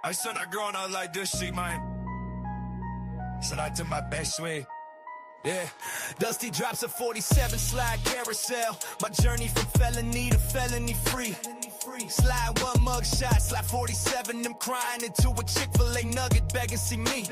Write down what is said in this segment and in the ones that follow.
I said I growing up like this, see, man. Said I did my best way. Yeah, Dusty drops a 47 slide carousel. My journey from felony to felony free. Slide one mug shot, slide 47, them crying into a Chick-fil-A nugget, begging see me.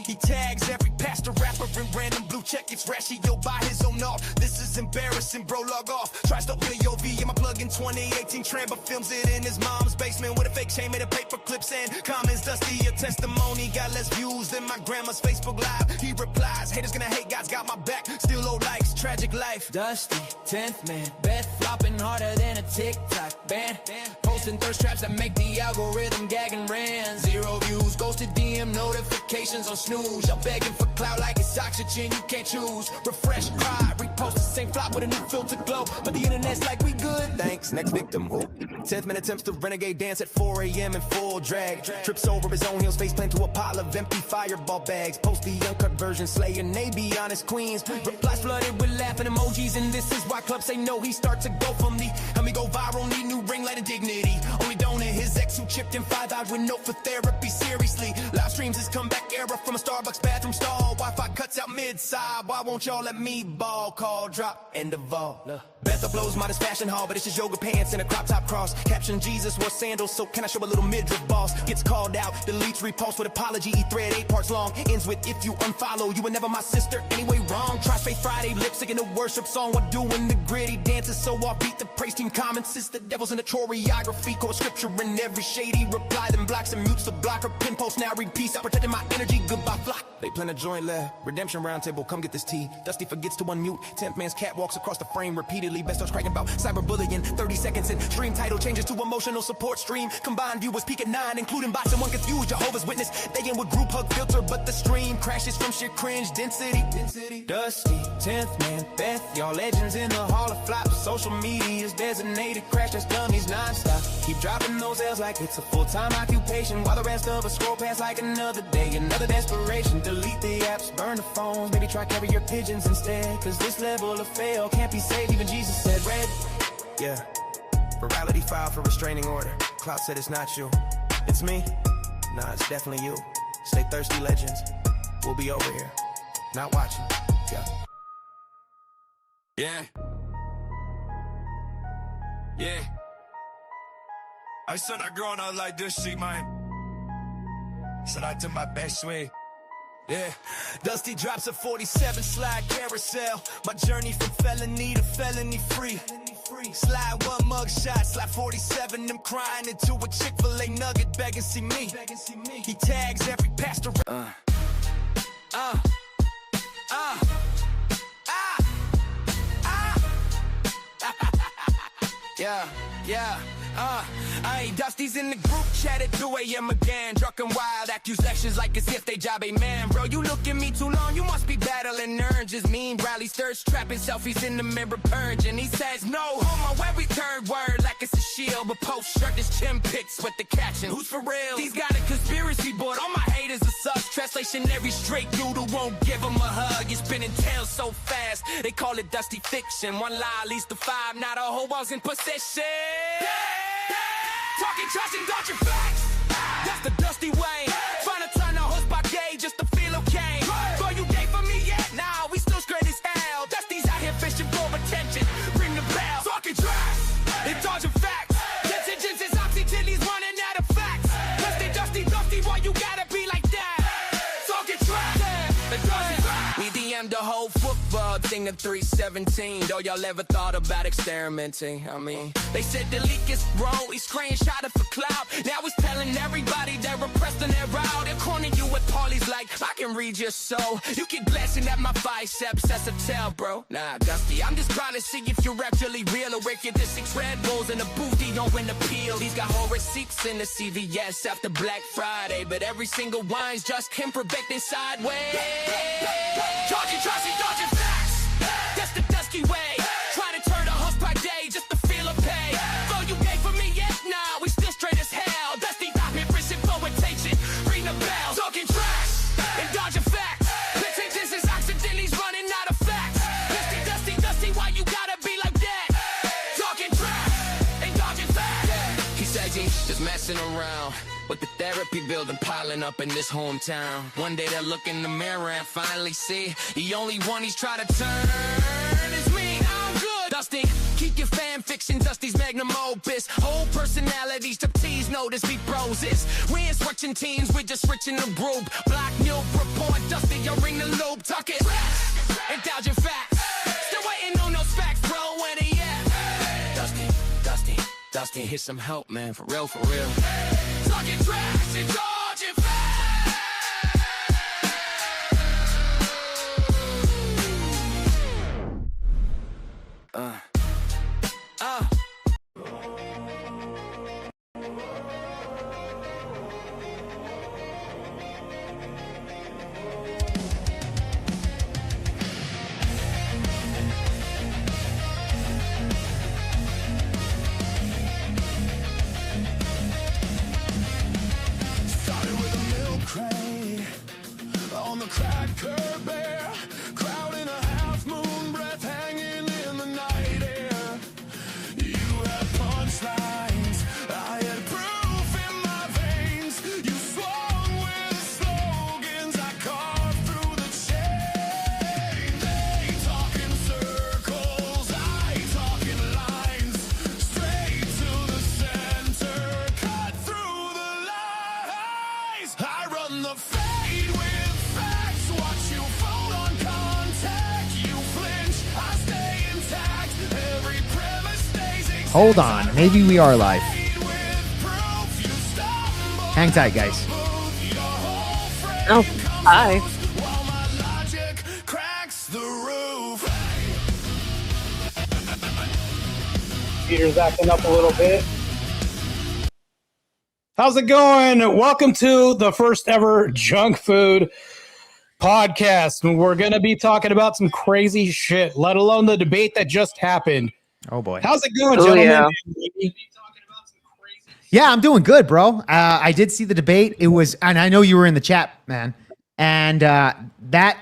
He tags every pastor, rapper, and random blue check gets ratio by his own art. This is embarrassing, bro, log off. Tries to POV in my plug in 2018 tram, but films it in his mom's basement with a fake chain made of paper clips and comments. Dusty, your testimony got less views than my grandma's Facebook Live. He replies, haters gonna hate, God's got my back. Still low likes, tragic life. Dusty, 10th man, Beth flopping harder than a TikTok band. Posting thirst traps that make the algorithm gag and ran. 0 views, ghosted DM notifications on snooze. Y'all begging for clout like it's oxygen, you can't choose. Refresh, cry, repost the same flop with a new filter glow. But the internet's like we good, thanks, next victim. 10th man attempts to renegade dance at 4 a.m. in full drag. Trips over his own heels, face plant to a pile of empty fireball bags. Post the uncut version, slaying they be honest queens. Replies flooded with laughing emojis, and this is why clubs say no. He start to go for me. Help me go viral, need new ring light and dignity. Only donor his ex who chipped in 5 out with no for therapy. Seriously, live streams his comeback era from a Starbucks bathroom stall. Wi-Fi cuts out mid-side. Why won't y'all let me ball? Call drop, end of all. Beth uploads modest fashion hall, but it's just yoga pants and a crop top cross. Caption Jesus wore sandals, so can I show a little midriff boss? Gets called out, deletes, repost with apology. Thread 8 parts long, ends with if you unfollow, you were never my sister anyway. Wrong. Try Faith Friday, lip sync in a worship song while doing the gritty dances. So offbeat, the praise team comments it's the devil's in the choreography. Quote scripture in every shady reply, then blocks and mutes the blocker. Pin post now read peace, I'm protecting my energy. Goodbye flock. They plan a joint left. Redemption roundtable, come get this tea. Dusty forgets to unmute. 10th man's cat walks across the frame repeatedly. Best starts cracking about cyberbullying. 30 seconds in. Stream title changes to emotional support stream. Combined viewers peak at 9, including bots and one confused. Jehovah's Witness. They in with group hug filter, but the stream crashes from sheer cringe density. Dusty, 10th man, Beth, y'all legends in the hall of flops. Social media's designated crash test dummies nonstop. Keep dropping those L's like it's a full-time occupation, while the rest of us scroll past like another day, another desperation. Delete the apps, burn the phones, maybe try carry your pigeons instead. Cause this level of fail can't be saved, even Jesus said red. Yeah, virality filed for restraining order. Cloud said it's not you, it's me. Nah, it's definitely you. Stay thirsty, legends. We'll be over here, not watching. Yeah. Yeah. I said I growing up like this, see, man. Said I did my best way. Yeah, Dusty drops a 47 slide carousel. My journey from felony to felony free. Slide one mug shot, slide 47, them crying into a Chick-fil-A nugget, begging see me. He tags every pastor. Hey, Dusty's in the group chat at 2 a.m. again. Drunk and wild accusations like as if they job a man. Bro, you look at me too long, you must be battling urges. Mean rallies, thirst trapping selfies in the mirror purging. He says no homo every third word like it's a shield, but post shirt his chin pics with the caption, who's for real? He's got a conspiracy board, all my haters are sus. Translation, every straight dude who won't give him a hug. You're spinning tails so fast, they call it Dusty fiction. One lie leads to 5, not a whole ball's in possession. Talking trash and dodging facts, that's the Dusty way. Trying to turn a horse by gay just to feel okay. Bro, you gay for me yet? Nah, we still straight as hell. Dusty's out here fishing for attention. Bring the bell. Talking trash and dodging facts. Decisions is oxy till he's running out of facts. Dusty, why you gotta be like that? Talking trash and dodging facts. We DM'd the whole football thing to 317. Though y'all ever thought about experimenting? I mean, they said the leak is wrong. He screenshot it for clout. Now he's telling everybody they're repressed and they're out. They're cornering you with Paulie's like, I can read your soul. You keep blasting at my biceps, that's a tell, bro. Nah, Dusty, I'm just trying to see if you're actually real, or if you're the 6 Red Bulls in a booth, he don't win appeal. He's got whole receipts in the CVS after Black Friday, but every single wine's just him projecting sideways. Charging trash and dodging facts, that's the Dusty way. Trying to turn a horse by day just to feel a pay. Though you gay for me yet? Nah, we still straight as hell. Dusty's out here fishing for attention. Ring the bell. Talking trash and dodging facts. This is oxygen, he's running out of facts. Dusty, why you gotta be like that? Talking trash and dodging facts. He says he's just messing around. with the therapy building piling up in this hometown. One day they'll look in the mirror and finally see the only one he's trying to turn is me. I'm good. Dusty, keep your fan fiction, Dusty's magnum opus. Whole personalities, to tease, notice we broses. We ain't switching teams, we're just switching the group. Block new report, Dusty, you ring the loop. Tuck it, indulge your facts. Still waiting on those facts, bro, when he at? Dusty, here's some help, man, for real, for real. Talking tracks and dodging facts. On the cracked curb bare, crowd in a half moon, breath hanging in the night air. You had punchlines, I had proof in my veins. You swung with slogans, I carved through the chain. They talk in circles, I talk in lines. Straight to the center, cut through the lies. I run the fade with facts, watch you fold on contact. You flinch, I stay intact. Every premise stays exact. Hold on, maybe we are live. With proof, you stumble. Hang tight, guys. Your whole frame Oh, hi. comes while my logic cracks the roof. Peter's acting up a little bit. How's it going? Welcome to the first ever junk food podcast. We're going to be talking about some crazy shit, let alone the debate that just happened. Oh boy. How's it going, Oh, gentlemen? Yeah, I'm doing good, bro. I did see the debate. It was, and I know you were in the chat, man. And that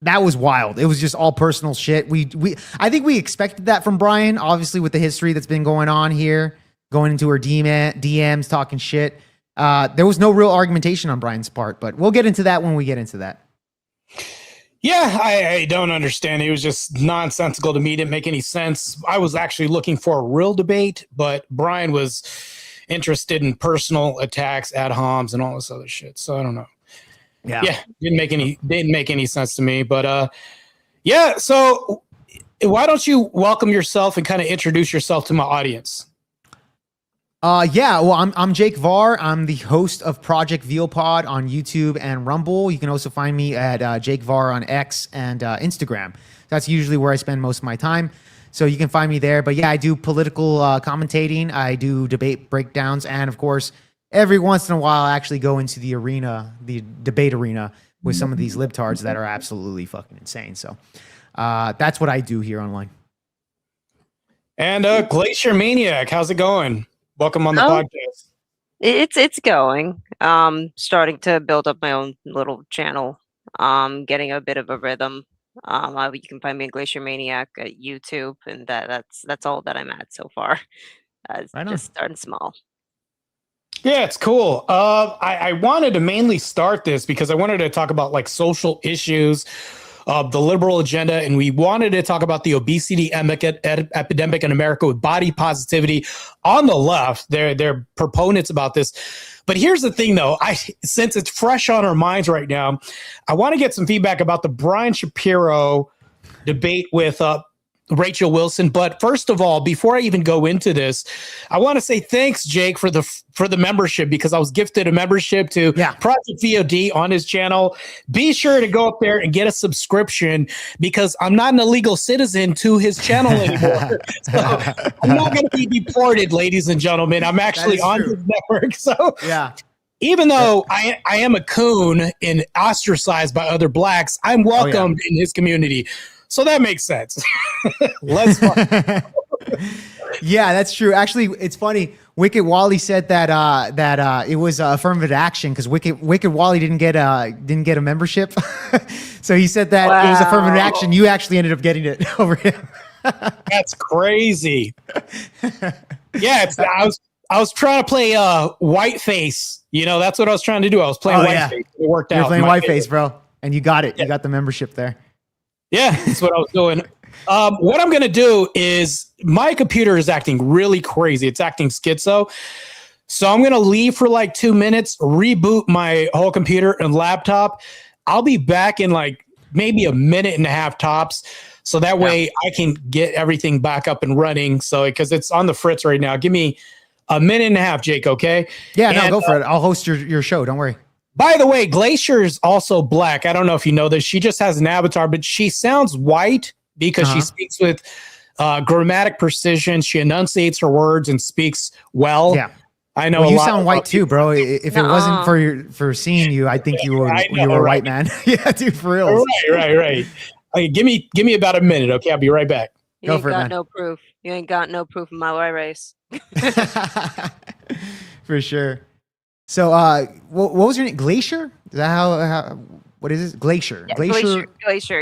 was wild. It was just all personal shit. I think we expected that from Brian, obviously with the history that's been going on here, going into her DMs, talking shit. There was no real argumentation on Brian's part, but we'll get into that when we get into that. Yeah, I don't understand. It was just nonsensical to me. It didn't make any sense. I was actually looking for a real debate, but Brian was interested in personal attacks, ad homs, and all this other shit. So I don't know. Yeah, didn't make any sense to me. But yeah, so why don't you welcome yourself and kind of introduce yourself to my audience? Yeah, well, I'm Jake Varr. I'm the host of Project Veal Pod on YouTube and Rumble. You can also find me at Jake Varr on X and Instagram. That's usually where I spend most of my time. So you can find me there. But yeah, I do political commentating. I do debate breakdowns. And of course, every once in a while, I actually go into the arena, the debate arena with some of these libtards that are absolutely fucking insane. So that's what I do here online. And Glacier Maniac, how's it going? Welcome on the podcast. It's going. Starting to build up my own little channel. Getting a bit of a rhythm. You can find me at Glacier Maniac at YouTube, and that's all that I'm at so far. Right on. Just starting small. Yeah, it's cool. I wanted to mainly start this because I wanted to talk about like social issues of the liberal agenda, and we wanted to talk about the obesity epidemic in America with body positivity on the left. They're proponents about this. But here's the thing, though. Since it's fresh on our minds right now, I want to get some feedback about the Brian Shapiro debate with Rachel Wilson. But first of all, before I even go into this, I want to say thanks, Jake, for the membership, because I was gifted a membership to Project VOD on his channel. Be sure to go up there and get a subscription, because I'm not an illegal citizen to his channel anymore. So I'm not going to be deported, ladies and gentlemen. I'm actually on his network. So even though I am a coon and ostracized by other blacks, I'm welcomed in his community. So that makes sense. Let's Yeah, that's true. Actually, it's funny. Wicked Wally said that it was affirmative action because Wicked Wally didn't get a membership. So he said that it was affirmative action. You actually ended up getting it over him. That's crazy. Yeah, I was trying to play Whiteface. You know, that's what I was trying to do. I was playing Whiteface. It worked out. You're playing Whiteface, bro. And you got it. You got the membership there. Yeah, that's what I was doing. What I'm going to do is my computer is acting really crazy. It's acting schizo. So I'm going to leave for like 2 minutes, reboot my whole computer and laptop. I'll be back in like maybe a minute and a half tops. So that way I can get everything back up and running. So because it's on the fritz right now. Give me a minute and a half, Jake, okay? Yeah, no, go for it. I'll host your show. Don't worry. By the way, Glacier is also black. I don't know if you know this. She just has an avatar, but she sounds white because she speaks with grammatic precision. She enunciates her words and speaks well. Yeah. I know. Well, you sound white too, bro. If it wasn't for seeing you, I think you were a white man. Yeah, dude, for real. Right. Okay, give me about a minute, okay? I'll be right back. You ain't got no proof. You ain't got no proof of my white race. For sure. So, what was your name? Glacier? Is that how what is this? Glacier. Yeah,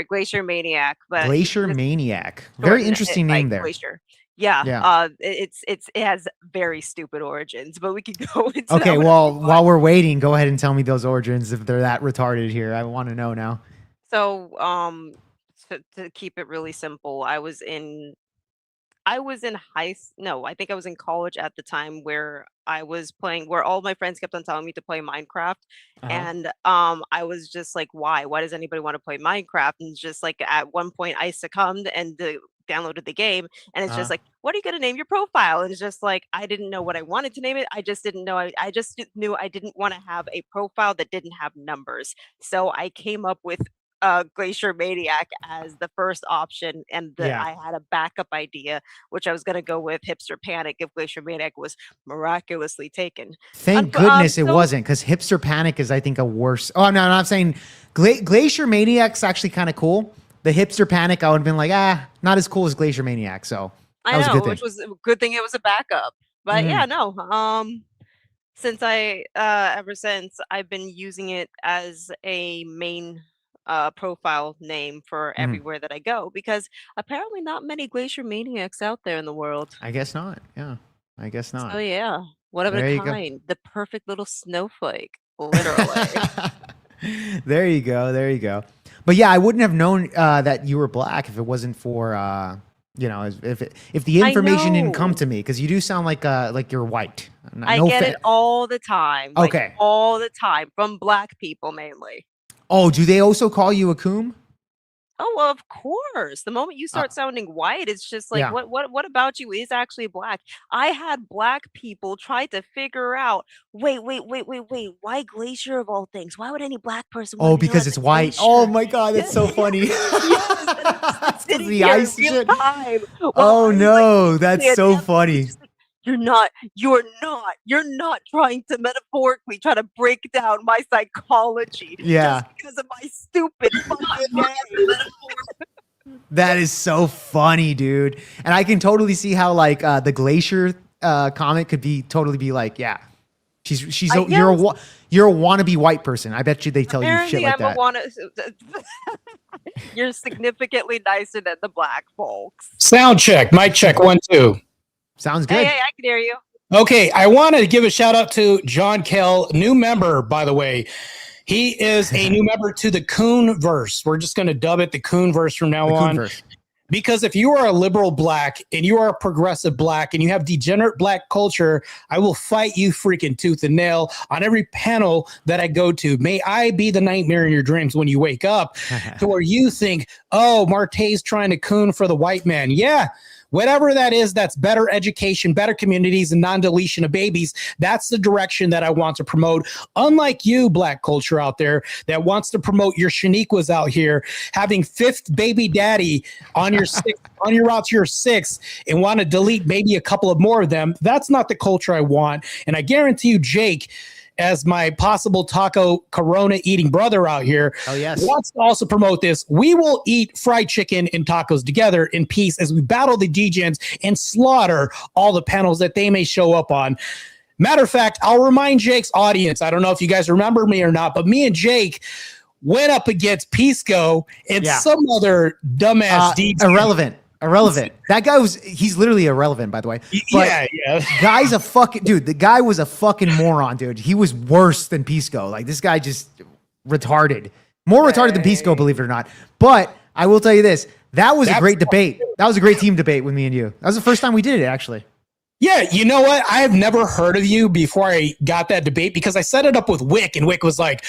Glacier Maniac. But Glacier Maniac. Very interesting name there. Glacier. Yeah. It has very stupid origins, but we can go into. Okay, well, while we're waiting, go ahead and tell me those origins if they're that retarded here. I want to know now. So, to keep it really simple, I was in I think I was in college at the time where where all my friends kept on telling me to play Minecraft. And I was just like, why does anybody want to play Minecraft? And just like at one point I succumbed and downloaded the game, and it's just like, what are you going to name your profile? And it's just like, I didn't know what I wanted to name it. I just didn't know. I just knew I didn't want to have a profile that didn't have numbers. So I came up with Glacier Maniac as the first option, and I had a backup idea, which I was going to go with Hipster Panic if Glacier Maniac was miraculously taken. Thank goodness it wasn't, because Hipster Panic is, I think, a worse. Oh, no, I'm saying Glacier Maniac's actually kind of cool. The Hipster Panic, I would have been like, not as cool as Glacier Maniac. So that was a good thing. Which was a good thing it was a backup. But since ever since I've been using it as a main profile name for everywhere that I go, because apparently not many Glacier Maniacs out there in the world. I guess not. Yeah, I guess not. Oh yeah, what of a kind, the perfect little snowflake, literally. There you go. But yeah, I wouldn't have known that you were black if it wasn't for if the information didn't come to me, because you do sound like you're white. I get it all the time. Okay, all the time from black people mainly. Oh, do they also call you a coom? Oh, of course. The moment you start sounding white, it's just like, what about you is actually black? I had black people try to figure out, wait, why Glacier of all things? Why would any black person want to because it's white. Glacier? Oh my God, that's so funny. Yes, the ice shit. Oh no, that's so funny. You're not trying to metaphorically try to break down my psychology just because of my stupid fucking name. That is so funny, dude. And I can totally see how like the Glacier comic could totally be like, you're a wannabe white person. I bet you they tell you shit like that. You're significantly nicer than the black folks. Sound check, mic check, 1 2. Sounds good. Hey, I can hear you. Okay, I want to give a shout out to John Kell, new member, by the way. He is a new member to the Coonverse. We're just going to dub it the Coonverse from now on. Coonverse. Because if you are a liberal black and you are a progressive black and you have degenerate black culture, I will fight you freaking tooth and nail on every panel that I go to. May I be the nightmare in your dreams when you wake up to where you think, oh, Marte's trying to coon for the white man. Yeah. Whatever that is, that's better education, better communities, and non-deletion of babies. That's the direction that I want to promote. Unlike you, black culture out there that wants to promote your Shaniquas out here, having 5th baby daddy on your on your route to your 6th, and want to delete maybe a couple of more of them. That's not the culture I want. And I guarantee you, Jake, as my possible taco Corona eating brother out here, wants to also promote this. We will eat fried chicken and tacos together in peace as we battle the degens and slaughter all the panels that they may show up on. Matter of fact, I'll remind Jake's audience, I don't know if you guys remember me or not, but me and Jake went up against Pisco and some other dumbass DJ. Irrelevant. Irrelevant. That guy he's literally irrelevant, by the way. But yeah. guy's a fucking dude. The guy was a fucking moron, dude. He was worse than Pisco. Like this guy just retarded. More retarded than Pisco, believe it or not. But I will tell you this. That was a great debate. That was a great team debate with me and you. That was the first time we did it, actually. Yeah, you know what? I have never heard of you before I got that debate because I set it up with Wick, and Wick was like,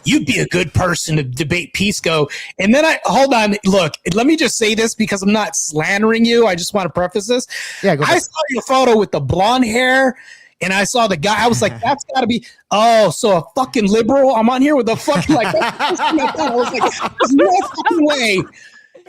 you'd be a good person to debate Pisco. And then hold on, look, let me just say this because I'm not slandering you. I just want to preface this. Yeah, go ahead. I saw your photo with the blonde hair, and I saw the guy. I was like, that's got to be, so a fucking liberal? I'm on here with a fucking, like, that's I was like, there's no fucking way.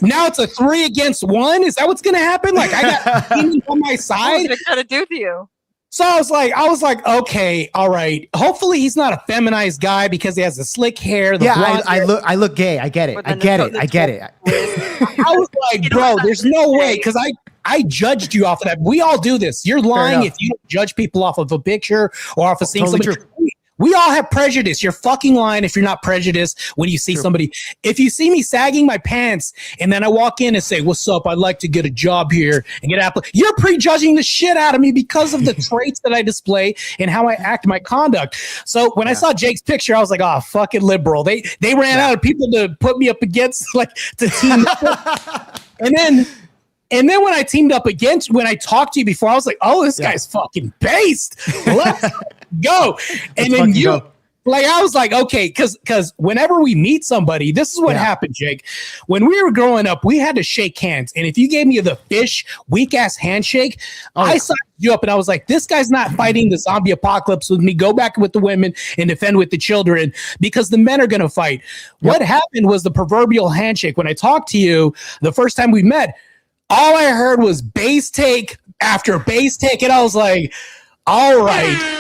Now it's a 3 against 1. Is that what's going to happen? Like I got demons on my side. What's it gonna do to you? So I was like, okay, all right. Hopefully he's not a feminized guy because he has the slick hair. The blonde hair. I look gay. I get it. I get it. I was like, bro, there's no way because I judged you off of that. We all do this. You're lying if you don't judge people off of a picture or off of seeing somebody. We all have prejudice. You're fucking lying if you're not prejudiced when you see somebody. If you see me sagging my pants and then I walk in and say, what's up? I'd like to get a job here and get Apple. You're prejudging the shit out of me because of the traits that I display and how I act my conduct. So when I saw Jake's picture, I was like, oh, fucking liberal. They ran out of people to put me up against, like, to team. And then when I teamed up against, when I talked to you before, I was like, oh, this guy's fucking based. Let's go. And then like, I was like, okay, because whenever we meet somebody, this is what happened, Jake. When we were growing up, we had to shake hands. And if you gave me the fish, weak ass handshake, I sized you up and I was like, this guy's not fighting the zombie apocalypse with me. Go back with the women and defend with the children because the men are going to fight. What happened was the proverbial handshake. When I talked to you the first time we met, all I heard was base take after base take, and I was like, all right.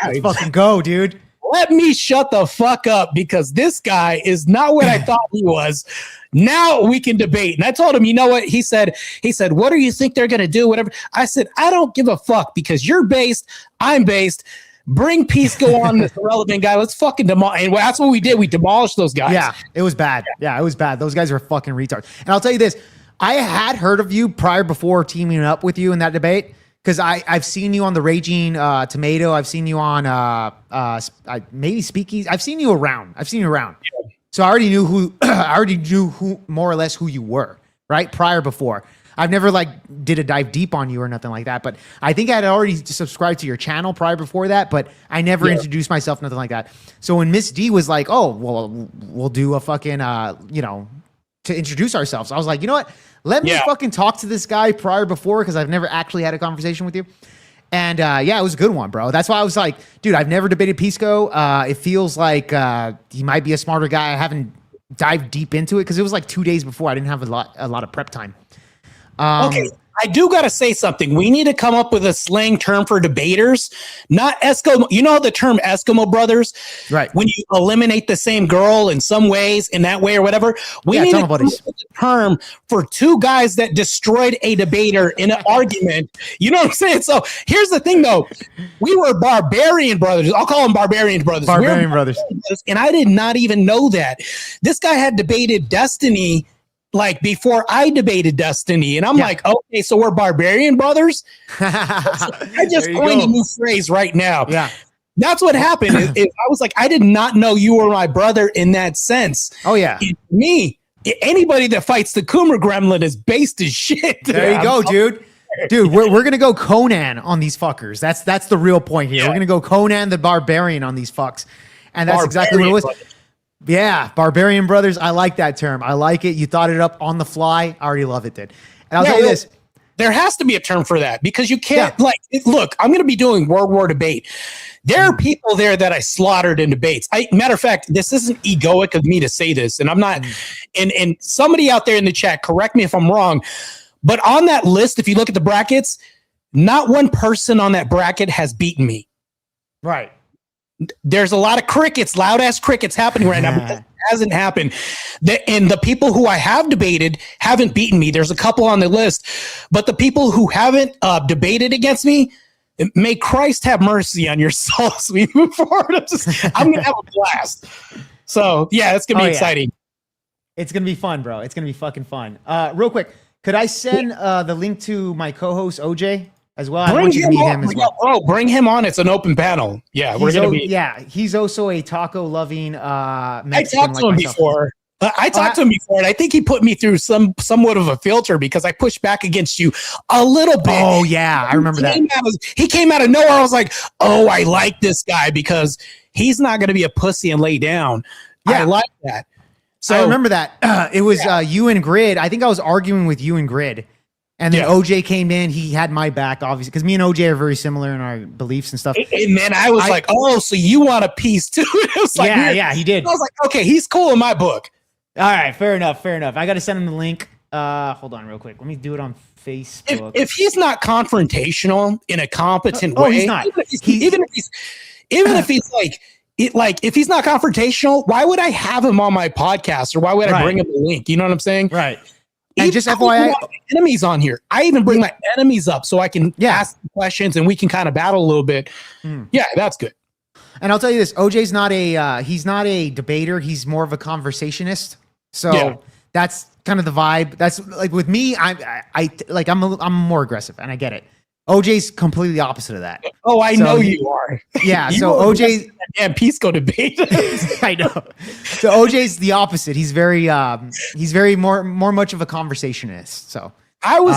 Let's fucking go, dude. Let me shut the fuck up because this guy is not what I thought he was. Now we can debate. And I told him, you know what? He said, what do you think they're going to do? Whatever. I said, I don't give a fuck because you're based. I'm based. Bring Pisco on, this irrelevant guy. Let's fucking demolish. And that's what we did. We demolished those guys. Yeah, it was bad. Yeah, it was bad. Those guys are fucking retards. And I'll tell you this. I had heard of you before teaming up with you in that debate because I've seen you on the Raging Tomato. I've seen you on maybe Speakeasy. I've seen you around. Yeah. So I already knew who more or less who you were, right? Before. I've never did a dive deep on you or nothing like that, but I think I had already subscribed to your channel before that, but I never introduced myself, nothing like that. So when Miss D was like, oh, well, we'll do a fucking, to introduce ourselves. I was like, you know what? Let me fucking talk to this guy before because I've never actually had a conversation with you. And it was a good one, bro. That's why I was like, dude, I've never debated Pisco. It feels like he might be a smarter guy. I haven't dived deep into it because it was like 2 days before. I didn't have a lot of prep time. Okay. I do got to say something. We need to come up with a slang term for debaters, not Eskimo. You know the term Eskimo brothers? Right. When you eliminate the same girl in some ways, in that way or whatever. We need to come up with a term for two guys that destroyed a debater in an argument. You know what I'm saying? So here's the thing, though. We were barbarian brothers. I'll call them barbarian brothers. Barbarian brothers. And I did not even know that. This guy had debated Destiny before I debated Destiny. And I'm like, okay, so we're barbarian brothers? I just coined a new phrase right now. Yeah. That's what happened. I was like, I did not know you were my brother in that sense. Oh, yeah. Me, anybody that fights the Coomer Gremlin is based as shit. There you go, dude. Dude, we're going to go Conan on these fuckers. That's the real point here. Yeah. We're going to go Conan the Barbarian on these fucks. And that's exactly what it was. Brothers. Yeah, Barbarian Brothers. I like that term. I like it. You thought it up on the fly. I already love it, dude. And I'll tell you this. There has to be a term for that because you can't look, I'm going to be doing World War debate. There are people there that I slaughtered in debates. Matter of fact, this isn't egoic of me to say this, and I'm not, and somebody out there in the chat, correct me if I'm wrong, but on that list, if you look at the brackets, not one person on that bracket has beaten me. Right. There's a lot of crickets, loud ass crickets happening right now. But that hasn't happened. And the people who I have debated haven't beaten me. There's a couple on the list, but the people who haven't debated against me, may Christ have mercy on your souls as we move forward. I'm going to have a blast. So yeah, it's going to be exciting. It's going to be fun, bro. It's going to be fucking fun. Real quick, Could I send the link to my co-host OJ as well? I Bring want you to meet him on. as well. Oh, bring him on. It's an open panel. Yeah, we're gonna be. Yeah, he's also a taco loving Mexican. I talked to him myself. before. I talked to him before, and I think he put me through somewhat of a filter because I pushed back against you a little bit. Oh yeah, I remember that. He came out of nowhere. I was like, "Oh, I like this guy because he's not going to be a pussy and lay down." Yeah. I like that. So I remember that. It was you and Grid. I think I was arguing with you and Grid. And then OJ came in. He had my back, obviously, because me and OJ are very similar in our beliefs and stuff. And then I was like, "Oh, so you want a piece too?" It was like, yeah, he did. I was like, "Okay, he's cool in my book." All right, fair enough. I got to send him the link. Hold on, real quick. Let me do it on Facebook. If he's not confrontational in a competent way, he's not. Even if he's if he's not confrontational, why would I have him on my podcast or why would I bring him a link? You know what I'm saying? Right. And just FYI, enemies on here. I even bring my enemies up so I can ask questions and we can kind of battle a little bit. Yeah, that's good. And I'll tell you this: OJ's not he's not a debater. He's more of a conversationist. So that's kind of the vibe. That's like with me. I'm more aggressive, and I get it. OJ's completely opposite of that. Oh, I know you are. Yeah. You so OJ and Pisco debate. I know. So OJ's the opposite. He's very more much of a conversationist. So I was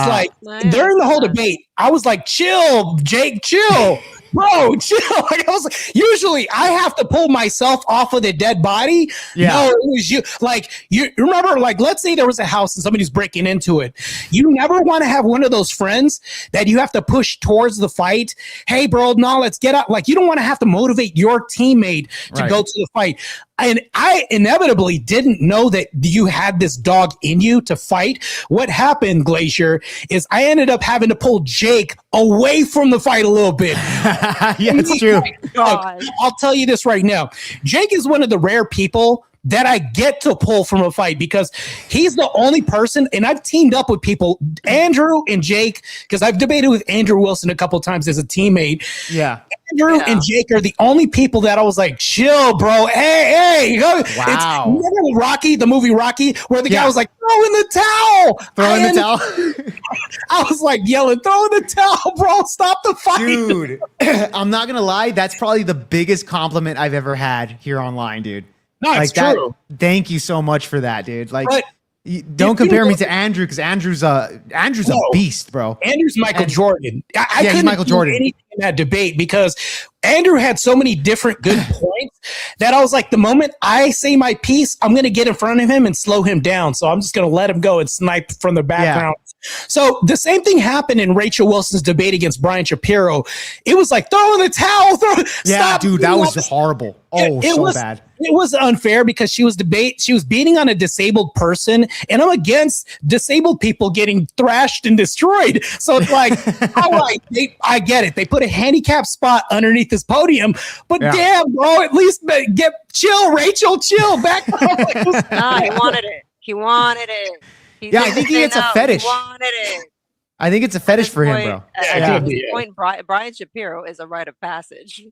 during the whole debate, I was like, "Chill, Jake, chill." Bro, chill. Like, I was like, usually I have to pull myself off of the dead body. Yeah. No, it was you. Like, you remember, like, let's say there was a house and somebody's breaking into it. You never want to have one of those friends that you have to push towards the fight. Hey, bro, no, let's get up. Like, you don't want to have to motivate your teammate to go to the fight. And I inevitably didn't know that you had this dog in you to fight. What happened, Glacier, is I ended up having to pull Jake away from the fight a little bit. Yeah, it's true. I'll tell you this right now. Jake is one of the rare people that I get to pull from a fight because he's the only person, and I've teamed up with people, Andrew and Jake, because I've debated with Andrew Wilson a couple of times as a teammate. Yeah. Andrew and Jake are the only people that I was like, chill, bro. Hey. Wow. It's remember Rocky, the movie Rocky, where the guy was like, throw in the towel. I was like yelling, throw in the towel, bro. Stop the fight. Dude, I'm not going to lie. That's probably the biggest compliment I've ever had here online, dude. No, it's true. Thank you so much for that, dude. Like, don't compare me to Andrew because Andrew's a beast, bro. Andrew's Michael Jordan. I couldn't Michael Jordan. anything in that debate because Andrew had so many different good points that I was like, the moment I say my piece, I'm going to get in front of him and slow him down. So I'm just going to let him go and snipe from the background. So the same thing happened in Rachel Wilson's debate against Brian Shapiro. It was like, throw in the towel. Stop. Dude, that was horrible. So bad. It was unfair because she was beating on a disabled person, and I'm against disabled people getting thrashed and destroyed. So it's like, I get it. They put a handicap spot underneath this podium, but damn, bro, at least chill, Rachel, chill, back up. No, he wanted it. He wanted it. I think it's a fetish. He wanted it. I think it's a fetish for him, bro. At this point, Brian Shapiro is a rite of passage.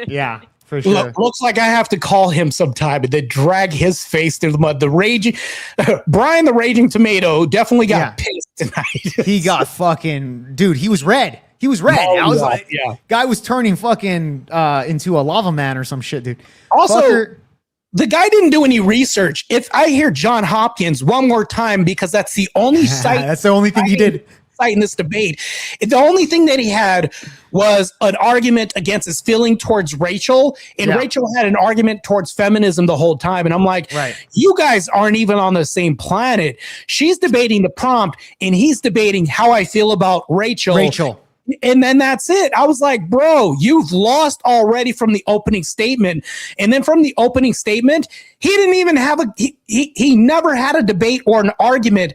Yeah, for sure. Looks like I have to call him sometime and then drag his face through the mud. Brian the Raging Tomato definitely got pissed tonight. He got fucking, dude, he was red. He was red. I was like, guy was turning fucking into a lava man or some shit, dude. Also, the guy didn't do any research. If I hear John Hopkins one more time, because that's the only site. That's the only thing he did. In this debate, the only thing that he had was an argument against his feeling towards Rachel, and Rachel had an argument towards feminism the whole time. And I'm like, you guys aren't even on the same planet. She's debating the prompt, and he's debating how I feel about Rachel. And then that's it. I was like, bro, you've lost already from the opening statement. And then from the opening statement, he didn't even have he never had a debate or an argument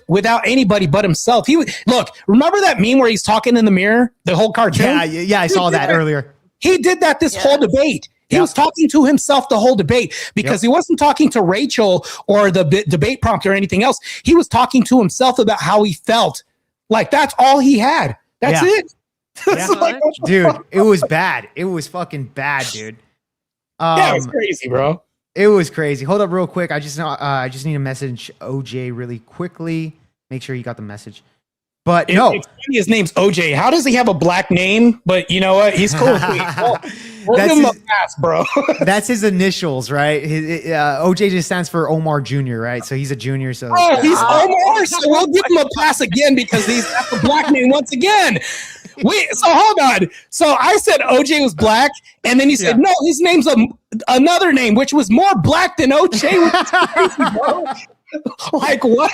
without anybody but himself. Look, remember that meme where he's talking in the mirror, the whole cartoon? Yeah, I saw that earlier. He did that this whole debate. He was talking to himself the whole debate because he wasn't talking to Rachel or the debate prompt or anything else. He was talking to himself about how he felt. Like, that's all he had. That's it. Like, dude, it was bad. It was fucking bad, dude. It was crazy, bro. It was crazy. Hold up real quick. I just need to message OJ really quickly. Make sure you got the message. But no, it's funny, his name's OJ. How does he have a black name? But you know what? He's cool. We'll give him a pass, bro. That's his initials, right? OJ just stands for Omar Jr., right? So he's a junior. So he's Omar. So we'll give him a pass again because he's got the black name once again. Wait, so hold on. So I said OJ was black, and then you said no, his name's another name, which was more black than OJ. Which is crazy, bro. Like what?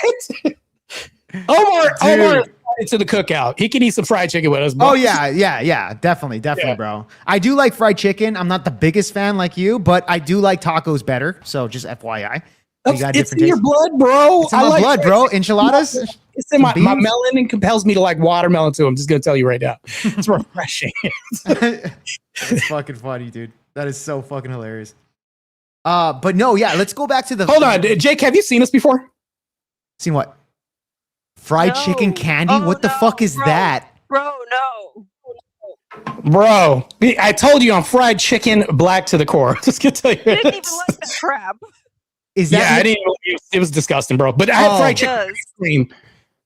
Omar to the cookout. He can eat some fried chicken with us. Bro. Oh yeah, definitely, bro. I do like fried chicken. I'm not the biggest fan like you, but I do like tacos better. So just FYI, it's in your blood, bro. It's in my blood, bro. Enchiladas. It's in my melanin compels me to like watermelon too. I'm just gonna tell you right now. It's refreshing. It's fucking funny, dude. That is so fucking hilarious. But no, yeah. Let's go back to the. Hold on, Jake. Have you seen this before? Seen what? Fried chicken candy? What the fuck is that? Bro, no. Bro, I told you I'm fried chicken black to the core. Just gonna tell you. I didn't even like that crap. Is that I didn't. It was disgusting, bro. But I had fried chicken ice cream.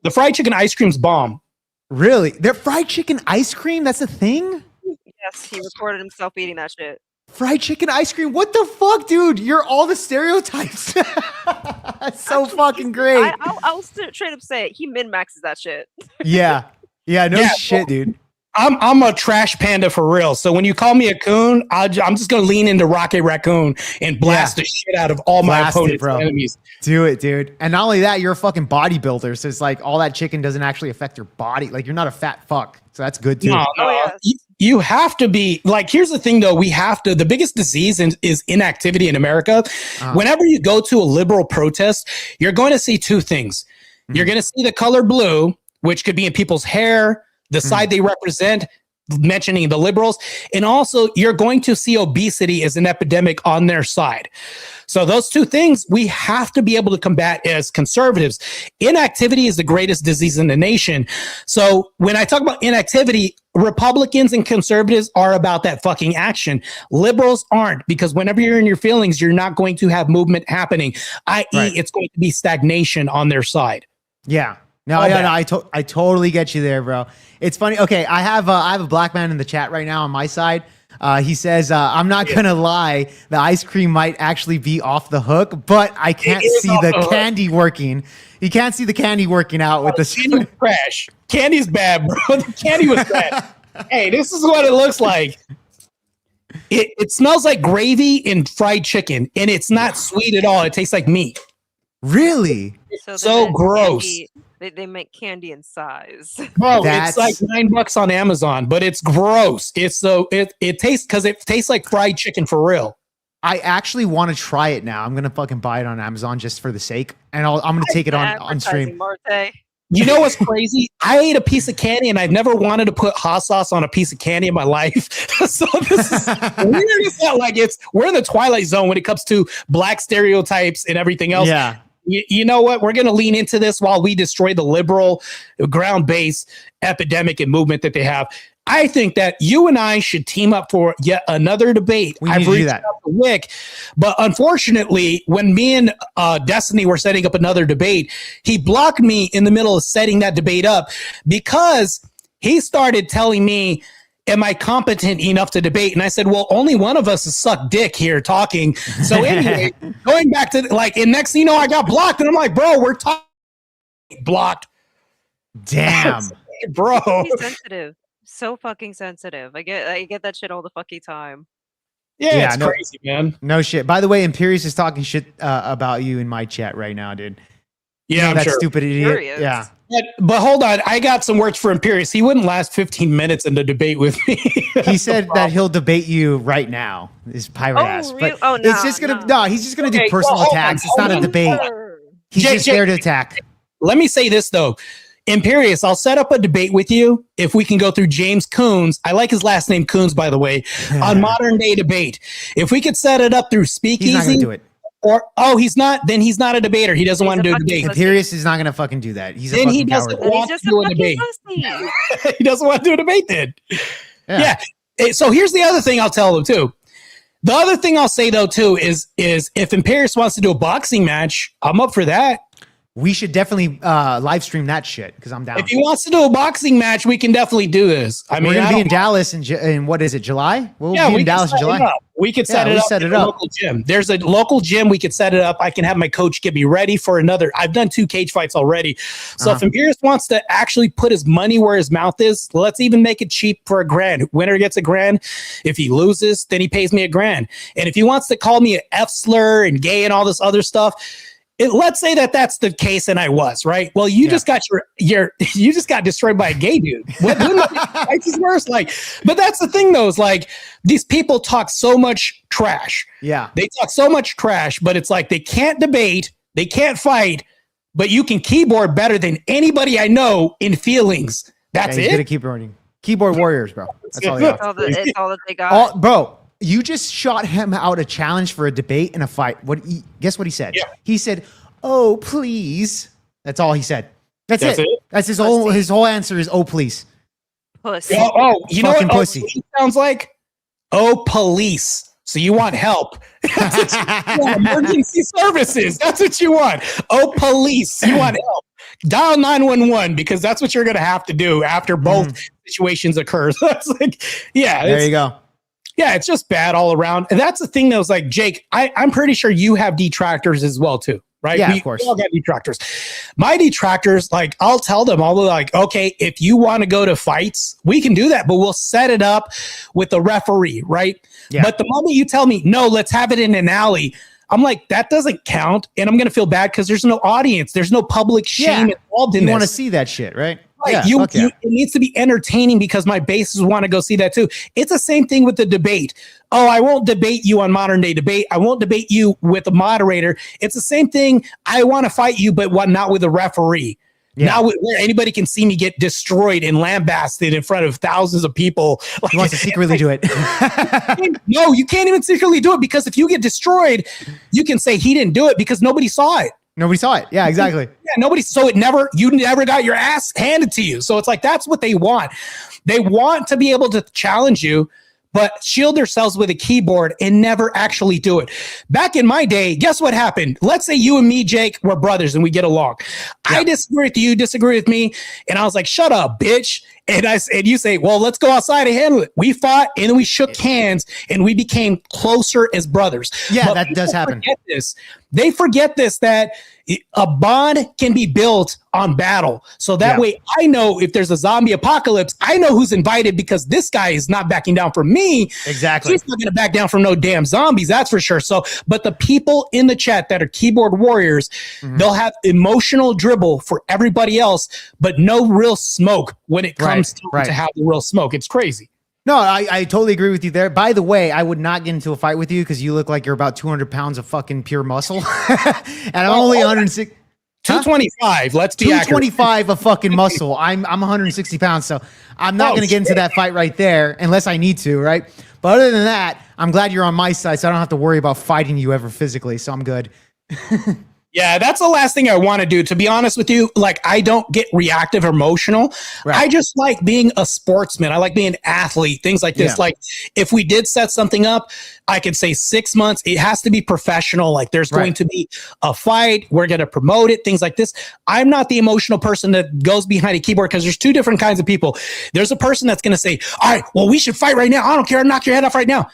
The fried chicken ice cream's bomb. Really? They're fried chicken ice cream? That's a thing? Yes, he recorded himself eating that shit. Fried chicken ice cream? What the fuck, dude? You're all the stereotypes. That's so fucking great. I'll straight up say it. He min-maxes that shit. Yeah, no shit, dude. I'm a trash panda for real. So when you call me a coon, I'm just gonna lean into Rocket Raccoon and blast the shit out of all my opponents' enemies. Do it, dude. And not only that, you're a fucking bodybuilder. So it's like all that chicken doesn't actually affect your body. Like you're not a fat fuck. So that's good too. No. You have to be like, here's the thing though. The biggest disease is inactivity in America. Whenever you go to a liberal protest, you're going to see two things. You're going to see the color blue, which could be in people's hair, the side they represent, mentioning the liberals. And also you're going to see obesity as an epidemic on their side. So those two things we have to be able to combat as conservatives. Inactivity is the greatest disease in the nation. So when I talk about inactivity, Republicans and conservatives are about that fucking action. Liberals aren't, because whenever you're in your feelings, you're not going to have movement happening, i.e. it's going to be stagnation on their side. Yeah. No, I totally get you there, bro. It's funny. Okay, I have a black man in the chat right now on my side. He says, I'm not going to lie, the ice cream might actually be off the hook, but I can't see the candy working. You can't see the candy working out with the candy crash. Candy's bad, bro. The candy was bad. Hey, this is what it looks like. It smells like gravy and fried chicken, and it's not sweet at all. It tastes like meat. Really? So gross. They make candy in size. Bro, it's like $9 on Amazon, but it's gross. It's so it tastes, because it tastes like fried chicken for real. I actually want to try it now. I'm gonna fucking buy it on Amazon just for the sake, and I'm gonna take it on stream. You know what's crazy? I ate a piece of candy, and I've never wanted to put hot sauce on a piece of candy in my life. So this is weird. It's not like we're in the twilight zone when it comes to black stereotypes and everything else. Yeah. You know what? We're going to lean into this while we destroy the liberal ground-based epidemic and movement that they have. I think that you and I should team up for yet another debate. I've reached out to Wick, but unfortunately, when me and Destiny were setting up another debate, he blocked me in the middle of setting that debate up because he started telling me, am I competent enough to debate? And I said, well, only one of us has sucked dick here talking. So anyway, going back to and next thing you know, I got blocked. And I'm like, bro, we're talking blocked. Damn. Bro. He's sensitive. So fucking sensitive. I get that shit all the fucking time. Yeah, it's crazy, man. No shit. By the way, Imperius is talking shit about you in my chat right now, dude. Yeah, I'm that stupid idiot. Imperius. Yeah. But hold on, I got some words for Imperius. He wouldn't last 15 minutes in the debate with me. He said that he'll debate you right now. Is pirate ass. Really? But it's just gonna he's just gonna do personal attacks. It's not a debate. He's just there to attack. Let me say this though. Imperius, I'll set up a debate with you if we can go through James Coons. I like his last name, Coons, by the way, on modern day debate. If we could set it up through Speakeasy. He's not gonna do it. He's not. Then he's not a debater. He doesn't want to do a debate. Imperius is not going to fucking do that. He's a then fucking he doesn't coward. want to do a debate. He doesn't want to do a debate then. Yeah. So here's the other thing I'll tell him too. The other thing I'll say though too is if Imperius wants to do a boxing match, I'm up for that. we should definitely live stream that shit because I'm down. If he wants to do a boxing match, we can definitely do this. I mean, we're gonna be in Dallas in what is it, July? We'll be in Dallas in July. We could set it up at a local gym. There's a local gym. We could set it up. I can have my coach get me ready for another. I've done 2 cage fights already. So if Imperius wants to actually put his money where his mouth is, let's even make it cheap for $1,000. Winner gets $1,000. If he loses, then he pays me $1,000. And if he wants to call me an F slur and gay and all this other stuff, let's say that that's the case, and I was right. Well, you just got you just got destroyed by a gay dude. What is worse? Like, but that's the thing, though. Is like these people talk so much trash. Yeah, they talk so much trash, but it's like they can't debate, they can't fight, but you can keyboard better than anybody I know in feelings. That's it. Gotta keep running. Keyboard warriors, bro. That's all. It's all that they got. Bro. You just shot him out a challenge for a debate and a fight. Guess what he said? Yeah. He said, "Oh, please." That's all he said. That's it. That's his whole answer is, "Oh, please." Pussy. You know what pussy sounds like? Oh, police. So you want help. That's what you want. Emergency services. That's what you want. Oh, police. You want help. Dial 911 because that's what you're going to have to do after both situations occur. So that's like, there you go. Yeah, it's just bad all around. And that's the thing that was like, Jake, I'm pretty sure you have detractors as well, too, right? Yeah, of course. We all got detractors. My detractors, like, I'll tell them, I'll be like, okay, if you want to go to fights, we can do that, but we'll set it up with a referee, right? Yeah. But the moment you tell me, no, let's have it in an alley, I'm like, that doesn't count. And I'm going to feel bad because there's no audience. There's no public shame involved in this. You want to see that shit, right? Right. It needs to be entertaining because my bases want to go see that too. It's the same thing with the debate. Oh, I won't debate you on modern day debate. I won't debate you with a moderator. It's the same thing. I want to fight you, but not with a referee. Yeah. Now where anybody can see me get destroyed and lambasted in front of thousands of people. He wants to secretly do it. No, you can't even secretly do it because if you get destroyed, you can say he didn't do it because nobody saw it. Nobody saw it. Yeah, exactly. Yeah, you never got your ass handed to you. So it's like, that's what they want. They want to be able to challenge you, but shield themselves with a keyboard and never actually do it. Back in my day, guess what happened? Let's say you and me, Jake, we're brothers and we get along. Yeah. I disagree with you, disagree with me. And I was like, shut up, bitch. And you say, well, let's go outside and handle it. We fought and then we shook hands and we became closer as brothers. Yeah, that does happen. They forget this, that a bond can be built on battle. So that way I know if there's a zombie apocalypse, I know who's invited because this guy is not backing down from me. Exactly. He's not going to back down from no damn zombies. That's for sure. So, but the people in the chat that are keyboard warriors, they'll have emotional dribble for everybody else, but no real smoke when it comes to have the real smoke. It's crazy. No, I totally agree with you there. By the way, I would not get into a fight with you because you look like you're about 200 pounds of fucking pure muscle. And I'm only 106. 225. Let's be 225 of fucking muscle. I'm 160 pounds, so I'm not going to get into that fight right there unless I need to, right? But other than that, I'm glad you're on my side, so I don't have to worry about fighting you ever physically, so I'm good. Yeah, that's the last thing I want to do. To be honest with you, like I don't get reactive or emotional. Right. I just like being a sportsman. I like being an athlete, things like this. Yeah. Like if we did set something up, I could say 6 months. It has to be professional. Like there's going to be a fight. We're going to promote it, things like this. I'm not the emotional person that goes behind a keyboard because there's 2 different kinds of people. There's a person that's going to say, all right, well, we should fight right now. I don't care. Knock your head off right now.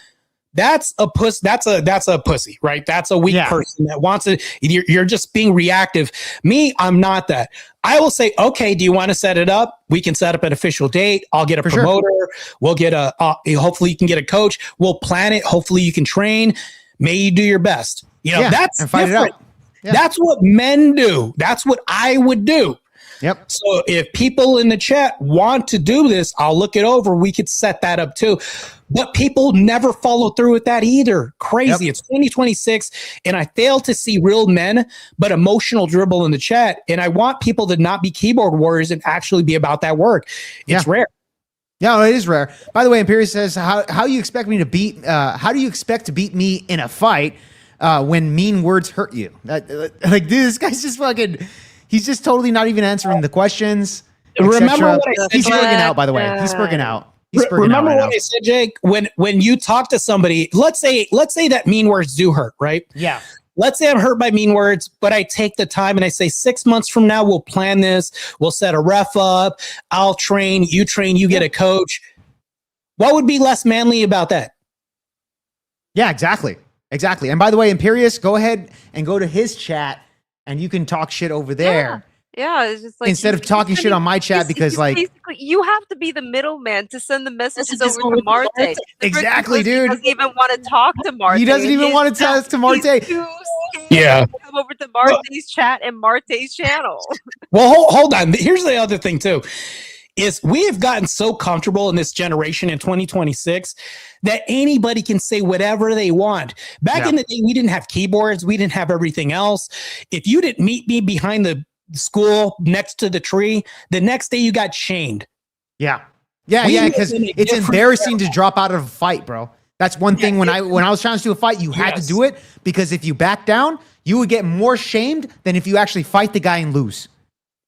That's a pussy, right? That's a weak person that wants to, you're just being reactive. Me, I'm not that. I will say, okay, do you want to set it up? We can set up an official date. I'll get a promoter. Sure. We'll get hopefully you can get a coach. We'll plan it. Hopefully you can train. May you do your best. You know, that's different. Yeah. That's what men do. That's what I would do. Yep. So if people in the chat want to do this, I'll look it over. We could set that up too. But people never follow through with that either. Crazy. Yep. It's 2026, and I fail to see real men, but emotional dribble in the chat. And I want people to not be keyboard warriors and actually be about that work. It's rare. Yeah, it is rare. By the way, Imperius says, how you expect me to beat? How do you expect to beat me in a fight when mean words hurt you? Like, dude, this guy's just fucking. He's just totally not even answering the questions. Remember what I said? He's spurging out, by the way. He's spurging out. Remember what I said, Jake? When you talk to somebody, let's say that mean words do hurt, right? Yeah. let's say I'm hurt by mean words, but I take the time and I say 6 months from now, we'll plan this. We'll set a ref up. I'll train, you get a coach. What would be less manly about that? Yeah, exactly. Exactly. And by the way, Imperious, go ahead and go to his chat and you can talk shit over there. Yeah, it's just like instead of talking shit on my chat because like basically you have to be the middleman to send the messages over to Marte. Exactly, dude. He doesn't even want to talk to Marte. He doesn't even want to talk to Marte. Yeah. Come over to Marte's chat and Marte's channel. Well, hold on. Here's the other thing too. Is we have gotten so comfortable in this generation in 2026 that anybody can say whatever they want. Back in the day, we didn't have keyboards. We didn't have everything else. If you didn't meet me behind the school next to the tree, the next day you got shamed. Yeah. Because it's embarrassing to drop out of a fight, bro. That's one thing. When I was trying to do a fight, you had to do it because if you back down, you would get more shamed than if you actually fight the guy and lose.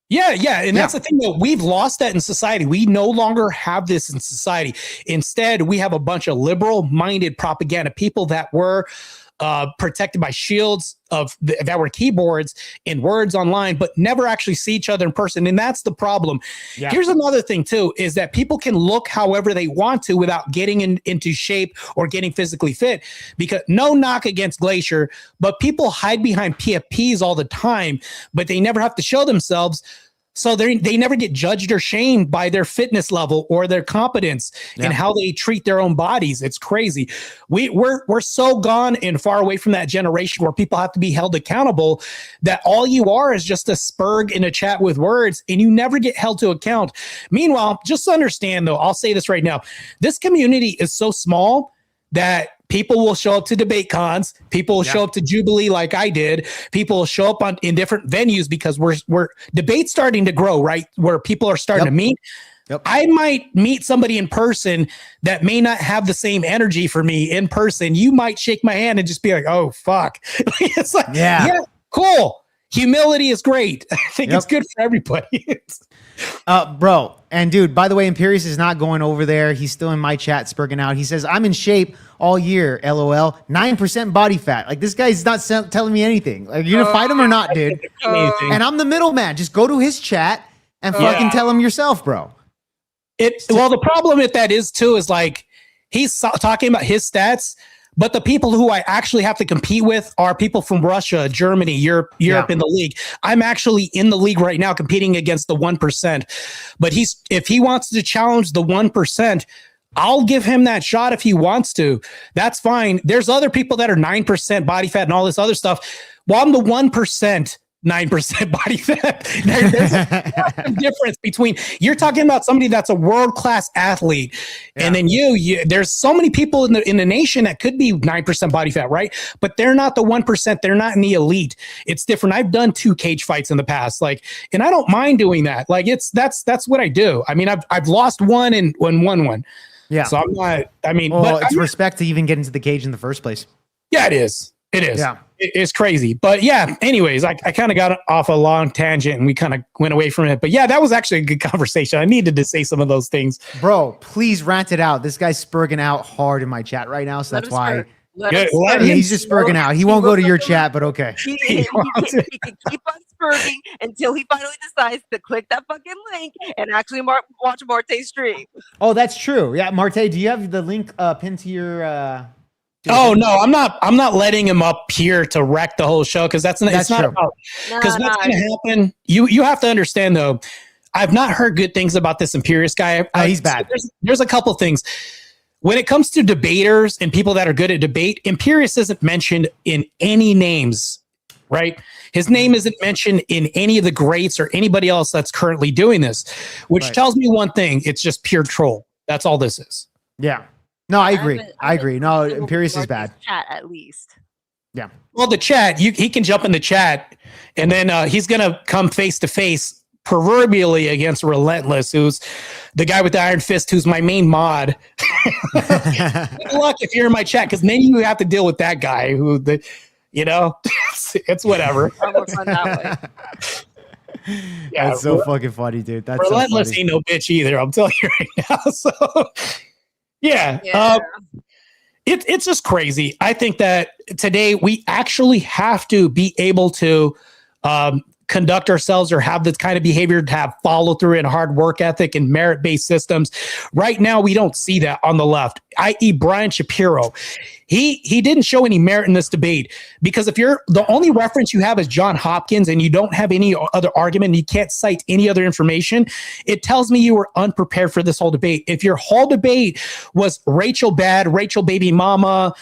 Yeah. And that's the thing, though. We've lost that in society. We no longer have this in society. Instead, we have a bunch of liberal-minded propaganda people that were protected by shields that were keyboards and words online, but never actually see each other in person. And that's the problem. Yeah. Here's another thing, too, is that people can look however they want to without getting into shape or getting physically fit. Because no knock against Glacier, but people hide behind PFPs all the time, but they never have to show themselves. So they never get judged or shamed by their fitness level or their competence and how they treat their own bodies. It's crazy. We're so gone and far away from that generation where people have to be held accountable that all you are is just a spurg in a chat with words and you never get held to account. Meanwhile, just understand though, I'll say this right now. This community is so small that people will show up to debate cons. People will show up to Jubilee like I did. People will show up in different venues because we're debates starting to grow, right? Where people are starting to meet. I might meet somebody in person that may not have the same energy for me in person. You might shake my hand and just be like, oh, fuck. It's like, yeah, cool. Humility is great. I think it's good for everybody. Bro. And dude, by the way, Imperious is not going over there. He's still in my chat, spurging out. He says, I'm in shape all year, LOL. 9% body fat. Like, this guy's not telling me anything. Like, you gonna fight him or not, dude? And I'm the middleman. Just go to his chat and fucking tell him yourself, bro. Well, the problem with that is, too, is like, he's talking about his stats, but the people who I actually have to compete with are people from Russia, Germany, Europe in the league. I'm actually in the league right now competing against the 1%. But if he wants to challenge the 1%, I'll give him that shot if he wants to. That's fine. There's other people that are 9% body fat and all this other stuff. Well, I'm the 1%. 9% body fat. There's a difference between you're talking about somebody that's a world-class athlete, and then you there's so many people in the nation that could be 9% body fat, right? But they're not the 1%. They're not in the elite. It's different. I've done 2 cage fights in the past, like, and I don't mind doing that. Like, that's what I do. I mean, I've lost one and won one. Yeah. So I'm not. I mean, but it's respect to even get into the cage in the first place. Yeah, it is. It is. Yeah. It's crazy. But yeah, anyways, I kind of got off a long tangent and we kind of went away from it. But yeah, that was actually a good conversation. I needed to say some of those things. Bro, please rant it out. This guy's spurging out hard in my chat right now. So that's why. He's just spurging out. He won't go to your chat, but okay. He can keep on spurging until he finally decides to click that fucking link and actually watch Marte's stream. Oh, that's true. Yeah, Marte, do you have the link pinned to your... Oh no, I'm not letting him up here to wreck the whole show because that's not about because what's going to happen. You have to understand though. I've not heard good things about this Imperious guy. He's bad. There's a couple things when it comes to debaters and people that are good at debate. Imperious isn't mentioned in any names, right? His name isn't mentioned in any of the greats or anybody else that's currently doing this, which tells me one thing: it's just pure troll. That's all this is. Yeah. No, I agree. I agree. No, Imperious is bad. Chat at least. Yeah. Well, the chat, he can jump in the chat, and then he's gonna come face to face, proverbially against Relentless, who's the guy with the iron fist, who's my main mod. Good luck if you're in my chat, because then you have to deal with that guy it's whatever. Yeah, that's so fucking funny, dude. That's Relentless so funny. Ain't no bitch either. I'm telling you right now. So. Yeah. It's just crazy. I think that today we actually have to be able to conduct ourselves or have this kind of behavior to have follow through and hard work ethic and merit-based systems. Right now, we don't see that on the left, i.e. Brian Shapiro. He didn't show any merit in this debate, because if you're the only reference you have is John Hopkins and you don't have any other argument and you can't cite any other information, it tells me you were unprepared for this whole debate. If your whole debate was Rachel bad, Rachel baby mama,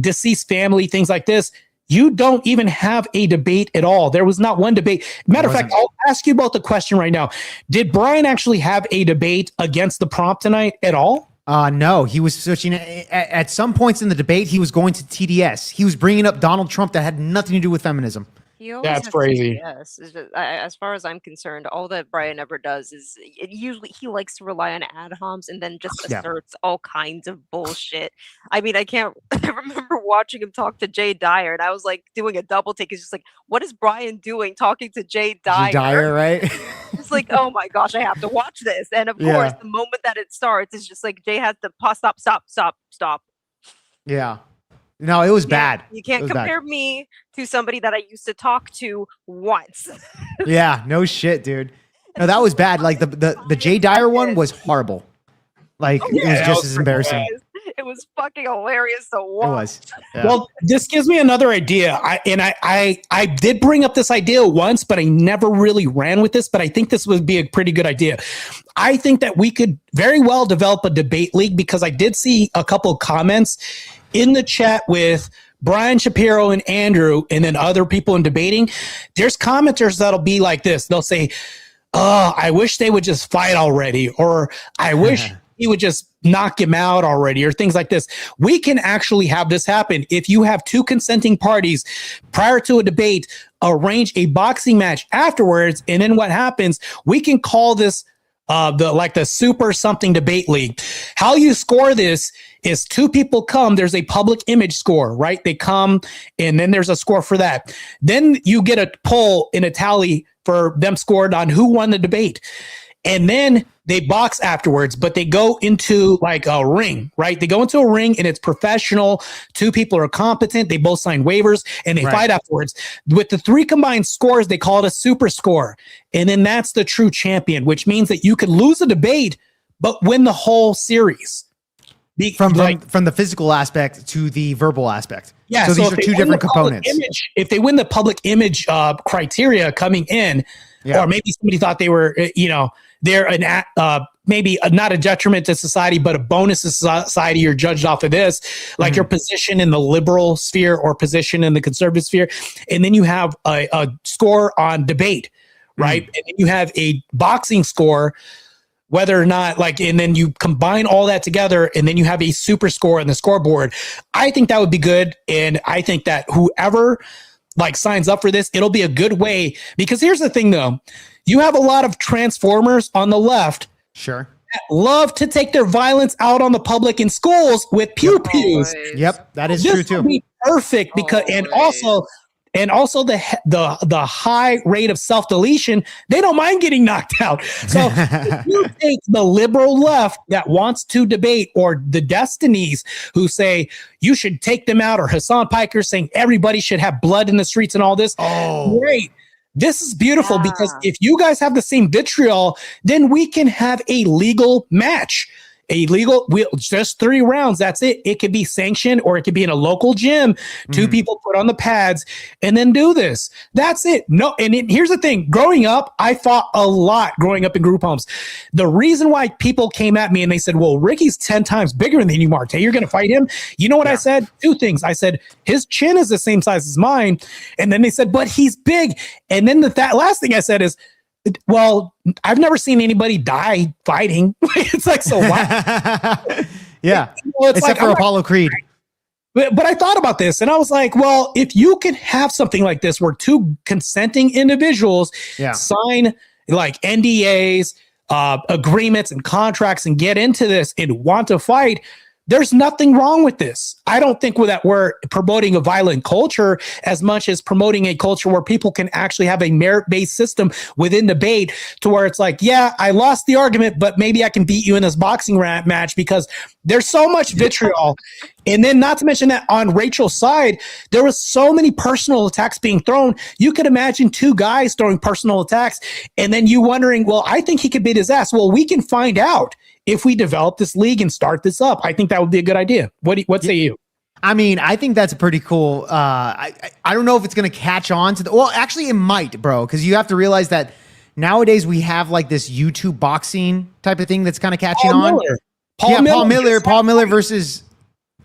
deceased family, things like this, you don't even have a debate at all. There was not one debate. Matter of fact, I'll ask you about the question right now. Did Brian actually have a debate against the prompt tonight at all? No, he was switching. At some points in the debate, he was going to TDS. He was bringing up Donald Trump that had nothing to do with feminism. That's crazy. Yes, as far as I'm concerned, all that Brian ever does is usually he likes to rely on ad homs and then just asserts all kinds of bullshit. I mean, I remember watching him talk to Jay Dyer, and I was like doing a double take. It's just like, what is Brian doing talking to Jay Dyer? Jay Dyer, right? It's like, oh my gosh, I have to watch this. And of course, the moment that it starts, it's just like Jay has to pause, stop. Yeah. No, it was bad. You can't compare me to somebody that I used to talk to once. Yeah, no shit, dude. No, that was bad. Like the Jay Dyer one was horrible. Like it was just as embarrassing. It was fucking hilarious to watch. It was. Yeah. Well, this gives me another idea. I did bring up this idea once, but I never really ran with this. But I think this would be a pretty good idea. I think that we could very well develop a debate league, because I did see a couple of comments in the chat with Brian Shapiro and Andrew, and then other people in debating. There's commenters that'll be like this. They'll say, "Oh, I wish they would just fight already," or "I wish he would just knock him out already," or things like this. We can actually have this happen. If you have two consenting parties prior to a debate, arrange a boxing match afterwards, and then what happens, we can call this the super something debate league. How you score this is two people come, there's a public image score, right? They come and then there's a score for that. Then you get a poll in a tally for them scored on who won the debate. And then they box afterwards, but they go into like a ring, right? They go into a ring and it's professional. Two people are competent. They both sign waivers and they fight afterwards. With the three combined scores, they call it a super score. And then that's the true champion, which means that you could lose a debate, but win the whole series. From the physical aspect to the verbal aspect. Yeah. So these are two different components. If they win the public image criteria coming in, or maybe somebody thought they were, they're maybe not a detriment to society, but a bonus to society. You're judged off of this, like your position in the liberal sphere or position in the conservative sphere. And then you have a score on debate, right? And then you have a boxing score, whether or not and then you combine all that together and then you have a super score on the scoreboard. I think that would be good. And I think that whoever signs up for this, it'll be a good way, because here's the thing though. You have a lot of transformers on the left. Sure. That love to take their violence out on the public in schools with pew-pews. Yep. That is true too. Would be perfect because, and also the high rate of self-deletion, they don't mind getting knocked out. So if you take the liberal left that wants to debate, or the Destinies who say you should take them out, or Hassan Piker saying everybody should have blood in the streets and all this, great. This is beautiful because if you guys have the same vitriol, then we can have a legal match. Just 3 rounds. That's it. It could be sanctioned, or it could be in a local gym. 2 people put on the pads and then do this. That's it. No. And here's the thing. Growing up, I fought a lot growing up in group homes. The reason why people came at me and they said, well, Ricky's 10 times bigger than you, Marte. You're going to fight him. You know what I said? 2 things. I said, his chin is the same size as mine. And then they said, but he's big. And then that last thing I said is, well, I've never seen anybody die fighting. It's like, so why? Yeah. Except for Apollo Creed. But I thought about this and I was like, well, if you can have something like this where 2 consenting individuals sign NDAs, agreements and contracts and get into this and want to fight, There's nothing wrong with this. I don't think that we're promoting a violent culture as much as promoting a culture where people can actually have a merit-based system within debate to where it's like, yeah, I lost the argument, but maybe I can beat you in this boxing match because there's so much vitriol. And then not to mention that on Rachel's side, there was so many personal attacks being thrown. You could imagine two guys throwing personal attacks and then you wondering, well, I think he could beat his ass. Well, we can find out if we develop this league and start this up. I think that would be a good idea. What say you? I mean, I think that's pretty cool. I don't know if it's going to catch on to well, actually it might, bro. Cause you have to realize that nowadays we have like this YouTube boxing type of thing that's kind of catching on. Paul Miller versus,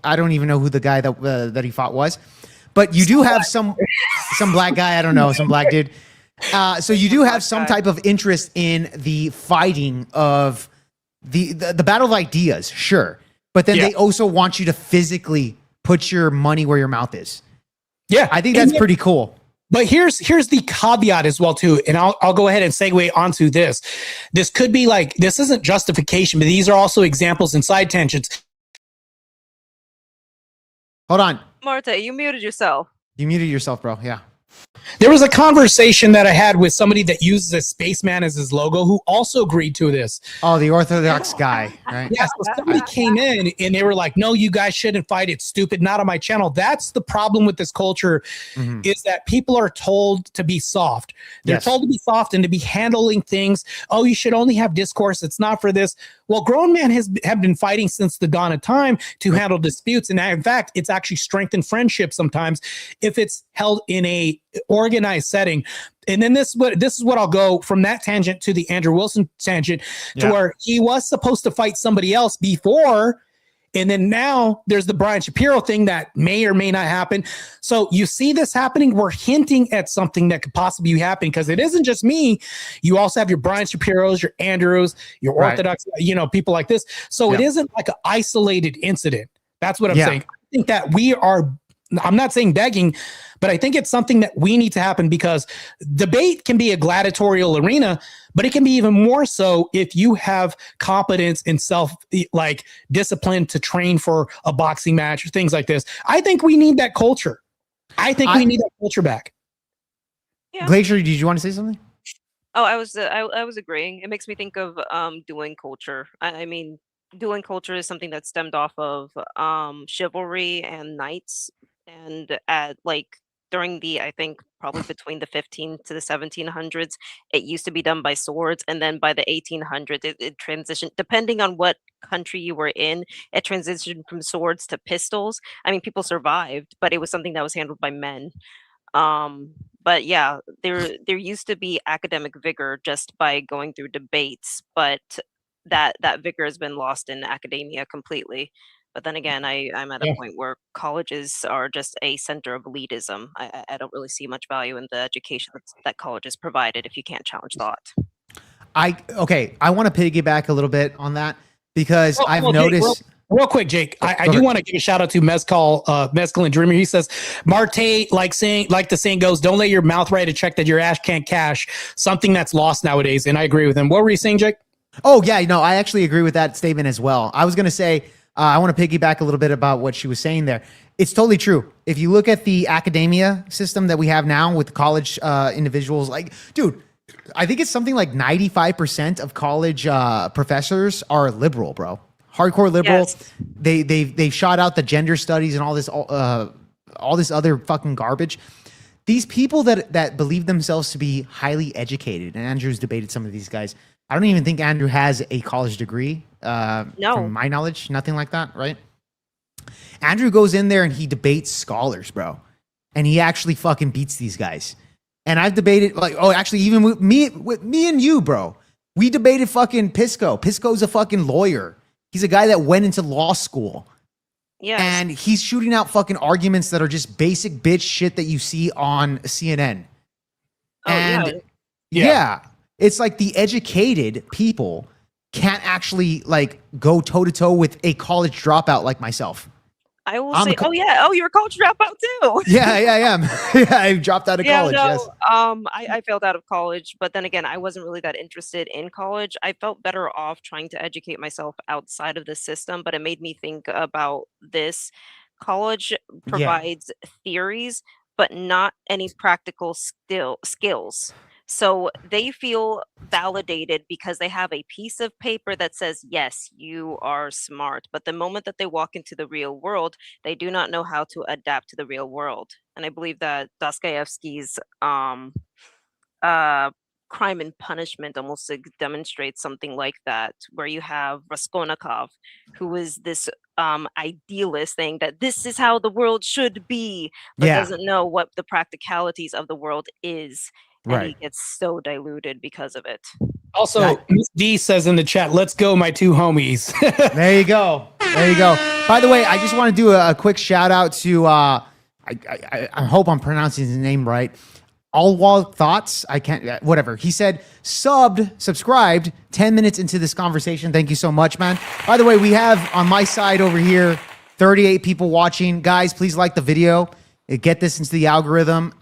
I don't even know who the guy that he fought was, but you do have some black guy. I don't know, some black dude. So you do have some type of interest in the fighting of the battle of ideas, sure. But then they also want you to physically put your money where your mouth is. Yeah. I think that's pretty cool. But here's the caveat as well too, and I'll go ahead and segue onto this. This could be like, this isn't justification, but these are also examples and side tangents. Hold on. Marta, you muted yourself. You muted yourself, bro. Yeah. There was a conversation that I had with somebody that uses a spaceman as his logo who also agreed to this. Oh, the Orthodox guy, right? Yes, so somebody came in and they were like, no, you guys shouldn't fight. It's stupid. Not on my channel. That's the problem with this culture is that people are told to be soft. They're told to be soft and to be handling things. Oh, you should only have discourse. It's not for this. Well, grown men have been fighting since the dawn of time to handle disputes. And in fact, it's actually strengthened friendship sometimes if it's held in a organized setting. And then this is what I'll go from that tangent to the Andrew Wilson tangent to where he was supposed to fight somebody else before. And then now there's the Brian Shapiro thing that may or may not happen. So you see this happening. We're hinting at something that could possibly be happening because it isn't just me. You also have your Brian Shapiros, your Andrews, your Orthodox, people like this. So it isn't like an isolated incident. That's what I'm saying. I think that I'm not saying begging, but I think it's something that we need to happen because debate can be a gladiatorial arena, but it can be even more so if you have competence and discipline to train for a boxing match or things like this. I think we need that culture. I think we need that culture back. Yeah. Glacier, did you want to say something? Oh, I was agreeing. It makes me think of dueling culture. I mean, dueling culture is something that stemmed off of chivalry and knights, and during I think probably between the 15 to the 1700s, it used to be done by swords, and then by the 1800s, it transitioned. Depending on what country you were in, it transitioned from swords to pistols. I mean, people survived, but it was something that was handled by men. But yeah, there used to be academic vigor just by going through debates, but that vigor has been lost in academia completely. But then again, I'm at a point where colleges are just a center of elitism. I don't really see much value in the education that colleges provided if you can't challenge thought. I want to piggyback a little bit on that because I've noticed. Real quick, Jake, I do want to give a shout out to Mezcal and Dreamer. He says, Marte, like the saying goes, don't let your mouth write a check that your ass can't cash. Something that's lost nowadays. And I agree with him. What were you saying, Jake? Oh, yeah, I actually agree with that statement as well. I was going to say, I want to piggyback a little bit about what she was saying there. It's totally true. If you look at the academia system that we have now with college individuals, dude, I think it's something like 95% of college professors are liberal, bro. Hardcore liberal. Yes. They shot out the gender studies and all this other fucking garbage. These people that believe themselves to be highly educated, and Andrew's debated some of these guys. I don't even think Andrew has a college degree. No. From my knowledge, nothing like that, right? Andrew goes in there and he debates scholars, bro. And he actually fucking beats these guys. And I've debated, even with me and you, bro. We debated fucking Pisco. Pisco's a fucking lawyer. He's a guy that went into law school. Yeah. And he's shooting out fucking arguments that are just basic bitch shit that you see on CNN. Oh, and yeah. It's like the educated people can't actually go toe to toe with a college dropout like myself. I will I'm a say, oh yeah, oh, you're a college dropout too. yeah, I am. Yeah, I dropped out of Yeah, college. no, Yes. I failed out of college, but then again, I wasn't really that interested in college. I felt better off trying to educate myself outside of the system, but it made me think about this. College Yeah. provides theories, but not any practical skills. So they feel validated because they have a piece of paper that says, yes, you are smart. But the moment that they walk into the real world, they do not know how to adapt to the real world. And I believe that Dostoevsky's uh, Crime and Punishment almost like demonstrates something like that, where you have Raskolnikov, who is this idealist saying that this is how the world should be, but Yeah. doesn't know what the practicalities of the world is. And Right. he gets so diluted because of it. Also, Miss D says in the chat, "Let's go, my two homies." There you go. There you go. By the way, I just want to do a quick shout out to I hope I'm pronouncing his name right. Allwall Thoughts. I can't whatever. He said subscribed 10 minutes into this conversation. Thank you so much, man. By the way, we have on my side over here 38 people watching. Guys, please like the video. Get this into the algorithm.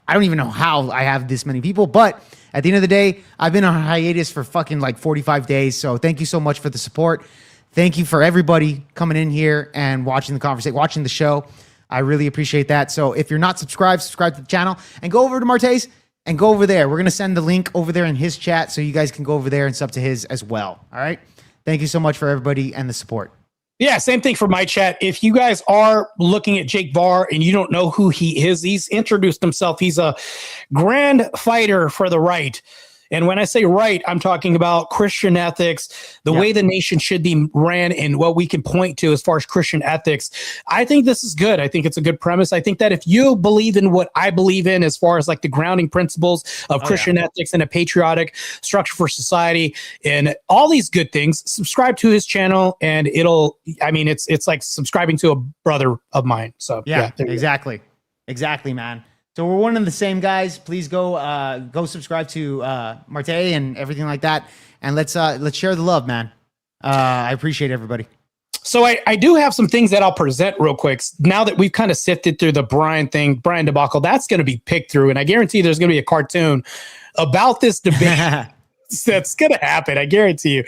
I don't even know how I have this many people, but at the end of the day, I've been on hiatus for fucking like 45 days. So thank you so much for the support. Thank you for everybody coming in here and watching the conversation, watching the show. I really appreciate that. So if you're not subscribed, subscribe to the channel and go over to Marte's and go over there. We're going to send the link over there in his chat so you guys can go over there and sub to his as well. All right. Thank you so much for everybody and the support. Yeah, same thing for my chat. If you guys are looking at Jake Varr and you don't know who he is, he's introduced himself. He's a grand fighter for the right. And when I say right, I'm talking about Christian ethics, the way the nation should be ran, and what we can point to as far as Christian ethics. I think this is good. I think it's a good premise. I think that if you believe in what I believe in, as far as like the grounding principles of Christian ethics and a patriotic structure for society and all these good things, subscribe to his channel, and it's like subscribing to a brother of mine. So yeah exactly. Exactly, man. So we're one and the same, guys. Please go subscribe to Marte and everything like that, and let's share the love, man. I appreciate everybody. So I do have some things that I'll present real quick. Now that we've kind of sifted through the Brian debacle, that's going to be picked through, and I guarantee there's going to be a cartoon about this debate. That's going to happen, I guarantee you.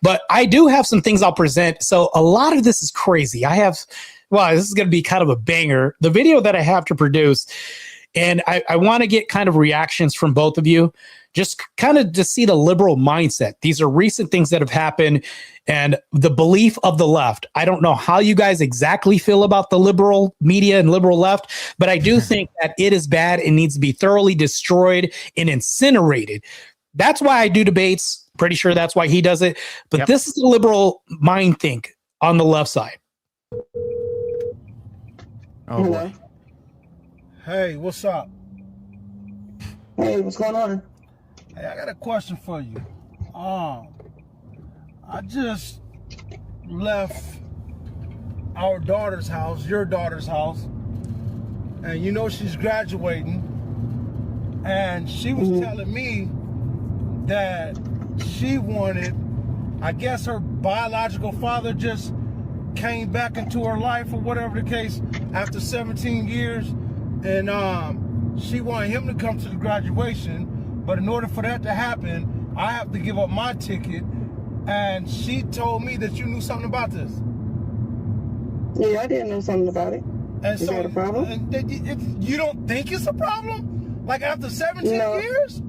But I do have some things I'll present. So a lot of this is crazy. This is going to be kind of a banger. The video that I have to produce. And I want to get kind of reactions from both of you, just kind of to see the liberal mindset. These are recent things that have happened and the belief of the left. I don't know how you guys exactly feel about the liberal media and liberal left, but I do think that it is bad and needs to be thoroughly destroyed and incinerated. That's why I do debates. Pretty sure that's why he does it. But this is the liberal mind think on the left side. Oh, boy. Hey, what's up? Hey, what's going on? Hey, I got a question for you. I just left our daughter's house, your daughter's house, and you know she's graduating, and she was telling me that she wanted, I guess her biological father just came back into her life or whatever the case after 17 years. And she wanted him to come to the graduation, but in order for that to happen, I have to give up my ticket. And she told me that you knew something about this. Yeah, I didn't know something about it. And Is that a problem? You don't think it's a problem? Like after 17 years?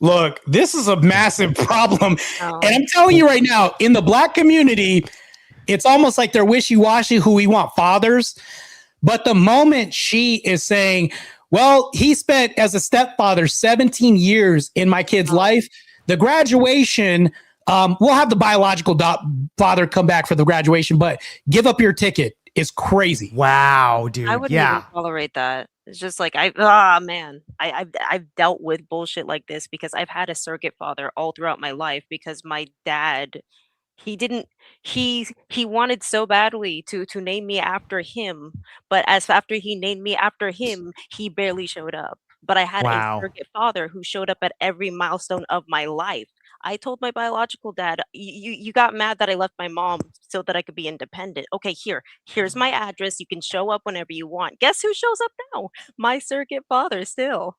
Look, this is a massive problem. And I'm telling you right now, in the black community, it's almost like they're wishy-washy who we want fathers. But the moment she is saying, well, he spent as a stepfather 17 years in my kid's life, the graduation, we'll have the biological father come back for the graduation, but give up your ticket is crazy. Wow, dude. I wouldn't even tolerate that. It's just like I've dealt with bullshit like this because I've had a surrogate father all throughout my life because my dad, he wanted so badly to name me after him, but after he named me after him, he barely showed up. But I had a surrogate father who showed up at every milestone of my life. I told my biological dad, you got mad that I left my mom so that I could be independent. Okay, here's my address. You can show up whenever you want. Guess who shows up now? My surrogate father still.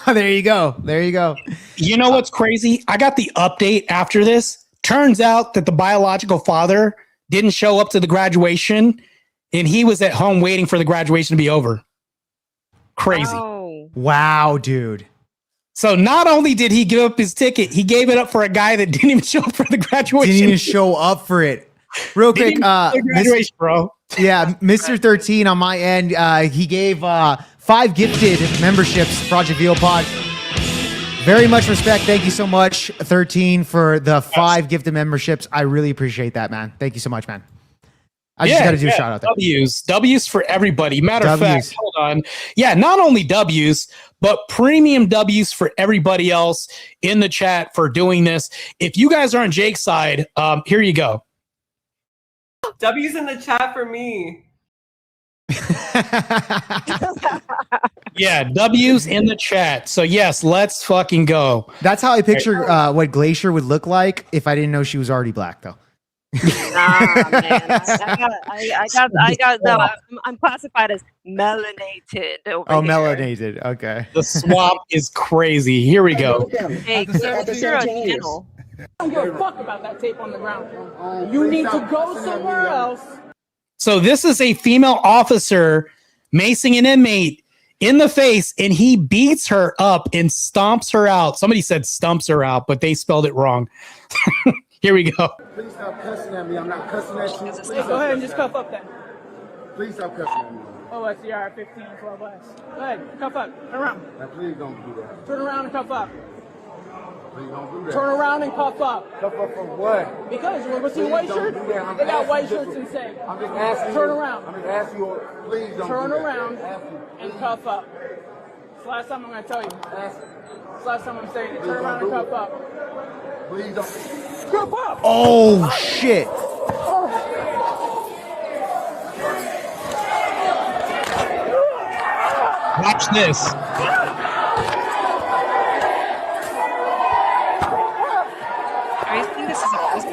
There you go. There you go. You know what's crazy? I got the update after this. Turns out that the biological father didn't show up to the graduation, and he was at home waiting for the graduation to be over. Crazy. Oh. Wow, dude. So not only did he give up his ticket, he gave it up for a guy that didn't even show up for the graduation. Didn't even show up for it. Real quick, graduation, bro. Yeah, Mr. 13 on my end, he gave 5 gifted memberships, Project Veal Pod. Very much respect. Thank you so much, 13, for the 5 gifted memberships. I really appreciate that, man. Thank you so much, man. I just got to do a shout out there. W's for everybody. Matter of fact, hold on. Yeah, not only W's, but premium W's for everybody else in the chat for doing this. If you guys are on Jake's side, here you go. W's in the chat for me. Yeah, W's in the chat. So yes, let's fucking go. That's how I picture what Glacier would look like if I didn't know she was already black, though. Nah, man. I'm classified as melanated over here. Melanated. Okay. The swamp is crazy. Here we go. Hey, you're a channel. I don't give a fuck about that tape on the ground. You need to go somewhere else. So this is a female officer macing an inmate in the face, and he beats her up and stomps her out. Somebody said stumps her out, but they spelled it wrong. Here we go. Please stop cussing at me. I'm not cussing at you. Hey, go ahead and just cuff up then. Please stop cussing at me. OSCR 15 12 S. Go ahead, cuff up. Turn around. Now, please don't do that. Turn around and cuff up. Please don't do that. Turn around and cuff up. Cuff up from what? Because you want to go see Please white don't shirts? do that. They got white shirts and say. I'm just asking Turn you. around. I'm just asking you. Please don't Turn do that. around Ask you. and cuff up. It's the last time I'm going to tell you. Ask. It's the last time I'm saying it. Turn around and cuff up. Please don't. Cuff up! Oh, shit. Watch this. Are you think this is a prison?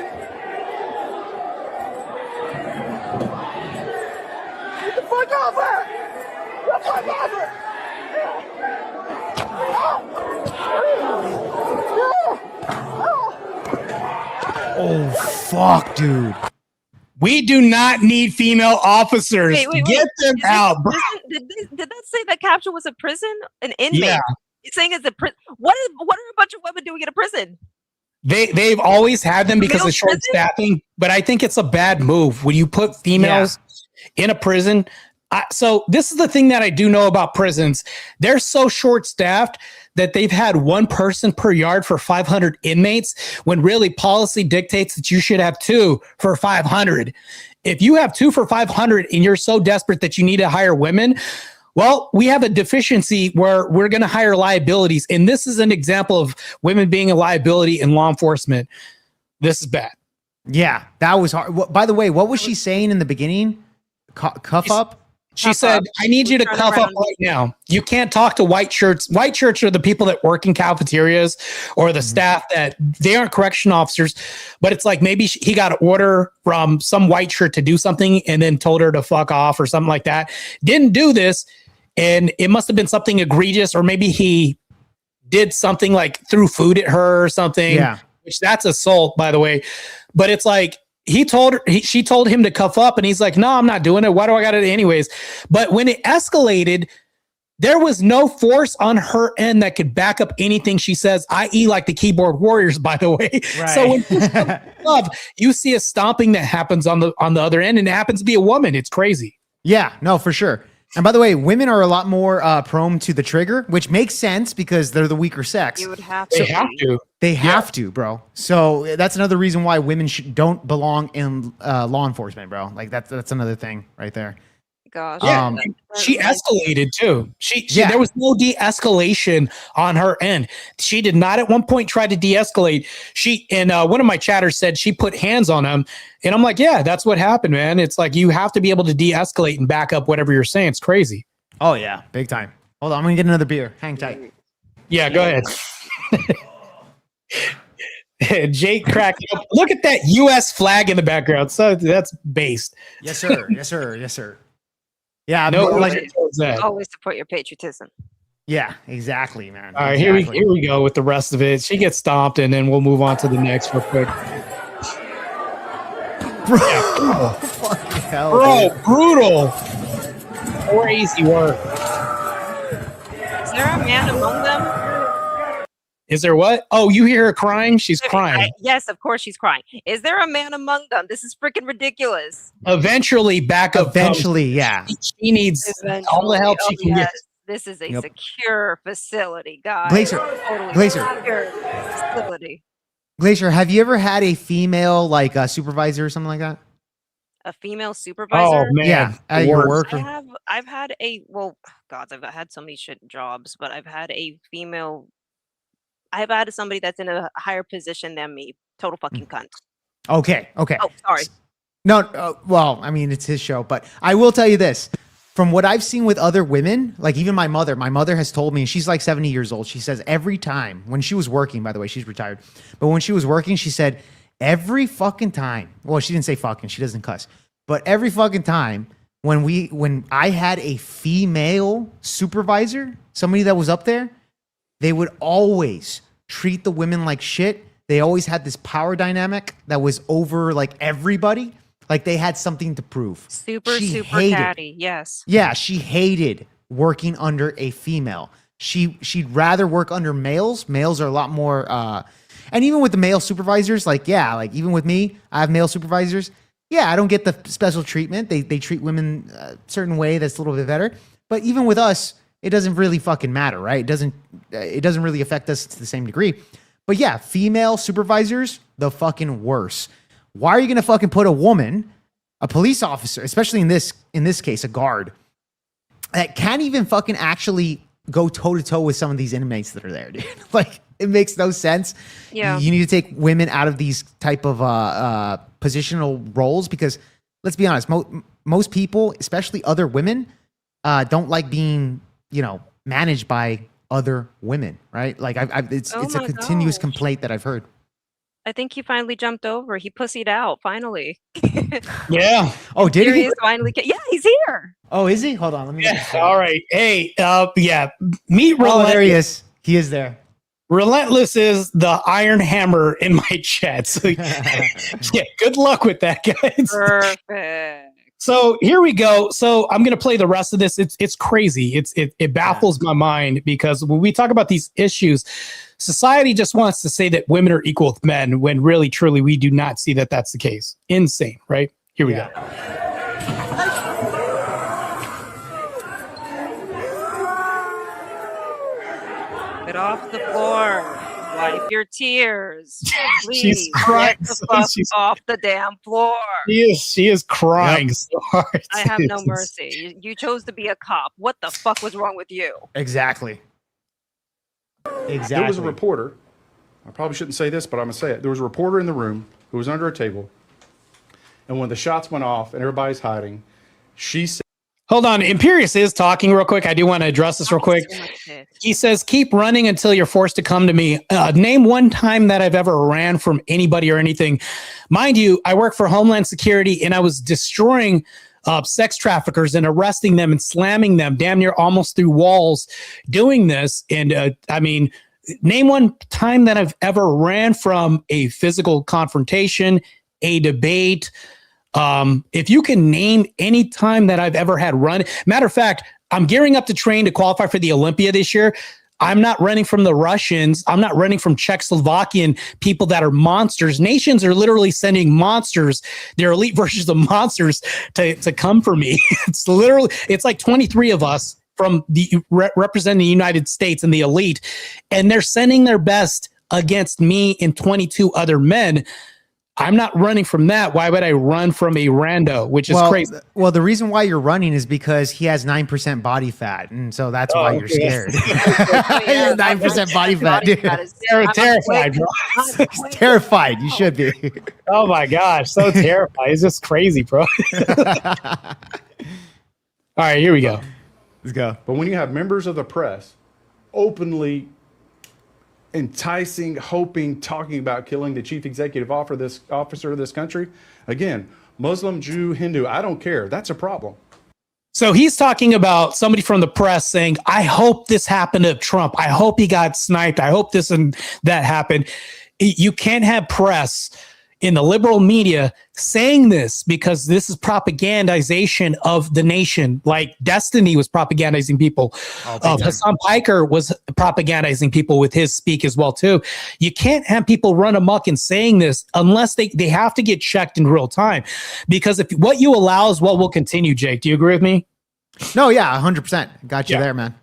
Get the fuck off her! Get the fuck off her! Oh, fuck, dude. We do not need female officers. Wait. Get them out, bro. Did that say that capture was a prison? An inmate? Yeah. It's saying it's a prison. What are a bunch of women doing in a prison? They've always had them because Middle of short prison? staffing, but I think it's a bad move when you put females in a prison. So this is the thing that I do know about prisons. They're so short staffed that they've had one person per yard for 500 inmates, when really policy dictates that you should have 2 for 500. If you have 2 for 500 and you're so desperate that you need to hire women, well, we have a deficiency where we're going to hire liabilities. And this is an example of women being a liability in law enforcement. This is bad. Yeah, that was hard. By the way, what was she saying in the beginning? Cuff up? She said, I need you to cuff up right now. You can't talk to white shirts. White shirts are the people that work in cafeterias or the staff that they aren't correction officers. But it's like maybe he got an order from some white shirt to do something and then told her to fuck off or something like that. Didn't do this. And it must have been something egregious, or maybe he did something like threw food at her or something. Yeah. Which that's assault, by the way. But it's like, she told him to cuff up, and he's like, no, I'm not doing it. Why do I got it anyways? But when it escalated, there was no force on her end that could back up anything she says, i.e. like the keyboard warriors, by the way. Right. So when love, you see a stomping that happens on the other end, and it happens to be a woman. It's crazy. Yeah, no, for sure. And by the way, women are a lot more prone to the trigger, which makes sense because they're the weaker sex. You would have They to. have to. They have to, bro. So that's another reason why women don't belong in law enforcement, bro. Like that's another thing right there. Gosh. Yeah, she escalated too. She Yeah. There was no de-escalation on her end. She did not at one point try to de-escalate. One of my chatters said she put hands on him, and I'm like, yeah, that's what happened, man. It's like you have to be able to de-escalate and back up whatever you're saying. It's crazy. Oh yeah, big time. Hold on, I'm gonna get another beer. Hang tight. Yeah, go ahead. Jake cracked up. Look at that U.S. flag in the background. So that's based. Yes, sir. Yes, sir. Yes, sir. Yeah, No, like, Always support your patriotism. yeah, exactly, man. all right, exactly. here we go with the rest of it. She gets stomped, and then we'll move on to the next real quick. Bro, fucking hell, Bro, dude. brutal. Crazy work. Is there a man among them? Is there what? Oh, you hear her crying? She's crying. Yes, of course she's crying. Is there a man among them? This is freaking ridiculous. Eventually, backup. Eventually, yeah. She needs all the help she can get. This is a secure facility, guys. Glacier, Totally Glacier. secure facility. Glacier, have you ever had a female like supervisor or something like that? A female supervisor? Oh man, Yeah, at your work. I've had I've had so many shit jobs, but I've had somebody that's in a higher position than me. Total fucking cunt. Okay. Oh, sorry. No, well, I mean, it's his show, but I will tell you this. From what I've seen with other women, like even my mother has told me, she's like 70 years old. She says every time when she was working, by the way, she's retired, but when she was working, she said every fucking time, well, she didn't say fucking, she doesn't cuss, but every fucking time when I had a female supervisor, somebody that was up there, they would always treat the women like shit. They always had this power dynamic that was over like everybody. Like they had something to prove. Super catty. Yes. Yeah, she hated working under a female. She'd rather work under males. Males are a lot more and even with the male supervisors, like even with me, I have male supervisors. Yeah, I don't get the special treatment. They treat women a certain way that's a little bit better. But even with us, it doesn't really fucking matter, right? It doesn't really affect us to the same degree. But yeah, female supervisors, the fucking worst. Why are you gonna fucking put a woman, a police officer, especially in this case, a guard, that can't even fucking actually go toe to toe with some of these inmates that are there, dude? Like it makes no sense. Yeah. You need to take women out of these type of positional roles because let's be honest, most people, especially other women, don't like being, managed by other women, right? Like it's a continuous complaint that I've heard. I think he finally jumped over. He pussied out finally. Yeah. Oh, did he? Finally? Yeah, he's here. Oh, is he? Hold on. Let me. Yeah. All right. Hey. Yeah. Meet Oh, Relentless. there he is. He is there. Relentless is the iron hammer in my chest. Yeah. Good luck with that, guys. Perfect. So here we go. So I'm going to play the rest of this. It's crazy. It baffles my mind because when we talk about these issues, society just wants to say that women are equal with men when really, truly, we do not see that that's the case. Insane, right? Here we go. Get off the floor. Wipe your tears. Please She's crying. get the fuck off the damn floor. She is crying so hard. I have no mercy. You chose to be a cop. What the fuck was wrong with you? Exactly. There was a reporter. I probably shouldn't say this, but I'm going to say it. There was a reporter in the room who was under a table. And when the shots went off and everybody's hiding, she said, Hold on. Imperious is talking real quick. I do want to address this real quick. He says, keep running until you're forced to come to me. Name one time that I've ever ran from anybody or anything. Mind you, I work for Homeland Security and I was destroying sex traffickers and arresting them and slamming them damn near almost through walls doing this. And I mean, name one time that I've ever ran from a physical confrontation, a debate. If you can name any time that I've ever had run, matter of fact, I'm gearing up to train to qualify for the Olympia this year. I'm not running from the Russians. I'm not running from Czechoslovakian people that are monsters. Nations are literally sending monsters, their elite versions of monsters to come for me. It's like 23 of us from the representing the United States and the elite, and they're sending their best against me and 22 other men. I'm not running from that. Why would I run from a rando, which is crazy? Well, the reason why you're running is because he has 9% body fat. And so that's why you're scared. 9% body fat, dude. Terrified, bro. He's terrified. You should be. Oh my gosh. So terrified. It's just crazy, bro. All right, here we go. Let's go. But when you have members of the press openly enticing, hoping, talking about killing the chief executive officer of this country. Again, Muslim, Jew, Hindu, I don't care. That's a problem. So he's talking about somebody from the press saying, I hope this happened to Trump. I hope he got sniped. I hope this and that happened. You can't have press in the liberal media saying this, because this is propagandization of the nation. Like Destiny was propagandizing people. Hassan Piker was propagandizing people with his speak as well too. You can't have people run amok in saying this unless they have to get checked in real time, because if what you allow is what will continue. Jake, do you agree with me? No, yeah, 100%. Got you there, man.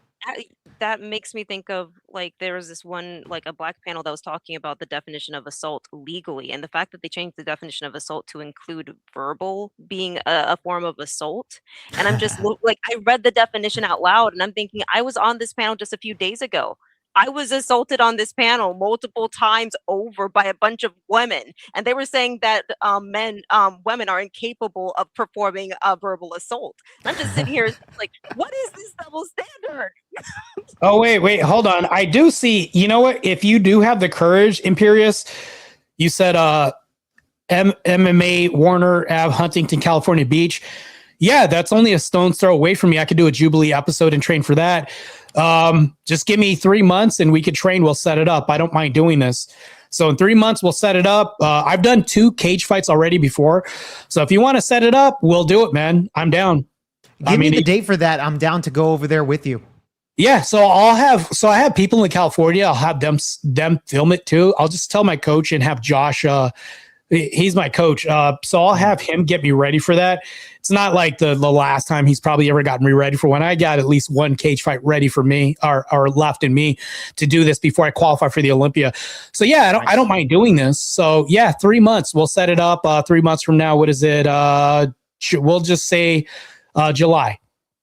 That makes me think of, like, there was this one, like a black panel that was talking about the definition of assault legally, and the fact that they changed the definition of assault to include verbal being a form of assault. And I'm just like, I read the definition out loud and I'm thinking, I was on this panel just a few days ago. I was assaulted on this panel multiple times over by a bunch of women, and they were saying that women are incapable of performing a verbal assault. And I'm just sitting here like, what is this double standard? Oh, wait, hold on. I do see, you know what? If you do have the courage, Imperious, you said MMA Warner Ave, Huntington, California Beach. Yeah, that's only a stone's throw away from me. I could do a Jubilee episode and train for that. Just give me 3 months and we could train. We'll set it up. I don't mind doing this. So in 3 months, we'll set it up. I've done 2 cage fights already before. So if you want to set it up, we'll do it, man. I'm down. Give me the date for that. I'm down to go over there with you. Yeah, I have people in California. I'll have them film it too. I'll just tell my coach and have Josh. He's my coach. So I'll have him get me ready for that. It's not like the last time he's probably ever gotten me ready for when I got at least 1 cage fight ready for me or left in me to do this before I qualify for the Olympia. So yeah, I don't mind doing this. So yeah, 3 months. We'll set it up 3 months from now. What is it? We'll just say July.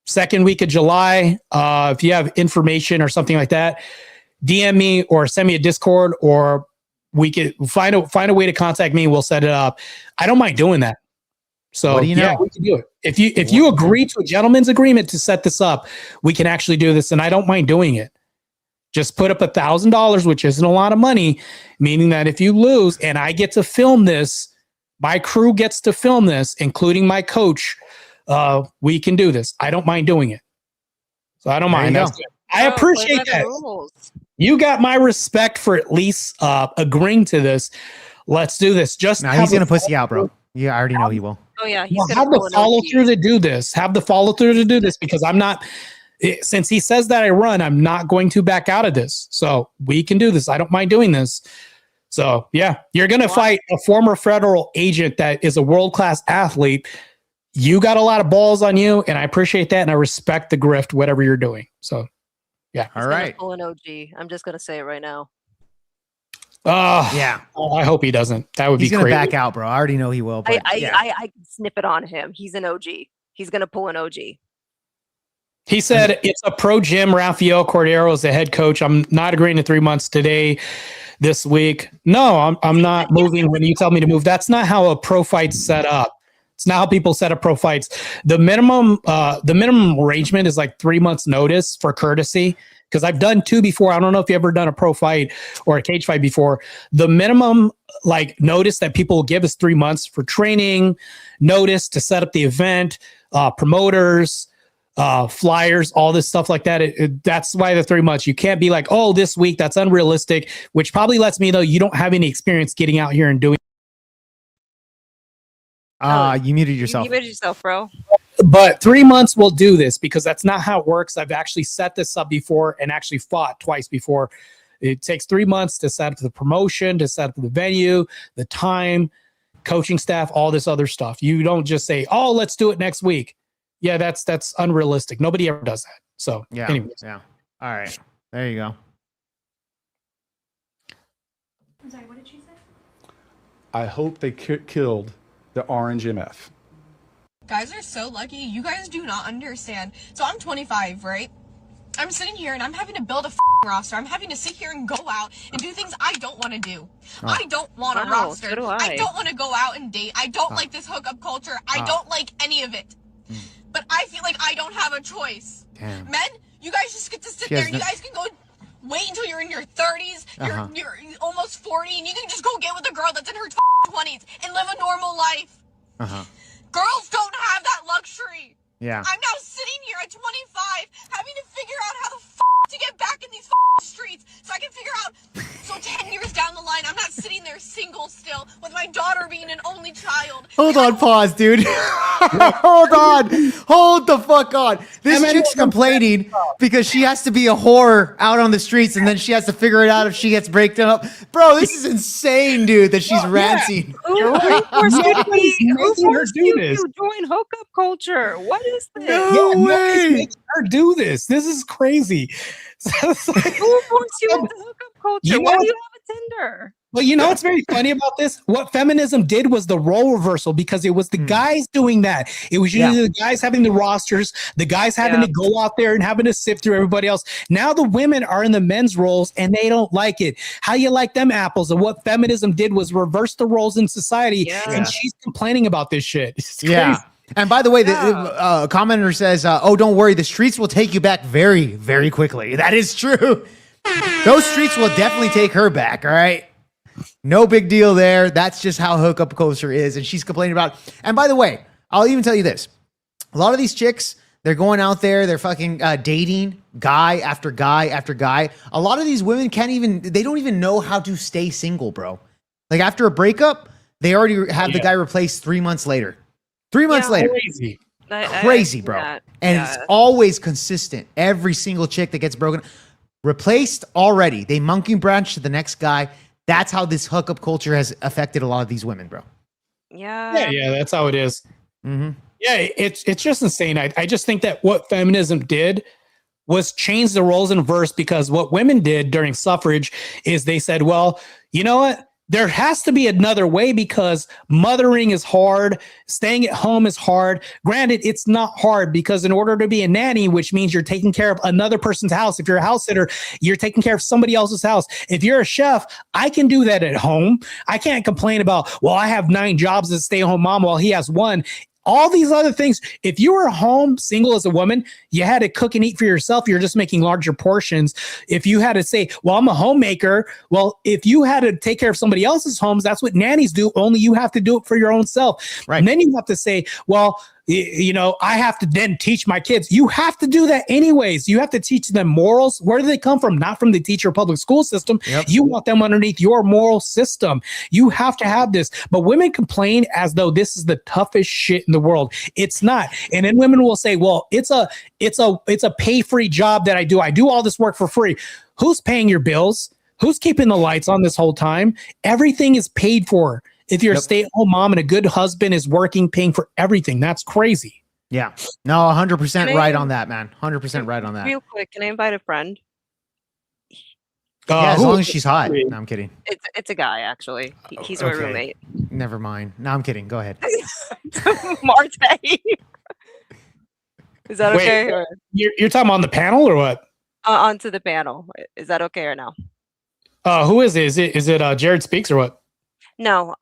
2nd week of July. If you have information or something like that, DM me or send me a Discord, or we could find a way to contact me. We'll set it up. I don't mind doing that. So what do you know? Yeah, we can do it. If you agree to a gentleman's agreement to set this up, we can actually do this, and I don't mind doing it. Just put up $1,000, which isn't a lot of money, meaning that if you lose and I get to film this, my crew gets to film this, including my coach. We can do this. I don't mind doing it. So I don't mind. I appreciate that. You got my respect for at least agreeing to this. Let's do this. Just he's gonna pussy out, bro. Yeah, I already know he will. Oh yeah, he's gonna have the follow through to do this. Have the follow through to do this, because I'm not. Since he says that I run, I'm not going to back out of this. So we can do this. I don't mind doing this. So yeah, you're gonna fight a former federal agent that is a world-class athlete. You got a lot of balls on you, and I appreciate that, and I respect the grift, whatever you're doing. So, yeah. All right. Pull an OG. I'm just gonna say it right now. Yeah. I hope he doesn't. That would be crazy. He's gonna back out, bro. I already know he will. But I can snip it on him. He's an OG. He's gonna pull an OG. He said it's a pro gym. Rafael Cordero is the head coach. I'm not agreeing to 3 months this week. No, I'm not moving when you tell me to move. That's not how a pro fight's set up. It's not how people set up pro fights. The minimum arrangement is like 3 months notice for courtesy. Because I've done 2 before. I don't know if you've ever done a pro fight or a cage fight before. The minimum notice that people will give is 3 months for training, notice to set up the event, promoters, flyers, all this stuff like that. That's why the 3 months. You can't be like, oh, this week, that's unrealistic, which probably lets me know you don't have any experience getting out here and doing. You muted yourself. You muted yourself, bro. But 3 months we'll do this, because that's not how it works. I've actually set this up before and actually fought twice before. It takes 3 months to set up the promotion, to set up the venue, the time, coaching staff, all this other stuff. You don't just say, oh, let's do it next week. Yeah, that's unrealistic. Nobody ever does that. So yeah, anyways. Yeah. All right. There you go. I'm sorry, what did she say? I hope they killed the orange MF. Guys are so lucky. You guys do not understand. So I'm 25, right? I'm sitting here and I'm having to build a roster. I'm having to sit here and go out and do things I don't want to do. I don't want a roster. So do I don't want to go out and date. I don't like this hookup culture. I don't like any of it. But I feel like I don't have a choice. Damn. Men, you guys just get to sit there. You guys can go wait until you're in your 30s, you're almost 40, and you can just go get with a girl that's in her 20s and live a normal life. Girls don't have that luxury. Yeah. I'm now sitting here at 25 having to figure out how the to get back in these streets so I can figure out. So 10 years down the line, I'm not sitting there single still with my daughter being an only child. Hold on, pause, dude. Hold on. Hold the fuck on. This chick's complaining because she has to be a whore out on the streets and then she has to figure it out if she gets breakdown up. Bro, this is insane, dude, that she's ranting. Who forced you to join hookup culture? What is this? No way. Making her do this. This is crazy. Who forced you into hookup culture? Why do you have a Tinder? Well, you know what's very funny about this? What feminism did was the role reversal, because it was the guys doing that. It was usually the guys having the rosters, the guys having to go out there and having to sift through everybody else. Now the women are in the men's roles and they don't like it. How you like them apples? And what feminism did was reverse the roles in society. And she's complaining about this shit. It's crazy. And by the way, the commenter says, oh, don't worry. The streets will take you back very, very quickly. That is true. Those streets will definitely take her back. All right. No big deal there. That's just how hookup culture is. And she's complaining about. And by the way, I'll even tell you this. A lot of these chicks, they're going out there. They're fucking dating guy after guy after guy. A lot of these women they don't even know how to stay single, bro. Like after a breakup, they already have the guy replaced 3 months later. 3 months later. Crazy, bro. And it's always consistent. Every single chick that gets broken, replaced already. They monkey branch to the next guy. That's how this hookup culture has affected a lot of these women, bro. Yeah, that's how it is. Mm-hmm. Yeah, it's just insane. I just think that what feminism did was change the roles in verse, because what women did during suffrage is they said, well, you know what? There has to be another way, because mothering is hard. Staying at home is hard. Granted, it's not hard, because in order to be a nanny, which means you're taking care of another person's house. If you're a house sitter, you're taking care of somebody else's house. If you're a chef, I can do that at home. I can't complain about, well, I have 9 jobs as a stay-at-home mom while he has 1. All these other things. If you were home single as a woman, you had to cook and eat for yourself. You're just making larger portions. If you had to say, well, I'm a homemaker. Well, if you had to take care of somebody else's homes, that's what nannies do. Only you have to do it for your own self. Right. And then you have to say, well, you know, I have to then teach my kids. You have to do that anyways. You have to teach them morals. Where do they come from? Not from the teacher public school system. You want them underneath your moral system. You have to have this. But women complain as though this is the toughest shit in the world. It's not. And then women will say, well, it's a pay-free job that I do. I do all this work for free. Who's paying your bills? Who's keeping the lights on this whole time? Everything is paid for. If you're a stay-at-home mom and a good husband is working, paying for everything, that's crazy. Yeah. No, 100% right on that, man. 100% right on that. Real quick, can I invite a friend? Yeah, as long as she's hot. No, I'm kidding. It's a guy, actually. He's my roommate. Never mind. No, I'm kidding. Go ahead. Marte. Is that okay? Wait, you're talking on the panel or what? Onto the panel. Is that okay or no? Who is it? Is it Jared Speaks or what? No,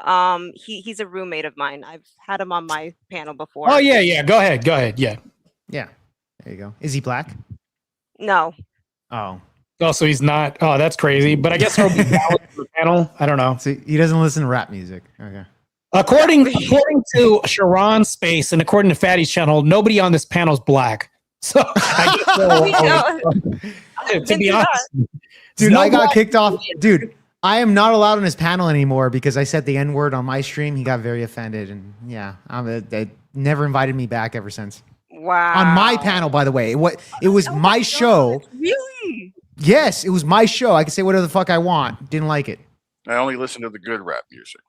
he's a roommate of mine. I've had him on my panel before. Oh yeah. Go ahead. Yeah. There you go. Is he black? No. Oh, so he's not. Oh, that's crazy. But I guess he'll be valid for the panel. I don't know. So he doesn't listen to rap music. Okay. According to Sharon's Space and according to Fatty's channel, nobody on this panel is black. So I guess to be honest, dude, I got kicked off. Dude, I am not allowed on his panel anymore because I said the N-word on my stream. He got very offended, and they never invited me back ever since. Wow. On my panel, by the way, it was my show. Really? Yes, it was my show. I could say whatever the fuck I want. Didn't like it. I only listen to the good rap music.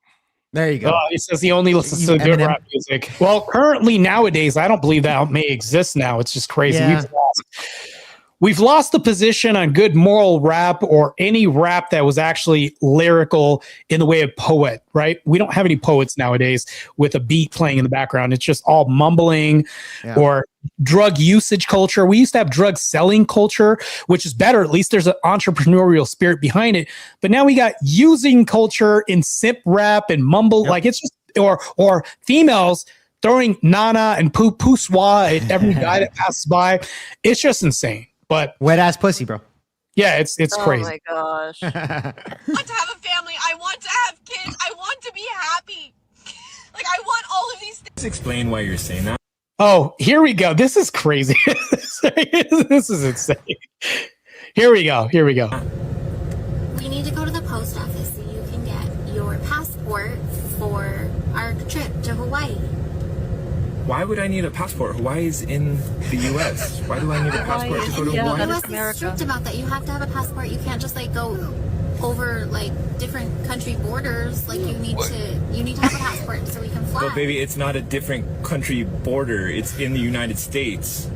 There you go. He says he only listens to good rap music. Well, currently nowadays, I don't believe that may exist now. It's just crazy. Yeah. We've lost the position on good moral rap or any rap that was actually lyrical in the way of poet, right? We don't have any poets nowadays with a beat playing in the background. It's just all mumbling or drug usage culture. We used to have drug selling culture, which is better. At least there's an entrepreneurial spirit behind it. But now we got using culture in simp rap and mumble. Like it's just, or females throwing nana and poo-poo-swa at every guy that passes by. It's just insane. But wet ass pussy, bro. Yeah, it's crazy. Oh my gosh. I want to have a family. I want to have kids. I want to be happy. Like, I want all of these things. Just explain why you're saying that. Oh, here we go. This is crazy. This is insane. Here we go. We need to go to the post office so you can get your passport for our trip to Hawaii. Why would I need a passport? Hawaii's in the U.S. Why do I need a passport to go to Hawaii? The U.S. is strict about that. You have to have a passport. You can't just like go over like different country borders. Like you need to have a passport so we can fly. But baby, it's not a different country border. It's in the United States.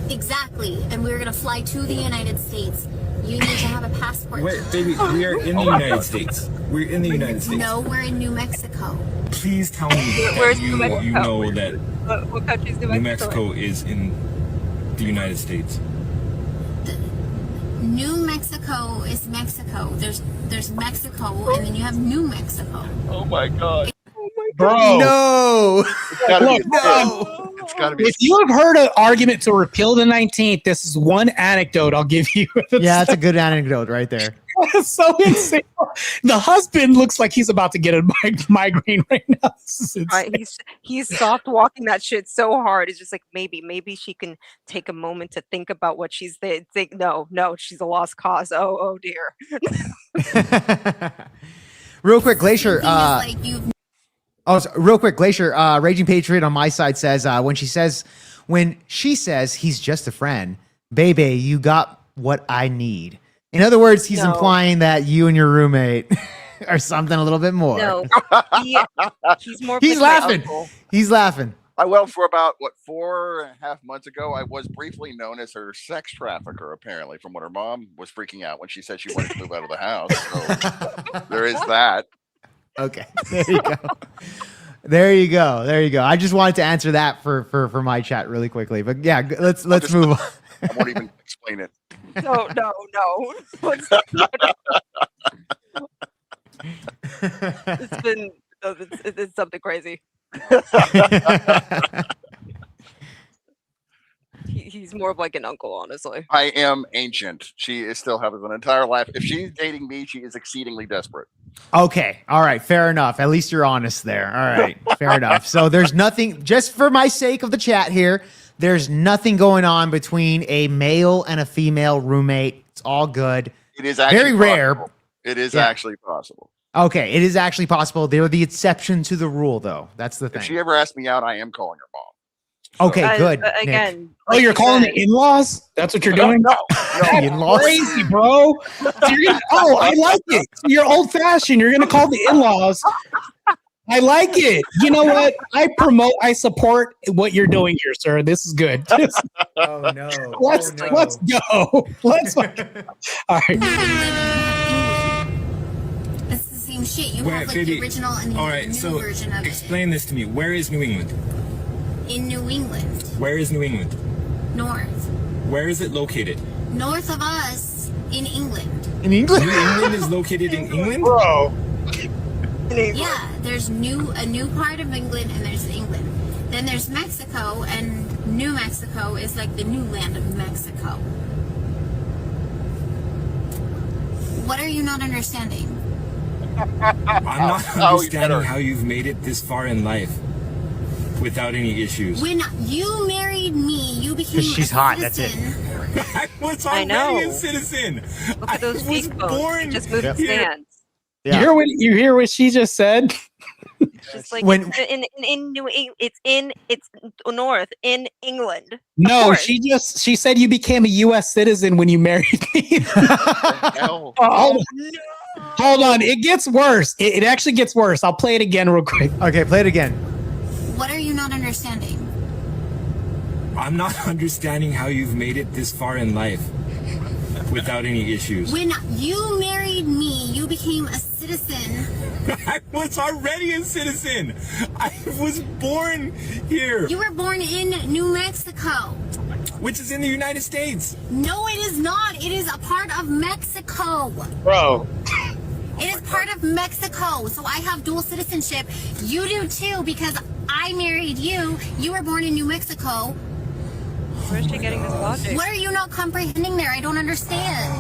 Exactly. And we're gonna fly to the United States. You need to have a passport. Wait, baby, we are in the United States. We're in the United States. No, we're in New Mexico. Please tell me that you know that What country is New Mexico is in the United States. New Mexico is Mexico. There's Mexico, and then you have New Mexico. Oh my god. Bro. No. It's gotta be. It's gotta be. If you have heard an argument to repeal the 19th, this is one anecdote I'll give you. Yeah, that's a good anecdote right there. It's so insane. The husband looks like he's about to get a migraine right now. This is insane. Right, he's soft walking that shit so hard. It's just like maybe she can take a moment to think about what she's think. No, she's a lost cause. Oh dear. Real quick, Glacier. Real quick, Glacier. Raging Patriot on my side says when she says he's just a friend, baby, you got what I need. In other words, he's implying that you and your roommate are something a little bit more. No, he's more. He's laughing. He's laughing. Well, for about 4.5 months ago, I was briefly known as her sex trafficker. Apparently, from what her mom was freaking out when she said she wanted to move out of the house. So there is that. Okay, there you go. I just wanted to answer that for my chat really quickly, but yeah, let's move on. I won't even explain it. No. It's something crazy. He's more of like an uncle, honestly. I am ancient. She is still having an entire life. If she's dating me, she is exceedingly desperate. Okay. All right. Fair enough. At least you're honest there. All right. Fair enough. So there's nothing, just for my sake of the chat here, there's nothing going on between a male and a female roommate. It's all good. It is actually very rare. Possible. It is actually possible. Okay. It is actually possible. They're the exception to the rule, though. That's the thing. If she ever asks me out, I am calling her mom. Okay, good. Again. Oh, you're calling the in-laws? That's what you're doing? No. In-laws? Crazy, bro. So I like it. So you're old-fashioned. You're going to call the in-laws. I like it. You know what? I support what you're doing here, sir. This is good. Oh, no. Let's go. All right. It's the same shit. You Wait, have like baby. the original and the new version of explain this to me. Where is New England? In New England. Where is New England? North. Where is it located? North of us, in England. In England? New England is located in England? Bro. Yeah, there's a new part of England and there's England. Then there's Mexico, and New Mexico is like the new land of Mexico. What are you not understanding? I'm not understanding how you've made it this far in life without any issues. When you married me, you became she's hot, that's it. I was already a citizen. Look at those I was born just moved here. stands. Yeah. You hear what she just said? Just like When- in New England, it's north in England. No, she said you became a U.S. citizen when you married me. Hell. Hold on, it gets worse. It actually gets worse. I'll play it again real quick. Okay, play it again. What are you not understanding? I'm not understanding how you've made it this far in life without any issues. When you married me, you became a citizen. I was already a citizen. I was born here. You were born in New Mexico. Which is in the United States. No, it is not. It is a part of Mexico. Bro. It is part of Mexico. So I have dual citizenship. You do too, because I married you. You were born in New Mexico. Where's she getting this logic? What are you not comprehending there? I don't understand.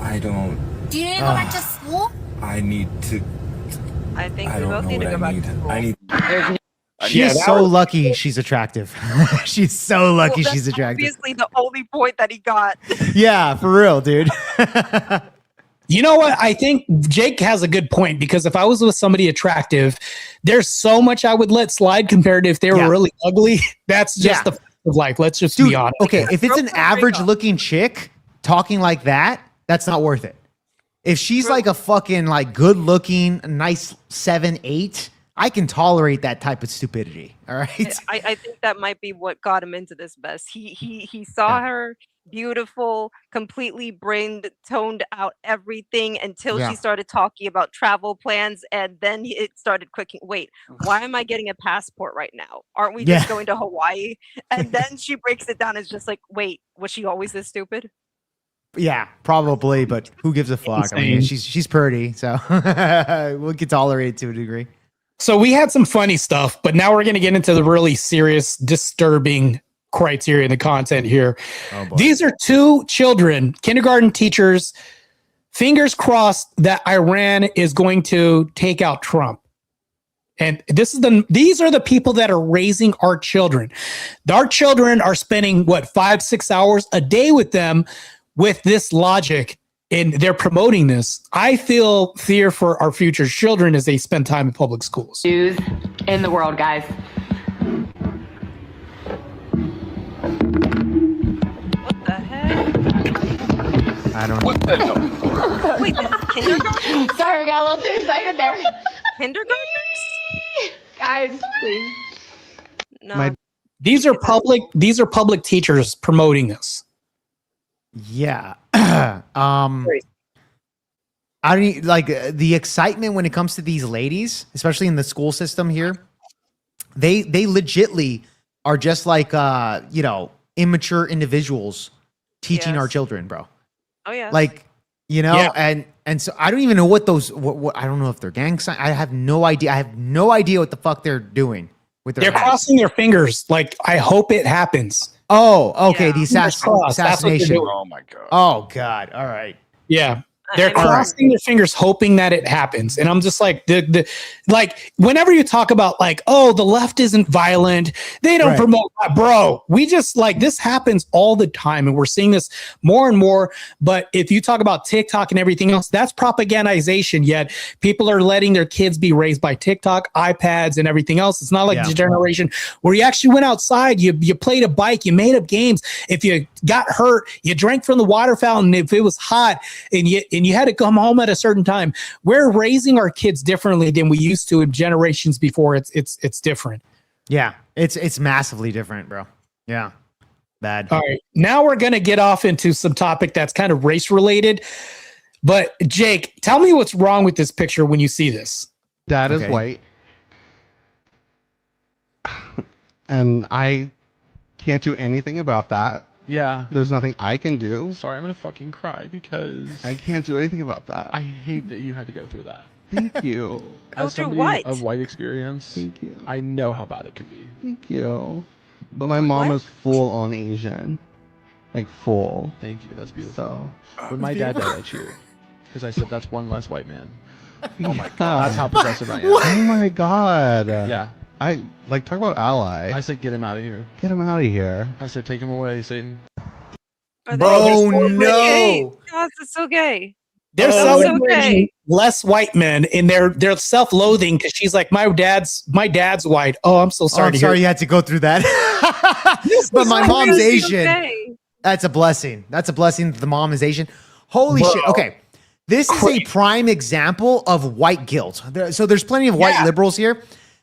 I don't. Do you need to go back to school? I need to. I think I we don't both know need to what go I back need. to school. I need. She is so lucky she's attractive. She's so lucky Well, she's that's attractive. obviously the only point that he got. Yeah, for real, dude. You know what? I think Jake has a good point, because if I was with somebody attractive, there's so much I would let slide compared to if they were really ugly. That's just the fact of life. Let's just be honest. Okay, if it's an average looking chick talking like that, that's not worth it. If she's like a fucking like good looking, nice 7'8", I can tolerate that type of stupidity. All right. I think that might be what got him into this mess. He saw her beautiful, completely brain toned out everything until Yeah. she started talking about travel plans, and then it started clicking. Wait, why am I getting a passport right now? Aren't we just going to Hawaii? And then she breaks it down. It's just like, wait, was she always this stupid? Yeah, probably, but who gives a fuck? I mean, Insane. she's pretty, so we could tolerate it to a degree. So we had some funny stuff, but now we're going to get into the really serious, disturbing criteria in the content here. These are two children, kindergarten teachers. Fingers crossed that Iran is going to take out Trump. And these are the people that are raising our children. Our children are spending 5-6 hours a day with them with this logic, and they're promoting this. I feel fear for our future children as they spend time in public schools. News in the world, guys. What the heck? I don't know. What the hell? Wait, this is kindergarten? Sorry, I got a little too excited there. Kindergartners? Guys, please. No. These are public teachers promoting this. Yeah. I don't like the excitement when it comes to these ladies, especially in the school system here. They legitly are just like immature individuals teaching our children, bro. Oh yeah. Like, and so I don't even know what those what I don't know if they're gang signs. I have no idea. I have no idea what the fuck they're doing with their They're hands. crossing their fingers. Like, I hope it happens. Oh, okay. Yeah. The Fingers crossed. That's what they're assassination. doing. Oh my god. Oh God. All right. Yeah. They're crossing their fingers, hoping that it happens. And I'm just like, like, whenever you talk about like, oh, the left isn't violent, they don't promote that, bro. We just like, this happens all the time, and we're seeing this more and more. But if you talk about TikTok and everything else, that's propagandization. Yet people are letting their kids be raised by TikTok, iPads, and everything else. It's not like the generation where you actually went outside, you played a bike, you made up games. If you got hurt, you drank from the water fountain. If it was hot and you had to come home at a certain time. We're raising our kids differently than we used to in generations before. It's different. Yeah, it's massively different, bro. Yeah, bad. All right, now we're gonna get off into some topic that's kind of race related. But Jake, tell me what's wrong with this picture when you see this. Dad is white, and I can't do anything about that. Yeah. There's nothing I can do. Sorry, I'm gonna fucking cry because I can't do anything about that. I hate that you had to go through that. Thank you. As somebody of white experience, Thank you. I know how bad it can be. Thank you. But my mom is full on Asian. Like full. Thank you. That's beautiful. So When my dad died, I cheered because I said that's one less white man. oh my god. That's how progressive I am. Oh my god. Yeah. I like talk about ally. I said get him out of here. Get him out of here. I said take him away, Satan. Oh no! God, it's so gay. They're so celebrating gay. less white men, and they're self-loathing because she's like, my dad's white. Oh, I'm so sorry. I'm sorry you had to go through that. But my mom's Asian. Okay. That's a blessing. That's a blessing that the mom is Asian. Holy Bro. shit. Okay. This is a prime example of white guilt. So there's plenty of white liberals here.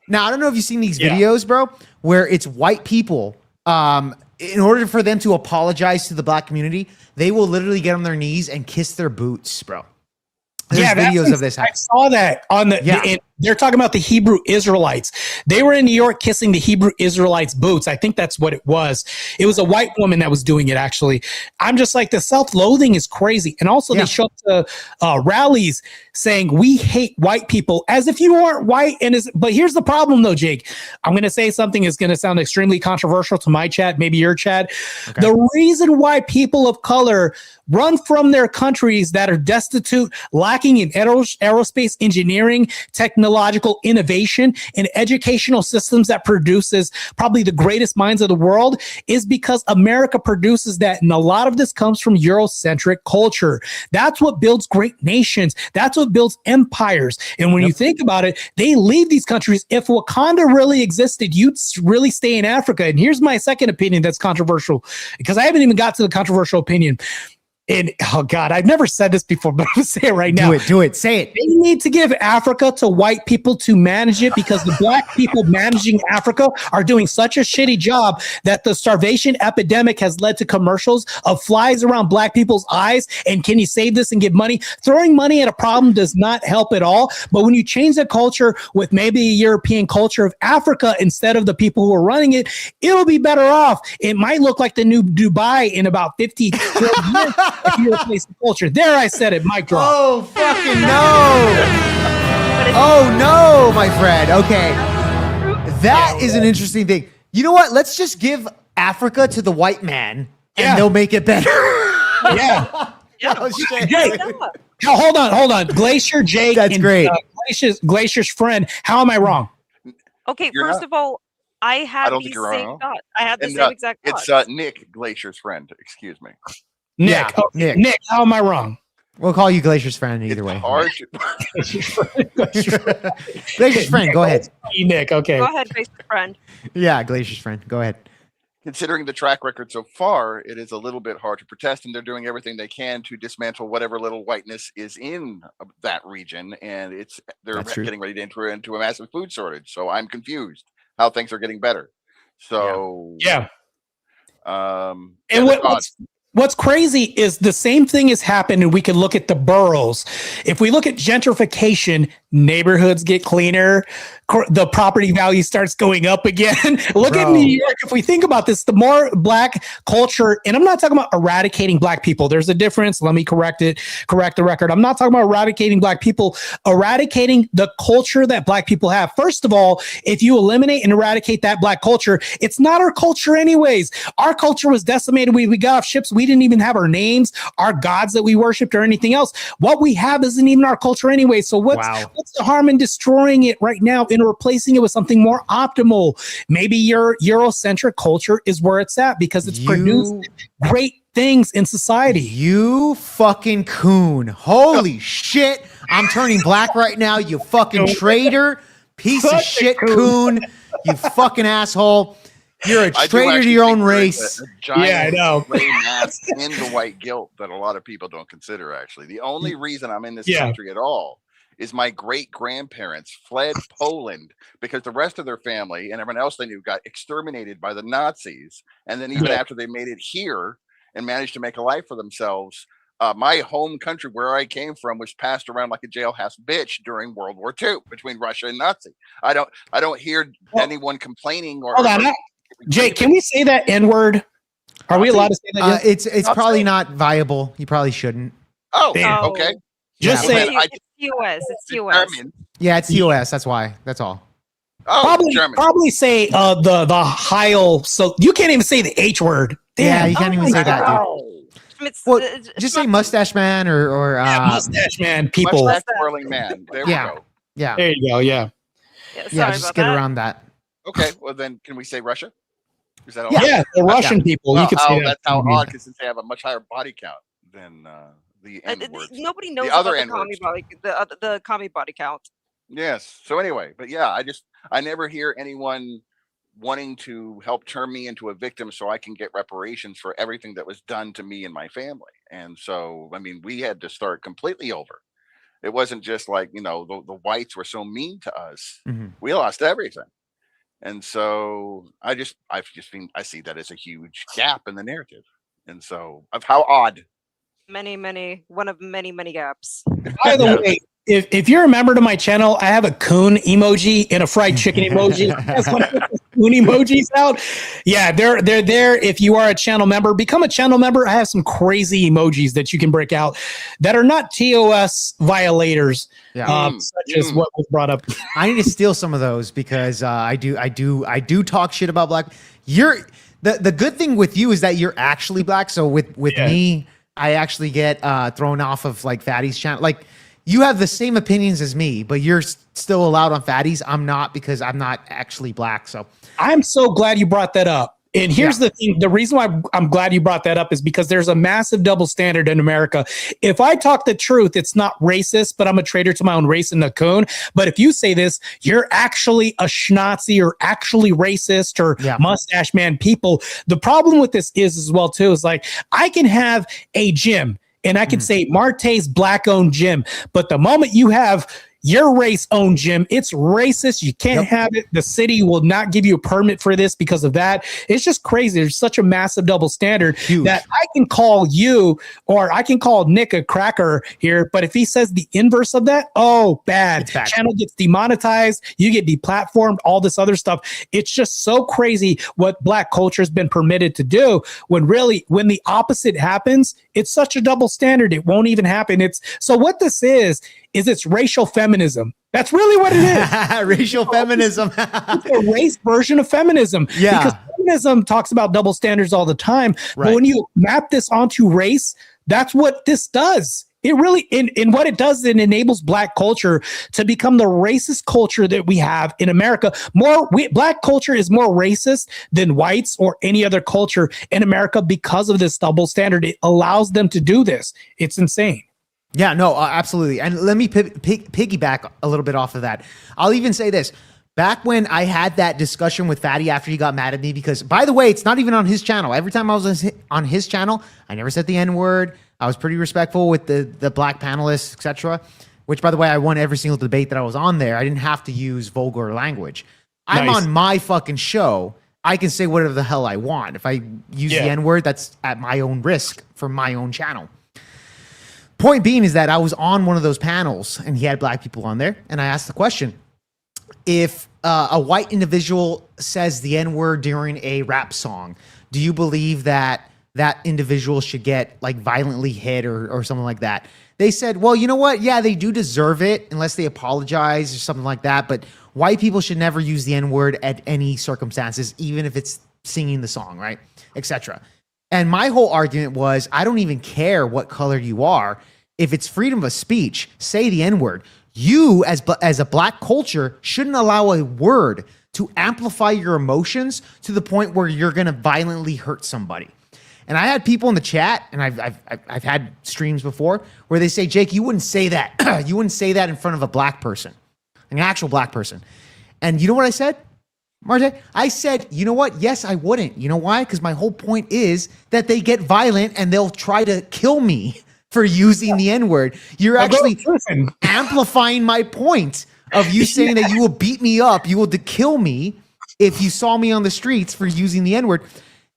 Now, I don't know if you've seen these videos, bro, where it's white people. In order for them to apologize to the black community, they will literally get on their knees and kiss their boots, bro. There's videos of this I happening. saw that on the they're talking about the Hebrew Israelites. They were in New York kissing the Hebrew Israelites' boots. I think that's what it was. It was a white woman that was doing it, actually. I'm just like, the self-loathing is crazy. And also they show up to rallies saying, we hate white people, as if you aren't white. But here's the problem, though, Jake. I'm going to say something that's going to sound extremely controversial to my chat, maybe your chat. Okay. The reason why people of color run from their countries that are destitute, lacking in aerospace engineering, technological innovation, and educational systems that produces probably the greatest minds of the world is because America produces that. And a lot of this comes from Eurocentric culture. That's what builds great nations. That's what builds empires. And when you think about it, they leave these countries. If Wakanda really existed, you'd really stay in Africa. And here's my second opinion that's controversial, because I haven't even got to the controversial opinion. And oh God, I've never said this before, but I'm gonna say it right now. Do it. Say it. They need to give Africa to white people to manage it, because the black people managing Africa are doing such a shitty job that the starvation epidemic has led to commercials of flies around black people's eyes. And can you save this and give money? Throwing money at a problem does not help at all. But when you change the culture with maybe a European culture of Africa instead of the people who are running it, it'll be better off. It might look like the new Dubai in about 50 years. If you replace the culture. There, I said it. Mic drop. Oh, fucking no. Oh, no, my friend. Okay. That is an interesting thing. You know what? Let's just give Africa to the white man, and they'll make it better. Yeah. Oh, shit. Now, hold on. Glacier Jake. That's great. Glacier's friend. How am I wrong? Okay, first of all, I had the same thought. I had the same exact thought. It's Nick, Glacier's friend. Excuse me. Nick, Nick, how am I wrong? We'll call you Glacier's friend either way. Glacier's friend, go ahead. Nick, okay. Go ahead, Glacier's friend. Yeah, Glacier's friend. Go ahead. Considering the track record so far, it is a little bit hard to protest, and they're doing everything they can to dismantle whatever little whiteness is in that region, and they're getting ready to enter into a massive food shortage. So I'm confused how things are getting better. So What's crazy is the same thing has happened, and we can look at the boroughs. If we look at gentrification, neighborhoods get cleaner, the property value starts going up again. Look at New York. If we think about this, the more black culture, and I'm not talking about eradicating black people. There's a difference. Let me correct the record. I'm not talking about eradicating black people, eradicating the culture that black people have. First of all, if you eliminate and eradicate that black culture, it's not our culture anyways. Our culture was decimated. We got off ships. We didn't even have our names, our gods that we worshipped, or anything else. What we have isn't even our culture anyway. So what's the harm in destroying it right now and replacing it with something more optimal? Maybe your Eurocentric culture is where it's at, because it's produced great things in society. You fucking coon. Holy shit. I'm turning black right now, you fucking traitor. Piece of shit coon. You fucking asshole. You're a traitor to your own race. I know. Gray mask in the white guilt that a lot of people don't consider, actually. The only reason I'm in this country at all is my great-grandparents fled Poland because the rest of their family and everyone else they knew got exterminated by the Nazis. And then even after they made it here and managed to make a life for themselves, my home country where I came from was passed around like a jailhouse bitch during World War II between Russia and Nazi. I don't hear anyone complaining or... Hold on. Jake, can we say that N-word? Are we allowed to say that? It's probably not viable. You probably shouldn't. Oh, okay. Just say it's US. It's US. Yeah, it's US. That's why. That's all. Oh, probably say the Heil. So you can't even say the H word. Damn. Yeah, you can't even say that, dude. Well, just say mustache man or mustache man. People. Mustache twirling man. There we go. Yeah. There you go. Yeah. Yeah. Just get around that. Okay. Well, then can we say Russia? Is that all? Yeah, the Russian people. Well, you could say that's how odd, because since they have a much higher body count than the N-words. Nobody knows the other about the commie body count. Yes. So anyway, but yeah, I never hear anyone wanting to help turn me into a victim so I can get reparations for everything that was done to me and my family. And so, I mean, we had to start completely over. It wasn't just like, the whites were so mean to us. Mm-hmm. We lost everything. And so I see that as a huge gap in the narrative. And so of how odd. One of many gaps. By the way, if you're a member to my channel, I have a coon emoji and a fried chicken emoji. That's when I put the coon emojis out. Yeah, they're there. If you are a channel member, become a channel member. I have some crazy emojis that you can break out that are not TOS violators. Such as what was brought up. I need to steal some of those because I do talk shit about black. The good thing with you is that you're actually black. So with me, I actually get thrown off of like Fatty's channel. Like you have the same opinions as me, but you're still allowed on Fatty's. I'm not because I'm not actually black. So I'm so glad you brought that up. And here's the thing. The reason why I'm glad you brought that up is because there's a massive double standard in America. If I talk the truth, it's not racist, but I'm a traitor to my own race and a coon. But if you say this, you're actually a schnazi or actually racist or mustache man people. The problem with this is as well, too, is like I can have a gym and I can say Marte's black owned gym. But the moment you have your race-owned gym, it's racist. You can't have it. The city will not give you a permit for this because of that. It's just crazy. There's such a massive double standard that I can call you or I can call Nick a cracker here, but if he says the inverse of that, bad. Channel gets demonetized. You get deplatformed, all this other stuff. It's just so crazy what black culture has been permitted to do when really, when the opposite happens, it's such a double standard. It won't even happen. So what this is it's racial feminism. That's really what it is. Racial feminism. It's a race version of feminism. Yeah. Because feminism talks about double standards all the time. Right. But when you map this onto race, that's what this does. It really, in what it does, it enables black culture to become the racist culture that we have in America. Black culture is more racist than whites or any other culture in America because of this double standard. It allows them to do this. It's insane. Yeah, no, absolutely. And let me piggyback a little bit off of that. I'll even say this. Back when I had that discussion with Fatty after he got mad at me, because, by the way, it's not even on his channel. Every time I was on his channel, I never said the N-word. I was pretty respectful with the black panelists, etc., which, by the way, I won every single debate that I was on there. I didn't have to use vulgar language. I'm on my fucking show. I can say whatever the hell I want. If I use the N-word, that's at my own risk for my own channel. Point being is that I was on one of those panels and he had black people on there. And I asked the question, if a white individual says the N-word during a rap song, do you believe that that individual should get like violently hit or something like that? They said, well, you know what? Yeah, they do deserve it unless they apologize or something like that. But white people should never use the N-word at any circumstances, even if it's singing the song, right? Etc. And my whole argument was, I don't even care what color you are. If it's freedom of speech, say the N-word. You, as a black culture, shouldn't allow a word to amplify your emotions to the point where you're going to violently hurt somebody. And I had people in the chat, and I've had streams before, where they say, Jake, you wouldn't say that. You wouldn't say that in front of a black person, an actual black person. And you know what I said? Marte, I said, you know what? Yes, I wouldn't. You know why? Because my whole point is that they get violent and they'll try to kill me for using the N-word. You're actually amplifying my point of you saying that you will beat me up, you will kill me if you saw me on the streets for using the N-word.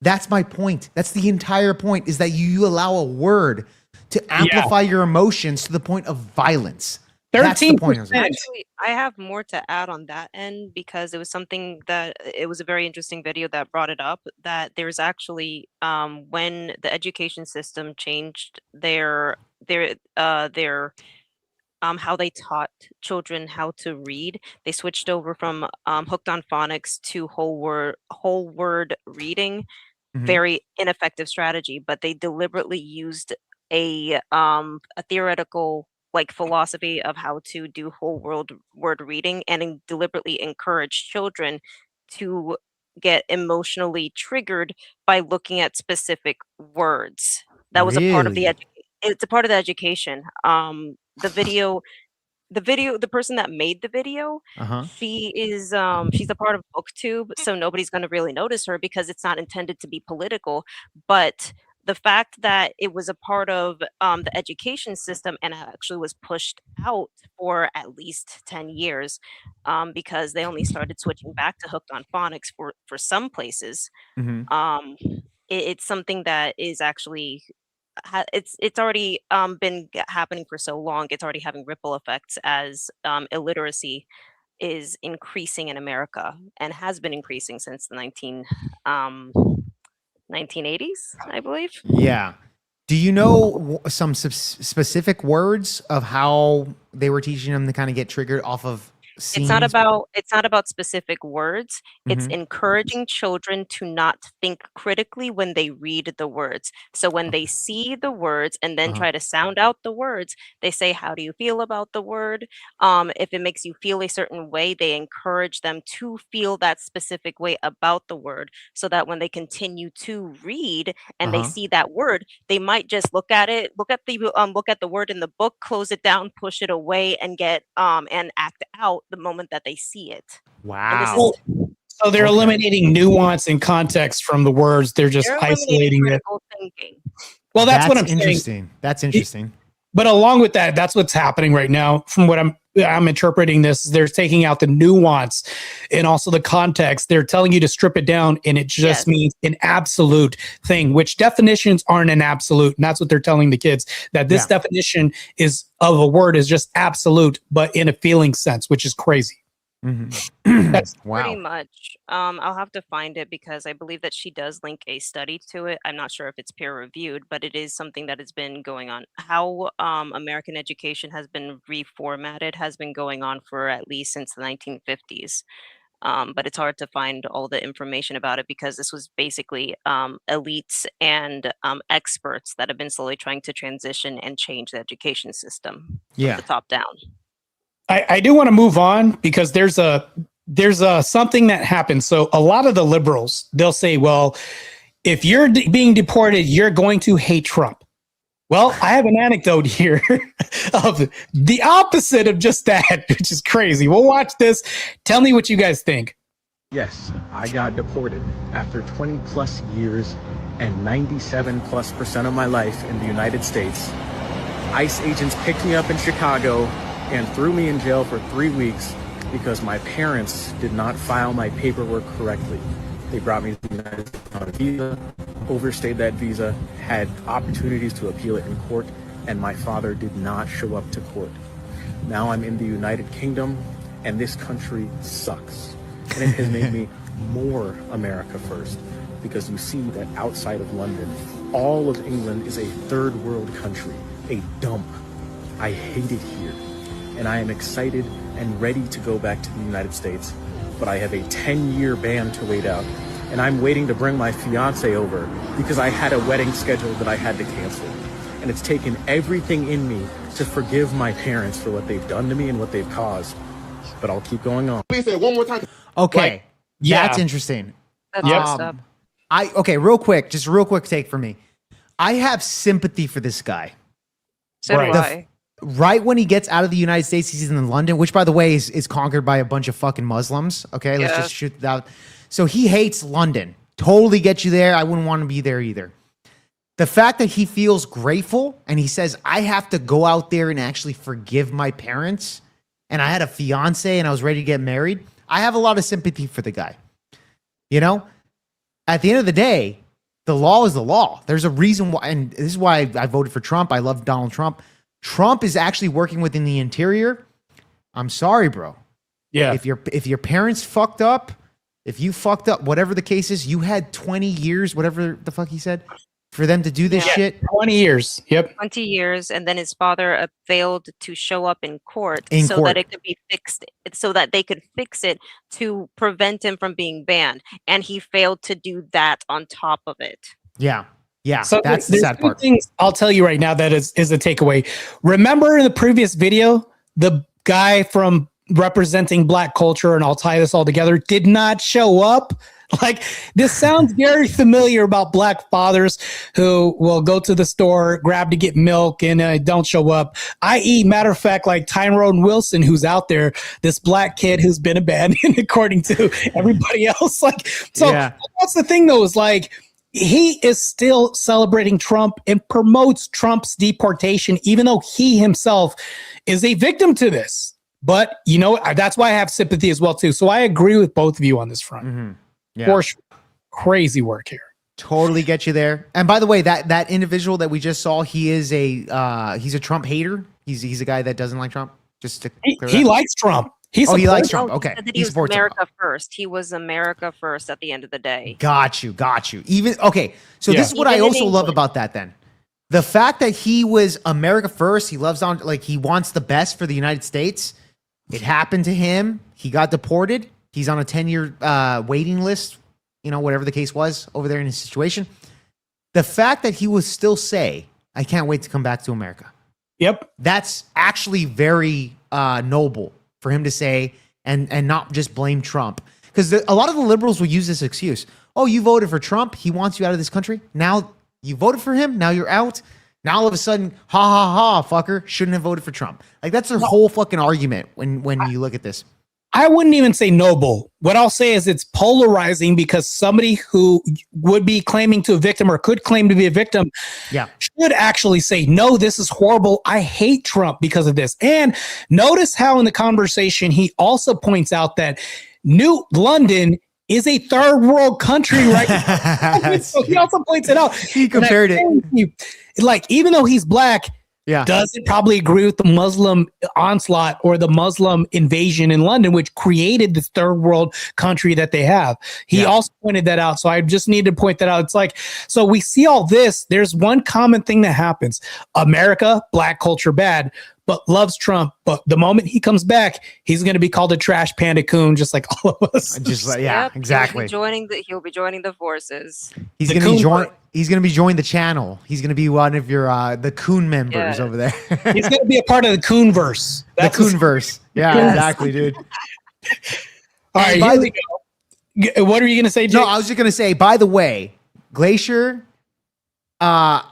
That's my point. That's the entire point, is that you allow a word to amplify your emotions to the point of violence. 13%. Actually, I have more to add on that end, because it was something that it was a very interesting video that brought it up, that there's actually when the education system changed their how they taught children how to read, they switched over from hooked on phonics to whole word reading. Very ineffective strategy, but they deliberately used a theoretical like philosophy of how to do word reading, and deliberately encourage children to get emotionally triggered by looking at specific words. That was a part of the it's a part of the education. The person that made the video, she is she's a part of BookTube, so nobody's going to really notice her because it's not intended to be political. But the fact that it was a part of the education system and actually was pushed out for at least 10 years, because they only started switching back to hooked on phonics for some places. It's something that is actually it's already been happening for so long. It's already having ripple effects as illiteracy is increasing in America and has been increasing since the 1980s, I believe. Yeah. Do you know some specific words of how they were teaching them to kind of get triggered off of scenes? It's not about specific words. It's Mhm. encouraging children to not think critically when they read the words. So when they see the words and then Uh-huh. try to sound out the words, they say, "How do you feel about the word?" If it makes you feel a certain way, they encourage them to feel that specific way about the word, so that when they continue to read and they Uh-huh. see that word, they might just look at it, look at the word in the book, close it down, push it away, and get and act out the moment that they see it. And this is Wow. So they're Okay. eliminating nuance and context from the words. They're just they're eliminating isolating it. critical thinking. Well, that's what I'm interesting. saying. That's interesting. But along with that, that's what's happening right now. From what I'm interpreting this, they're taking out the nuance and also the context. They're telling you to strip it down, and it just means an absolute thing, which definitions aren't an absolute. And that's what they're telling the kids, that this definition is of a word is just absolute, but in a feeling sense, which is crazy. That's Pretty much. I'll have to find it because I believe that she does link a study to it. I'm not sure if it's peer reviewed, but it is something that has been going on. How American education has been reformatted has been going on for at least since the 1950s. But it's hard to find all the information about it because this was basically elites and experts that have been slowly trying to transition and change the education system from the top down. I do want to move on because there's something that happens. So a lot of the liberals, they'll say, well, if you're being deported, you're going to hate Trump. Well, I have an anecdote here of the opposite of just that, which is crazy. We'll watch this. Tell me what you guys think. Yes, I got deported after 20 plus years and 97+% of my life in the United States. ICE agents picked me up in Chicago and threw me in jail for 3 weeks because my parents did not file my paperwork correctly. They brought me to the United States on a visa, overstayed that visa, had opportunities to appeal it in court, and my father did not show up to court. Now I'm in the United Kingdom, and this country sucks. And it has made me more America first, because you see that outside of London, all of England is a third world country, a dump. I hate it here. And I am excited and ready to go back to the United States, but I have a 10-year ban to wait out, and I'm waiting to bring my fiance over because I had a wedding scheduled that I had to cancel. And it's taken everything in me to forgive my parents for what they've done to me and what they've caused, but I'll keep going on. Please say it one more time. Okay. That's interesting. That's messed up. Real quick take for me. I have sympathy for this guy. So do I. Right when he gets out of the United States, he's in London, which, by the way, is conquered by a bunch of fucking Muslims. Okay, let's just shoot that out. So he hates London. Totally get you there. I wouldn't want to be there either. The fact that he feels grateful and he says, I have to go out there and actually forgive my parents, and I had a fiance and I was ready to get married. I have a lot of sympathy for the guy. You know, at the end of the day, the law is the law. There's a reason why, and this is why I voted for Trump. I love Donald Trump. Trump is actually working within the interior. I'm sorry, bro. Yeah. If your parents fucked up, if you fucked up, whatever the case is, you had 20 years, whatever the fuck he said, for them to do this shit. 20 years. Yep. 20 years, and then his father failed to show up in court that it could be fixed, so that they could fix it to prevent him from being banned, and he failed to do that on top of it. Yeah. Yeah, so that's the sad part. Things I'll tell you right now that is a takeaway. Remember in the previous video, the guy from representing Black culture, and I'll tie this all together, did not show up. Like, this sounds very familiar about Black fathers who will go to the store, grab to get milk, and don't show up. I.e., matter of fact, like Tyrone Wilson, who's out there, this Black kid who's been abandoned according to everybody else. Like, so that's the thing, though, is like, he is still celebrating Trump and promotes Trump's deportation, even though he himself is a victim to this. But, you know, that's why I have sympathy as well, too. So I agree with both of you on this front. Mm-hmm. Yeah. For sure. Crazy work here. Totally get you there. And by the way, that individual that we just saw, he's a Trump hater. He's a guy that doesn't like Trump. Just to he likes Trump. He likes Trump. No, Okay, he said that he was America first. He was America first at the end of the day. Got you. Even okay. So this is what I Even in also love England. about that. Then the fact that he was America first. He loves on like he wants the best for the United States. It happened to him. He got deported. He's on a 10-year waiting list. You know, whatever the case was over there in his situation. The fact that he would still say, "I can't wait to come back to America." Yep. That's actually very noble for him to say and not just blame Trump. Because a lot of the liberals will use this excuse. Oh, you voted for Trump. He wants you out of this country. Now you voted for him. Now you're out. Now all of a sudden, ha, ha, ha, fucker, shouldn't have voted for Trump. Like that's their whole fucking argument when you look at this. I wouldn't even say noble. What I'll say is it's polarizing because somebody who would be claiming to a victim or could claim to be a victim should actually say, no, this is horrible. I hate Trump because of this. And notice how in the conversation, he also points out that New London is a third world country, right? So he also points it out. He compared it. Like, even though he's black, yeah, doesn't probably agree with the Muslim onslaught or the Muslim invasion in London, which created this third world country that they have. He also pointed that out. So I just need to point that out. It's like, so we see all this. There's one common thing that happens. America, black culture bad, but loves Trump. But the moment he comes back, he's going to be called a trash panda coon, just like all of us. Just like, exactly. He'll be joining the forces. He's going to be joining the channel. He's going to be one of your the coon members over there. He's going to be a part of the coonverse. That's the coonverse. Yeah, exactly, dude. All right, here we go. What are you going to say, Jake? No, I was just going to say, by the way, Glacier, I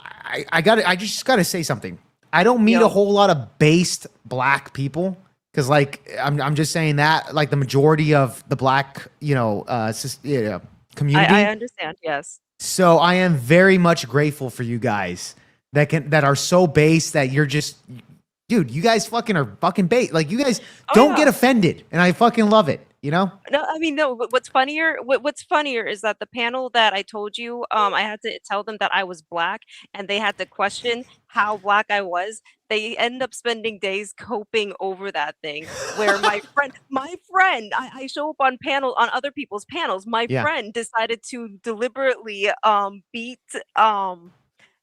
just got to say something. I don't meet a whole lot of based black people because, like, I'm just saying that, like, the majority of the black, community. I understand. Yes. So I am very much grateful for you guys that are so based that you're just, dude. You guys are fucking based. Like, you guys don't get offended, and I fucking love it. You know? No, I mean, no. What's funnier is that the panel that I told you, I had to tell them that I was black, and they had to question how black I was. They end up spending days coping over that thing. Where my friend, I show up on other people's panels. My friend decided to deliberately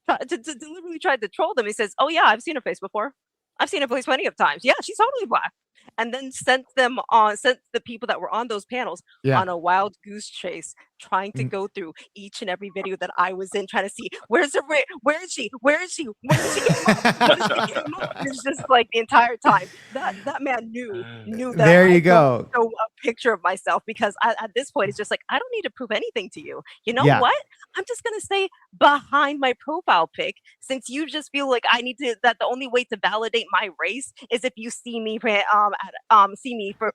deliberately tried to troll them. He says, "Oh yeah, I've seen her face before. I've seen her face plenty of times. Yeah, she's totally black." And then sent the people that were on those panels on a wild goose chase, trying to go through each and every video that I was in, trying to see where is she? Where is she? When did she came up? It's just like the entire time that man knew that. There you go. Show a picture of myself because at this point it's just like I don't need to prove anything to you. You know what? I'm just gonna stay behind my profile pic since you just feel like I need to. That the only way to validate my race is if you see me for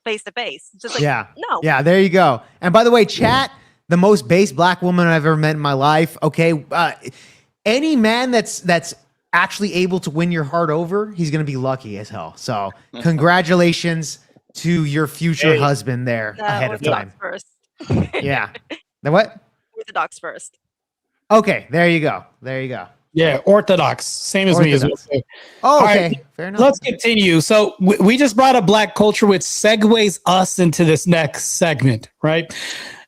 face to face. Just like no. There you go. And by the way, chat, the most base black woman I've ever met in my life. Okay, any man that's actually able to win your heart over, he's gonna be lucky as hell. So congratulations to your future husband there ahead of time. First. Yeah. The what? Orthodox first. Okay, there you go. Yeah, Orthodox, same as me as well. Oh, okay. Right, fair enough. Let's continue. So we just brought up black culture, which segues us into this next segment, right?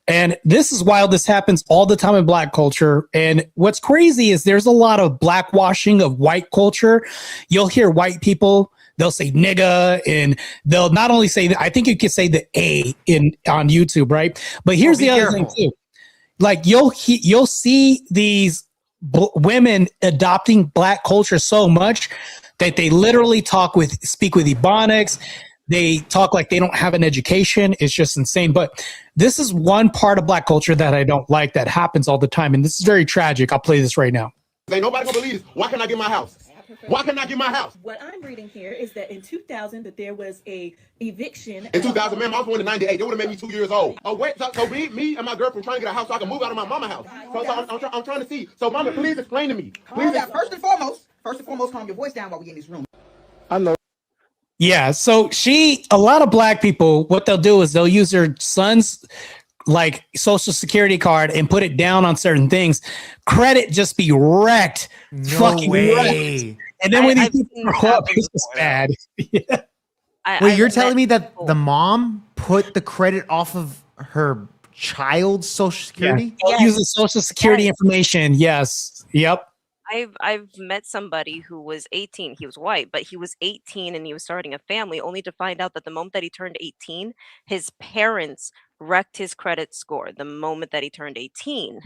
And this is wild. This happens all the time in black culture. And what's crazy is there's a lot of blackwashing of white culture. You'll hear white people, they'll say nigga, and they'll not only say, I think you could say the A on YouTube, right? But here's the other thing too. Like you'll see these women adopting black culture so much that they literally speak with ebonics. They talk like they don't have an education. It's just insane. But this is one part of black culture that I don't like that happens all the time. And this is very tragic. I'll play this right now. Ain't nobody gonna believe this. Why can't I get my house? Why can't I get my house? What I'm reading here is that in 2000 that there was a eviction. In 2000, man, I was born in 98. They would have made me 2 years old. Oh, wait, so me and my girlfriend trying to get a house so I can move out of my mama house. So I'm trying to see. So, mama, please explain to me. Please. First and foremost, calm your voice down while we in this room. I know. Yeah, so a lot of black people, what they'll do is they'll use their son's like Social Security card and put it down on certain things, credit just be wrecked. No fucking way. wrecked. And then when these I've people seen grow that up, it's just bad. Yeah. Wait, you're telling me that the mom put the credit off of her child's Social Security? Yeah. Using Social Security information. Yes. Yep. I've met somebody who was 18. He was white, but he was 18 and he was starting a family, only to find out that the moment that he turned 18, his parents wrecked his credit score the moment that he turned 18.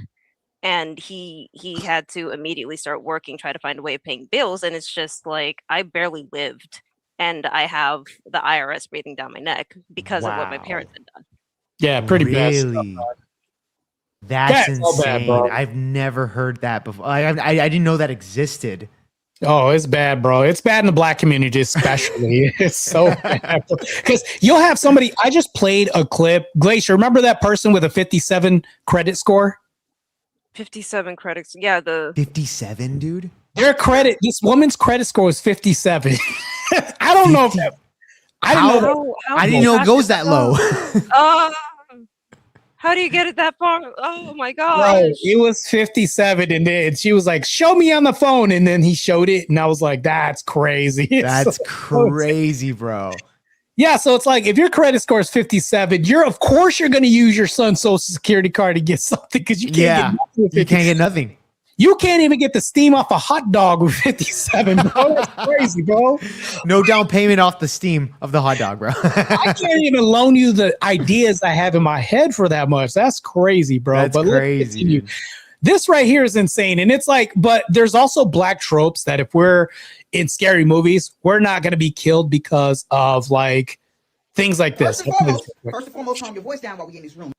And he had to immediately start working, try to find a way of paying bills. And it's just like, I barely lived, and I have the IRS breathing down my neck because of what my parents had done. Yeah, pretty bad stuff. Really? That's insane. so bad, bro. I've never heard that before. I didn't know that existed. Oh, it's bad, bro. It's bad in the black community, especially. It's so bad. Because you'll have somebody, I just played a clip. Glacier, remember that person with a 57 credit score? 57 credits. Yeah, the 57, dude. Their credit, this woman's credit score was 57. I don't know if that. I didn't know. I didn't know it goes that low. How do you get it that far? Oh my gosh. Bro, it was 57, and then she was like, "Show me on the phone," and then he showed it, and I was like, "That's crazy." That's crazy, bro. Yeah, so it's like if your credit score is 57, of course you're going to use your son's Social Security card to get something because you can't get nothing. You can't get nothing. You can't even get the steam off a hot dog with 57, bro. That's crazy, bro. No down payment off the steam of the hot dog, bro. I can't even loan you the ideas I have in my head for that much. That's crazy, bro. That's crazy. Dude. This right here is insane. And it's like, but there's also black tropes that if we're in scary movies, we're not going to be killed because of like things like this. First and foremost, calm your voice down while we in this room.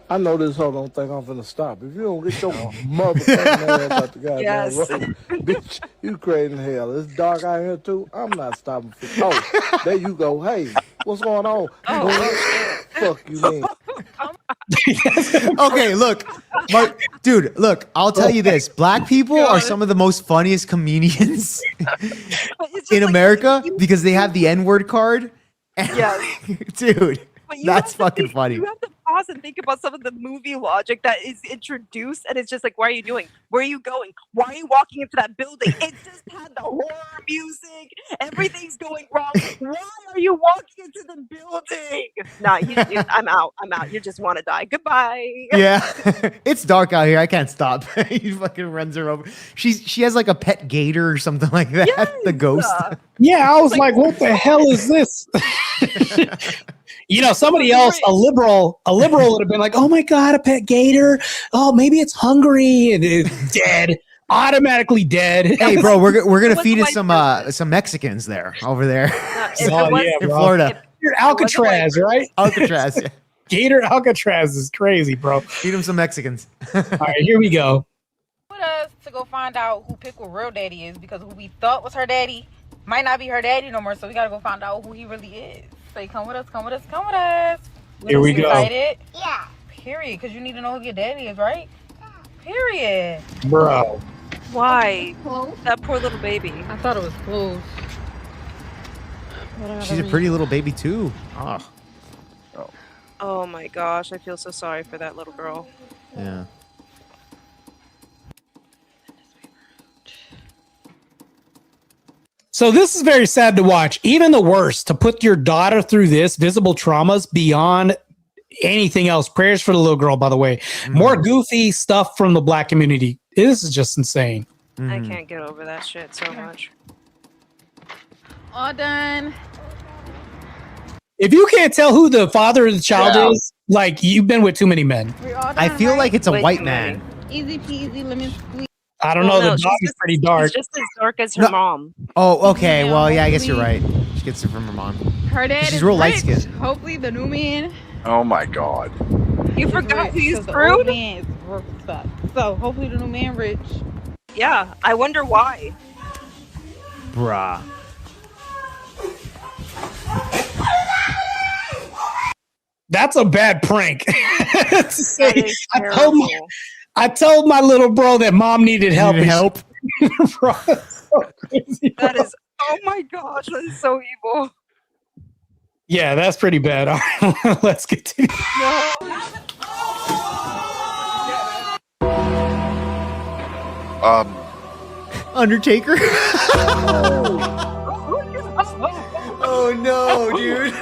I know this hoe don't think I'm finna stop. If you don't get your motherfucking ass out the goddamn road, bitch, you crazy in hell. It's dark out here too. I'm not stopping for. Oh, there you go. Hey, what's going on? Fuck you, man. Okay, look, dude, look. I'll tell you this: black people are some of the most funniest comedians in America because they have the N-word card. Dude. That's fucking funny. You have to pause and think about some of the movie logic that is introduced, and it's just like, what are you doing? Where are you going? Why are you walking into that building? It just had the horror music. Everything's going wrong. Why are you walking into the building? Nah, I'm out. You just want to die. Goodbye. Yeah, it's dark out here. I can't stop. He fucking runs her over. She has like a pet gator or something like that. Yes. The ghost. Yeah, I was like, what the hell is this? You know, somebody else, a liberal would have been like, "Oh my god, a pet gator! Oh, maybe it's hungry and it's dead, automatically dead." Hey, bro, we're gonna feed it some Mexicans over there in Florida. You're Alcatraz, right? Alcatraz, yeah. Gator Alcatraz is crazy, bro. Feed them some Mexicans. All right, here we go. With us to go find out who Pickle real daddy is, because who we thought was her daddy might not be her daddy no more. So we gotta go find out who he really is. So come with us, come with us, come with us. Here we go. Excited? Yeah. Period. Because you need to know who your daddy is, right? Period. Bro. Why? That poor little baby. I thought it was close. She's a pretty little baby too. Oh my gosh, I feel so sorry for that little girl. Yeah. So this is very sad to watch. Even the worst, to put your daughter through this, visible traumas beyond anything else. Prayers for the little girl, by the way. More goofy stuff from the black community. This is just insane. I can't get over that shit so much. All done. If you can't tell who the father of the child is, like, you've been with too many men. I feel like it's a white man. Easy peasy, lemon squeeze. I don't know. The dog is pretty dark. It's just as dark as her mom. Oh, okay. Well, yeah, I guess you're right. She gets it from her mom. Her dad She's is real rich. light skinned. Hopefully the new man. Oh my god. You forgot he's the screwed? old man is broke stuff. So hopefully the new man rich. Yeah, I wonder why. Bruh. That's a bad prank. I told my little bro that mom needed help. Bro, that is, oh my gosh, that is so evil. Yeah, that's pretty bad. All right, let's get to Undertaker. Oh no, dude.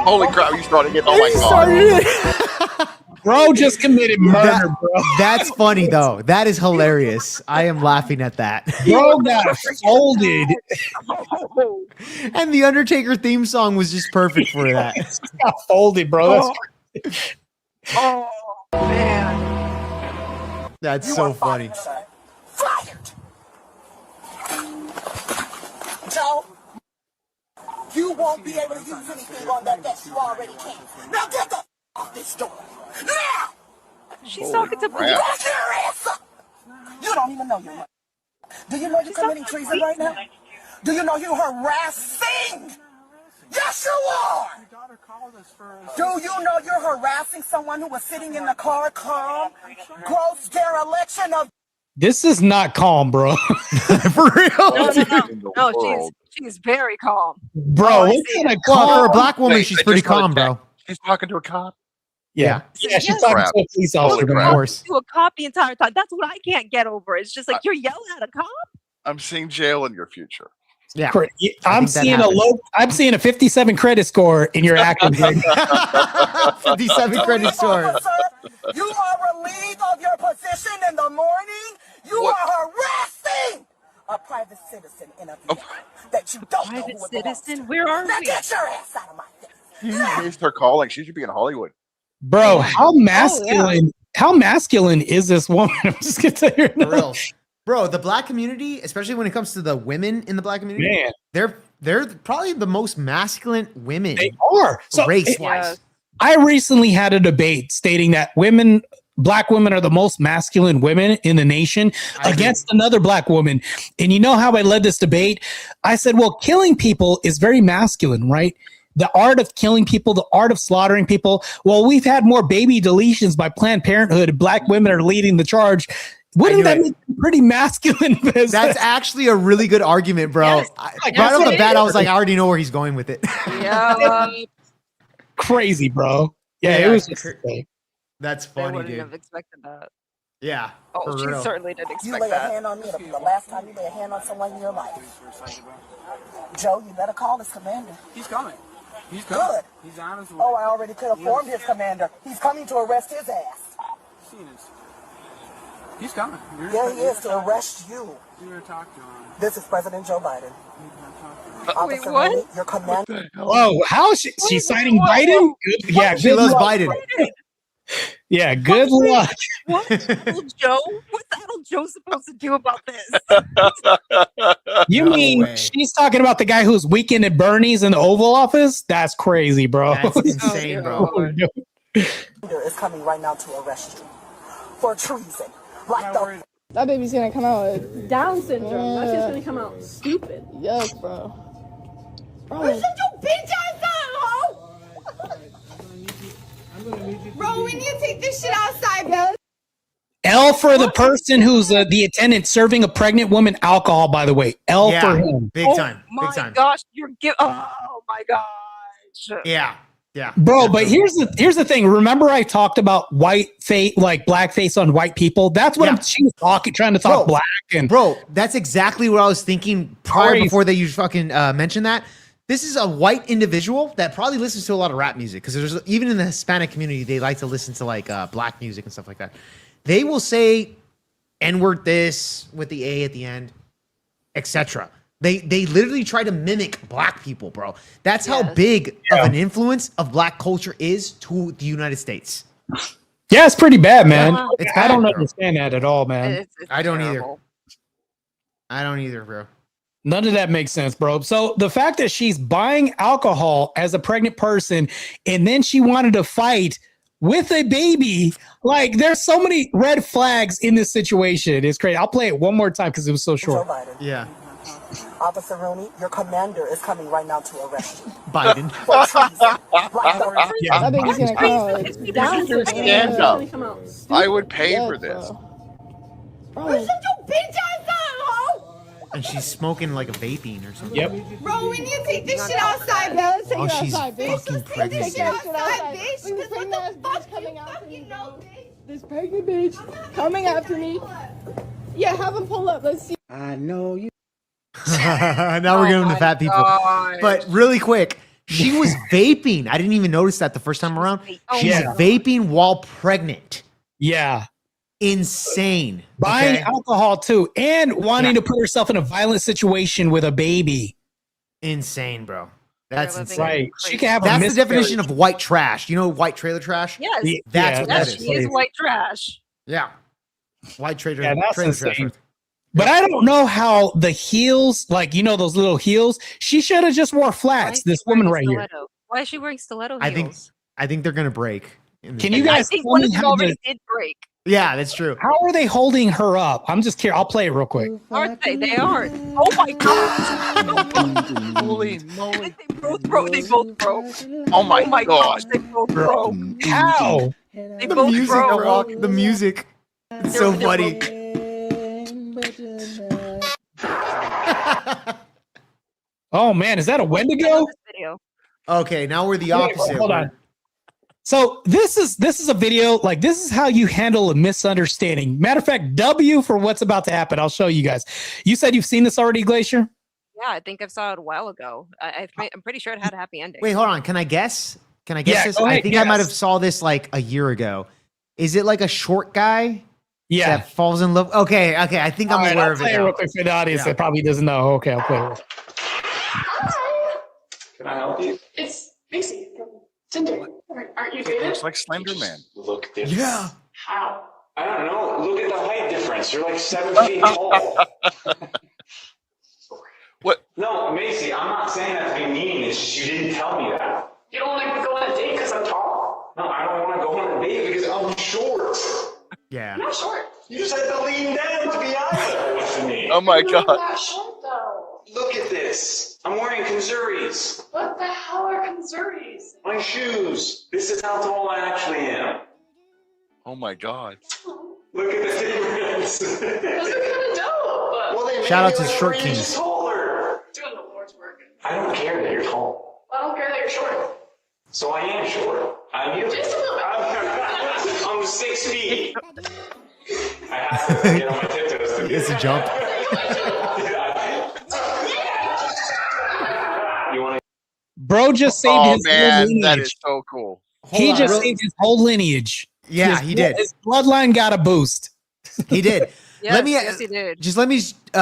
Holy crap, you started it. Oh my god. Bro just committed murder, bro. That's funny though. That is hilarious. I am laughing at that. Bro got folded. And the Undertaker theme song was just perfect for that. It's got folded, bro. Oh man. That's so funny. Fired. Joe, you won't be able to use anything on that you already can. Now get the off this door. Now! She's talking to me. That's your answer! You don't even know you're right. Do you know you're committing treason right now? Do you know you're harassing? Yes, you are! Do you know you're harassing someone who was sitting in the car calm? Gross dereliction of... This is not calm, bro. For real? No, she's very calm. Bro, what kind of calm? Well, for a black woman, she's pretty calm, bro. She's talking to a cop. Yeah, she's talking to a police officer, of course. To a cop the entire time. That's what I can't get over. It's just like you're yelling at a cop. I'm seeing jail in your future. Yeah, I'm seeing I'm seeing a 57 credit score in your acting. 57 credit score. You are relieved of your position in the morning. You are harassing a private citizen in a vehicle that you don't know who it belongs to. Where are now we? get your ass out of my face. You missed her calling. She should be in Hollywood. Bro, how masculine? How masculine is this woman? I'm just gonna tell you. For real. Bro, the black community, especially when it comes to the women in the black community, man, they're probably the most masculine women. They are. So race-wise. I recently had a debate stating that black women are the most masculine women in the nation against another black woman. And you know how I led this debate? I said, well, killing people is very masculine, right? The art of killing people, the art of slaughtering people. Well, we've had more baby deletions by Planned Parenthood. Black women are leading the charge. Wouldn't that make you pretty masculine? That's actually a really good argument, bro. Yes. Right off the bat, I was like, I already know where he's going with it. Yeah. Crazy, bro. Yeah, it was just that's I funny, wouldn't dude. have expected that. Yeah. Oh, she real. certainly didn't You expect lay a that. hand on me, it'll be the last time you lay a hand on someone in your life. Joe, you better call his commander. He's coming. He's coming. Good. He's on his way. Oh, I already could have informed his commander. He's coming to arrest his ass. He's coming. Yeah, he is, to arrest you. You're going to talk to him. This is President Joe Biden. Wait, what? Rooney, your commander. Oh, how is she signing Biden? Good, yeah, She good loves luck. Biden. Yeah, good luck. What's Adult Joe? What's Adult Joe supposed to do about this? You No mean way. she's talking about the guy who's weekend at Bernie's in the Oval Office? That's crazy, bro. That's insane, bro. Is coming right now to arrest you for treason. Like the That baby's gonna come out with Down syndrome. That's just gonna come out stupid. yes, bro. Bro, Listen to bitch ass ho! Bro, we need to take this shit outside, bro. L for the person who's the attendant serving a pregnant woman alcohol, by the way. L Yeah, for him. big time. My Big time. gosh, oh my gosh. Yeah. Yeah. Bro, but here's the thing. Remember I talked about white face, like black face on white people? That's what she was trying to talk black. And bro, that's exactly what I was thinking prior Crazy. before you fucking mentioned that. This is a white individual that probably listens to a lot of rap music because there's even in the Hispanic community, they like to listen to like black music and stuff like that. They will say N-word this with the A at the end, etc. They literally try to mimic black people, bro. That's how big of an influence of black culture is to the United States. yeah, it's pretty bad, man. It's I don't bad, bro. understand that at all, man. It's I don't terrible. either. I don't either, bro. None of that makes sense, bro. So the fact that she's buying alcohol as a pregnant person and then she wanted to fight with a baby, like there's so many red flags in this situation. It's crazy. I'll play it one more time because it was so short. Joe Biden. Yeah. Officer Rooney, your commander is coming right now to arrest you. Biden. For treason. Like the that baby's gonna come out with Down syndrome. Stand It's up. gonna come out stupid. I would pay yes, for this. Bro. Listen to bitch ass ho! And she's smoking like a vaping or something. Yep. Bro, we need to take this shit outside, bro. Yeah, let's take Oh, it she's outside, bitch. fucking Let's take pregnant. that shit outside, bitch. bitch. Because Bring what that the fuck bitch coming you out for fucking you, know, bro. bitch. this pregnant bitch coming after me. Yeah, have him pull up. Let's see. I know you. Now we're getting to fat people. But really quick, she was vaping. I didn't even notice that the first time around. She's vaping while pregnant. Yeah. Insane. Buying alcohol too, and wanting to put herself in a violent situation with a baby. Insane, bro. That's insane. Right. She can have That's the definition of white trash. You know white trailer trash? Yes. That's what that is. She is white trash. Yeah. White trailer, that's trailer insane. trash. But I don't know how the heels, like, you know, those little heels, she should have just wore flats. This woman right here. Why is she wearing stiletto heels? I think they're gonna break. Can you guys? I think one of them already did break. Yeah, that's true. How are they holding her up? I'm just curious. I'll play it real quick. Aren't they? They are. Oh my god! Holy moly! They both broke. They both broke. Oh my god! Gosh, they both broke. How? They The both music, broke. Rock, the music. It's so funny. Oh man, is that a Wendigo? Okay, now we're the opposite. Hold on. So this is a video, like this is how you handle a misunderstanding. Matter of fact, W for what's about to happen. I'll show you guys. You said you've seen this already, Glacier? Yeah, I think I saw it a while ago. I'm pretty sure it had a happy ending. Wait, hold on. Can I guess? Can I guess this? Go ahead, I think I might have saw this like a year ago. Is it like a short guy? Yeah. That falls in love. Okay. I think I'm aware of it. I'll play it real quick for the audience that probably doesn't know. Okay, I'll play it. Can I help you? It's Macy from Tinder. Aren't you dating? Looks like Slender Man. Look different. Yeah. How? I don't know. Look at the height difference. You're like 7 feet tall. What? No, Macy, I'm not saying that to be mean. It's just you didn't tell me that. You don't want to go on a date because I'm tall? No, I don't want to go on a date because I'm short. Yeah. I'm not short. You just had to lean down to be eye with me. Oh my You're god. not short though. Look at this. I'm wearing Kanzuris. What the hell are Kanzuris? My shoes. This is how tall I actually am. Oh my god. Look at the difference. Those are kind of dope. Well, they Shout out made to me like Short 3 inches Kings. taller. Doing the Lord's work. I don't care that you're tall. I don't care that you're short. So I am short. I'm you. Just a little bit. I'm 6 feet. I have to get on my tiptoes to It's a jump. You want to? Bro just saved his whole man, lineage. that is so cool. He just saved his whole lineage. Yeah, he did. His bloodline got a boost. He did. Yes, he did. Let me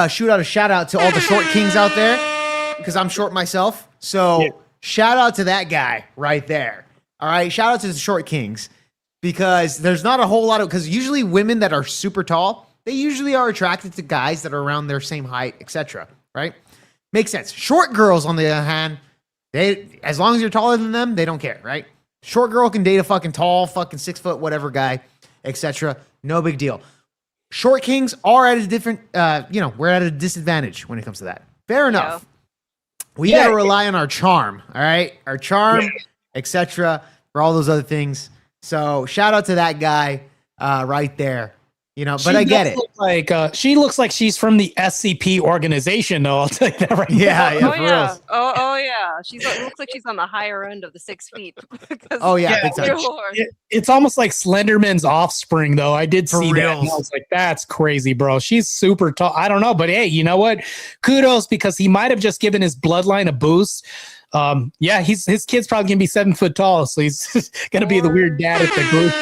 shoot out a shout out to all the short kings out there because I'm short myself. So shout out to that guy right there. All right, shout out to the short kings because there's not a whole lot of because usually women that are super tall they usually are attracted to guys that are around their same height, etc. Right? Makes sense. Short girls, on the other hand, they as long as you're taller than them, they don't care. Right? Short girl can date a fucking tall, fucking 6 foot whatever guy, etc. No big deal. Short kings are at a different, we're at a disadvantage when it comes to that. Fair enough. We got to rely on our charm, all right? Our charm, etc. for all those other things. So shout out to that guy right there. But I get it. She looks like she's from the SCP organization, though. I'll tell you that right now. Oh yeah. She looks like she's on the higher end of the 6 feet. Oh yeah. It's almost like Slenderman's offspring, though. I did see that. And I was like, that's crazy, bro. She's super tall. I don't know, but hey, you know what? Kudos because he might have just given his bloodline a boost. His kid's probably gonna be 7 foot tall, so he's gonna be the weird dad at the group.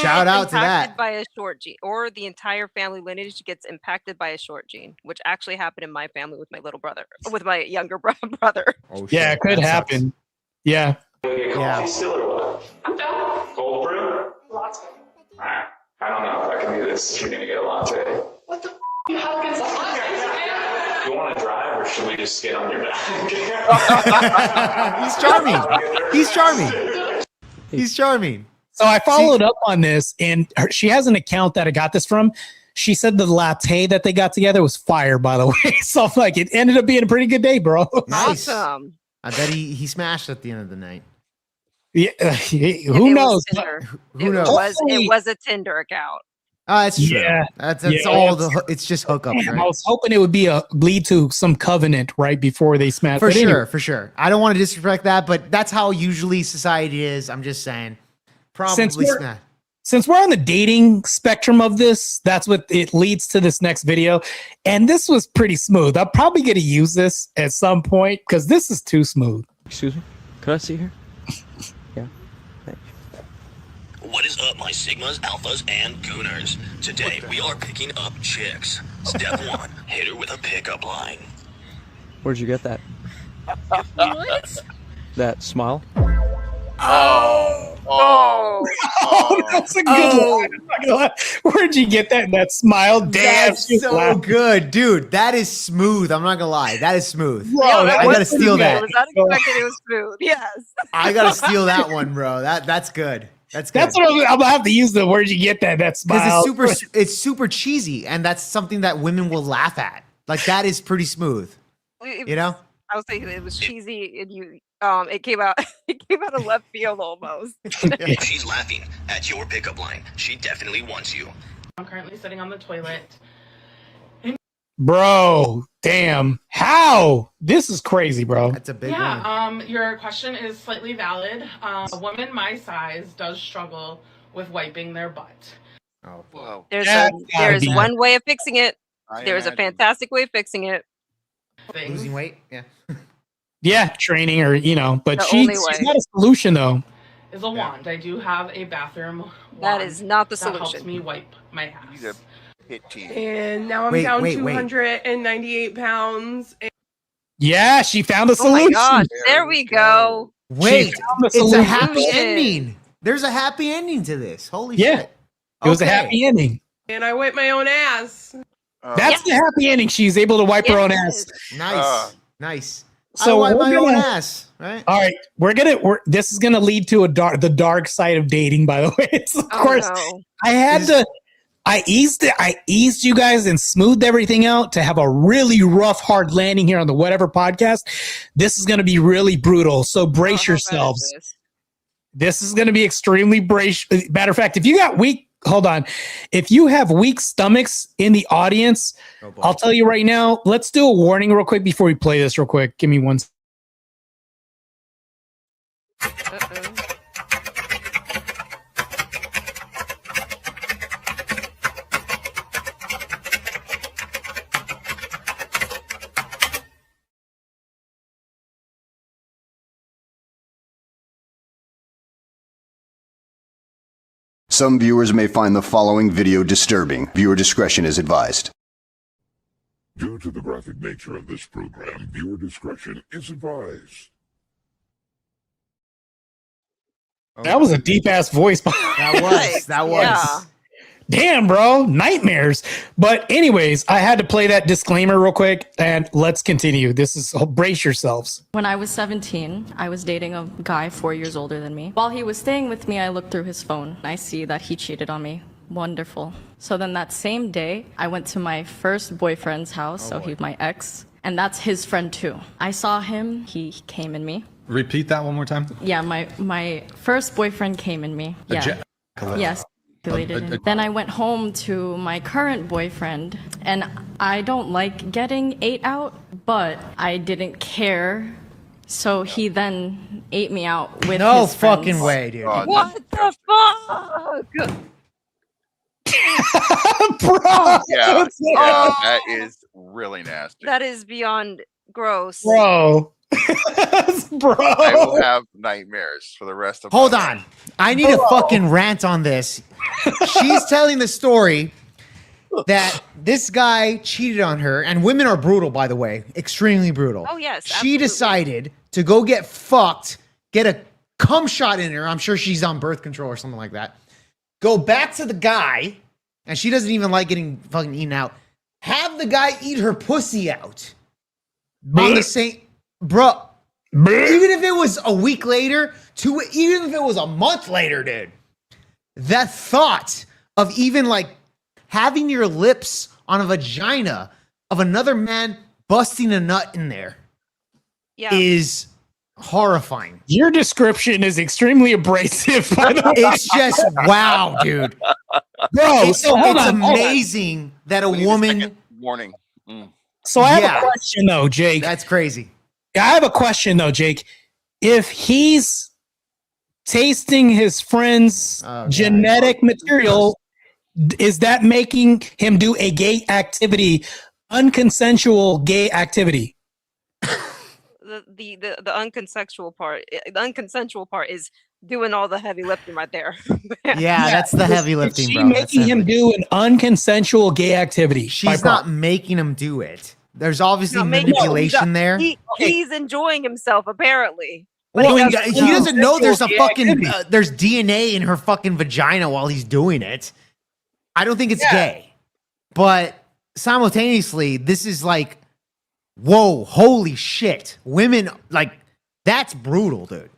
Shout out to that. By a short gene, or the entire family lineage gets impacted by a short gene, which actually happened in my family with my little brother, with my younger brother. Oh, yeah, it could happen. Sucks. Yeah. Coffee still or what? I'm down. Cold brew? Latte. I don't know if I can do this if you're gonna get a latte. What the you have against lattes, man? You want to drive or should we just get on your back? He's charming. So I followed up on this, and she has an account that I got this from. She said the latte that they got together was fire, by the way. So I'm like, it ended up being a pretty good day, bro. Nice. Awesome. I bet he smashed at the end of the night. Yeah, who knows? Who knows? It was a Tinder account. Oh, that's true. Yeah, that's all it's just hookups. Right? I was hoping it would be lead to some covenant right before they smash. For sure. I don't want to disrespect that, but that's how usually society is. I'm just saying. Probably smash. since we're on the dating spectrum of this, that's what it leads to this next video. And this was pretty smooth. I'm probably going to use this at some point because this is too smooth. Excuse me? Could I see her? Yeah. What is up, my Sigmas, Alphas, and Gooners? Today, we are picking up chicks. Step 1, hit her with a pickup line. Where'd you get that? What? That smile? Oh, that's a good line. I'm not gonna lie. Where'd you get that? That smile? Damn, That's so good, dude. That is smooth. I'm not gonna lie. That is smooth. Bro, I gotta steal that. It was unexpected. It was smooth. Yes. I gotta steal that one, bro. That's good. That's good. That's what I'm gonna have to use. The where'd you get that? That smile? Because it's super cheesy, and that's something that women will laugh at. Like that is pretty smooth. You know? I was thinking it was cheesy, and you it came out of left field almost. If she's laughing at your pickup line, she definitely wants you. I'm currently sitting on the toilet. Bro, damn. How? This is crazy, bro. That's a big one. Yeah, your question is slightly valid. A woman my size does struggle with wiping their butt. Oh, whoa. There's one way of fixing it. I There's a imagine. fantastic way of fixing it. Losing weight? Yeah. Yeah, training or, but The she's only way. not a solution, though. Is a wand. I do have a bathroom wand That is not the that helps solution. me wipe my ass. He's a hit team. And now I'm Wait, down wait. 298 pounds. Yeah, she found a Oh solution. my gosh! There we go. Wait, found the it's a solution. happy ending. There's a happy ending to this. Holy Yeah. shit. It was a Okay. happy ending. And I wipe my own ass. That's the happy ending. She's able to wipe her own ass. Nice. Nice. So I wipe we're my own gonna- ass, right? All right, this is gonna lead to the dark side of dating. By the way, it's, of course, no. I eased you guys and smoothed everything out to have a really rough, hard landing here on the Whatever podcast. This is gonna be really brutal. So brace yourselves. This is gonna be extremely brace. Matter of fact, if you got if you have weak stomachs in the audience, I'll tell you right now, let's do a warning real quick before we play this real quick. Give me one. Some viewers may find the following video disturbing. Viewer discretion is advised. Due to the graphic nature of this program, viewer discretion is advised. That was a deep ass voice. That was. Yeah. Damn, bro, nightmares. But anyways, I had to play that disclaimer real quick, and let's continue. This is brace yourselves. When I was 17, I was dating a guy 4 years older than me. While he was staying with me, I looked through his phone. I see that he cheated on me. Wonderful. So then that same day, I went to my first boyfriend's house, he's my ex, and that's his friend too. I saw him, he came in me. Repeat that one more time. Yeah, my first boyfriend came in me. Yeah. Yes. Then I went home to my current boyfriend, and I don't like getting ate out, but I didn't care. So he then ate me out with No his friends. fucking way, dude. What the fuck? Bro. Yeah, that is really nasty. That is beyond gross. Bro. Bro. I will have nightmares for the rest of Hold my on. life. I need a fucking rant on this. She's telling the story that this guy cheated on her, and women are brutal, by the way, extremely brutal. Oh, yes, She absolutely. decided to go get fucked, get a cum shot in her. I'm sure she's on birth control or something like that. Go back to the guy, and she doesn't even like getting fucking eaten out. Have the guy eat her pussy out on the same, bro. Even if it was a week later, even if it was a month later, dude. That thought of even like having your lips on a vagina of another man busting a nut in there is horrifying. Your description is extremely abrasive, by the way. It's just wow, dude. Bro, It's amazing that a woman. Warning. So I have a question though, Jake. That's crazy. I have a question though, Jake. If he's tasting his friend's genetic material, is that making him do a gay activity, unconsensual gay activity? The unconsensual part is doing all the heavy lifting right there. Yeah, that's the heavy lifting, She bro. making him do an unconsensual gay activity. She's not making him do it. There's obviously manipulation there. He's enjoying himself apparently. Well, he he doesn't know there's a fucking there's DNA in her fucking vagina while he's doing it. I don't think it's gay, but simultaneously, this is like, whoa, holy shit! Women like that's brutal, dude.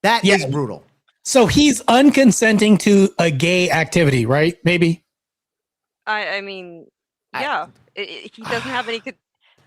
That is brutal. So he's unconsenting to a gay activity, right? Maybe. I mean, yeah, he doesn't have any.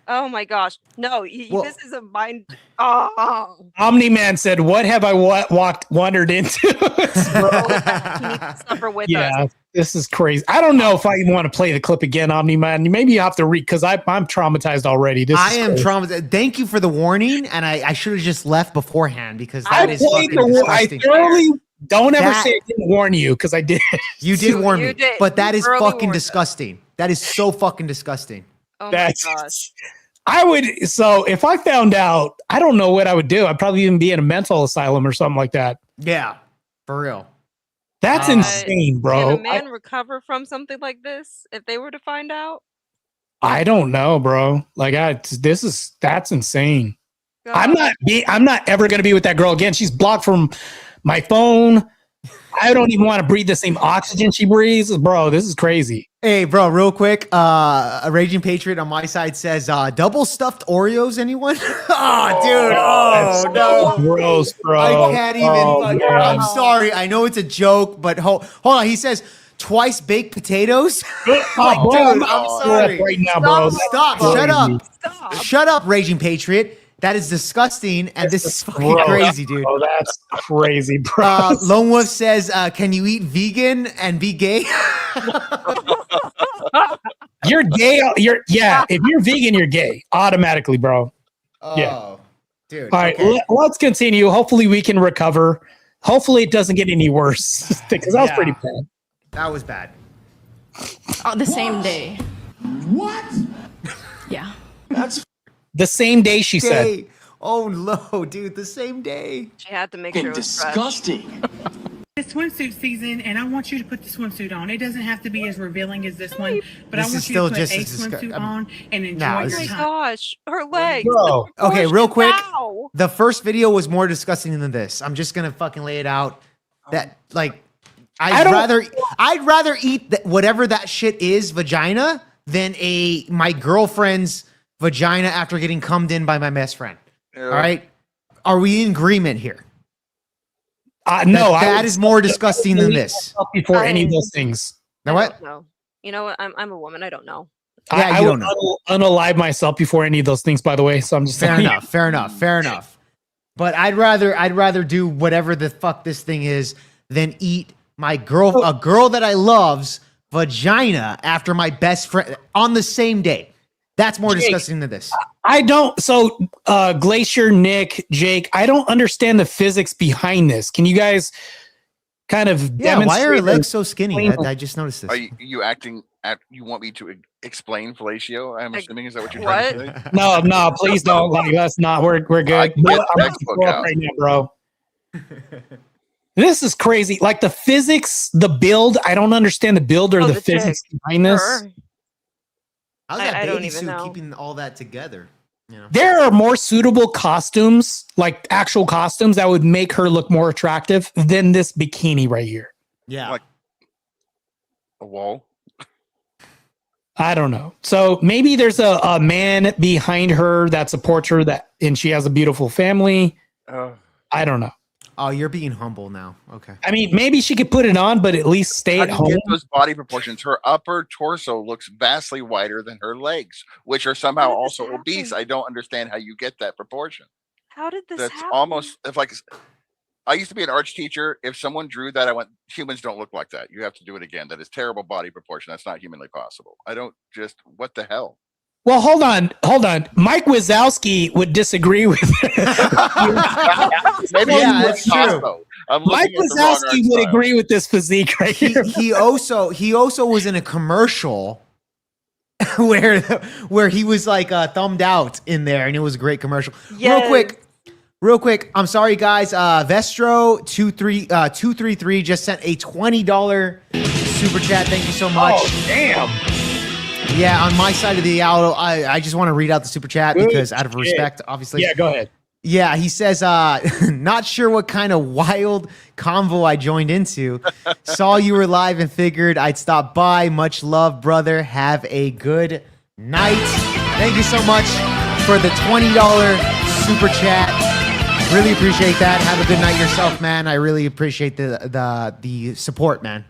Oh my gosh, no! This is a mind. Oh. Omni Man said, "What have I wandered into?" He needs to suffer with us. This is crazy. I don't know if I even want to play the clip again, Omni Man. Maybe you have to read because I'm traumatized already. I am traumatized. Thank you for the warning, and I should have just left beforehand because that is fucking disgusting. I thoroughly don't ever say I didn't warn you because I did. You did warn me, but that is fucking disgusting. That is so fucking disgusting. Oh my gosh. I would. So if I found out, I don't know what I would do. I'd probably even be in a mental asylum or something like that. Yeah, for real. That's insane, bro. Can a man recover from something like this if they were to find out? I don't know, bro. Like, that's insane. God. I'm not ever gonna be with that girl again. She's blocked from my phone. I don't even want to breathe the same oxygen she breathes, bro. This is crazy. Hey, bro, real quick. A Raging Patriot on my side says, double stuffed Oreos, anyone? Oh, dude. Oh, no. Gross, bro. I can't even. I'm sorry. I know it's a joke, but hold on. He says, twice baked potatoes? Dude, I'm sorry. Right now, bro. Stop. Shut up. Stop. Shut up, Raging Patriot. That is disgusting, and this is fucking crazy, dude. Oh, that's crazy, bro. Lone Wolf says, can you eat vegan and be gay? You're gay. If you're vegan, you're gay automatically, bro. Oh, dude. All right, let's continue. Hopefully we can recover. Hopefully it doesn't get any worse because that was pretty bad. That was bad. On the same day. What? Yeah. That's the same day, she said. Oh no, dude, the same day. She had to make sure it was disgusting. It's swimsuit season, and I want you to put the swimsuit on. It doesn't have to be as revealing as this one, but I want you to put a swimsuit on and enjoy your time. Oh my gosh, her legs. Bro. Okay, real quick. The first video was more disgusting than this. I'm just gonna fucking lay it out. That like, I'd rather eat whatever that shit is, vagina, than my girlfriend's vagina after getting cummed in by my best friend. All right, are we in agreement here? No, that is more disgusting than this. Before any of those things. Now what? No, you know what? I'm a woman. I don't know. Yeah, I would unalive myself before any of those things. By the way, so I'm just fair enough. But I'd rather do whatever the fuck this thing is than eat a girl that I love's vagina after my best friend on the same day. That's more disgusting than this. I don't. So, Glacier, Nick, Jake, I don't understand the physics behind this. Can you guys kind of demonstrate? Why are her legs so skinny? I just noticed this. Are you acting? You want me to explain fellatio? I'm assuming is that what you're trying to say? No, please don't. Like, that's not. We're good. I'm right now, bro. This is crazy. Like the physics, the build. I don't understand the build or the physics behind this. Sure. How's that I don't baby even suit know. keeping all that together? You know? There are more suitable costumes, like actual costumes, that would make her look more attractive than this bikini right here. Yeah. Like a wall. I don't know. So maybe there's a man behind her that supports her, and she has a beautiful family. I don't know. Oh, you're being humble now. Okay. I mean, maybe she could put it on, but at least stay at home. Get those body proportions. Her upper torso looks vastly wider than her legs, which are somehow also obese. I don't understand how you get that proportion. How did this That's happen? almost like I used to be an arts teacher. If someone drew that, I went, humans don't look like that. You have to do it again. That is terrible body proportion. That's not humanly possible. What the hell? Well, hold on. Mike Wazowski would disagree with Maybe that's true. Mike Wazowski would agree with this physique right here. He also was in a commercial where he was like thumbed out in there, and it was a great commercial. Yes. Real quick. I'm sorry, guys. Vestro 233 just sent a $20 super chat. Thank you so much. Oh, damn. Yeah, on my side of the aisle, I just want to read out the super chat because out of respect, obviously. Yeah, go ahead. Yeah, he says, not sure what kind of wild convo I joined into. Saw you were live and figured I'd stop by. Much love, brother. Have a good night. Thank you so much for the $20 super chat. Really appreciate that. Have a good night yourself, man. I really appreciate the support, man.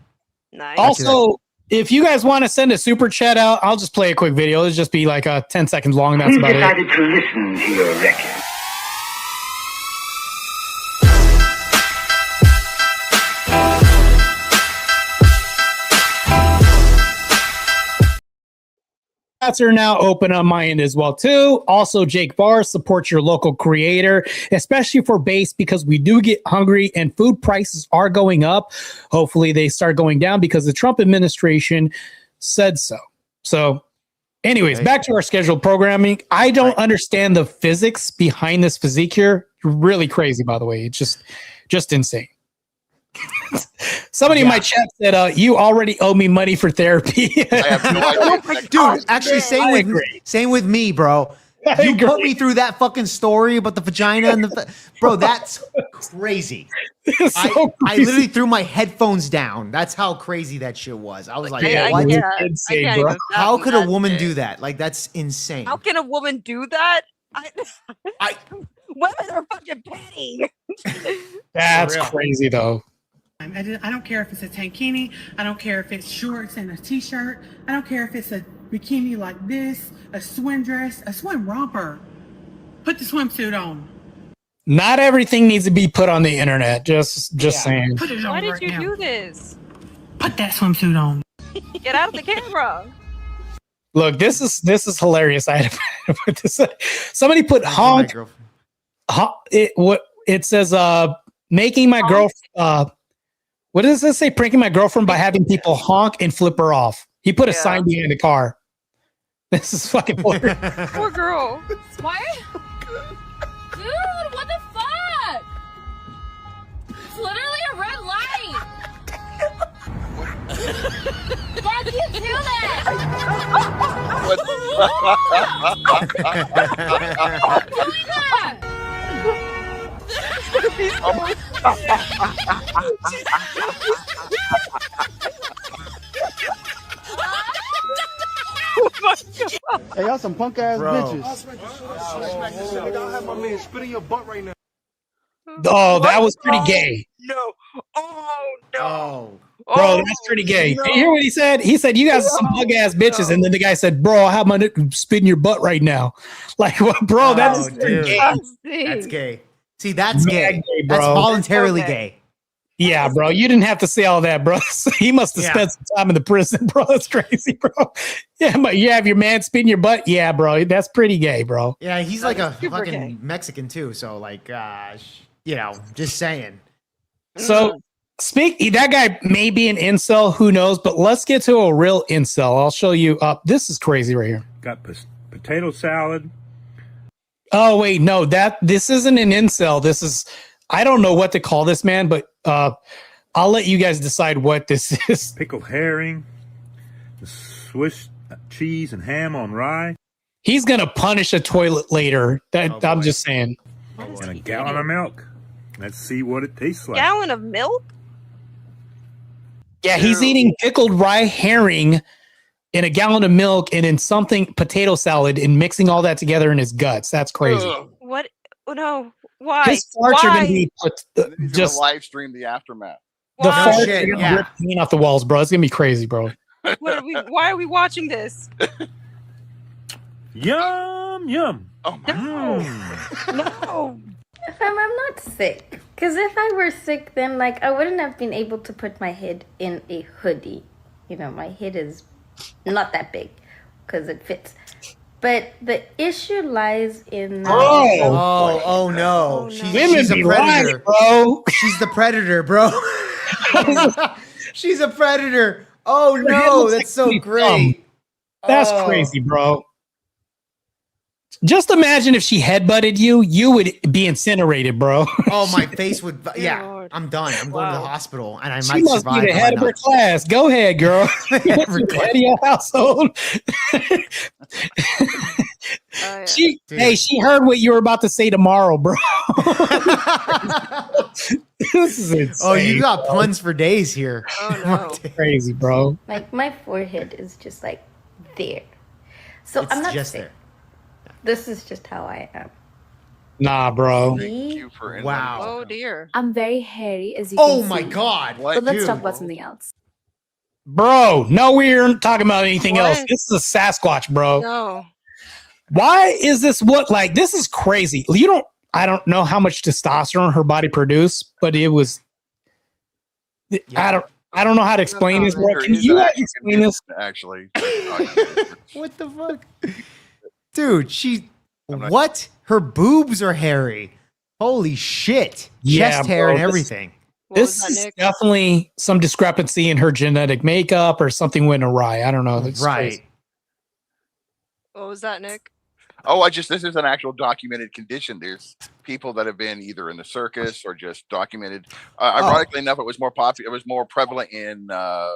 Nice. Also, if you guys want to send a super chat out, I'll just play a quick video. It'll just be like 10 seconds long. That's about it. Decided to listen to your record. Chats are now open on my end as well too. Also, Jake Varr, support your local creator, especially for base, because we do get hungry and food prices are going up. Hopefully they start going down because the Trump administration said so. So anyways, back to our scheduled programming. I don't understand the physics behind this physique here. Really crazy, by the way. It's just insane. Somebody in my chat said, you already owe me money for therapy. I have no idea. Dude, actually, same with me, bro. You put me through that fucking story about the vagina and bro, that's crazy. I literally threw my headphones down. That's how crazy that shit was. I was like, what? Insane, bro. How could a woman do that? Like, that's insane. How can a woman do that? Women are fucking petty. That's crazy, though. I don't care if it's a tankini. I don't care if it's shorts and a t-shirt. I don't care if it's a bikini like this, a swim dress, a swim romper. Put the swimsuit on. Not everything needs to be put on the internet. Just saying. Put it on Why did right you now. do this? Put that swimsuit on. Get out of the camera. Look, this is hilarious. I had to put this. Somebody put honk. It says making my girlfriend. What does this say? Pranking my girlfriend by having people honk and flip her off. He put a sign behind the car. This is fucking weird. Poor girl. What? Dude, what the fuck? It's literally a red light. Why do you do that? Stop doing that. Hey, y'all some punk ass bitches. I have my man spitting your butt right now. Oh, that was pretty gay. No. Oh, no. Bro, that's pretty gay. No. You hear what he said? He said, you guys are some punk ass bitches. And then the guy said, bro, I have my dick spitting your butt right now. Like, what, bro? That's gay. That's gay. See, that's gay. Bro. That's voluntarily gay. Yeah, bro. You didn't have to say all that, bro. He must have spent some time in the prison, bro. That's crazy, bro. Yeah, but you have your man spitting your butt. Yeah, bro. That's pretty gay, bro. Yeah, he's like a fucking Mexican too. So like, just saying. So that guy may be an incel. Who knows? But let's get to a real incel. I'll show you. This is crazy right here. Got potato salad. Oh wait, no. This isn't an incel. This is. I don't know what to call this, man, but I'll let you guys decide what this is. Pickled herring, the Swiss cheese and ham on rye. He's gonna punish a toilet later. I'm just saying. And a gallon of milk. Let's see what it tastes like. Gallon of milk? Yeah, he's eating pickled rye herring in a gallon of milk and in something potato salad and mixing all that together in his guts. That's crazy. What? Oh, no. Why? His farts are going to be just live stream the aftermath. The farts are going to rip clean off the walls, bro. It's going to be crazy, bro. Why are we watching this? Yum, yum. Oh, my. No. I'm not sick. Because if I were sick, then I wouldn't have been able to put my head in a hoodie. My head is not that big because it fits. But the issue lies in Oh no. She's a predator, bro. She's the predator, bro. She's a predator. Oh no, that's so great. That's crazy, bro. Just imagine if she headbutted you, you would be incinerated, bro. Oh, my face would. Yeah, I'm done. I'm going to the hospital, and I She might must survive. be the head of her class. Go ahead, girl. Head of your household. She heard what you were about to say tomorrow, bro. This is insane. Oh, you got puns for days here. Oh no, crazy, bro. Like my forehead is just like there, so I'm not just sick. there. This is just how I am. Nah, bro. Wow. Oh dear. I'm very hairy, as you can see. Oh my god. But let's talk about something else. Bro, no, we aren't talking about anything else. This is a Sasquatch, bro. No. Why is this this is crazy. I don't know how much testosterone her body produced, but it was I don't know how to explain this, bro. Can you explain this? Actually. What the fuck? Dude, what? Her boobs are hairy. Holy shit. Chest hair bro, and everything. This is definitely some discrepancy in her genetic makeup or something went awry. I don't know. That's right. crazy. What was that, Nick? Oh, this is an actual documented condition. There's people that have been either in the circus or just documented. Ironically enough, it was more popular. It was more prevalent in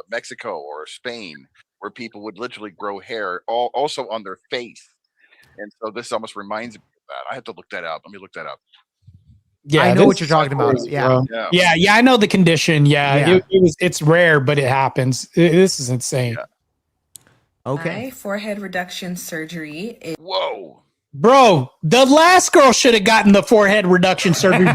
Mexico or Spain, where people would literally grow hair also on their face. And so this almost reminds me of that. I have to look that up. Let me look that up. Yeah, I know what you're talking about. Yeah. Yeah, I know the condition. Yeah. It's rare, but it happens. This is insane. Okay. My forehead reduction surgery is whoa. Bro, the last girl should have gotten the forehead reduction surgery.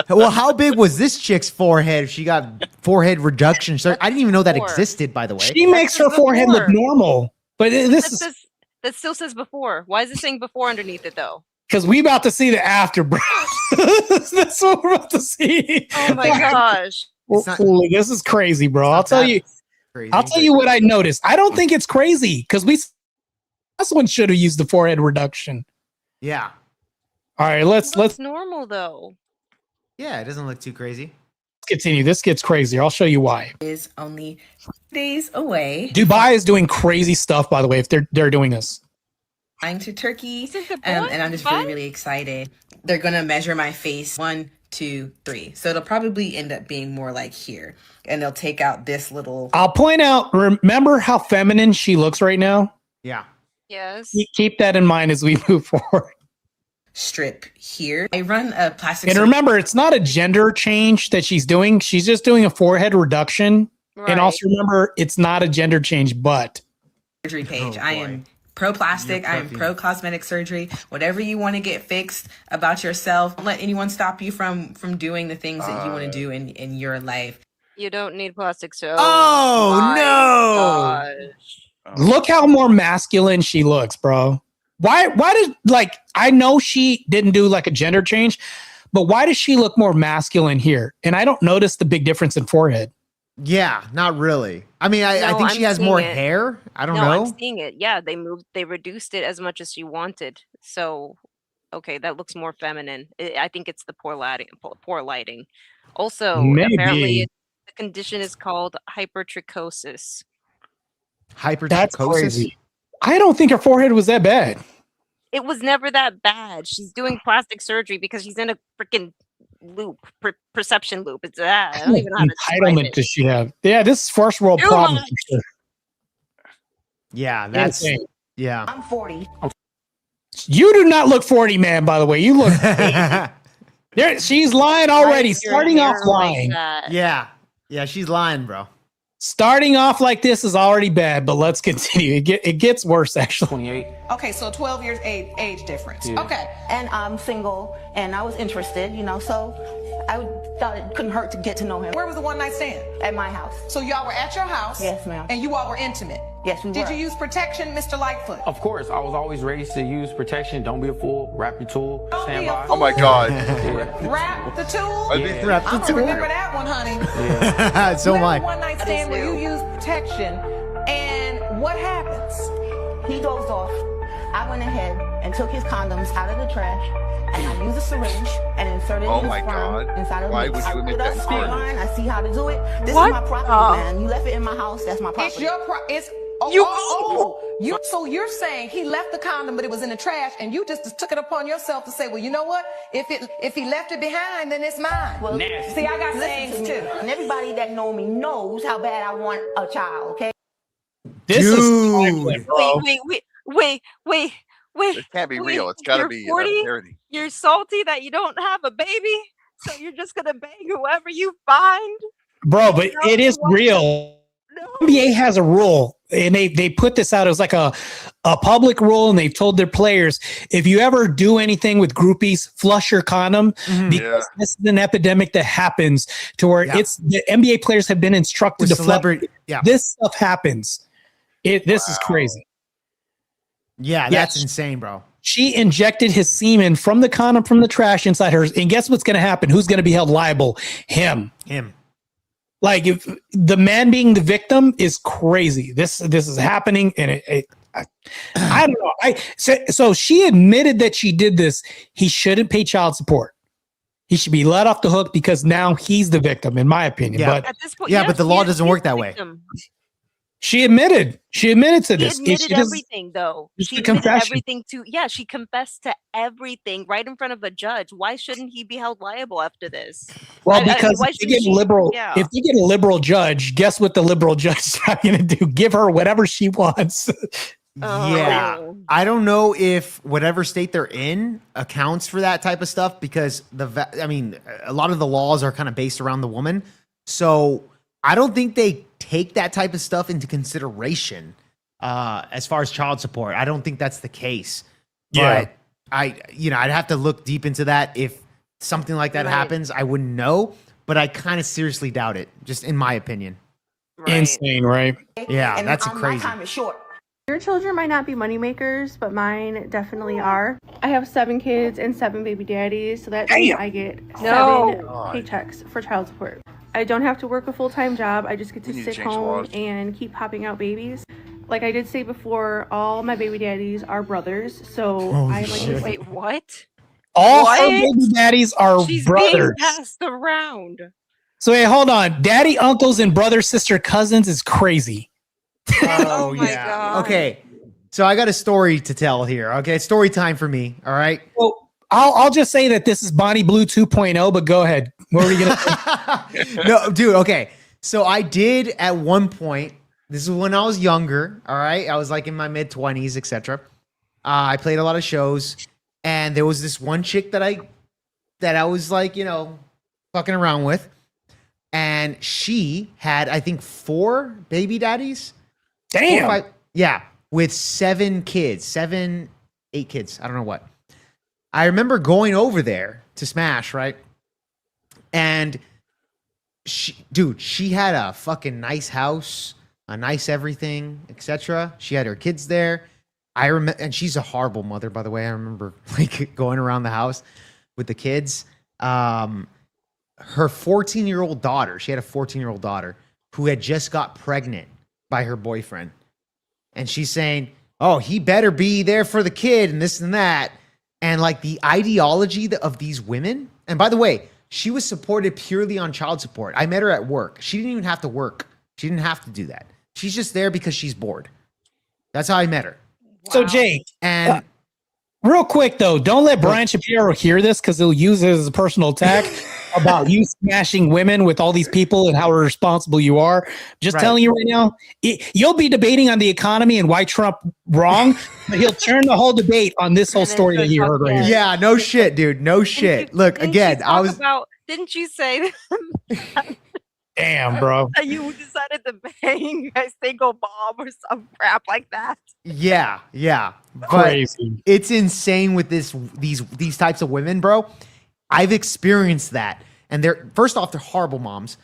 Well, how big was this chick's forehead if she got forehead reduction surgery? I didn't even know that existed, by the way. She makes her forehead look normal. But That still says before. Why is it saying before underneath it though? Because we about to see the after, bro. That's what we're about to see. Oh my gosh. This is crazy, bro. I'll tell you what I noticed. I don't think it's crazy because this one should have used the forehead reduction. Yeah. All right, let's normal though. Yeah, it doesn't look too crazy. Continue. This gets crazier. I'll show you why. Is only days away. Dubai is doing crazy stuff, by the way, if they're doing this. Flying to Turkey, and I'm just really, really excited. They're gonna measure my face 1, 2, 3. So it'll probably end up being more like here. And they'll take out this little. I'll point out, remember how feminine she looks right now? Yeah. Yes. Keep that in mind as we move forward. Strip here. I run a plastic. And remember, it's not a gender change that she's doing. She's just doing a forehead reduction. Right. And also remember, it's not a gender change, but. Surgery page. I am pro plastic. I am pro cosmetic surgery. Whatever you want to get fixed about yourself, don't let anyone stop you from doing the things that you want to do in your life. You don't need plastic surgery. Oh no! Gosh. Look how more masculine she looks, bro. Why did I know she didn't do like a gender change, but why does she look more masculine here? And I don't notice the big difference in forehead. Yeah, not really. I mean, I think she has more hair. I don't know. I'm seeing it. Yeah, they reduced it as much as she wanted. So, okay, that looks more feminine. I think it's the poor lighting. Also, apparently the condition is called hypertrichosis. That's crazy. I don't think her forehead was that bad. It was never that bad. She's doing plastic surgery because she's in a freaking loop, perception loop. It's I don't even know how to describe it. Does she have? Yeah, this is first world problem. Yeah, that's yeah. I'm 40. You do not look 40, man. By the way, you look. She's lying already. Starting off lying. Yeah, she's lying, bro. Starting off like this is already bad, but let's continue. It gets worse, actually. 28. Okay, so 12 years age difference. Yeah. Okay. And I'm single, and I was interested, so I thought it couldn't hurt to get to know him. Where was the one night stand? At my house. So y'all were at your house? Yes, ma'am. And you all were intimate? Yes, we were. Did you use protection, Mr. Lightfoot? Of course, I was always raised to use protection. Don't be a fool. Wrap your tool. Stand by. Oh my God. Wrap the tool? Yeah. Wrap the I'm tool. gonna remember that one, honey. Yeah. So am I. One night stand where you use protection, and what happens? He dozed off. I went ahead and took his condoms out of the trash, and I used a syringe and inserted his sperm inside of Why the would you admit I looked that up in court? online. I see how to do it. This What? is my property, man. You left it in my house. That's my property. It's your so you're saying he left the condom, but it was in the trash, and you just took it upon yourself to say, well, you know what? If he left it behind, then it's mine. Well, See, I got listen sayings to me. too. And everybody that know me knows how bad I want a child. Okay. This Dude. is bro. Wait. It can't be real. It's got to be 40, parody. you're salty that you don't have a baby, so you're just gonna bang whoever you find. Bro, but it is real. NBA has a rule, and they put this out. It was like a public rule, and they've told their players, if you ever do anything with groupies, flush your condom, because this is an epidemic that happens to where it's the NBA players have been instructed to flush. This stuff happens. This is crazy. Yeah, that's insane, bro. She injected his semen from the condom from the trash inside hers, and guess what's going to happen? Who's going to be held liable? Him. Like, if the man being the victim is crazy. This is happening, and I don't know. So she admitted that she did this. He shouldn't pay child support. He should be let off the hook because now he's the victim, in my opinion. Yeah. But At this point, but the law doesn't work that way. she admitted to this. She admitted everything, though. Just She a admitted confession. everything she confessed to everything right in front of a judge. Why shouldn't he be held liable after this? Well, because why if they shouldn't get liberal, yeah. if they get a liberal judge, guess what the liberal judge is not going to do? Give her whatever she wants. Yeah. I don't know if whatever state they're in accounts for that type of stuff because a lot of the laws are kind of based around the woman. So I don't think they take that type of stuff into consideration as far as child support. I don't think that's the case. Yeah. But I'd have to look deep into that. If something like that happens, I wouldn't know, but I kind of seriously doubt it, just in my opinion. Insane, right? Yeah, And that's my crazy. time is short. Your children might not be moneymakers, but mine definitely are. I have 7 kids and 7 baby daddies, so that means I get 7 paychecks for child support. I don't have to work a full-time job. I just get to sit home and keep popping out babies. Like I did say before, all my baby daddies are brothers, so I'm like, wait, what? All her baby daddies are She's brothers. being passed around. So hey, hold on. Daddy, uncles, and brother, sister, cousins is crazy. Oh yeah. God. Okay. So I got a story to tell here. Okay, story time for me. All right. Well, I'll just say that this is Bonnie Blue 2.0, but go ahead. What were you gonna No, dude. Okay. So I did at one point. This is when I was younger. All right. I was like in my mid-20s, etc. I played a lot of shows, and there was this one chick that I was like, fucking around with, and she had, I think, 4 baby daddies. Damn. 4 or 5, yeah, with 7 kids, 7, 8 kids. I don't know what. I remember going over there to smash, right? And she had a fucking nice house, a nice everything, etc. She had her kids there. I remember, and she's a horrible mother, by the way. I remember like going around the house with the kids. Her 14-year-old daughter, she had a 14-year-old daughter who had just got pregnant by her boyfriend. And she's saying, oh, he better be there for the kid and this and that. And like the ideology of these women. And by the way, she was supported purely on child support. I met her at work. She didn't even have to work. She didn't have to do that. She's just there because she's bored. That's how I met her. So Jake, and real quick though, don't let Brian Shapiro hear this because he'll use it as a personal attack about you smashing women with all these people and how irresponsible you are. Just telling you right now, you'll be debating on the economy and why Trump wrong, but he'll turn the whole debate on this whole story that you heard right here. Yeah, no shit, dude. No shit. Look, again, I was didn't you say damn, bro. that you decided to bang a single mom or some crap like that? Yeah. But crazy. It's insane with these types of women, bro. I've experienced that. And first off, they're horrible moms.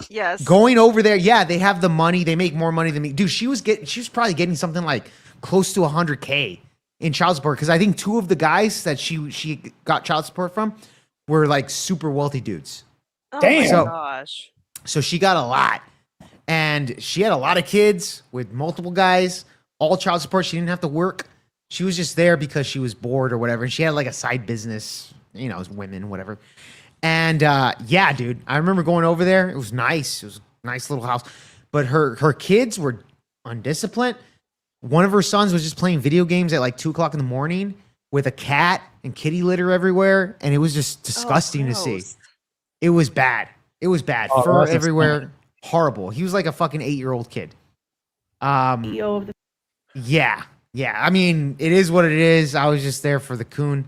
Yes. Going over there, yeah, they have the money. They make more money than me. Dude, she was probably getting something like close to $100K in child support. Because I think 2 of the guys that she got child support from were like super wealthy dudes. Oh damn. my gosh. So she got a lot. And she had a lot of kids with multiple guys, all child support. She didn't have to work. She was just there because she was bored or whatever. And she had like a side business, you know, as women, whatever. And yeah, dude, I remember going over there. It was nice. It was a nice little house. But her kids were undisciplined. One of her sons was just playing video games at like 2 o'clock in the morning with a cat and kitty litter everywhere. And it was just disgusting to see. It was bad. It was bad. Fur everywhere. Horrible. He was like a fucking 8-year-old kid. Yeah. Yeah. I mean, it is what it is. I was just there for the poon,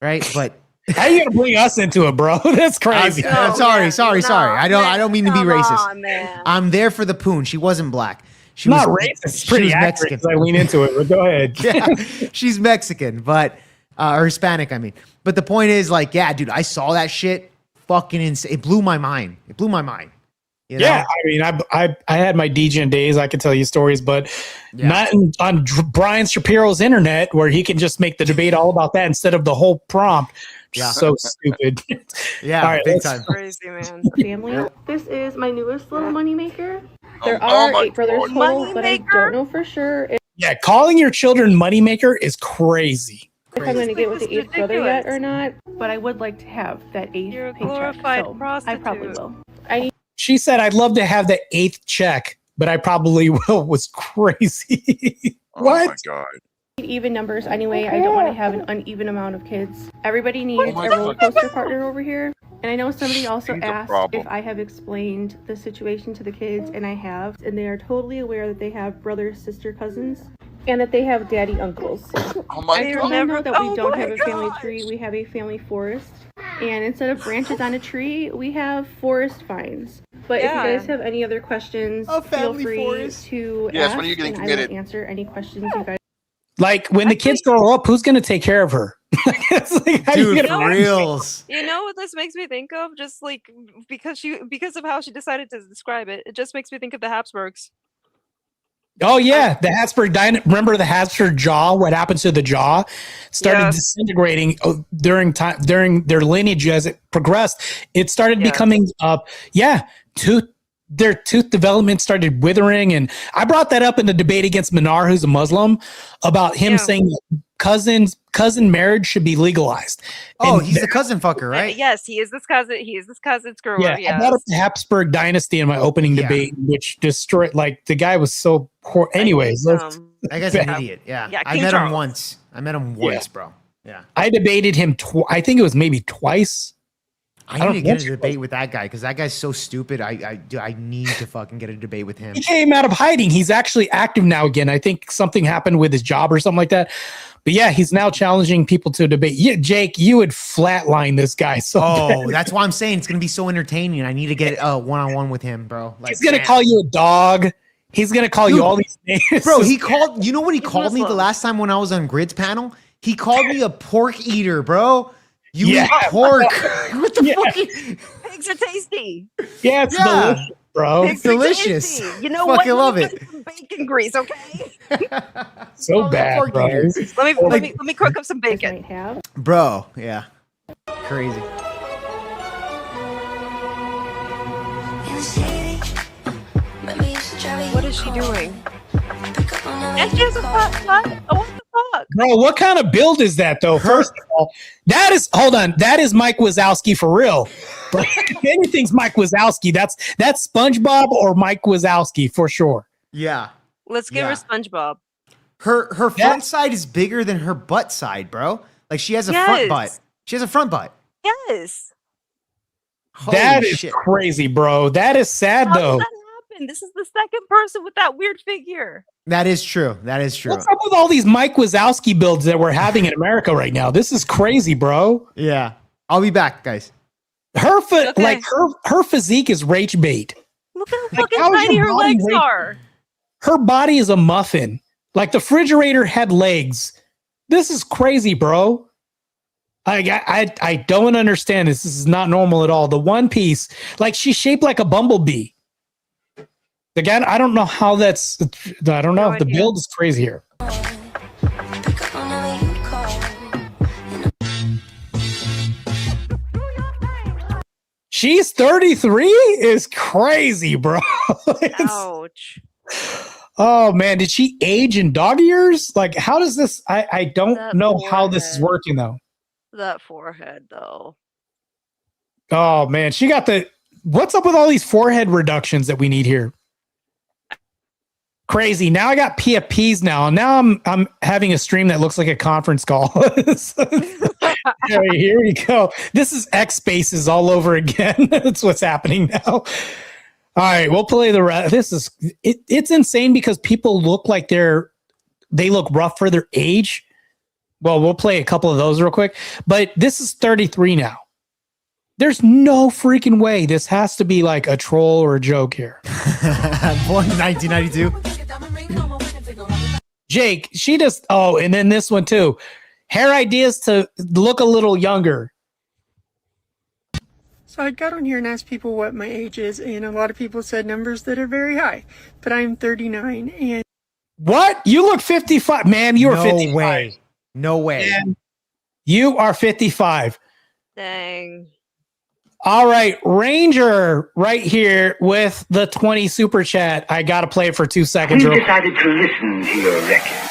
right? But how you gonna bring us into it, bro? That's crazy. Sorry. I don't mean to be racist. I'm there for the poon. She wasn't black. She was not racist. It's pretty accurate. I lean into it, but go ahead. Yeah, she's Mexican, but or Hispanic, I mean. But the point is, like, yeah, dude, I saw that shit. Fucking insane. It blew my mind. You know? Yeah, I mean, I had my DJ days. I could tell you stories, but not on Brian Shapiro's internet, where he can just make the debate all about that instead of the whole prompt. Yeah, so stupid. Yeah, all right, big time. Crazy, man. Family. This is my newest little moneymaker. There are 8 brothers total, but I don't know for sure yeah, calling your children moneymaker is crazy. If I'm going to get with the 8th brother yet or not, but I would like to have that 8th paycheck, so I probably will. She said, I'd love to have the 8th check, but I probably will. Was crazy. What? Oh my God. Even numbers anyway. I don't want to have an uneven amount of kids. Everybody needs a roller coaster partner over here. And I know somebody also asked if I have explained the situation to the kids, and I have. And they are totally aware that they have brothers, sister, cousins, and that they have daddy uncles. I told them that we don't have a family tree. We have a family forest. And instead of branches on a tree, we have forest vines. But if you guys have any other questions, feel free to ask, when are you getting and committed? I will answer any questions you guys. Like, when the kids grow up, who's going to take care of her? Dude, for reals. You know what this makes me think of? Just like because of how she decided to describe it, it just makes me think of the Habsburgs. Oh yeah, the Habsburg remember the Habsburg jaw? What happened to the jaw? Started disintegrating during their lineage as it progressed. It started becoming their tooth development started withering, and I brought that up in the debate against Minar, who's a Muslim, about him saying that cousin marriage should be legalized. Oh, and he's the cousin fucker, right? Yes, he is this cousin. He is this cousin screwer. Yeah, I brought up the Habsburg dynasty in my opening debate, which destroyed. Like, the guy was so poor. Anyways, that guy's an idiot. Yeah, I met him once. Bro. Yeah, I debated him. I think it was maybe twice. I need to get a debate with that guy because that guy's so stupid. I need to fucking get a debate with him. He came out of hiding. He's actually active now again. I think something happened with his job or something like that. But yeah, he's now challenging people to debate. Yeah, Jake, you would flatline this guy. That's why I'm saying it's gonna be so entertaining. I need to get a one-on-one with him, bro. Like, he's gonna call you a dog. He's gonna call you all these names, bro. He called. You know what he called me the last time when I was on Grid's panel? He called me a pork eater, bro. You eat pork. What the fuck? Pigs are tasty. Yeah, it's delicious, bro. It's delicious. You know what? I love it. Some bacon grease, okay? So bad, bro. Let me cook up some bacon. Bro, yeah. Crazy. What is she doing? And she has a flat butt. Oh, what the fuck? Bro, what kind of build is that, though? First of all, that is Mike Wazowski for real. But if anything's Mike Wazowski, that's SpongeBob or Mike Wazowski for sure. Yeah. Let's give her SpongeBob. Her front side is bigger than her butt side, bro. Like, she has a front butt. She has a front butt. Yes. That is crazy, bro. That is sad, though. How did that happen? This is the second person with that weird figure. That is true. What's up with all these Mike Wazowski builds that we're having in America right now? This is crazy, bro. Yeah. I'll be back, guys. Her physique is rage bait. Look how fucking tiny her legs are. Her body is a muffin. Like, the refrigerator had legs. This is crazy, bro. I don't understand this. This is not normal at all. The one piece, like, she's shaped like a bumblebee. Again, I don't know how that's. I don't know. The build is crazy here. She's 33 is crazy, bro. Ouch. Oh man, did she age in dog years? Like, how does this? I don't That know how this is forehead. working though. That forehead, though. Oh man, she got the. What's up with all these forehead reductions that we need here? Crazy. Now I got PFPs now. Now I'm having a stream that looks like a conference call. Here we go. This is X Spaces all over again. That's what's happening now. All right, we'll play the rest. This is it's insane because people look like they look rough for their age. Well, we'll play a couple of those real quick. But this is 33 now. There's no freaking way. This has to be like a troll or a joke here. Born in 1992. Jake, she just, and then this one too. Hair ideas to look a little younger. So I got on here and asked people what my age is, and a lot of people said numbers that are very high. But I'm 39, and... What? You look 55. Man, you are 55. No way. No way. Man, you are 55. Dang. All right, Ranger right here with the 20 super chat. I got to play it for 2 seconds. We decided to listen to your record.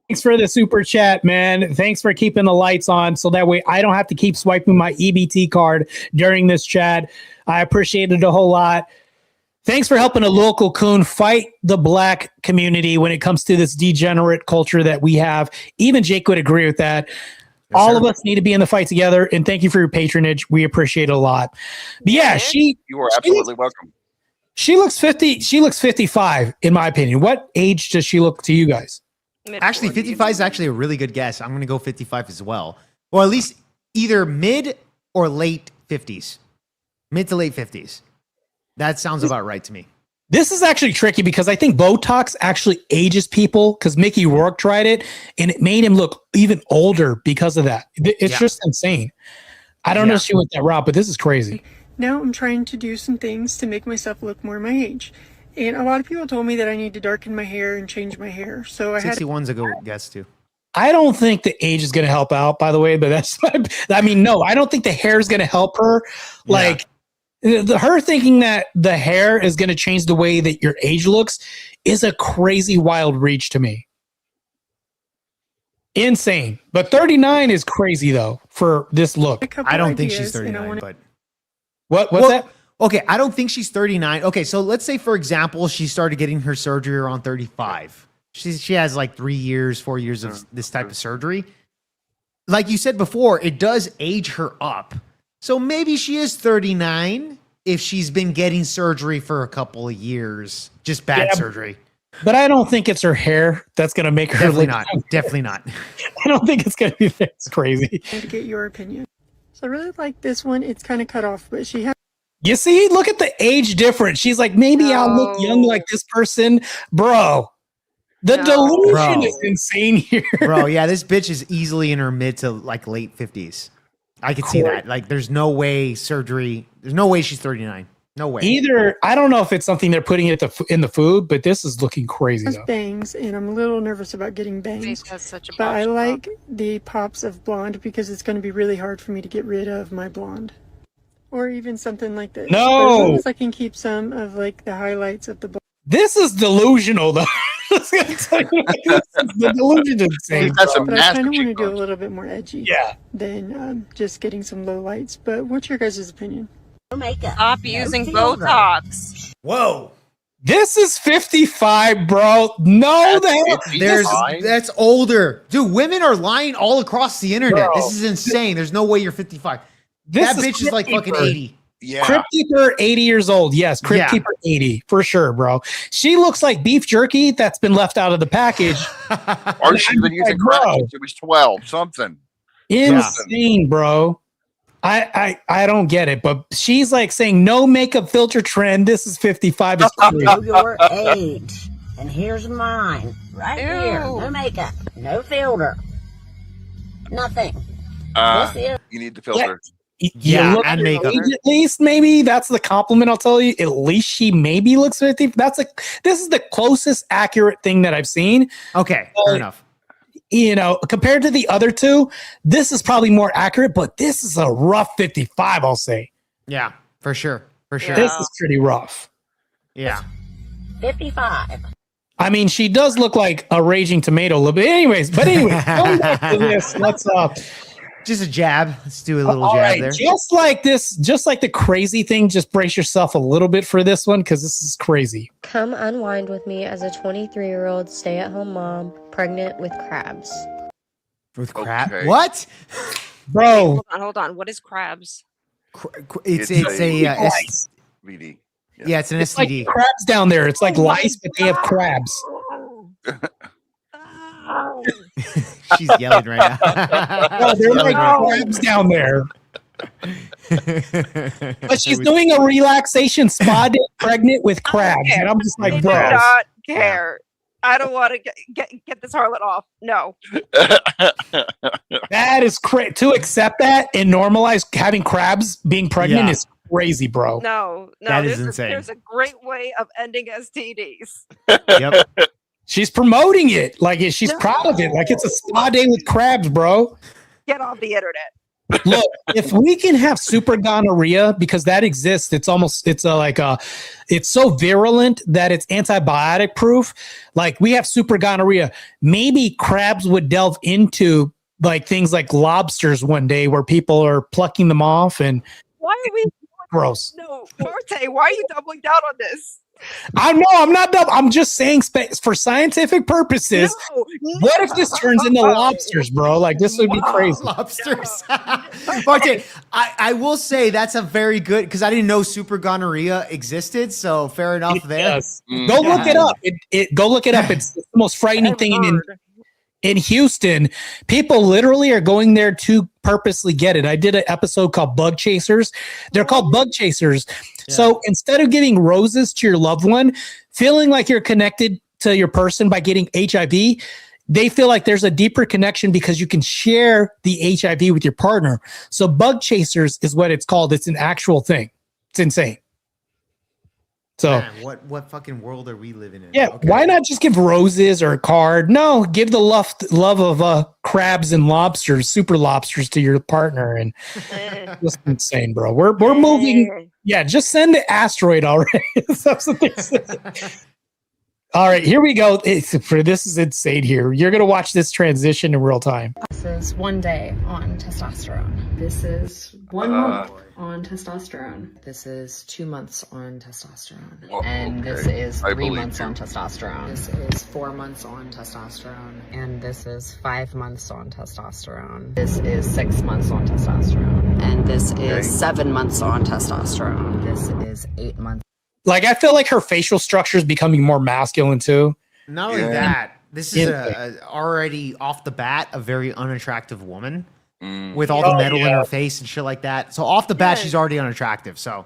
Thanks for the super chat, man. Thanks for keeping the lights on so that way I don't have to keep swiping my EBT card during this chat. I appreciate it a whole lot. Thanks for helping a local coon fight the black community when it comes to this degenerate culture that we have. Even Jake would agree with that. Yes, all of us need to be in the fight together. And thank you for your patronage. We appreciate it a lot. But yeah, you are absolutely welcome. She looks 50. She looks 55, in my opinion. What age does she look to you guys? Actually, 55 is actually a really good guess. I'm going to go 55 as well. Or at least either mid or late 50s. Mid to late 50s. That sounds about right to me. This is actually tricky because I think Botox actually ages people because Mickey Rourke tried it and it made him look even older because of that. It's just insane. I don't know if she went that route, but this is crazy. Now I'm trying to do some things to make myself look more my age. And a lot of people told me that I need to darken my hair and change my hair. So I 61's a good guess too. I don't think the age is going to help out, by the way, but no, I don't think the hair is going to help her. Like her thinking that the hair is going to change the way that your age looks is a crazy wild reach to me. Insane. But 39 is crazy though for this look. I don't think she's 39, but what's that? Okay, I don't think she's 39. Okay, so let's say, for example, she started getting her surgery around 35. She has like 3 years, 4 years of this type of surgery. Like you said before, it does age her up. So maybe she is 39 if she's been getting surgery for a couple of years, just bad surgery. But I don't think it's her hair that's going to make her Definitely look. not. Definitely not. I don't think it's going to be that. It's crazy. to get your opinion. So I really like this one. It's kind of cut off, but she has. You see, look at the age difference. She's like, maybe I'll look young like this person. Bro, the delusion is insane here. Bro, yeah, this bitch is easily in her mid to like late 50s. I could see that. Like, there's no way surgery. There's no way she's 39. No way. Either, I don't know if it's something they're putting in the food, but this is looking crazy. Though. Bangs, and I'm a little nervous about getting bangs. But I like the pops of blonde because it's going to be really hard for me to get rid of my blonde. Or even something like this. No! But as long as I can keep some of like the highlights of the blonde. This is delusional, though. The delusion is insane. But I kind of want to do a little bit more edgy than just getting some low lights. But what's your guys' opinion? Makeup. Stop using Botox. Whoa. This is 55, bro. No, that's older. Dude, women are lying all across the internet. Bro, this is insane. There's no way you're 55. That bitch is like fucking 80. Yeah. Crypt Keeper, 80 years old. Yes, Crypt Keeper, 80 for sure, bro. She looks like beef jerky that's been left out of the package. Or she's been using crack since she was 12, something. Insane, bro. I don't get it, but she's like saying no makeup filter trend. This is 55. Is crazy. Know your age, and here's mine right here. No makeup, no filter, nothing. You need the filter. Yeah, and makeup. At least maybe that's the compliment I'll tell you. At least she maybe looks 50. This is the closest accurate thing that I've seen. Okay, fair enough. compared to the other two, this is probably more accurate, but this is a rough 55, I'll say. Yeah, for sure. For sure. This is pretty rough. Yeah. 55. I mean, she does look like a raging tomato a little bit. Anyways, going back to this, let's just a jab. Let's do a little all jab right, there. just like the crazy thing, just brace yourself a little bit for this one because this is crazy. Come unwind with me as a 23-year-old stay-at-home mom pregnant with crabs. With crab? Okay. What? Bro. Hold on. What is crabs? It's a STD. Yeah, it's an It's STD. like crabs down there. It's like lice, but they have crabs. She's yelling right now. No, they're like crabs down there. But she's doing a relaxation spa day pregnant with crabs. And I'm just like, I do bro. not care. I don't want to get this harlot off. No. That is crazy. To accept that and normalize having crabs being pregnant is crazy, bro. No. That is insane. There's a great way of ending STDs. Yep. She's promoting it. Like she's proud of it. Like it's a spa day with crabs, bro. Get off the internet. Look, if we can have super gonorrhea, because that exists, it's so virulent that it's antibiotic proof. Like we have super gonorrhea. Maybe crabs would delve into like things like lobsters one day where people are plucking them off and Why are we gross. No, Marte, why are you doubling down on this? I'm not dumb. I'm just saying for scientific purposes. No. What if this turns into lobsters, bro? Like this would be crazy. Lobsters. Marte, I will say that's a very good, because I didn't know super gonorrhea existed. So fair enough there. Yes. Go look it up. Go look it up. It's the most frightening thing in Houston. People literally are going there to purposely get it. I did an episode called Bug Chasers. They're called bug chasers. Yeah. So instead of giving roses to your loved one, feeling like you're connected to your person by getting HIV, they feel like there's a deeper connection because you can share the HIV with your partner. So bug chasers is what it's called. It's an actual thing. It's insane. So man, what fucking world are we living in? Yeah, okay. Why not just give roses or a card? No, give the love of crabs and lobsters, super lobsters to your partner, and just insane, bro. We're moving. Yeah, just send the asteroid already. That's what they said. All right, here we go. This is insane here. You're going to watch this transition in real time. This is 1 day on testosterone. This is 1 month on testosterone. This is 2 months on testosterone. Oh, and okay. This is I 3 months you. on testosterone. This is 4 months on testosterone. And this is 5 months on testosterone. This is 6 months on testosterone. And this is 7 months on testosterone. This is 8 months. Like, I feel like her facial structure is becoming more masculine too. Not only that, this is already off the bat a very unattractive woman with all the metal in her face and shit like that. So off the bat, she's already unattractive. So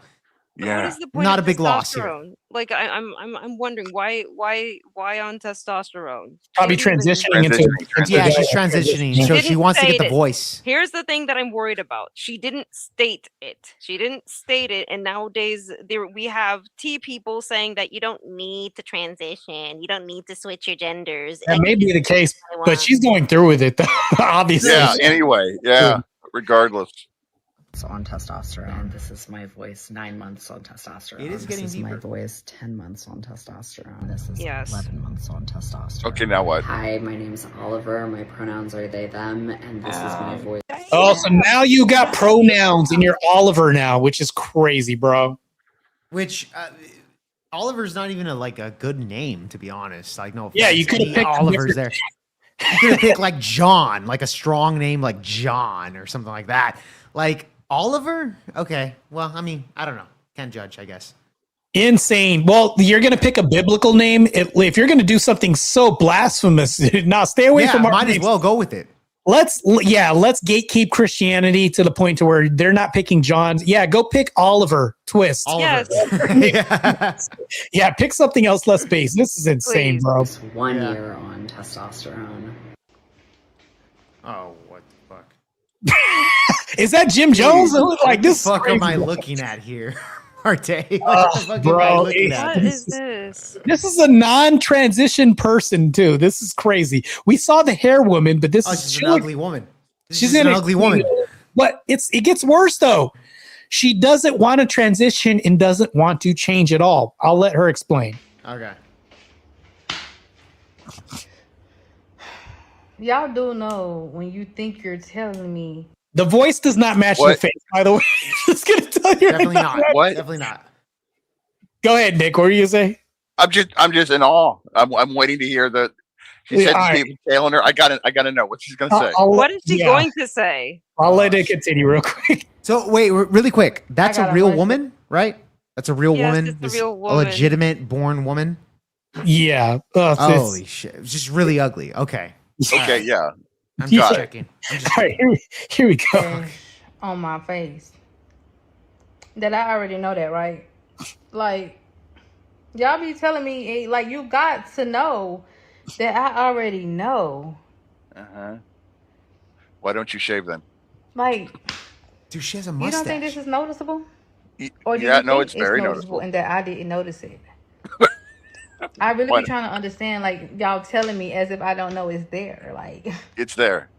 yeah, what is the point not of a big loss here. testosterone? Like I'm wondering why on testosterone? Probably transitioning into yeah, she's transitioning. So she wants to get the voice. Here's the thing that I'm worried about. She didn't state it. And nowadays we have people saying that you don't need to transition. You don't need to switch your genders. That may be the case, but she's going through with it, obviously. Yeah. Anyway, yeah. Regardless. On testosterone. This is my voice 9 months on testosterone. It is getting this deeper. Is my voice 10 months on testosterone. This is Yes. 11 months on testosterone. Okay, now what? Hi, my name's Oliver. My pronouns are they, them, and this is my voice. Oh, so now you got pronouns and you're Oliver now, which is crazy, bro. Which Oliver's not even a good name, to be honest. Like, no offense. Yeah, you could have picked Oliver's there. You could have picked like John, like a strong name like John or something like that. Like Oliver? Okay. Well, I mean, I don't know. Can't judge, I guess. Insane. Well, you're going to pick a biblical name. If you're going to do something so blasphemous, now stay away from our might names. As well go with it. Let's gatekeep Christianity to the point to where they're not picking John's. Yeah, go pick Oliver Twist. Oliver. Yes. Yeah, pick something else less base. This is insane, Please. bro. 1 year on testosterone. Oh, what the fuck? Is that Jim Jones? Like this? What the fuck crazy, am I bro. looking at here? Arte. What the fuck bro, am I looking at? What is this? This is a non-transition person too. This is crazy. We saw the hair woman, but this is She's an ugly woman. She's an ugly woman. But it gets worse though. She doesn't want to transition and doesn't want to change at all. I'll let her explain. Okay. Y'all do know when you think you're telling me. The voice does not match the face, by the way. Just gonna tell you. Definitely right not. now. What? Definitely not. Go ahead, Nick. What were you gonna say? I'm just in awe. I'm waiting to hear that. She said all Steve tailing her. I gotta know what she's gonna say. What is she going to say? I'll let it continue real quick. So wait, really quick. That's a real woman, right? That's a real Yes, woman. it's a This- real A woman. legitimate born woman. Yeah. Holy shit! It's just really ugly. Okay. Okay, yeah. I'm just Got it. checking. All right, here we go. On my face. That I already know that, right? Like, y'all be telling me, like, you got to know that I already know. Uh-huh. Why don't you shave then? Like, dude, she has a you mustache. don't think this is noticeable? Or do Yeah, you no, think it's very noticeable. and that I didn't notice it? I really What? be trying to understand, like, y'all telling me as if I don't know it's there. Like, It's there.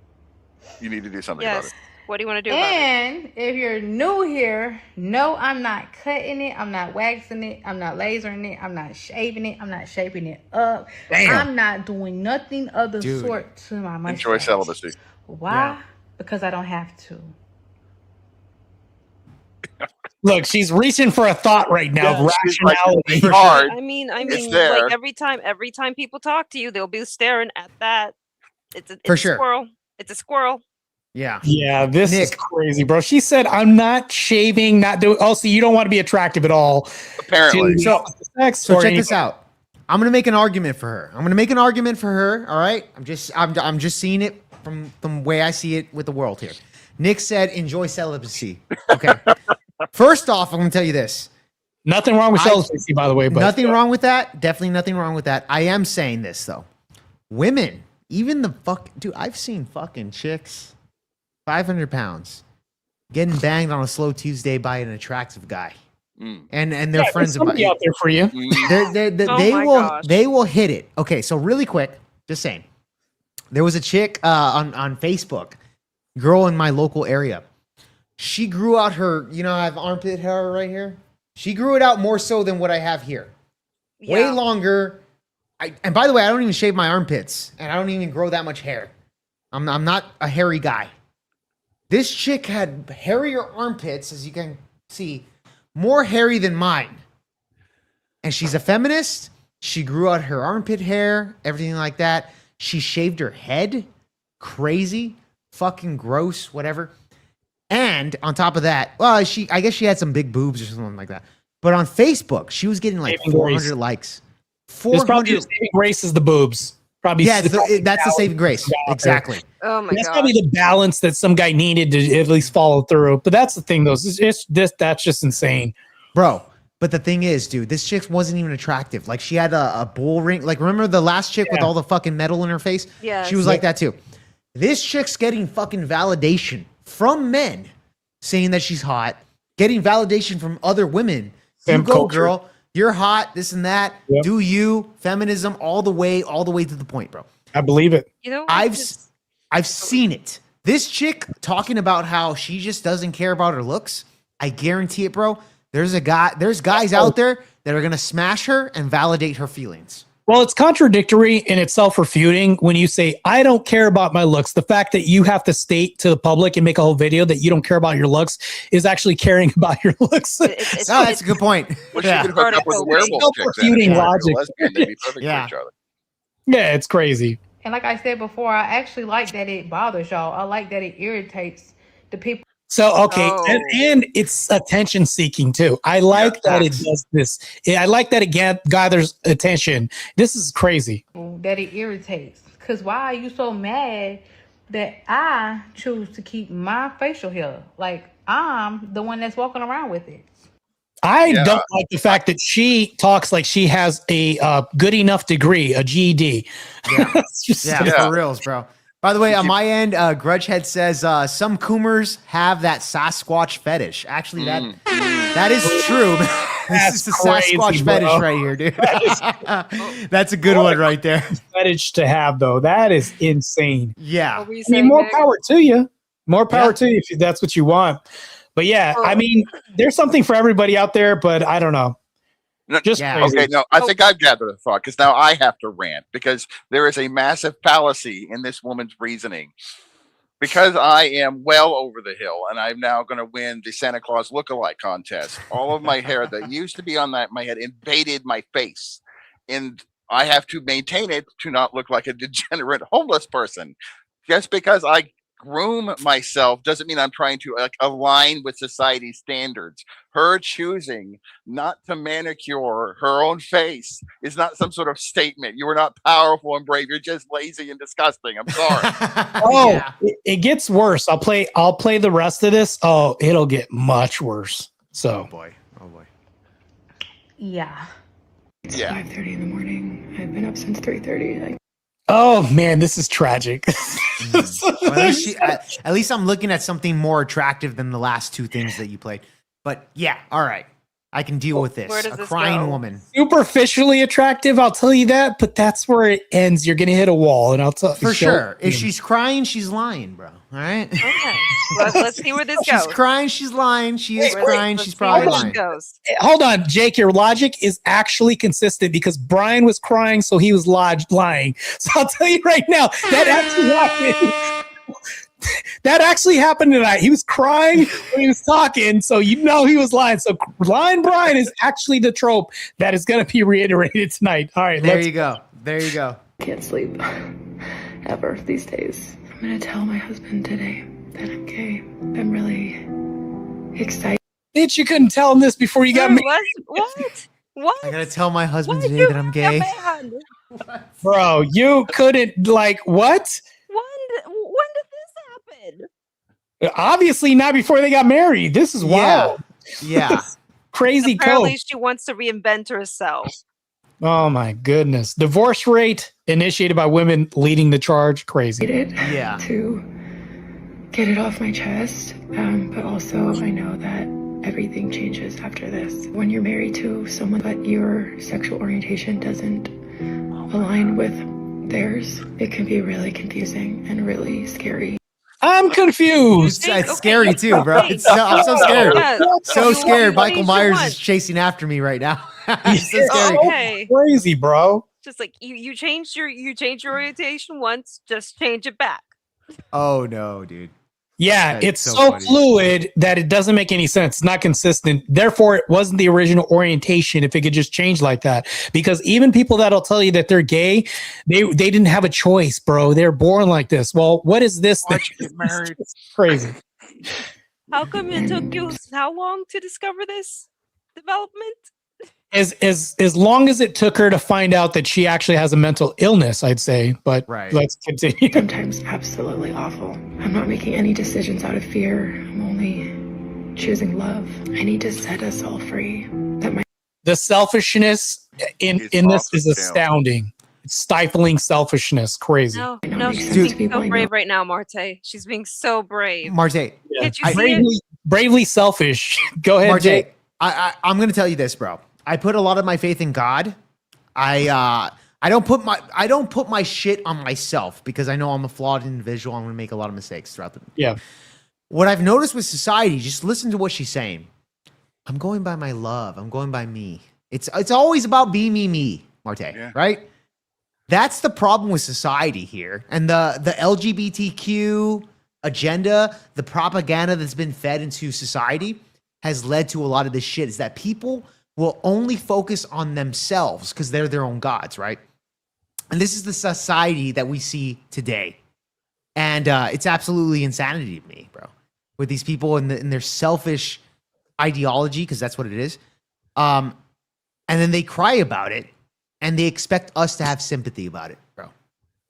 You need to do something about it. What do you want to do about it? and if you're new here, no, I'm not cutting it. I'm not waxing it. I'm not lasering it. I'm not shaving it. I'm not shaping it up. Damn. I'm not doing nothing of the Dude. sort to my mustache. Enjoy celibacy. Why? Because I don't have to. Look, she's reaching for a thought right now. Yeah, Of she's like, rationality. it's hard. I mean, It's there. like every time people talk to you, they'll be staring at that. It's For a sure. squirrel. It's a squirrel. Yeah. Yeah, this is Nick. crazy, bro. She said, "I'm not shaving, not doing." Oh, so you don't want to be attractive at all? Apparently. So sex check or this out. I'm gonna make an argument for her. All right. I'm just seeing it from the way I see it with the world here. Nick said, "Enjoy celibacy." Okay. First off, I'm gonna tell you this. Nothing wrong with celibacy, by the way. But Nothing wrong with that. Definitely nothing wrong with that. I am saying this though. Women, even the dude, I've seen fucking chicks, 500 pounds, getting banged on a slow Tuesday by an attractive guy. And they're friends of out there for you. They will hit it. Okay, so really quick, just saying. There was a chick on Facebook, girl in my local area. She grew out her, I have armpit hair right here. She grew it out more so than what I have here. Way longer. And by the way, I don't even shave my armpits, and I don't even grow that much hair. I'm not a hairy guy. This chick had hairier armpits, as you can see, more hairy than mine. And she's a feminist. She grew out her armpit hair, everything like that. She shaved her head. Crazy. Fucking gross, whatever. And on top of that, well, I guess she had some big boobs or something like that. But on Facebook, she was getting like 400 likes. There's probably the saving grace is the boobs. Probably. Yeah, that's the saving grace. Exactly. Oh my That's god. probably the balance that some guy needed to at least follow through. But that's the thing, though. That's just insane, bro. But the thing is, dude, this chick wasn't even attractive. Like, she had a bull ring. Like, remember the last chick with all the fucking metal in her face? Yes. She was like that too. This chick's getting fucking validation from men saying that she's hot, getting validation from other women. You Femme go, culture. girl. You're hot, this and that. Yep. Do you, feminism all the way to the point, bro. I believe it. You know, I've seen it. This chick talking about how she just doesn't care about her looks. I guarantee it, bro. There's guys out there that are gonna smash her and validate her feelings. Well, it's contradictory and it's self-refuting when you say, I don't care about my looks. The fact that you have to state to the public and make a whole video that you don't care about your looks is actually caring about your looks. That's a good point. Well, she could hook up with a werewolf chick then. Self-refuting If they were logic. lesbian, they'd be perfect for each other. Yeah, it's crazy. And like I said before, I actually like that it bothers y'all. I like that it irritates the people. So, okay, and it's attention seeking too. I like that it does this. I like that it gathers attention. This is crazy. That it irritates. Because why are you so mad that I choose to keep my facial hair? Like, I'm the one that's walking around with it. I don't like the fact that she talks like she has a good enough degree, a GED. Yeah, It's just- for reals, bro. By the way, on my end, Grudgehead says some Coomers have that Sasquatch fetish. Actually, that is true. This is the crazy, Sasquatch bro. fetish right here, dude. That's a good one right there. Fetish to have, though. That is insane. Yeah. What were you I mean, saying, more Nick? power to you. More power to you if that's what you want. But yeah, I mean, there's something for everybody out there, but I don't know. No, Just crazy. okay, no, I think I've gathered a thought because now I have to rant because there is a massive fallacy in this woman's reasoning. Because I am well over the hill and I'm now going to win the Santa Claus lookalike contest. All of my hair that used to be on my head invaded my face. And I have to maintain it to not look like a degenerate homeless person. Just because I groom myself doesn't mean I'm trying to align with society's standards. Her choosing not to manicure her own face is not some sort of statement. You are not powerful and brave. You're just lazy and disgusting. I'm sorry. It gets worse. I'll play the rest of this. Oh, it'll get much worse. So Oh boy. Yeah. It's 5:30 in the morning. I've been up since 3:30. oh man, this is tragic. Well, at least I'm looking at something more attractive than the last two things that you played. But yeah, all right. I can deal with this. Where does A this crying go? woman. Superficially attractive, I'll tell you that, but that's where it ends. You're gonna hit a wall, and I'll tell For sure. If she's crying, she's lying, bro. All right? Okay. Let's see where this goes. She's crying, she's lying. She is crying, she's Let's see probably where this lying. goes. Hold on, Jake. Your logic is actually consistent because Brian was crying, so he was lying. So I'll tell you right now, that actually happened. That actually happened tonight. He was crying when he was talking, so you know he was lying. So lying Brian is actually the trope that is going to be reiterated tonight. All right, There you go. Can't sleep ever these days. I'm gonna tell my husband today that I'm gay. I'm really excited. Bitch, you couldn't tell him this before you got married. What? I gotta tell my husband today that I'm gay. Bro, you couldn't, what? When did this happen? Obviously not before they got married. This is wild. Yeah. Crazy Apparently, code. she wants to reinvent herself. Oh my goodness. Divorce rate initiated by women leading the charge. Crazy. Yeah. To get it off my chest, but also I know that everything changes after this. When you're married to someone but your sexual orientation doesn't align with theirs, it can be really confusing and really scary. I'm confused. It's scary too, bro. I'm so scared. So scared. Michael Myers is chasing after me right now. It's so scary. Okay. Crazy, bro. Just like you changed your orientation once, just change it back. Oh no, dude. Yeah, That's it's so so funny. fluid that it doesn't make any sense. It's not consistent. Therefore, it wasn't the original orientation if it could just change like that. Because even people that'll tell you that they're gay, they didn't have a choice, bro. They're born like this. Well, what is this thing? It's crazy. How come it took you how long to discover this development? As long as it took her to find out that she actually has a mental illness, I'd say. But let's continue. Sometimes absolutely awful. I'm not making any decisions out of fear. I'm only choosing love. I need to set us all free. The selfishness in this is astounding. It's stifling selfishness. Crazy. No, she's being so brave right now, Marte. She's being so brave. Marte. Can't you see it? Bravely selfish. Go ahead, Marte, Jake. I'm gonna tell you this, bro. I put a lot of my faith in God. I don't put my shit on myself because I know I'm a flawed individual. I'm gonna make a lot of mistakes throughout the. Yeah. What I've noticed with society, just listen to what she's saying. I'm going by my love. I'm going by me. It's always about me, Marte, right? That's the problem with society here. And the LGBTQ agenda, the propaganda that's been fed into society has led to a lot of this shit is that people will only focus on themselves because they're their own gods, right? And this is the society that we see today. And it's absolutely insanity to me, bro. With these people and their selfish ideology, because that's what it is. And then they cry about it and they expect us to have sympathy about it, bro.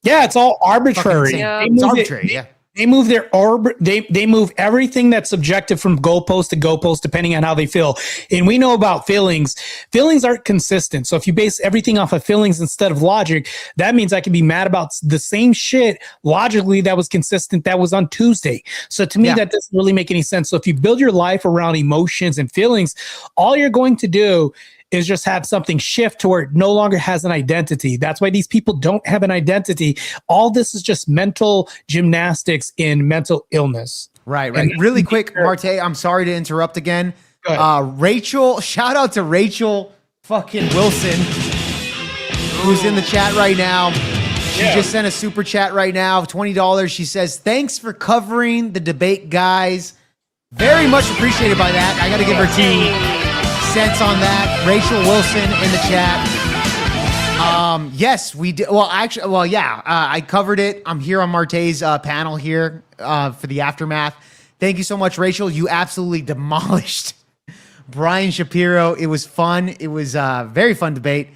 Yeah, it's all arbitrary. It's arbitrary, yeah. They move their orbit. They move everything that's subjective from goalpost to goalpost, depending on how they feel. And we know about feelings. Feelings aren't consistent. So if you base everything off of feelings instead of logic, that means I can be mad about the same shit logically that was consistent that was on Tuesday. So to me, that doesn't really make any sense. So if you build your life around emotions and feelings, all you're going to do is just have something shift to where it no longer has an identity. That's why these people don't have an identity. All this is just mental gymnastics in mental illness. Right. And really quick, Marte, I'm sorry to interrupt again. Rachel, shout out to Rachel fucking Wilson, who's in the chat right now. She just sent a super chat right now of $20. She says, thanks for covering the debate, guys. Very much appreciated by that. I got to give her 2 cents on that. Rachel Wilson in the chat. Yes, we did. Well, actually, I covered it. I'm here on Marte's panel here for the aftermath. Thank you so much, Rachel. You absolutely demolished Brian Shapiro. It was fun. It was a very fun debate.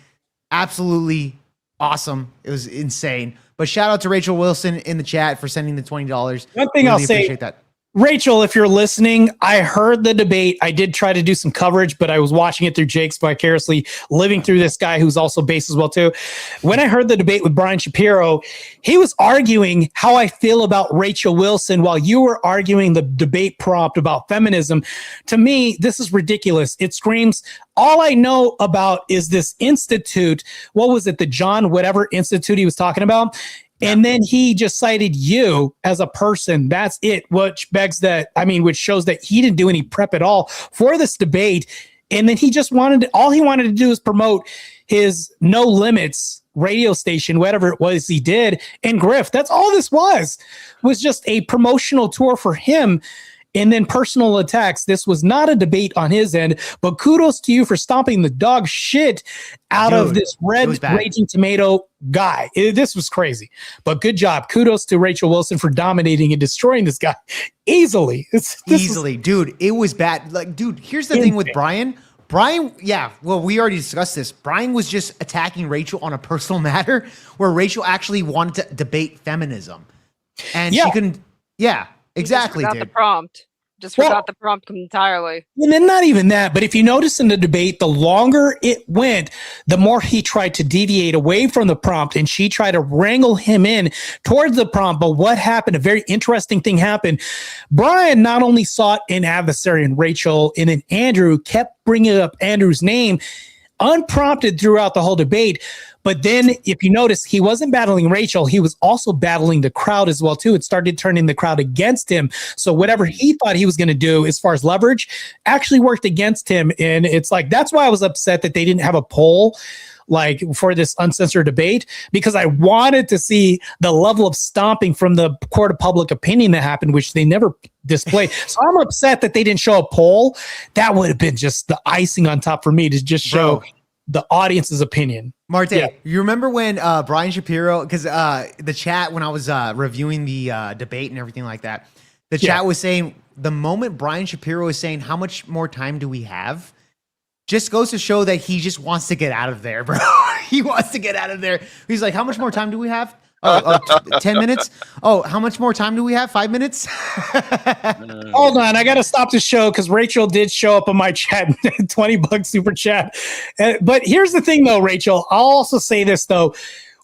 Absolutely awesome. It was insane. But shout out to Rachel Wilson in the chat for sending the $20. One thing I'll say, appreciate that. Rachel, if you're listening, I heard the debate. I did try to do some coverage, but I was watching it through Jake's vicariously, living through this guy who's also based as well too. When I heard the debate with Brian Shapiro, he was arguing how I feel about Rachel Wilson while you were arguing the debate prompt about feminism. To me, this is ridiculous. It screams, all I know about is this institute. What was it? The John whatever institute he was talking about. And then he just cited you as a person. That's it, which begs that, which shows that he didn't do any prep at all for this debate. And then he just all he wanted to do is promote his No Limits radio station, whatever it was he did, and grift. That's all this was just a promotional tour for him. And then personal attacks. This was not a debate on his end, but kudos to you for stomping the dog shit out of this red raging tomato guy. This was crazy, but good job. Kudos to Rachel Wilson for dominating and destroying this guy easily. Dude, it was bad. Like, dude, here's the thing with Brian. We already discussed this. Brian was just attacking Rachel on a personal matter where Rachel actually wanted to debate feminism. And she couldn't. Yeah. Exactly, just forgot the prompt. Forgot the prompt entirely. And then not even that, but if you notice in the debate, the longer it went, the more he tried to deviate away from the prompt, and she tried to wrangle him in towards the prompt. But what happened? A very interesting thing happened. Brian not only sought an adversary in Rachel, and then Andrew kept bringing up Andrew's name unprompted throughout the whole debate. But then if you notice, he wasn't battling Rachel. He was also battling the crowd as well, too. It started turning the crowd against him. So whatever he thought he was going to do as far as leverage actually worked against him. And it's like, that's why I was upset that they didn't have a poll like for this uncensored debate, because I wanted to see the level of stomping from the court of public opinion that happened, which they never displayed. So I'm upset that they didn't show a poll. That would have been just the icing on top for me to just show the audience's opinion. Marte, you remember when Brian Shapiro, because the chat, when I was reviewing the debate and everything like that, the chat was saying the moment Brian Shapiro was saying, how much more time do we have? Just goes to show that he just wants to get out of there, bro. He wants to get out of there. He's like, how much more time do we have? 10 minutes? Oh, how much more time do we have? 5 minutes? Hold on. I got to stop the show because Rachel did show up on my chat, $20 super chat. But here's the thing, though, Rachel. I'll also say this, though.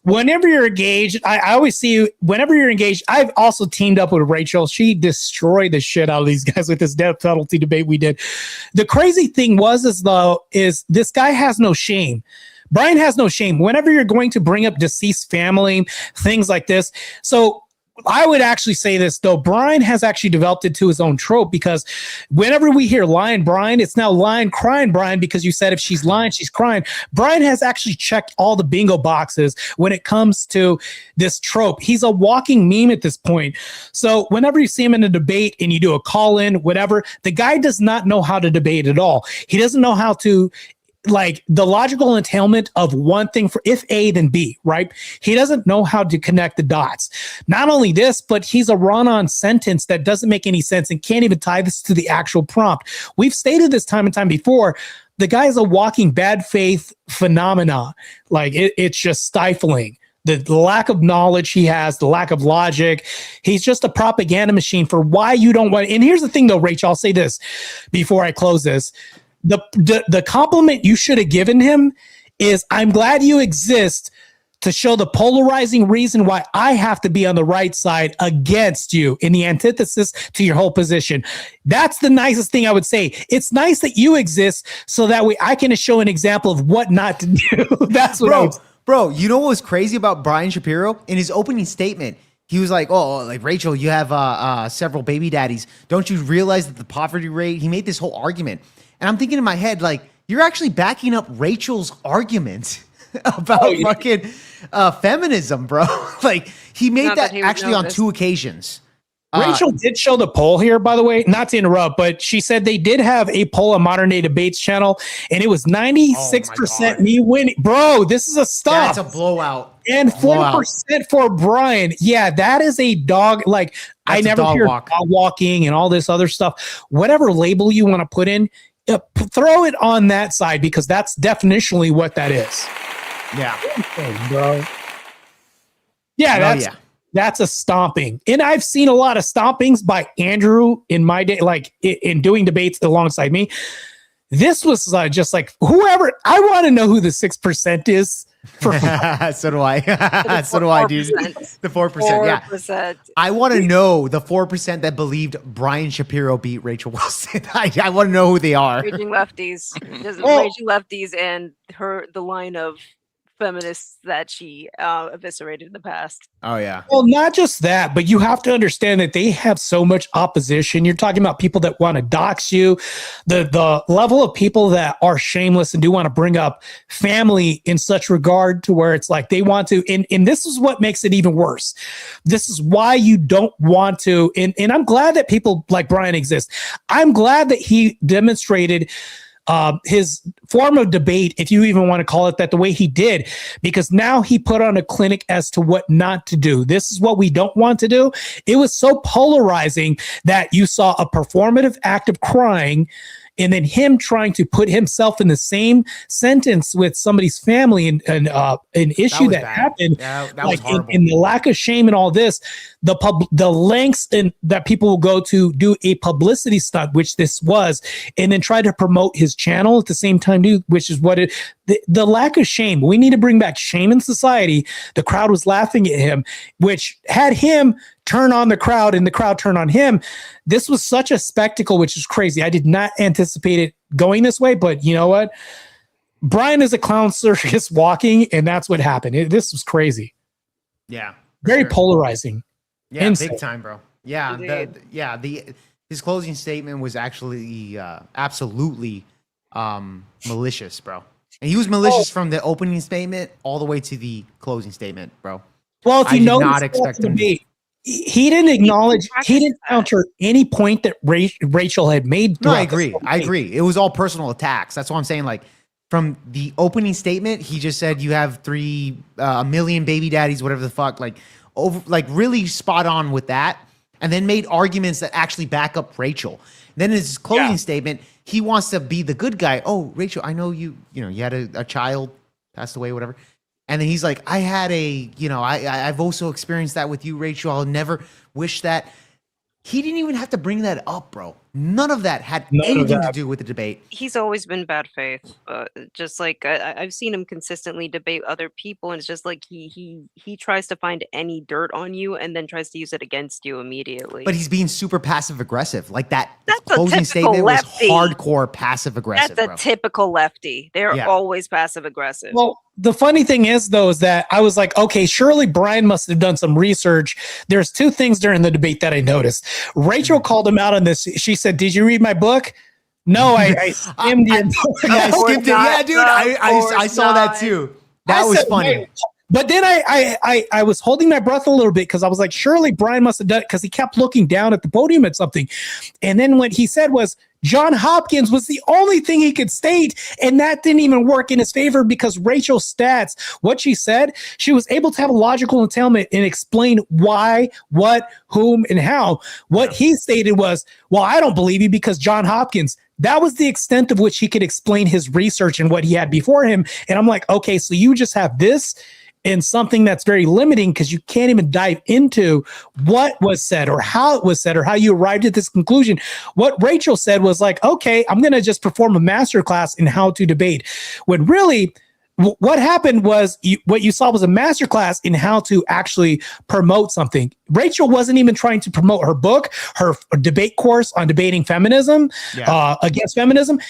Whenever you're engaged, I always see you. Whenever you're engaged, I've also teamed up with Rachel. She destroyed the shit out of these guys with this death penalty debate we did. The crazy thing is this guy has no shame. Brian has no shame. Whenever you're going to bring up deceased family, things like this. So I would actually say this, though. Brian has actually developed it to his own trope, because whenever we hear lying Brian, it's now lying crying Brian, because you said if she's lying, she's crying. Brian has actually checked all the bingo boxes when it comes to this trope. He's a walking meme at this point. So whenever you see him in a debate and you do a call in, whatever, the guy does not know how to debate at all. He doesn't know how to, like, the logical entailment of one thing for if A, then B, right? He doesn't know how to connect the dots. Not only this, but he's a run-on sentence that doesn't make any sense and can't even tie this to the actual prompt. We've stated this time and time before. The guy is a walking bad faith phenomena. Like, it's just stifling. the lack of knowledge he has, the lack of logic. He's just a propaganda machine for why you don't want. And here's the thing, though, Rachel. I'll say this before I close this: the compliment you should have given him is, "I'm glad you exist to show the polarizing reason why I have to be on the right side against you in the antithesis to your whole position." That's the nicest thing I would say. It's nice that you exist so that way I can show an example of what not to do. That's what Bro, you know what was crazy about Brian Shapiro? In his opening statement, he was like, "Oh, like Rachel, you have several baby daddies. Don't you realize that the poverty rate?" He made this whole argument. And I'm thinking in my head, like, you're actually backing up Rachel's argument about fucking feminism, bro. Like, he made that actually on 2 occasions. Rachel did show the poll here, by the way, not to interrupt, but she said they did have a poll on Modern Day Debates channel, and it was 96% me winning. Bro, this is a stop. That's a blowout. And 4% for Brian. Yeah, that is a dog. Like, I never hear dog walking and all this other stuff. Whatever label you want to put in, throw it on that side, because that's definitionally what that is. Yeah. Okay, bro. Yeah, that's a stomping. And I've seen a lot of stompings by Andrew in my day, like in doing debates alongside me. This was just like, whoever, I want to know who the 6% is. So do I. So do I, dude. The 4%. Yeah. I want to know the 4% that believed Brian Shapiro beat Rachel Wilson. I want to know who they are. Raging lefties. Raging lefties and the line of feminists that she eviscerated in the past. Oh yeah. Well, not just that, but you have to understand that they have so much opposition. You're talking about people that want to dox you, the level of people that are shameless and do want to bring up family in such regard to where it's like they want to, and this is what makes it even worse. This is why you don't want to, and I'm glad that people like Brian exist. I'm glad that he demonstrated his form of debate, if you even want to call it that, the way he did, because now he put on a clinic as to what not to do. This is what we don't want to do. It was so polarizing that you saw a performative act of crying and then him trying to put himself in the same sentence with somebody's family and an issue that happened. Yeah, that like was horrible. in the lack of shame and all this, the lengths that people will go to do a publicity stunt, which this was, and then try to promote his channel at the same time, dude, which is what the lack of shame. We need to bring back shame in society. The crowd was laughing at him, which had him turn on the crowd and the crowd turn on him. This was such a spectacle, which is crazy. I did not anticipate it going this way, but you know what? Brian is a clown circus walking, and that's what happened. This was crazy. Yeah. Very polarizing. Yeah, Insane. big time, bro. Yeah, his closing statement was actually absolutely malicious, bro. And he was malicious from the opening statement all the way to the closing statement, bro. Well, if you know, not expect him. He didn't acknowledge, he didn't counter any point that Rachel had made. No, I agree. It was all personal attacks. That's what I'm saying. Like, from the opening statement, he just said you have a million baby daddies, whatever the fuck. Like, really spot on with that, and then made arguments that actually back up Rachel. Then in his closing statement, he wants to be the good guy. Oh, Rachel, I know you had a child, passed away, whatever. And then he's like, I had I've also experienced that with you, Rachel. I'll never wish that. He didn't even have to bring that up, bro. None of that had anything to do with the debate. He's always been bad faith. Just like I've seen him consistently debate other people, and it's just like he tries to find any dirt on you and then tries to use it against you immediately. But he's being super passive aggressive. Like that's typical closing statement lefty. was hardcore passive aggressive. That's a typical lefty. They're always passive aggressive. Well, the funny thing is, though, is that I was like, okay, surely Brian must have done some research. There's 2 things during the debate that I noticed. Rachel called him out on this. She said, "Did you read my book?" No, I skimmed it. I skipped it. Yeah, dude, I saw that too. That was funny. Wait. But then I was holding my breath a little bit because I was like, surely Brian must have done it, because he kept looking down at the podium at something. And then what he said was, John Hopkins was the only thing he could state, and that didn't even work in his favor because Rachel's stats, what she said, she was able to have a logical entailment and explain why, what, whom, and how. What he stated was, well, I don't believe you because John Hopkins. That was the extent of which he could explain his research and what he had before him. And I'm like, okay, so you just have this in something that's very limiting because you can't even dive into what was said or how it was said or how you arrived at this conclusion. What Rachel said was like, okay, I'm going to just perform a masterclass in how to debate. When really what happened was what you saw was a masterclass in how to actually promote something. Rachel wasn't even trying to promote her book, her debate course on debating feminism, against feminism.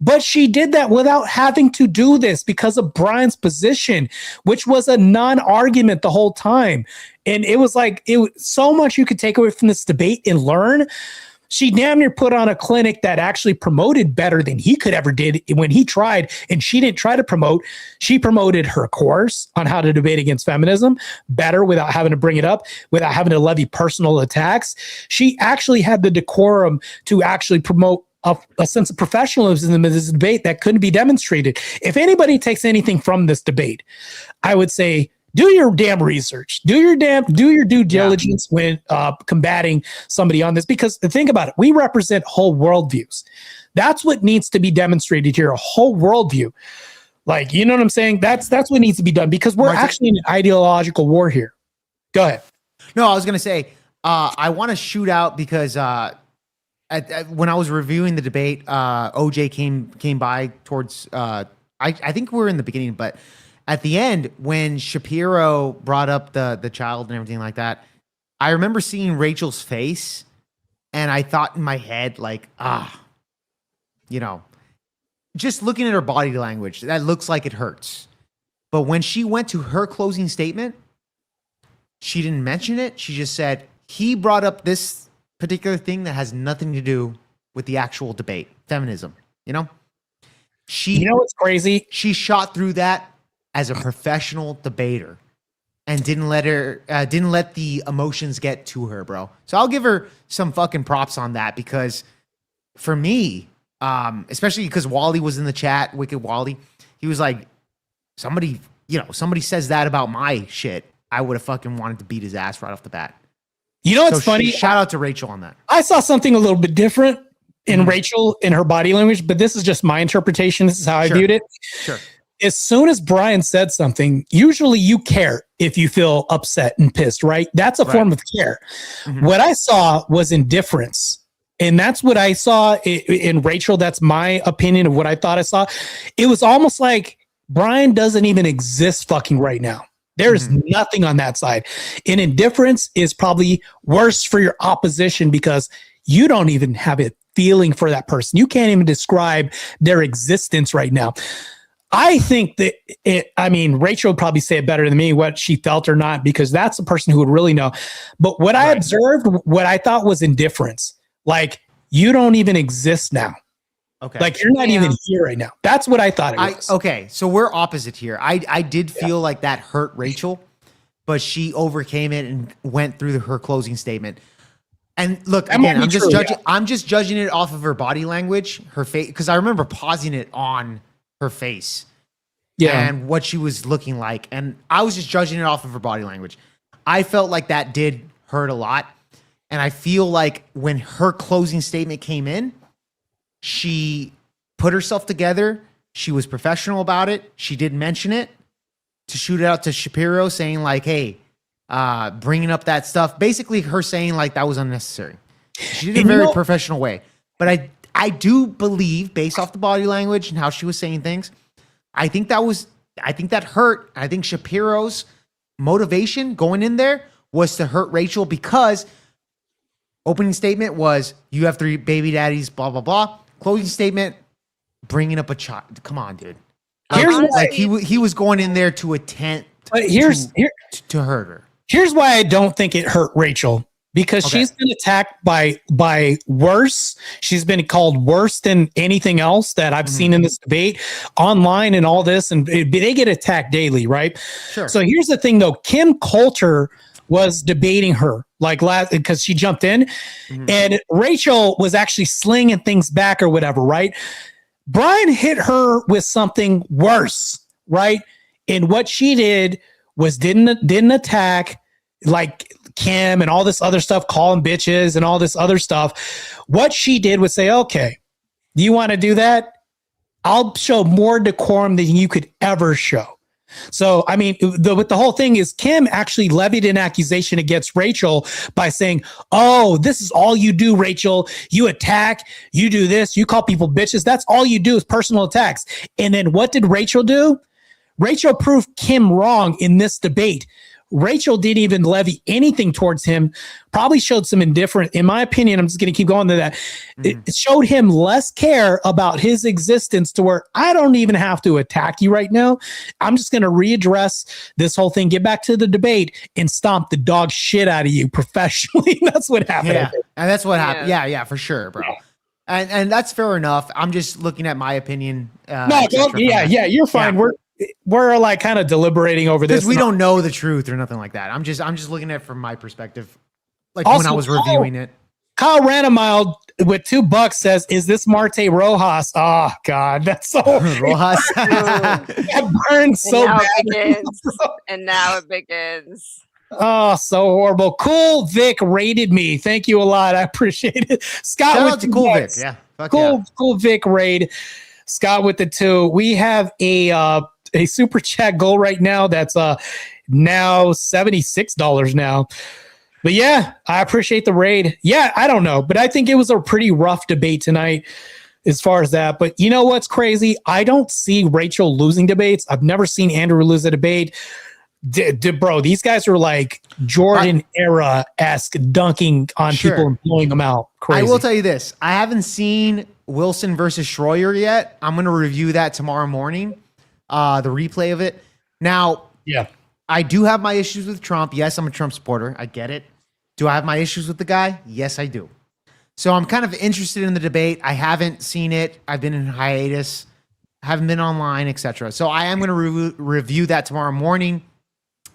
But she did that without having to do this because of Brian's position, which was a non-argument the whole time. And it was like, so much you could take away from this debate and learn. She damn near put on a clinic that actually promoted better than he could ever did when he tried. And she didn't try to promote. She promoted her course on how to debate against feminism better without having to bring it up, without having to levy personal attacks. She actually had the decorum to actually promote a sense of professionalism in this debate that couldn't be demonstrated. If anybody takes anything from this debate, I would say do your damn research, do your due diligence when combating somebody on this. Because think about it, we represent whole worldviews. That's what needs to be demonstrated here, a whole worldview. Like, you know what I'm saying? That's what needs to be done because we're actually in an ideological war here. Go ahead. No, I was gonna say I want to shoot out because. When I was reviewing the debate, OJ came by towards. I think we were in the beginning, but at the end when Shapiro brought up the child and everything like that, I remember seeing Rachel's face, and I thought in my head like, just looking at her body language, that looks like it hurts. But when she went to her closing statement, she didn't mention it. She just said he brought up this particular thing that has nothing to do with the actual debate, feminism. You know what's crazy? She shot through that as a professional debater and didn't let the emotions get to her, bro. So I'll give her some fucking props on that because for me, especially because Wally was in the chat, Wicked Wally, he was like, somebody says that about my shit, I would have fucking wanted to beat his ass right off the bat. You know what's funny? Shout out to Rachel on that. I saw something a little bit different in Rachel in her body language, but this is just my interpretation. This is how I viewed it. Sure. As soon as Brian said something, usually you care if you feel upset and pissed, right? That's a form of care. Mm-hmm. What I saw was indifference. And that's what I saw in Rachel. That's my opinion of what I thought I saw. It was almost like Brian doesn't even exist fucking right now. There's nothing on that side. And indifference is probably worse for your opposition because you don't even have a feeling for that person. You can't even describe their existence right now. I think that Rachel would probably say it better than me, what she felt or not, because that's the person who would really know. But what I observed, what I thought was indifference. Like, you don't even exist now. Okay. Like, you're not even here right now. That's what I thought it was. Okay, so we're opposite here. I did feel like that hurt Rachel, but she overcame it and went through her closing statement. And look, again, I'm just judging it off of her body language, her face, because I remember pausing it on her face. Yeah. And what she was looking like. And I was just judging it off of her body language. I felt like that did hurt a lot. And I feel like when her closing statement came in, she put herself together. She was professional about it. She did mention it to shoot it out to Shapiro saying like, hey, bringing up that stuff. Basically her saying like that was unnecessary. She did it in a very professional way. But I do believe based off the body language and how she was saying things, I think that hurt. I think Shapiro's motivation going in there was to hurt Rachel because opening statement was, you have 3 baby daddies, blah, blah, blah. Closing statement, bringing up a child. Come on, dude. Like he was going in there to attempt to hurt her. Here's why I don't think it hurt Rachel. Because she's been attacked by worse. She's been called worse than anything else that I've seen in this debate online and all this. And they get attacked daily, right? Sure. So here's the thing, though. Kim Coulter was debating her because she jumped in and Rachel was actually slinging things back or whatever, right? Brian hit her with something worse, right? And what she did was didn't attack like Kim and all this other stuff, calling bitches and all this other stuff. What she did was say, okay, do you want to do that? I'll show more decorum than you could ever show. So, I mean, with the whole thing is Kim actually levied an accusation against Rachel by saying, oh, this is all you do, Rachel. You attack, you do this, you call people bitches. That's all you do is personal attacks. And then what did Rachel do? Rachel proved Kim wrong in this debate. Rachel didn't even levy anything towards him, probably showed some indifference. In my opinion, I'm just going to keep going to that. It showed him less care about his existence to where I don't even have to attack you right now. I'm just going to readdress this whole thing, get back to the debate, and stomp the dog shit out of you professionally. That's what happened. Yeah, and that's what happened. Yeah, for sure, bro. And that's fair enough. I'm just looking at my opinion. You're fine. Yeah. We're like kind of deliberating over this. Because we don't know the truth or nothing like that. I'm just looking at it from my perspective, like Also, when I was reviewing it. Kyle Ranamile with $2 says, "Is this Marte Rojas?" Oh God, that's so Rojas. that burns so now bad. it begins. And now it begins. Oh, so horrible. Cool Vic rated me. Thank you a lot. I appreciate it. Scott Shout with out to the Cool Vic. Vic. Yeah. Cool Vic raid. Scott with the 2. We have a super chat goal right now that's now $76 now. But yeah, I appreciate the raid. Yeah, I don't know, but I think it was a pretty rough debate tonight as far as that. But you know what's crazy? I don't see Rachel losing debates. I've never seen Andrew lose a debate. Bro, these guys are like Jordan era-esque dunking on people and blowing them out. Crazy. I will tell you this. I haven't seen Wilson versus Schroyer yet. I'm going to review that tomorrow morning. The replay of it. Now, I do have my issues with Trump. Yes, I'm a Trump supporter. I get it. Do I have my issues with the guy? Yes, I do. So I'm kind of interested in the debate. I haven't seen it. I've been in hiatus. Haven't been online, etc. So I am going to review that tomorrow morning,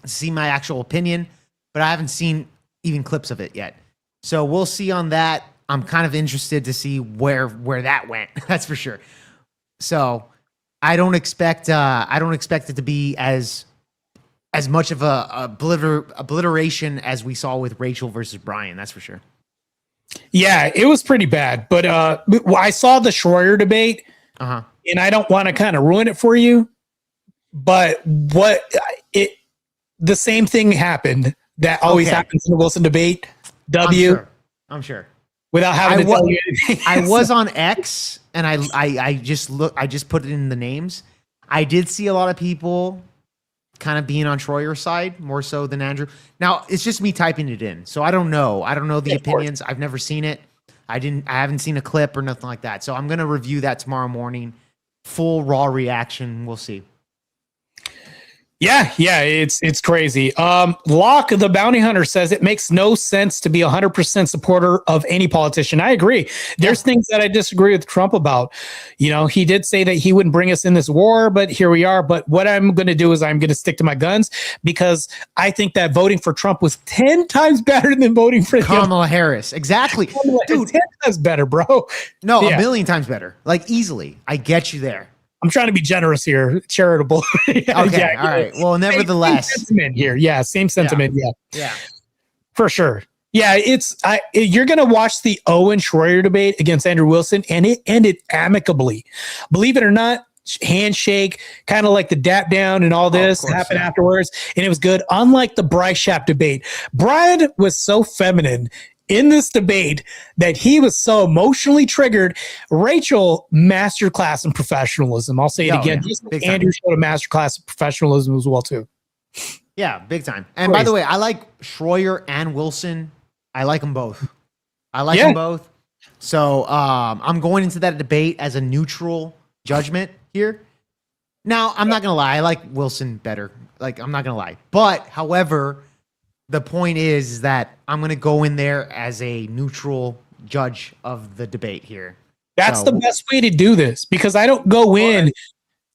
see my actual opinion, but I haven't seen even clips of it yet. So we'll see on that. I'm kind of interested to see where that went. That's for sure. So I don't expect it to be as much of a obliteration as we saw with Rachel versus Brian. That's for sure. Yeah, it was pretty bad. But I saw the Schroyer debate, and I don't want to kind of ruin it for you. But the same thing happened that always happens in the Wilson debate. I'm sure. Without having to tell you anything. I was on X and I just put it in the names. I did see a lot of people kind of being on Schroyer's side more so than Andrew. Now it's just me typing it in. So I don't know. I don't know the opinions. I've never seen it. I haven't seen a clip or nothing like that. So I'm going to review that tomorrow morning. Full raw reaction. We'll see. Yeah, it's crazy. Locke, the bounty hunter, says it makes no sense to be 100% supporter of any politician. I agree. There's things that I disagree with Trump about. You know, he did say that he wouldn't bring us in this war, but here we are. But what I'm going to do is I'm going to stick to my guns because I think that voting for Trump was 10 times better than voting for Kamala Harris. Exactly. Dude, 10 times better, bro. No, a million times better. Like easily. I get you there. I'm trying to be generous here, charitable. Okay, all right. Well, nevertheless, same sentiment here. Yeah, same sentiment. Yeah, for sure. Yeah, you're gonna watch the Owen Schroyer debate against Andrew Wilson, and it ended amicably. Believe it or not, handshake, kind of like the dap down and all this happened afterwards, and it was good. Unlike the Bryce Shapp debate, Brian was so feminine in this debate that he was so emotionally triggered. Rachel, masterclass in professionalism. I'll say it again. Yeah. Andrew showed a masterclass in professionalism as well too. Yeah, big time. And by the way, I like Schroyer and Wilson. I like them both. Them both. So I'm going into that debate as a neutral judgment here. Now, I'm not going to lie. I like Wilson better. Like, I'm not going to lie. But, however, the point is that I'm going to go in there as a neutral judge of the debate here. That's the best way to do this because I don't go in.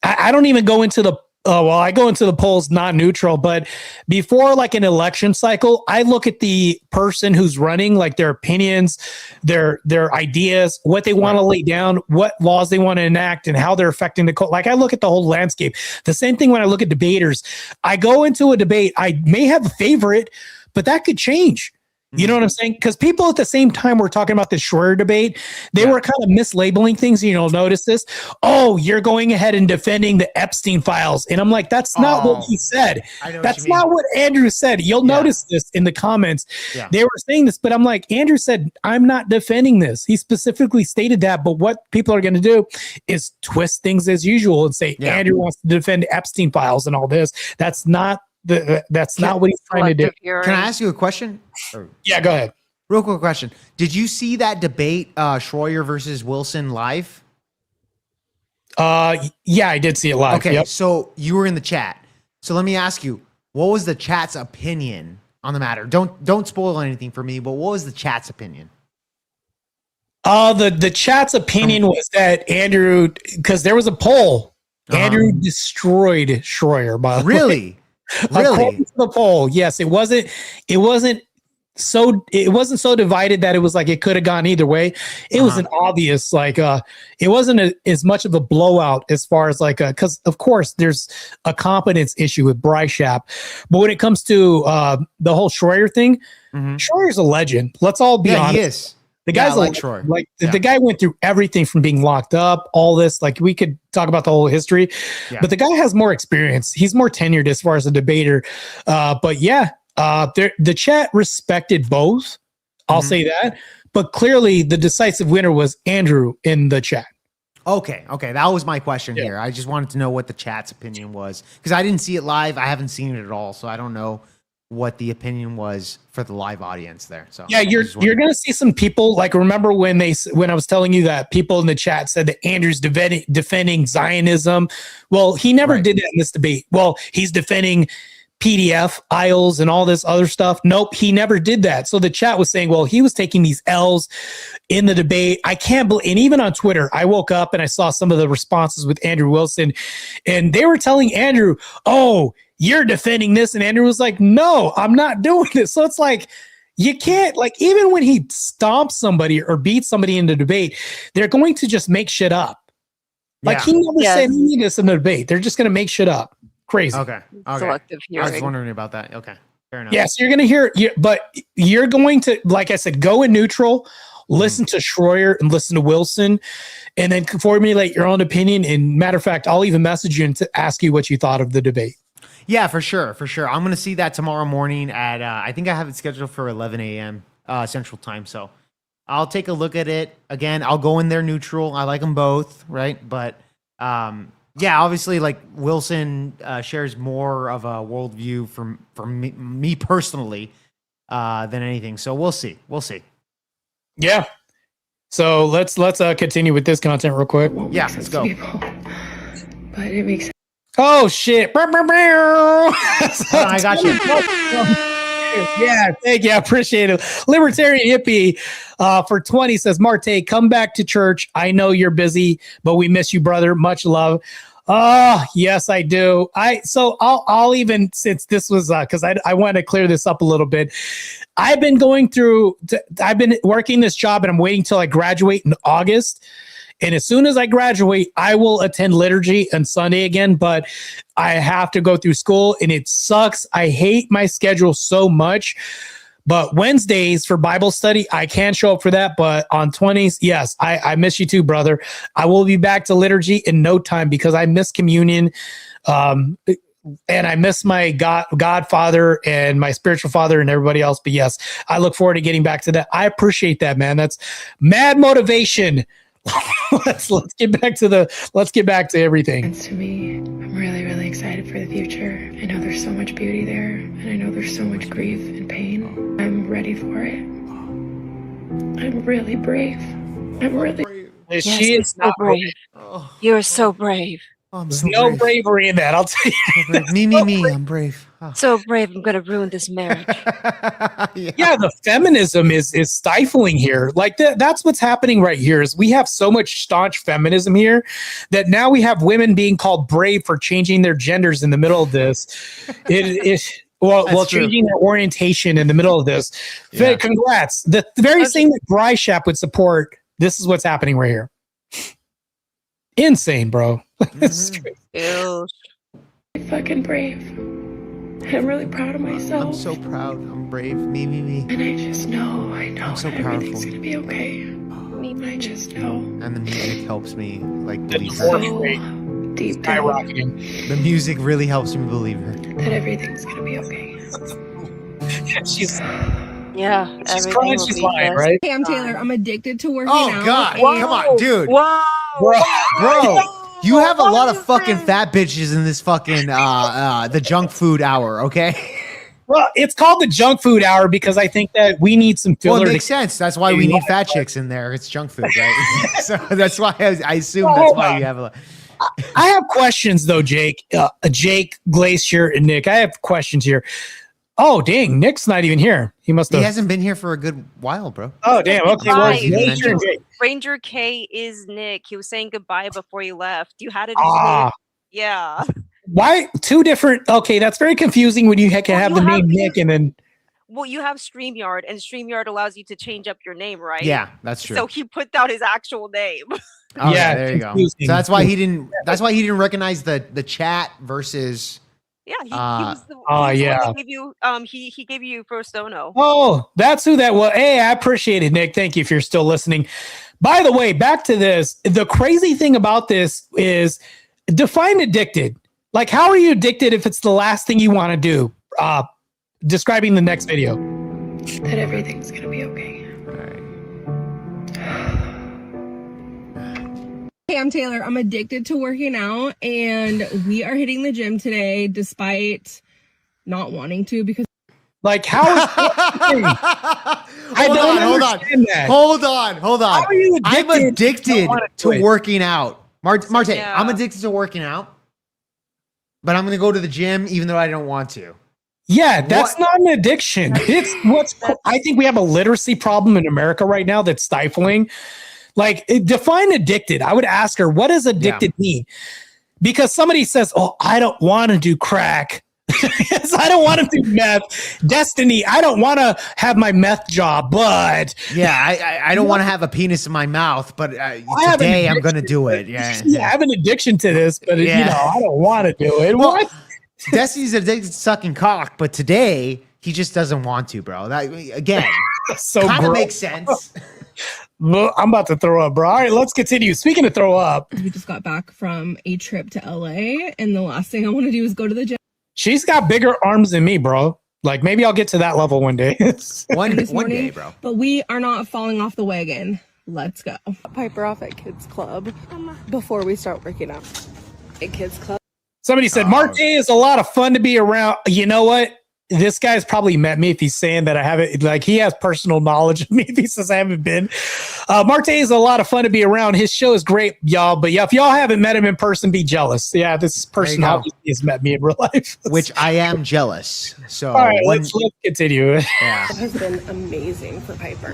I don't even go into the I go into the polls not neutral, but before like an election cycle, I look at the person who's running, like their opinions, their ideas, what they want to lay down, what laws they want to enact, and how they're affecting the like I look at the whole landscape. The same thing when I look at debaters. I go into a debate, I may have a favorite, but that could change. You know what I'm saying? Because people at the same time were talking about the Schroer debate. They were kind of mislabeling things. You'll notice this. Oh, you're going ahead and defending the Epstein files. And I'm like, that's not what he said. That's not what Andrew said. You'll notice this in the comments. Yeah. They were saying this, but I'm like, Andrew said, I'm not defending this. He specifically stated that. But what people are going to do is twist things as usual and say, Andrew wants to defend Epstein files and all this. That's not not what he's trying to do. Can I ask you a question? Yeah, go ahead. Real quick question. Did you see that debate, Schroer versus Wilson live? Yeah, I did see it live. Okay, so you were in the chat. So let me ask you, what was the chat's opinion on the matter? Don't spoil anything for me, but what was the chat's opinion? The chat's opinion was that Andrew, because there was a poll, Andrew destroyed Schroer. By the way. Really? According to the poll, yes, it wasn't so divided that it was like it could have gone either way. It was an obvious, like, it wasn't as much of a blowout as far as like, because of course there's a competence issue with Bryshap, but when it comes to the whole Schroer thing, Schroer's a legend. Let's all be honest. He is. The guy's the guy went through everything from being locked up, all this. Like, we could talk about the whole history, but the guy has more experience. He's more tenured as far as a debater. But yeah, the chat respected both. I'll say that. But clearly, the decisive winner was Andrew in the chat. Okay, that was my question here. I just wanted to know what the chat's opinion was, because I didn't see it live. I haven't seen it at all, so I don't know what the opinion was for the live audience there. So yeah, you're gonna see some people, like, remember when I was telling you that people in the chat said that Andrew's defending Zionism. Well, he never did that in this debate. Well, he's defending PDF, aisles, and all this other stuff. Nope, he never did that. So the chat was saying, well, he was taking these L's in the debate. I can't believe, and even on Twitter, I woke up and I saw some of the responses with Andrew Wilson, and they were telling Andrew, oh, you're defending this. And Andrew was like, no, I'm not doing this. So it's like, you can't, like, even when he stomps somebody or beats somebody in the debate, they're going to just make shit up. Like, he never said any of this in the debate. They're just going to make shit up. Crazy. Okay. Selective hearing. I was wondering about that. Okay. Fair enough. Yeah, so you're going to hear, but you're going to, like I said, go in neutral, listen to Schroer and listen to Wilson, and then formulate your own opinion. And matter of fact, I'll even message you and to ask you what you thought of the debate. Yeah, for sure. I'm going to see that tomorrow morning at, I think I have it scheduled for 11 a.m. Central Time. So I'll take a look at it. Again, I'll go in there neutral. I like them both, right? But yeah, obviously, like, Wilson shares more of a worldview from me personally than anything. So we'll see. Yeah. So let's continue with this content real quick. Yeah, let's go. But it makes sense. Oh shit! I got you. Yeah, thank you. I appreciate it. Libertarian hippie for 20 says, Marte, come back to church. I know you're busy, but we miss you, brother. Much love. Yes, I do. I'll even, since this was because I want to clear this up a little bit. I've been working this job, and I'm waiting till I graduate in August. And as soon as I graduate, I will attend liturgy on Sunday again, but I have to go through school, and it sucks. I hate my schedule so much. But Wednesdays for Bible study, I can show up for that. But on 20s, yes, I miss you too, brother. I will be back to liturgy in no time because I miss communion. And I miss my Godfather and my spiritual father and everybody else. But yes, I look forward to getting back to that. I appreciate that, man. That's mad motivation. let's get back to everything. To me, I'm really, really excited for the future. I know there's so much beauty there, and I know there's so much grief and pain. I'm ready for it. I'm really brave. I'm really brave. Yes, she is so brave. You're so brave. There's no bravery in that. I'll tell you. Me. I'm brave. Oh. So brave. I'm going to ruin this marriage. Yeah, the feminism is stifling here. Like that's what's happening right here. Is we have so much staunch feminism here that now we have women being called brave for changing their genders in the middle of this. Well, changing their orientation in the middle of this. Yeah. Congrats. The very thing that Bryshap would support. This is what's happening right here. Insane, bro. Fucking brave. I'm really proud of myself. I'm so proud. I'm brave. Me. And I just know, I'm so everything's powerful. gonna be okay. I just know. And the music helps me like The believe divorce her. rate Deep down skyrocketing. The music really helps me believe her. that everything's gonna be okay. She's She's crying, she's lying, right? Hey, I'm Taylor. I'm addicted to working Oh out. God! and- Come on, dude. Whoa, Bro, you have a lot of fucking fat bitches in this fucking the junk food hour. Okay. Well, it's called the junk food hour because I think that we need some filler. Well, it makes sense. That's why we need fat chicks in there. It's junk food, right? So that's why I assume that's why you have a. I have questions though, Jake, Glacier, and Nick. I have questions here. Oh, dang, Nick's not even here. He must have. He hasn't been here for a good while, bro. Oh, damn. Okay, well, Glacier and Jake. Ranger K is Nick. He was saying goodbye before he left. You had it. His name. Yeah. Why two different? Okay, that's very confusing when you can have the name Nick and then. Well, you have StreamYard, and StreamYard allows you to change up your name, right? Yeah, that's true. So he put down his actual name. Oh, Yeah, there you go. confusing. So that's why he didn't. That's why he didn't recognize the chat versus. Yeah, he was the. Oh, he's the yeah. one that gave you, he gave you first Ono. Oh, that's who that was. Hey, I appreciate it, Nick. Thank you if you're still listening. By the way, back to this. The crazy thing about this is define addicted. Like, how are you addicted if it's the last thing you want to do? Describing the next video. That everything's gonna be okay. Hey, I'm Taylor. I'm addicted to working out, and we are hitting the gym today despite not wanting to because. Like, how is I don't understand that. Hold on. How are you I'm addicted to working out. Marte, Yeah. I'm addicted to working out, but I'm going to go to the gym even though I don't want to. Yeah, that's not an addiction. It's I think we have a literacy problem in America right now that's stifling. Like, define addicted. I would ask her, what does addicted mean? Because somebody says, oh, I don't want to do crack. Yes, I don't want to do meth. Destiny, I don't want to have my meth job, but... Yeah, I don't want to have a penis in my mouth, but today I'm going to do it. Yeah, I have an addiction to this, but you know, I don't want to do it. Well, Destiny's addicted to sucking cock, but today he just doesn't want to, bro. That again, so kind of gross. makes sense. Look, I'm about to throw up, bro. All right, let's continue. Speaking of throw up, We just got back from a trip to LA, and the last thing I want to do is go to the gym. she's got bigger arms than me, bro. Like, maybe I'll get to that level one day. one this morning, day, bro. But we are not falling off the wagon. Let's go. Piper off at Kids Club before we start working out. At Kids Club. Somebody said, Marte is a lot of fun to be around. You know what? This guy's probably met me if he's saying that I haven't, like, he has personal knowledge of me if he says I haven't been. Marte is a lot of fun to be around. His show is great, y'all. But yeah, if y'all haven't met him in person, be jealous. Yeah, this person obviously has met me in real life. Which I am jealous. So all right, let's continue. Yeah. It has been amazing for Piper.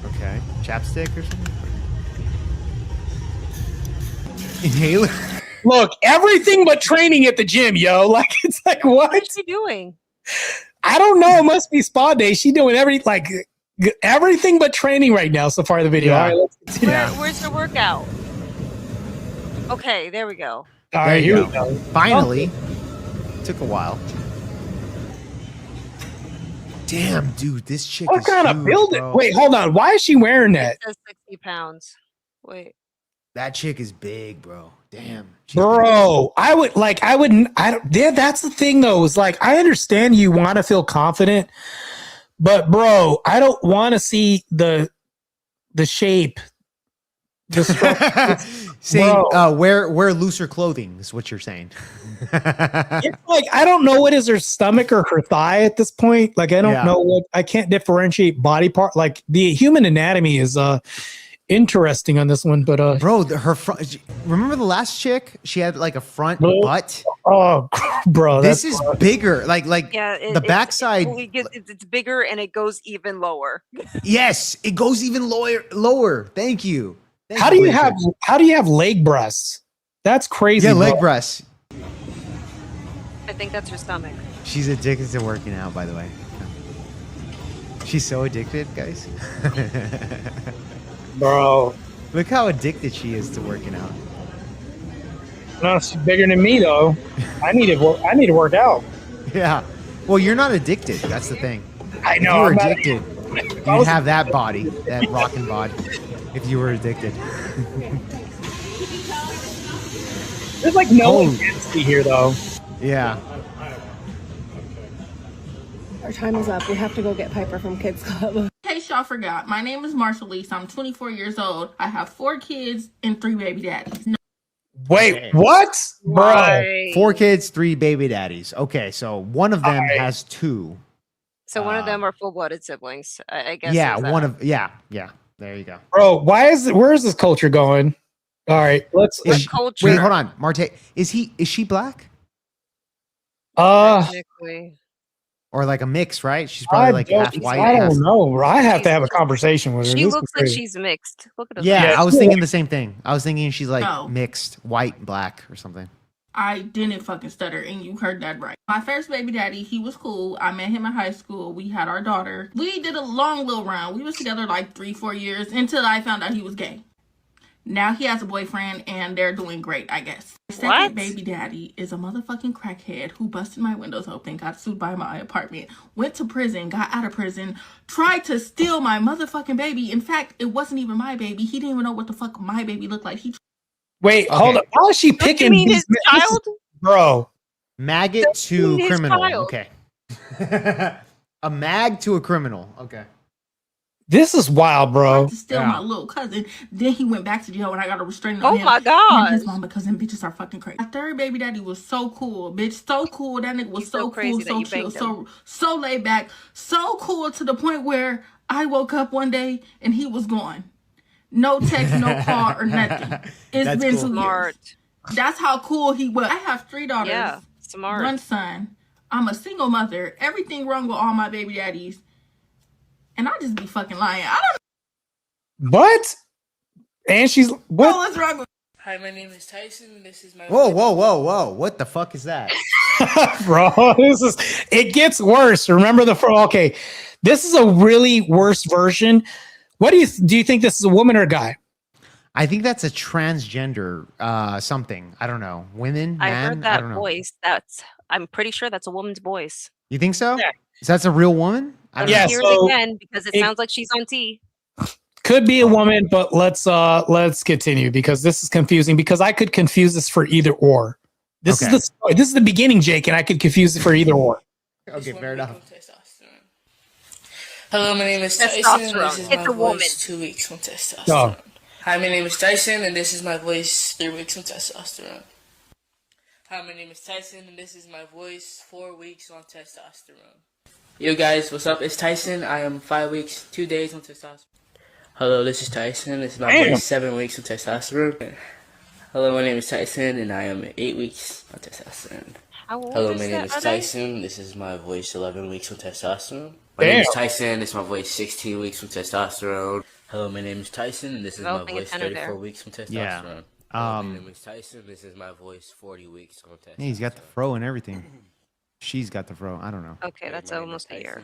Okay, chapstick or something. Inhaler. Look, everything but training at the gym, yo. Like, it's like, what? What's she doing? I don't know. It must be spa day. She doing everything but training right now so far in the video. Yeah. All right, let's continue. Where's the workout? Okay, there we go. All right, here we go. Finally. Took a while. Damn, dude, this chick What is kind of huge, build it? bro. Wait, hold on. Why is she wearing that? It says 60 pounds. Wait. That chick is big, bro. Damn. Bro, that's the thing though, is like, I understand you want to feel confident, but bro, I don't want to see the shape. Saying wear looser clothing is what you're saying. It's like, I don't know what is her stomach or her thigh at this point. Like, I don't know what, I can't differentiate body part. Like, the human anatomy is interesting on this one, but bro, her front. Remember the last chick? She had like a front butt. Oh, bro, this is bigger. Like Yeah, the backside. It's bigger and it goes even lower. Yes, it goes even lower. Thank you. How do you have leg breasts? That's crazy. Yeah, leg bro. breasts. I think that's her stomach. She's addicted to working out, by the way. She's so addicted, guys. Bro, Look how addicted she is to working out. No, she's bigger than me though. I need to work out. Yeah. Well, you're not addicted. That's the thing. I know. If you were I'm not- addicted, you'd have that body, that rocking body. If you were addicted. There's like no intensity here though. Yeah. Our time is up. We have to go get Piper from Kids Club. In case y'all forgot, my name is Marshall Lisa. I'm 24 years old. I have 4 kids and 3 baby daddies. No. Wait, what? Bro. 4 kids, 3 baby daddies. Okay, so one of them has 2. So one of them are full-blooded siblings. I guess. Yeah, there's one that. of yeah. There you go. Bro, where is this culture going? All right, let's Wait, hold on, Marte. Is she black? Technically. Or like a mix, right? She's probably like half white. I don't know, bro. I have to have a conversation with her. She This is looks like crazy. she's mixed. Look at her. Yeah, I was she thinking looks- the same thing. I was thinking she's like No. mixed, white, black, or something. I didn't fucking stutter, and you heard that right. My first baby daddy, he was cool. I met him in high school. We had our daughter. We did a long little run. We was together like 3-4 years until I found out he was gay. Now he has a boyfriend, and they're doing great, I guess. My second baby daddy is a motherfucking crackhead who busted my windows open, got sued by my apartment, went to prison, got out of prison, tried to steal my motherfucking baby. In fact, it wasn't even my baby. He didn't even know what the fuck my baby looked like. Wait, hold on. How is she picking mean these his child? Bro. Maggot to his criminal. child. Okay. A mag to a criminal. Okay. This is wild, bro. To steal my little cousin. Then he went back to jail when I got a restraining Oh order. my God. And his mama, cousin, bitches are fucking crazy. My third baby daddy was so cool, bitch. So cool. That nigga was so crazy cool, that so you chill, banged him. so laid back, so cool to the point where I woke up one day and he was gone. No text, no call, or nothing. It's That's been cool. 2 years. That's how cool he was. I have 3 daughters. Yeah, smart. 1 son. I'm a single mother. Everything wrong with all my baby daddies. And I just be fucking lying. I don't What? And she's know what? what's wrong with Hi, my name is Tyson, and this is my Whoa. What the fuck is that? Bro, it gets worse. Remember okay. This is a really worse version. What do you think this is a woman or a guy? I think that's a transgender something. I don't know. Women, I man? heard that don't know. voice. I'm pretty sure that's a woman's voice. You think so? Yeah. So that's a real woman? I don't Yeah, know. Hear so it again because it sounds like she's on T. Could be a woman, but let's continue because this is confusing because I could confuse this for either or. This is the beginning, Jake, and I could confuse it for either or. Okay, fair enough. Hello, my name is Tyson, and this is It's my a woman. voice 2 weeks from testosterone. Oh. Hi, my name is Tyson, and this is my voice 3 weeks from testosterone. Hi, my name is Tyson, and this is my voice 4 weeks on testosterone. Yo guys, what's up? It's Tyson. I am 5 weeks, 2 days on testosterone. Hello, this is Tyson. This is my voice 7 weeks on testosterone. Hello, my name is Tyson, and I am 8 weeks on testosterone. Hello, my name is Tyson. This is my voice 11 weeks on testosterone. My name is Tyson. This is my voice 16 weeks on testosterone. Hello, my name is Tyson, and this is my voice 34 weeks on testosterone. Yeah. Hello, my name is Tyson. This is my voice 40 weeks on testosterone. Yeah, he's got the fro and everything. She's got the fro. I don't know. Okay, that's almost a year.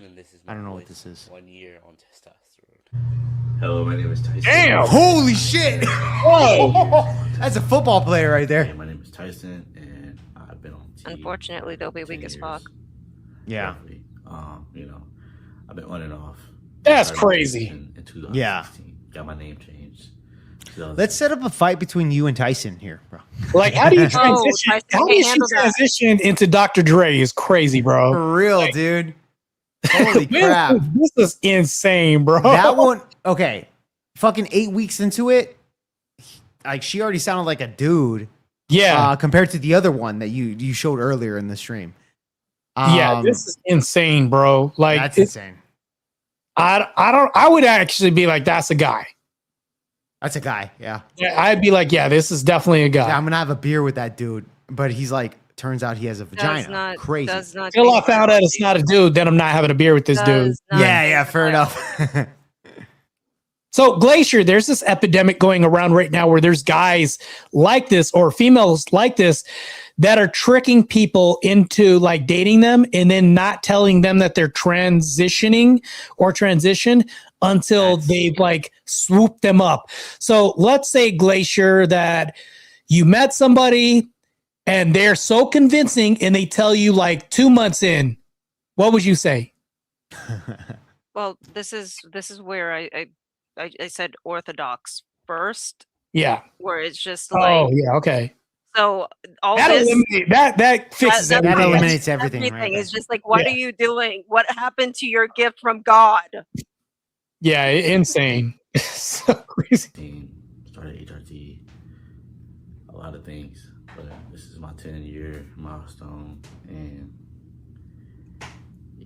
I don't know what this is. 1 year on testosterone. Hello, my name is Tyson. Damn! Holy shit! Whoa! That's a football player right there. My name is Tyson, and I've been on TV. Unfortunately, they'll be weak as fuck. Yeah. I've been on and off. That's crazy. In 2016. Yeah. Got my name changed. Let's set up a fight between you and Tyson here, bro. Like, how do you transition? Tyson How do can't you handle that. transition into Dr. Dre? Is crazy, bro. For real, dude. Holy crap. This is insane, bro. That one, okay. Fucking 8 weeks into it, like she already sounded like a dude. Yeah. Compared to the other one that you showed earlier in the stream. Yeah, this is insane, bro. Like that's insane. I would actually be like, that's a guy. That's a guy, yeah. Yeah, I'd be like, yeah, this is definitely a guy. Yeah, I'm gonna have a beer with that dude, but he's like, turns out he has a vagina. Crazy. Until I found out it's not a dude, then I'm not having a beer with this dude. Yeah, fair enough. So Glacier, there's this epidemic going around right now where there's guys like this or females like this that are tricking people into like dating them and then not telling them that they're transitioning or transition until they've like swooped them up. So let's say, Glacier, that you met somebody and they're so convincing and they tell you like 2 months in, what would you say? Well, this is where I said orthodox first. Yeah. Where it's just Oh, like, yeah. Okay. so all That this that fixes that everything. eliminates everything. Right is just like, what are you doing? What happened to your gift from God? Yeah, insane. So crazy. Started HRT, a lot of things, but this is my 10-year milestone, and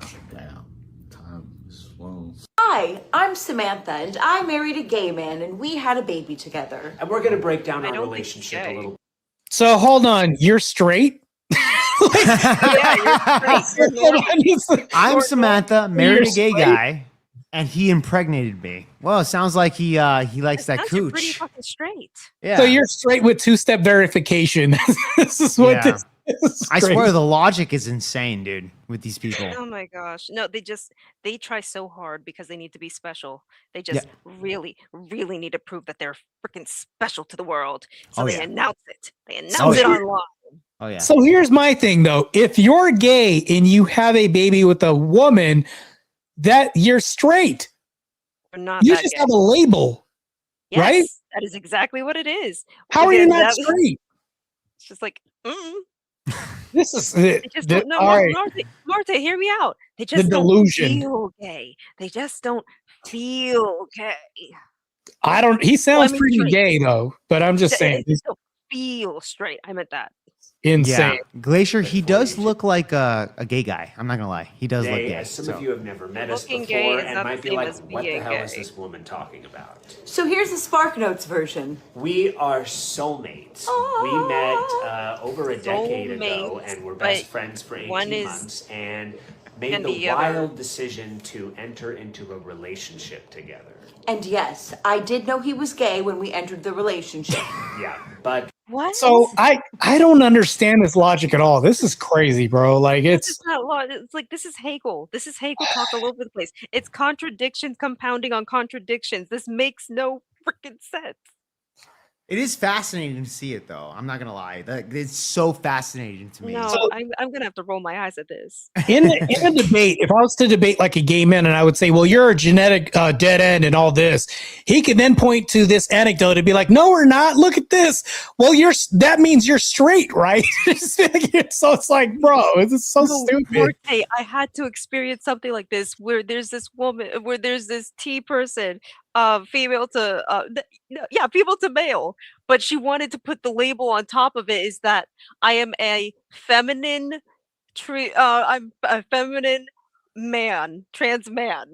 check that out. Time is flown. Hi, I'm Samantha, and I married a gay man, and we had a baby together. And we're gonna break down our relationship a little. So hold on, you're straight? I'm Samantha, married a gay guy, and he impregnated me. Well, it sounds like he likes that You're pretty cooch. fucking straight. Yeah. So you're straight with two-step verification. This is what Yeah. this is. I Great. swear the logic is insane, dude, with these people. Oh my gosh. No, they try so hard because they need to be special. They just really, really need to prove that they're freaking special to the world. So Oh, they yeah. announce it. They announce it online. Oh yeah. So here's my thing though. If you're gay and you have a baby with a woman, that you're straight. We're not You that just gay. have a label, right? Yes, that is exactly what it is. How are you Because not that- straight? It's just like, This is they just don't know. all right. Marta, hear me out. They just delusion. don't feel gay. They just don't feel gay. I don't. He sounds I mean, pretty straight. gay though, but I'm just saying, They he's just don't feel straight. I meant that. insane. Yeah. Glacier, he does look like a gay guy. I'm not gonna lie. He does look Today, gay. as some so. of you have never met us Looking before gay is and not might the be same like, as what the being hell is gay." this woman talking about? So here's the Spark Notes version. We are soulmates. We met over a decade ago Soulmates, and we're but best friends for 18 one is- months and made and the the other- wild decision to enter into a relationship together. And yes, I did know he was gay when we entered the relationship. Yeah, but What? So I don't understand this logic at all. This is crazy, bro. Like This it's is not law. It's like this is Hegel. This is Hegel talk all over the place. It's contradictions compounding on contradictions. This makes no freaking sense. It is fascinating to see it, though. I'm not gonna lie. It's so fascinating to me. No, I'm gonna have to roll my eyes at this. in a debate. If I was to debate like a gay man, and I would say, "Well, you're a genetic dead end," and all this, he could then point to this anecdote and be like, "No, we're not. Look at this. Well, that means you're straight, right?" So it's like, bro, it's so stupid. Morte, I had to experience something like this where there's this woman, where there's this T person, female to female to male, but she wanted to put the label on top of it is that I am a feminine I'm a feminine man, trans man,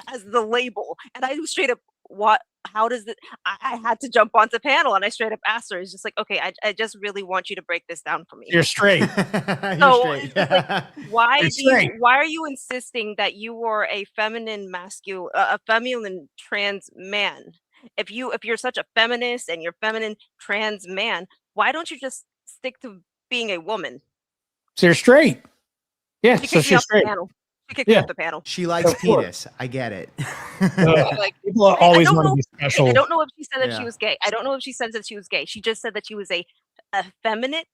as the label. And I was straight up, what? How does it? I had to jump onto panel, and I straight up asked her. It's just like, okay, I just really want you to break this down for me. You're straight. So it's just like, why You're do you, straight. why are you insisting that you are a feminine a feminine trans man? If you're such a feminist and you're feminine trans man, why don't you just stick to being a woman? So you're straight. Yeah, She so kicked me she's off the straight. panel. She kicked me off the panel. She likes Of course. penis. I get it. Like, People I always don't want to know- be special. I don't know if she said that Yeah. she was gay. I don't know if she said that she was gay. She just said that she was a effeminate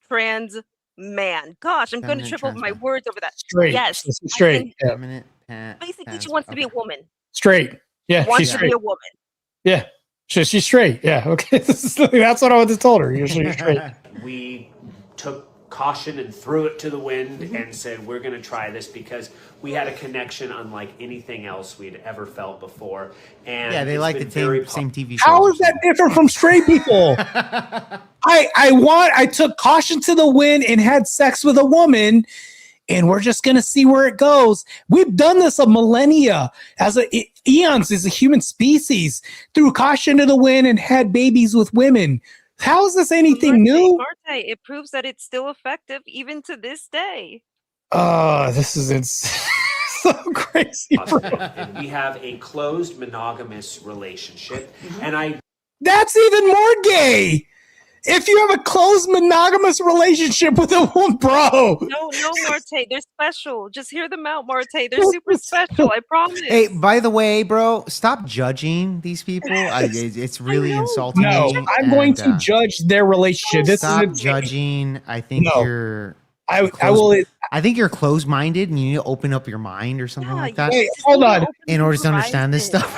trans man. Gosh, I'm going to Feminine trip over trans my man. words over that. Straight. Yes. She's I straight. think Yeah. Feminine, basically, she wants to be a woman. Straight. Yeah, Wants she's to straight. be a woman. Yeah, she's straight. Yeah, okay. That's what I would have told her. You're straight. we took caution and threw it to the wind and said, we're going to try this because we had a connection unlike anything else we'd ever felt before. And Yeah, they it's like been the very same TV shows. How is that different from straight people? I took caution to the wind and had sex with a woman, and we're just gonna see where it goes. We've done this a millennia, eons as a human species, threw caution to the wind and had babies with women. How is this anything new? Marte, it proves that it's still effective even to this day. Oh, this is so crazy. bro. and we have a closed monogamous relationship. And That's even more gay. If you have a closed monogamous relationship with a woman, bro. No, Marte. They're special. Just hear them out, Marte. They're super special. I promise. Hey, by the way, bro, stop judging these people. It's really insulting. No, me, I'm going to judge their relationship. This stop is judging. I think you're. I will. I think you're closed-minded, and you need to open up your mind or something like that. Wait, hold on. In order to understand this stuff.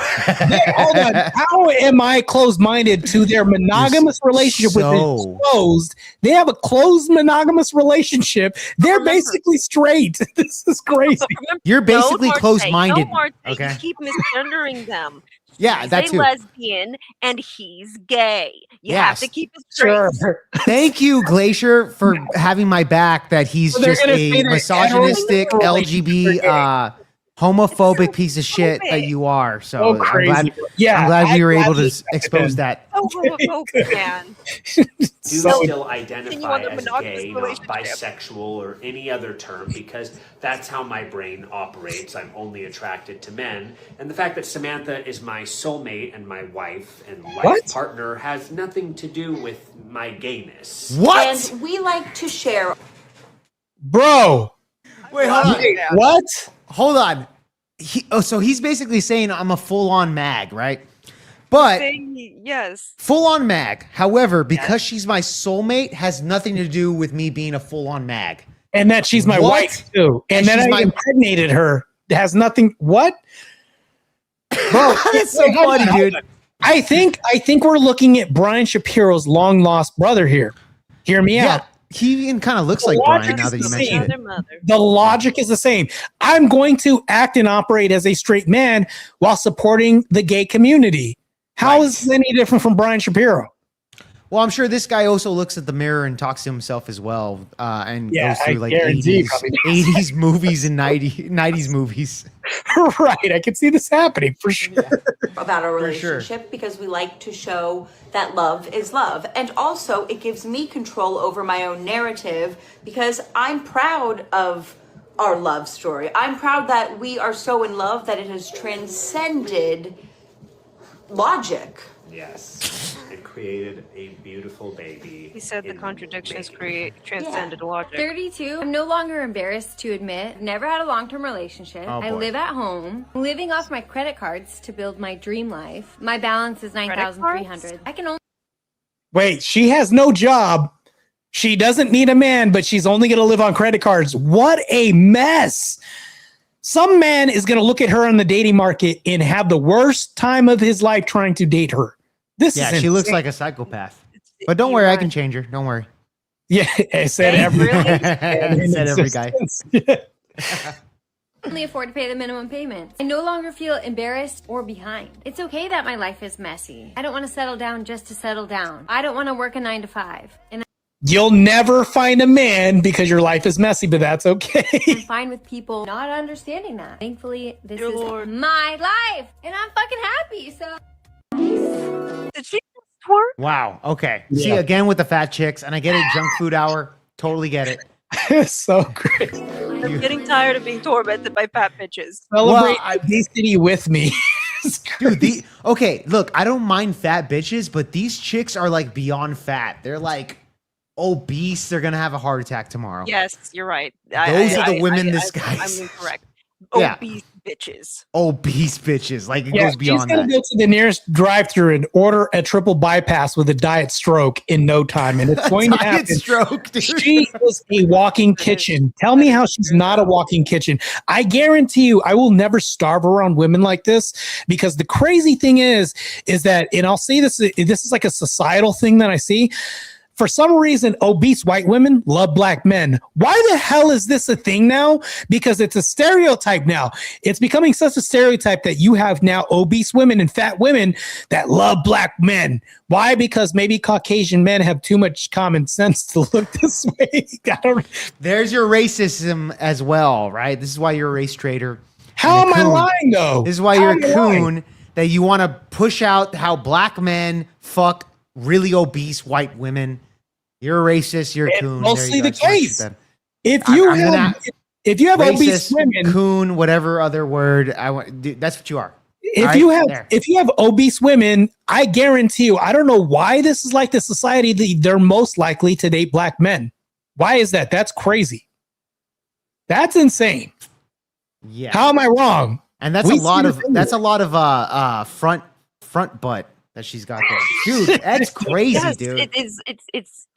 Hold on. How am I closed-minded to their monogamous relationship with closed? They have a closed monogamous relationship. They're basically straight. This is crazy. You're basically Marte, closed-minded. No, Marte. Okay. You keep misgendering them. Yeah, He's that's a lesbian and he's gay. You have to keep it straight. Sure. Thank you, Glacier, for having my back. That he's So they're just gonna a say that misogynistic, heterosexual LGB, homophobic piece of shit that you are. So I'm crazy. glad we were able to gladly expose that. Oh, man. Do So- still identify as gay, not bisexual or any other term, because that's how my brain operates. I'm only attracted to men. And the fact that Samantha is my soulmate and my wife and life partner has nothing to do with my gayness. What? And we like to share. Bro. Wait, hold on. Wait, what? Hold on. So he's basically saying I'm a full-on mag, right? But yes, full-on mag. However, because she's my soulmate, has nothing to do with me being a full-on mag. And that she's my wife too. And then I impregnated her. It has nothing. What? Bro, that's so funny, dude. I think we're looking at Brian Shapiro's long lost brother here. Hear me out. He even kind of looks like Brian now that you mention it. The logic is the same. I'm going to act and operate as a straight man while supporting the gay community. How is this any different from Brian Shapiro? Well, I'm sure this guy also looks at the mirror and talks to himself as well, and goes through like guarantee 80s movies and 90s movies. Right, I can see this happening for sure. About our relationship because we like to show that love is love. And also it gives me control over my own narrative because I'm proud of our love story. I'm proud that we are so in love that it has transcended logic. Yes. It created a beautiful baby. He said the contradictions transcended logic. 32. I'm no longer embarrassed to admit never had a long-term relationship. Oh, I boy. live at home, living off my credit cards to build my dream life. My balance is $9,300. I can only Wait, she has no job. She doesn't need a man, but she's only going to live on credit cards. What a mess. Some man is going to look at her on the dating market and have the worst time of his life trying to date her. She looks like a psychopath. But don't worry, I can change her. Don't worry. Yeah, I said every said every guy. only afford to pay the minimum payments. I no longer feel embarrassed or behind. It's okay that my life is messy. I don't want to settle down just to settle down. I don't want to work a 9 to 5. And You'll never find a man because your life is messy, but that's okay. I'm fine with people not understanding that. Thankfully, this is my life, and I'm fucking happy. So, did she twerk? Wow. Okay. Yeah. See, again with the fat chicks, and I get it, junk food hour. Totally get it. It's so great. I'm getting tired of being tormented by fat bitches. Celebrate obesity with me. Dude, okay, look, I don't mind fat bitches, but these chicks are like beyond fat. They're like obese. They're gonna have a heart attack tomorrow. Yes, you're right. Those are the women this guy. I'm incorrect. Yeah. Obese bitches. Obese bitches. Like it goes beyond she's gonna that. go to the nearest drive-through and order a triple bypass with a diet stroke in no time, and it's going to Diet happen. stroke, dude. She is a walking kitchen. Tell me how she's not a walking kitchen. I guarantee you, I will never starve around women like this, because the crazy thing is that, and I'll say this is like a societal thing that I see. For some reason, obese white women love black men. Why the hell is this a thing now? Because it's a stereotype now. It's becoming such a stereotype that you have now obese women and fat women that love black men. Why? Because maybe Caucasian men have too much common sense to look this way. There's your racism as well, right? This is why you're a race traitor. How am I lying, though? This is why you're a coon, that you want to push out how black men fuck really obese white women. You're a racist. You're a coon. Mostly There the you go. case. If you have racist, obese women, coon, whatever other word I want, dude, that's what you are. If you have obese women, I guarantee you, I don't know why this is like the society, they're most likely to date black men. Why is that? That's crazy. That's insane. Yeah. How am I wrong? And that's a lot of front butt that she's got there. Dude, that's crazy, Yes, dude.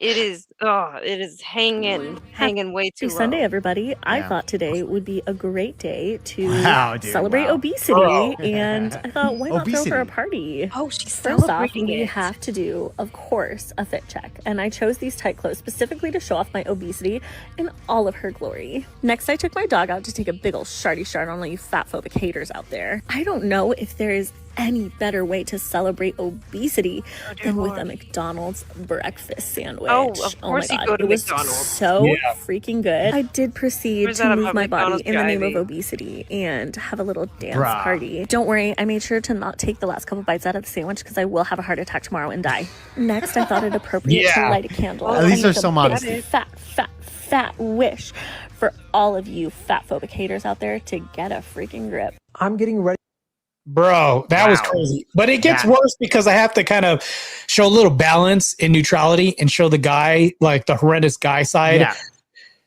it is hanging way too low. Sunday, everybody. I thought today would be a great day to celebrate obesity, and I thought, why not throw her a party? Oh, she's First off, celebrating we it. have to do, of course, a fit check, and I chose these tight clothes specifically to show off my obesity in all of her glory. Next, I took my dog out to take a big ol' sharty shard on all you fat-phobic haters out there. I don't know if there is any better way to celebrate obesity than with a McDonald's breakfast sandwich. Oh, of course my you God. go to It was McDonald's. so freaking good. I did proceed Where's to that at move my body McDonald's in the name of driving? obesity and have a little dance Bruh. party. Don't worry, I made sure to not take the last couple bites out of the sandwich because I will have a heart attack tomorrow and die. Next, I thought it appropriate to light a candle. At least and there's make a some big honesty. fat wish for all of you fat phobic haters out there to get a freaking grip. I'm getting ready. Bro, that was crazy. But it gets worse because I have to kind of show a little balance and neutrality and show the guy, like the horrendous guy side. Yeah.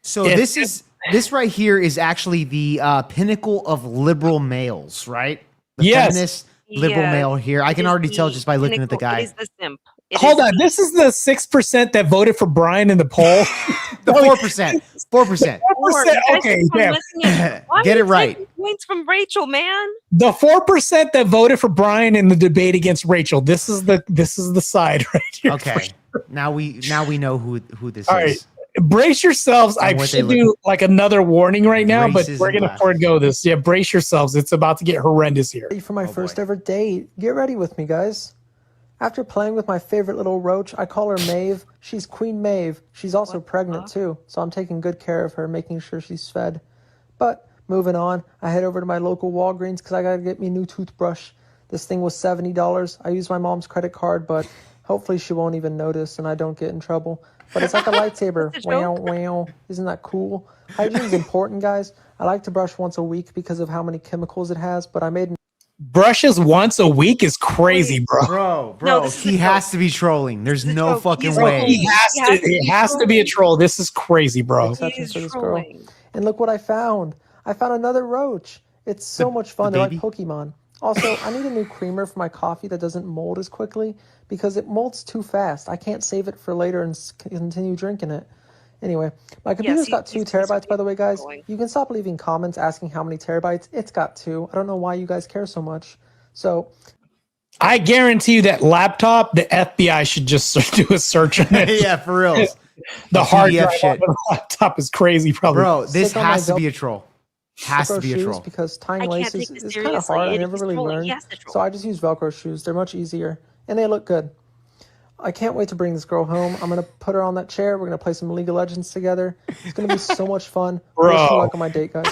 So this right here is actually the pinnacle of liberal males, right? The feminist liberal male here. I can already tell just by looking at the guy. It is the simp. Hold on, this is the 6% that voted for Brian in the poll. The 4%. 4%. 4%. Okay, yeah. Get it right. Points from Rachel, man. The 4% that voted for Brian in the debate against Rachel. This is the side right here. Okay. Now we know who this All is. right. Brace yourselves. And I what they should look- do like another warning right now, but Racism we're gonna left. forego this. Yeah, brace yourselves. It's about to get horrendous here. For my first ever date. Get ready with me, guys. After playing with my favorite little roach, I call her Maeve. She's Queen Maeve. She's also pregnant too, so I'm taking good care of her, making sure she's fed. But moving on, I head over to my local Walgreens because I gotta get me a new toothbrush. This thing was $70. I used my mom's credit card, but hopefully she won't even notice and I don't get in trouble. But it's like a lightsaber. Wow, wow. Isn't that cool? Hygiene's important, guys. I like to brush once a week because of how many chemicals it has, but I made Brushes once a week is crazy, bro. Bro, he has to be trolling. There's no fucking way. It has to be a troll. This is crazy, bro. exceptions for this girl. And look what I found. I found another roach. It's so much fun. They're like Pokemon. Also, I need a new creamer for my coffee that doesn't mold as quickly because it molds too fast. I can't save it for later and continue drinking it. Anyway, my computer's got 2 terabytes, by the way, guys. You can stop leaving comments asking how many terabytes. It's got 2. I don't know why you guys care so much. So I guarantee you that laptop, the FBI should just do a search on it. Yeah, for real. The hard PDF drive shit. on the laptop is crazy, probably. Bro, this Stick on my has to belt. be a troll. Has to be a shoes troll. because tying I can't laces take this is kind of seriously. hard. I It never is really trolling. learned. Yes, it's So I just use Velcro shoes. They're much easier and they look good. I can't wait to bring this girl home. I'm going to put her on that chair. We're going to play some League of Legends together. It's going to be so much fun. Bro. Wish me luck on my date, guys.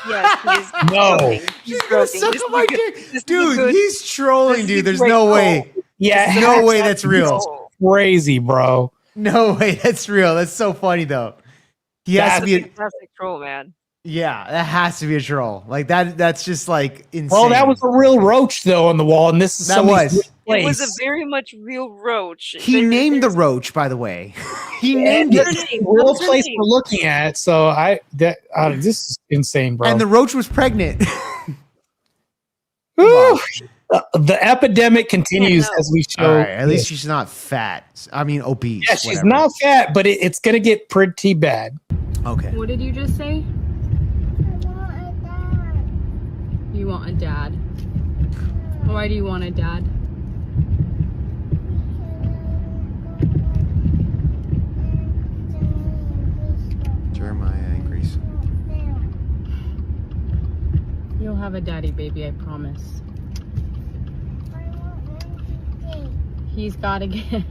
Yes, he's No. He's joking. Suck This on is my a good- dick. this is a Dude, good- he's trolling, this is dude. a There's great no call. way. Yeah, There's no way that's real. Crazy, bro. No way that's real. That's so funny, though. He has to be a, fantastic troll, man. yeah, that has to be a troll. Like that's just like insane. Well, that was a real roach, though, on the wall, and this is That somebody's was. It was place. a very much real roach. He named the roach, by the way. He named What's it. her name? Real What's her place name? we're looking at. So this is insane, bro. And the roach was pregnant. Whew. The epidemic continues as we show. All right, at least she's not fat. I mean, obese. Yeah, she's whatever. not fat, but it's gonna get pretty bad. Okay. What did you just say? You want a dad. Why do you want a dad? Jeremiah agrees. You'll have a daddy, baby, I promise. He's gotta get...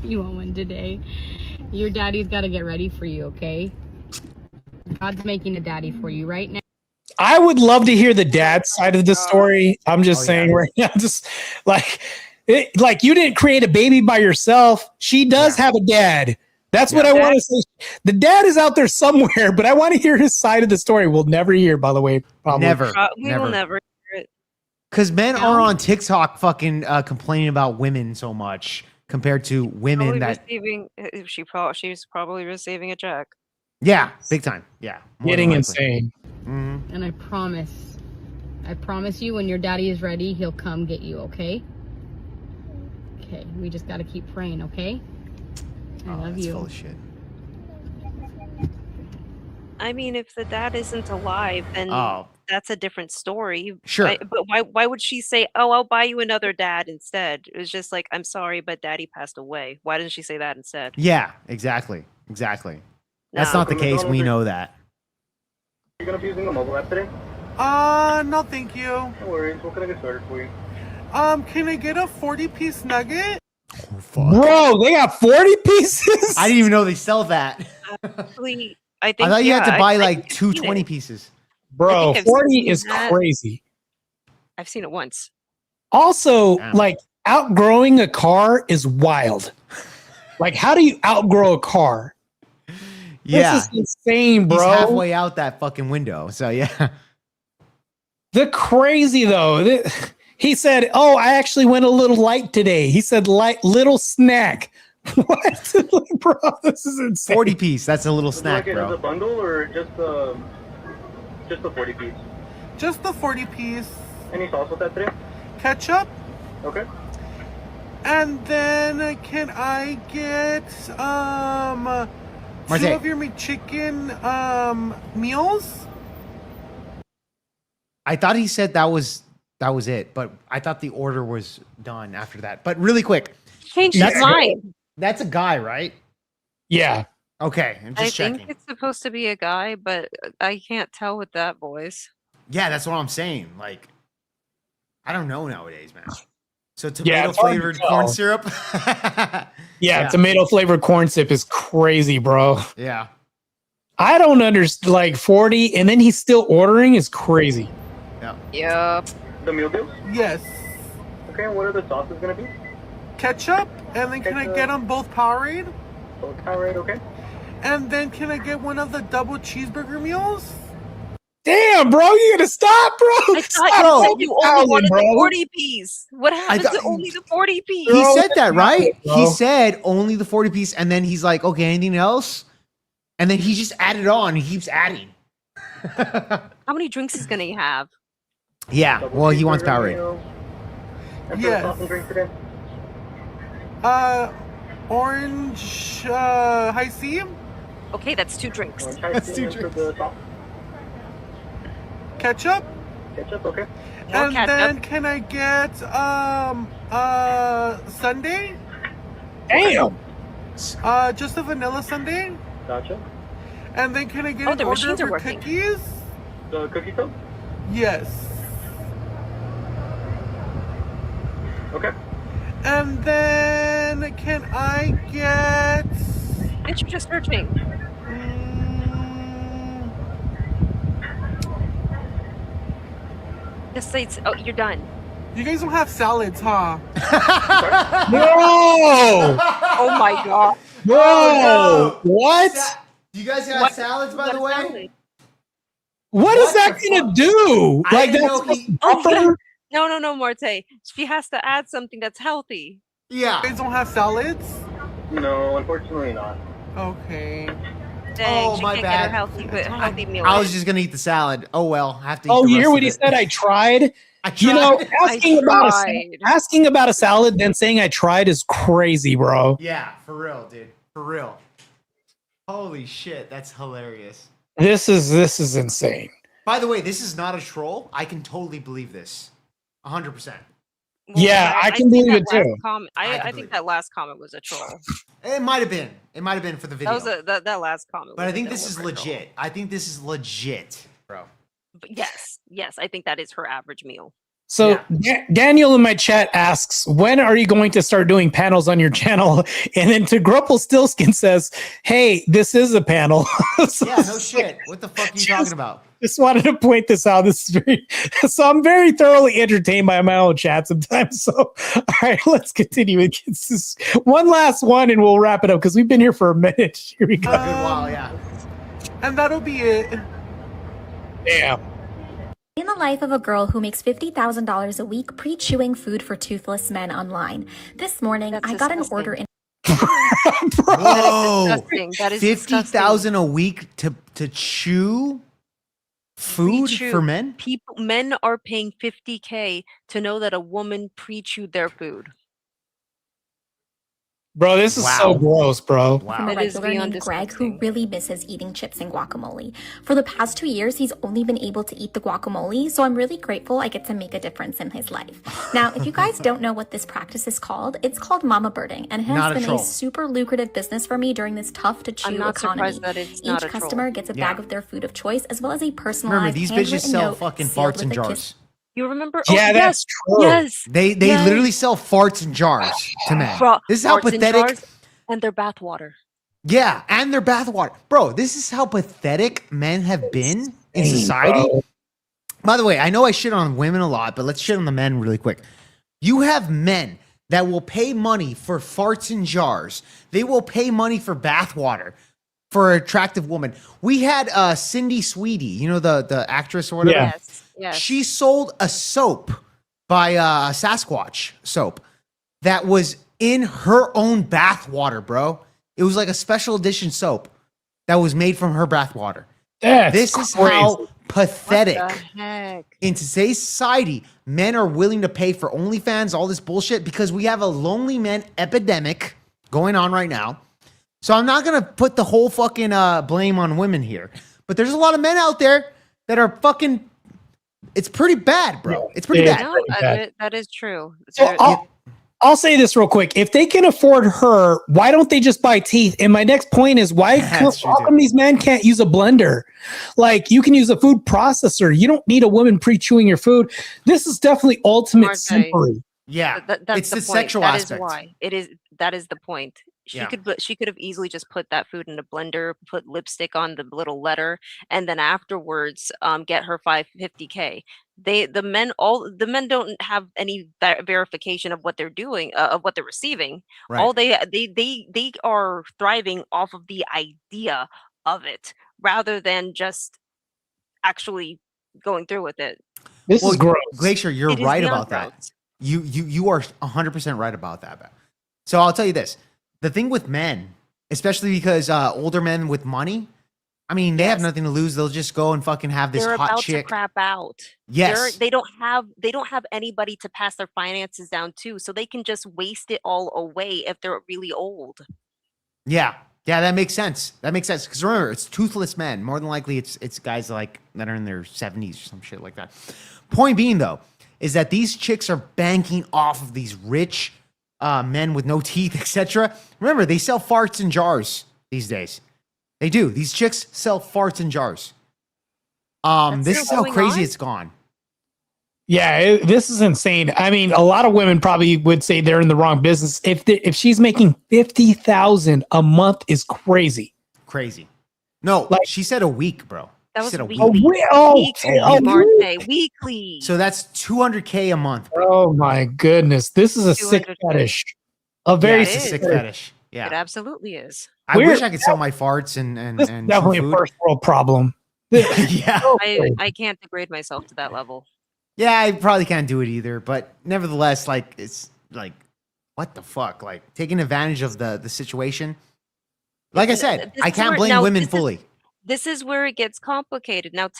You want one today? Your daddy's gotta get ready for you, okay? God's making a daddy for you right now. I would love to hear the dad side of the story. I'm just saying right now, just like you didn't create a baby by yourself. She does have a dad. That's what I want to say. The dad is out there somewhere, but I want to hear his side of the story. We'll never hear, by the way. Probably. Never. We will never hear it. Because men are on TikTok fucking complaining about women so much compared to women that. She's probably receiving a check. Yeah, big time. Yeah. Getting insane. Mm-hmm. And I promise you, when your daddy is ready, he'll come get you, okay? Okay, we just gotta keep praying, okay? I love you. Full of shit. I mean, if the dad isn't alive, then that's a different story. Sure. But why would she say, "Oh, I'll buy you another dad instead"? It was just like, "I'm sorry, but daddy passed away." Why didn't she say that instead? Yeah, exactly. That's not the case. We know that. You're gonna be using a mobile app today? No, thank you. No worries. What can I get started for you? Can I get a 40-piece nugget? Oh, fuck. Bro, they got 40 pieces? I didn't even know they sell that. Actually, I thought you had to buy like two 20 pieces. Bro, 40 is crazy. I've seen it once. Also, like, outgrowing a car is wild. Like, how do you outgrow a car? Yeah. This is insane, bro. He's halfway out that fucking window. So, yeah. The crazy, though. He said, "Oh, I actually went a little light today." He said, little snack. What? Bro, this is insane. 40 piece. That's a little snack, Would you like it as a bro. bundle or just the 40 piece? Just the 40-piece. Any sauce with that today? Ketchup. Okay. And then can I get two of your McChicken meals? I thought he said that was it, but I thought the order was done after that. But really quick. Changed his mind. That's a guy, right? Yeah. Okay, I'm just checking. think it's supposed to be a guy, but I can't tell with that voice. Yeah, that's what I'm saying. Like, I don't know nowadays, man. So Yeah, tomato it's hard to flavored tell. corn syrup. Yeah, tomato flavored corn syrup is crazy, bro. Yeah. I don't understand. Like 40, and then he's still ordering is crazy. Yeah. Yep. The meal deal? Yes. Okay, what are the sauces gonna be? Ketchup, and then can I get them both Powerade? Both Powerade, okay. And then can I get one of the double cheeseburger meals? Damn, bro, you gotta stop, bro. I thought you only wanted the 40 piece. What happened to only the 40 piece? He said that, right? Bro. He said only the 40 piece, and then he's like, okay, anything else? And then he just added on. He keeps adding. How many drinks is gonna have? Yeah, well, he wants Powerade. Yes. Orange high C. Okay, that's 2 drinks. That's 2 drinks. Ketchup. Ketchup, okay. And ketchup. then can I get sundae? Damn. Just a vanilla sundae. Gotcha. And then can I get Oh, an the order machines are for working. cookies? The cookie dough? Yes. Okay. And then can I get? Bitch, you're just searching. Just say, oh, you're done. You guys don't have salads, huh? No. Oh my god. Bro, what? Do you guys got salads, by the way? What is that gonna do? I Like didn't that's know he- buffer? No, Marte. She has to add something that's healthy. Yeah. You guys don't have salads? No, unfortunately not. Okay. Dang, Oh, she my can't bad. get her healthy meal. I was just gonna eat the salad. Oh well, have to eat Oh, the you rest hear of what he it. said? I tried. I tried. You know, tried. asking about a salad, then saying I tried is crazy, bro. Yeah, for real, dude. For real. Holy shit, that's hilarious. This is insane. By the way, this is not a troll. I can totally believe this. 100%. Yeah, I can think believe that it too. last comment- I think that last comment was a troll. It might have been. It might have been for the video. That last comment. But I was think a this is deliberate troll. legit. I think this is legit, bro. But yes, I think that is her average meal. So Daniel in my chat asks, when are you going to start doing panels on your channel? And then to Stillskin says, hey, this is a panel. So Yeah, no shit. What the fuck are you talking about? Just wanted to point this out. This is very, so I'm very thoroughly entertained by my own chat sometimes. So, all right, let's continue. It's just one last one and we'll wrap it up because we've been here for a minute. Here we go. Good while, yeah. And that'll be it. Damn. In the life of a girl who makes $50,000 a week pre-chewing food for toothless men online. This morning, I got an order in. Whoa, That is 50,000 a week to chew food Pre-chew. for men. Men are paying $50K to know that a woman pre-chewed their food. Bro, this is so gross, bro. From a regular named Greg who really misses eating chips and guacamole. For the past 2 years, he's only been able to eat the guacamole, so I'm really grateful I get to make a difference in his life. Now, if you guys don't know what this practice is called, it's called mama birding, and it has been a super lucrative business for me during this tough to chew economy. Each customer gets a bag of their food of choice, as well as a personalized Remember, these bitches sell fucking farts in jars. You remember? Yeah, that's true. Yes. They literally sell farts in jars to men. Bro, This is how farts in pathetic. jars and their bathwater. Yeah, and their bathwater. Bro, this is how pathetic men have been in society. Bro. By the way, I know I shit on women a lot, but let's shit on the men really quick. You have men that will pay money for farts in jars. They will pay money for bathwater for an attractive woman. We had Cindy Sweetie, you know, the actress or whatever. Yeah. Yes. She sold a soap by Sasquatch soap that was in her own bathwater, bro. It was like a special edition soap that was made from her bathwater. This is how pathetic. What the heck? In today's society, men are willing to pay for OnlyFans, all this bullshit, because we have a lonely man epidemic going on right now. So I'm not going to put the whole fucking blame on women here. But there's a lot of men out there that are fucking... It's pretty bad, bro. It's pretty bad. No, that is true. So I'll say this real quick. If they can afford her, why don't they just buy teeth? And my next point is, how come these men can't use a blender? Like, you can use a food processor. You don't need a woman pre-chewing your food. This is definitely ultimate simpery. Yeah, that's it's the point. sexual That aspect. Is why it is. That is the point. She could have easily just put that food in a blender, put lipstick on the little letter, and then afterwards get her 50K. The men don't have any verification of what they're doing, of what they're receiving. Right. All they are thriving off of the idea of it rather than just actually going through with it. This is gross. Glacier, you're It is right beyond about that. gross. You are 100% right about that. So I'll tell you this. The thing with men, especially because older men with money, I mean, they have nothing to lose. They'll just go and fucking have this They're hot about chick. to crap out. Yes. They don't have anybody to pass their finances down to, so they can just waste it all away if they're really old. Yeah, that makes sense. Because remember, it's toothless men. More than likely, it's guys like that are in their 70s or some shit like that. Point being, though, is that these chicks are banking off of these rich men with no teeth, etc. Remember, they sell farts in jars these days. They do. These chicks sell farts in jars. This is how crazy it's gone. Yeah, this is insane. I mean, a lot of women probably would say they're in the wrong business. If she's making 50,000 a month, is crazy. Crazy. No, she said a week, bro. That She was said a weekly. Weekly. So that's $200K a month, bro. Oh my goodness, this is a sick fetish. A very sick fetish. Yeah, It absolutely is. I wish I could sell my farts and This is definitely a first world problem. Yeah, I can't degrade myself to that level. yeah, I probably can't do it either. But nevertheless, like, it's like, what the fuck? Like, taking advantage of the situation. Like I said, I can't blame women fully. This is where it gets complicated. Now,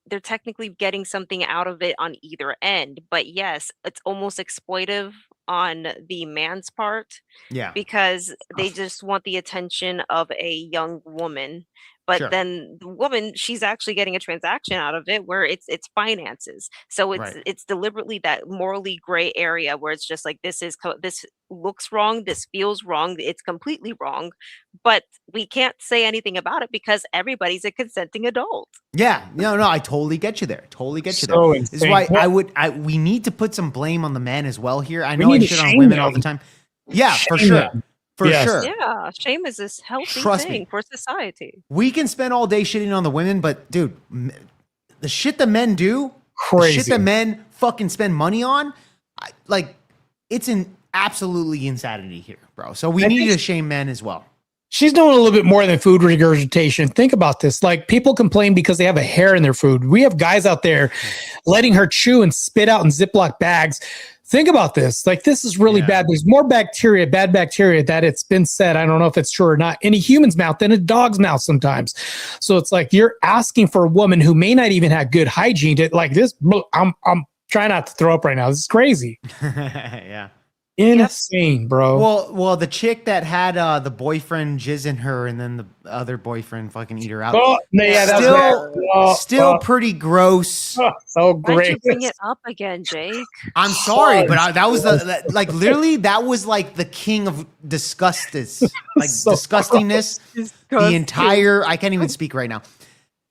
they're technically getting something out of it on either end, but yes, it's almost exploitive on the man's part. Yeah. Because they just want the attention of a young woman. But Sure. then the woman, she's actually getting a transaction out of it where it's finances. So it's deliberately that morally gray area where it's just like this looks wrong, this feels wrong, it's completely wrong, but we can't say anything about it because everybody's a consenting adult. Yeah, no, I totally get you there. So This is insane. why we need to put some blame on the men as well here. I know I need to shit on shame women them. all the time. Yeah, for Shame sure. them. For Yes. sure. Yeah, shame is this healthy Trust thing me. for society. We can spend all day shitting on the women, but dude, the shit the men do, the Crazy. shit that men fucking spend money on, it's an absolutely insanity here, bro. So we I need think- to shame men as well. She's doing a little bit more than food regurgitation. Think about this. Like, people complain because they have a hair in their food. We have guys out there letting her chew and spit out in Ziploc bags. Think about this. Like, this is really bad. There's more bacteria, bad bacteria, that it's been said, I don't know if it's true or not, in a human's mouth than a dog's mouth sometimes. So it's like you're asking for a woman who may not even have good hygiene to, like, this. I'm trying not to throw up right now. This is crazy. Yeah. Insane, bro. Well, the chick that had the boyfriend jizz in her, and then the other boyfriend fucking eat her out. Oh, yeah, still pretty gross. So Why'd great. you bring it up again, Jake? I'm sorry, but that was like literally that was like the king of disgustus, like disgustingness. The entire I can't even speak right now.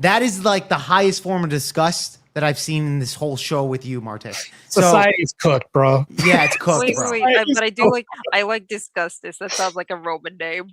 That is like the highest form of disgust that I've seen in this whole show with you, Marte. Society's cooked, bro. Yeah, it's cooked, bro. But I like Disgustus. That sounds like a Roman name.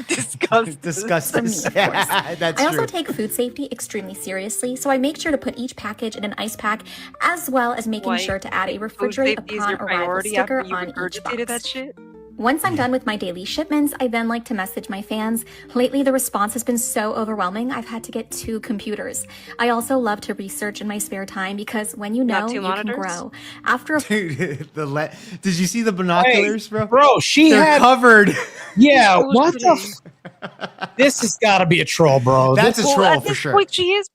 Disgustus. Yeah, that's I also true. take food safety extremely seriously, so I make sure to put each package in an ice pack, as well as making sure to add a refrigerate upon arrival sticker on each box. That shit? Once I'm done with my daily shipments, I then like to message my fans. Lately, the response has been so overwhelming, I've had to get 2 computers. I also love to research in my spare time because when you know, you can grow. After a Dude, did you see the binoculars, bro? Bro, they're covered. Yeah, what the? This has got to be a troll, bro. That's a troll for sure. Wait, she is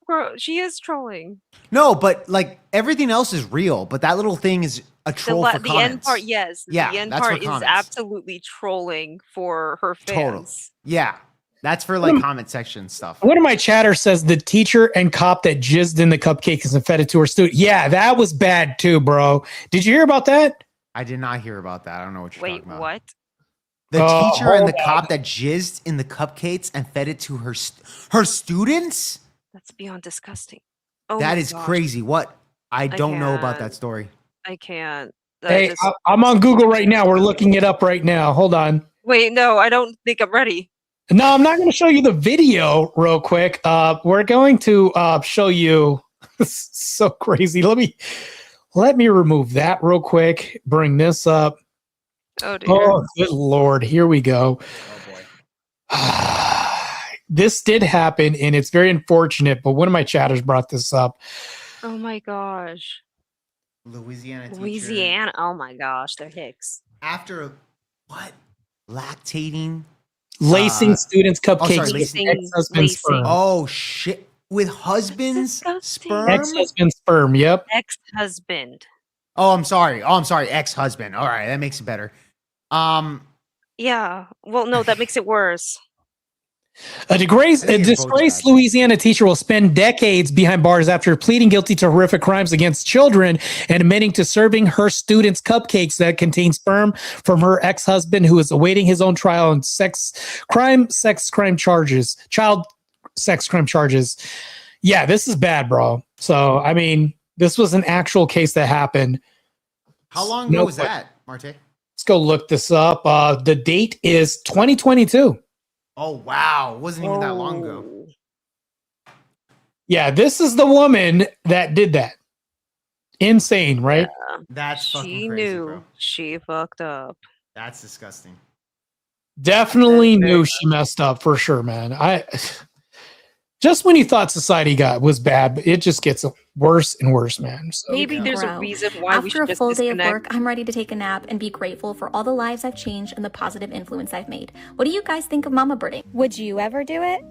trolling. No, but like everything else is real, but that little thing is a troll for The comments. end part, yes. Yeah, the end that's part for is comments. absolutely trolling for her fans. Total. Yeah, that's for like comment section stuff. One of my chatters says the teacher and cop that jizzed in the cupcakes and fed it to her student. Yeah, that was bad too, bro. Did you hear about that? I did not hear about that. I don't know what you're talking about. What? The teacher and the cop that jizzed in the cupcakes and fed it to her students? That's beyond disgusting. Oh, that my is gosh. crazy. What? I don't know about can't. that story. I can't. Hey, I'm on Google right now. We're looking it up right now. Hold on. Wait, no, I don't think I'm ready. No, I'm not going to show you the video real quick. We're going to show you. This is so crazy. Let me remove that real quick. Bring this up. Oh, dear. Oh, good Lord. Here we go. This did happen, and it's very unfortunate, but one of my chatters brought this up. Oh, my gosh. Louisiana teacher. Louisiana. Oh, my gosh. They're hicks. After what? Lactating? Lacing students' cupcakes sorry, with ex-husband's sperm. Oh, shit. With husband's sperm? Ex-husband's sperm, yep. Ex-husband. Oh, I'm sorry. Ex-husband. All right, that makes it better. Yeah. Well, no, that makes it worse. A disgraced Louisiana teacher will spend decades behind bars after pleading guilty to horrific crimes against children and admitting to serving her students cupcakes that contain sperm from her ex-husband, who is awaiting his own trial on child sex crime charges. Yeah, this is bad, bro. So, I mean, this was an actual case that happened. How long ago was that, Marte? Let's go look this up. The date is 2022. Oh, wow. It wasn't even that long ago. Yeah, this is the woman that did that. Insane, right? Yeah. That's fucking She crazy, knew. bro. She fucked up. That's disgusting. Definitely knew she messed up for sure, man. Just when you thought society was bad, but it just gets worse and worse, man. So, Maybe there's a reason why we After should a just full day of disconnect. work, I'm ready to take a nap and be grateful for all the lives I've changed and the positive influence I've made. What do you guys think of mama birding? Would you ever do it?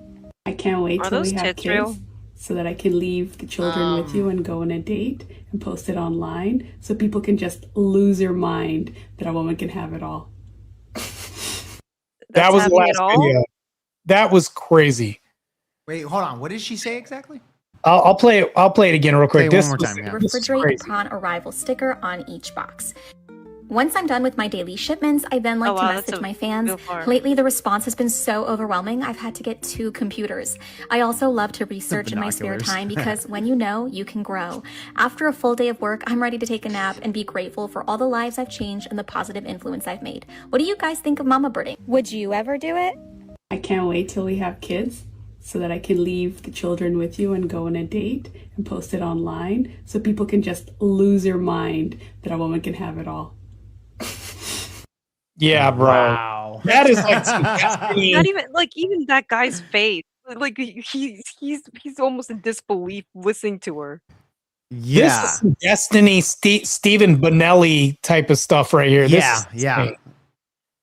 I can't wait Are till those we have tits kids real? so that I can leave the children with you and go on a date and post it online so people can just lose their mind that a woman can have it all. that was the happening last at all? video. That was crazy. Wait, hold on. What did she say exactly? I'll play it again real quick. Play it one more time, yeah. Refrigerate upon arrival sticker on each box. Once I'm done with my daily shipments, I then like to message my fans. Lately, the response has been so overwhelming, I've had to get 2 computers. I also love to research in my spare time because when you know, you can grow. After a full day of work, I'm ready to take a nap and be grateful for all the lives I've changed and the positive influence I've made. What do you guys think of mama birding? Would you ever do it? I can't wait till we have kids so that I can leave the children with you and go on a date and post it online so people can just lose their mind that a woman can have it all. Yeah, bro. Wow. Wow. That is like some destiny. Not even like even that guy's face. Like he's almost in disbelief listening to her. Yeah. This is some destiny Stephen Bonelli type of stuff right here. Yeah, This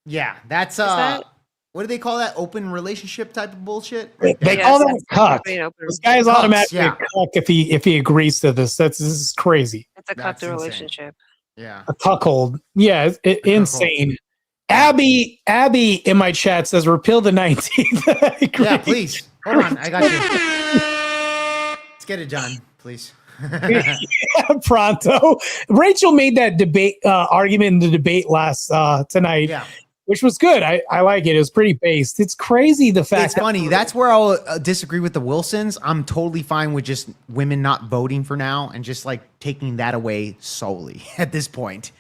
yeah. That's that- what do they call that? Open relationship type of bullshit? They call that cuck. This guy is Cucks, automatically yeah. a cuck if he agrees to this. This is crazy. It's a That's cuck insane. relationship. Yeah. A cuckold. Yeah, it's insane. Abby in my chat says repeal the 19th. Yeah, please. Hold on, I got you. Let's get it done, please. Yeah, pronto. Rachel made that debate argument in the debate last tonight, which was good. I like it. It was pretty based. It's crazy the fact. It's funny. That's where I'll disagree with the Wilsons. I'm totally fine with just women not voting for now and just like taking that away solely at this point.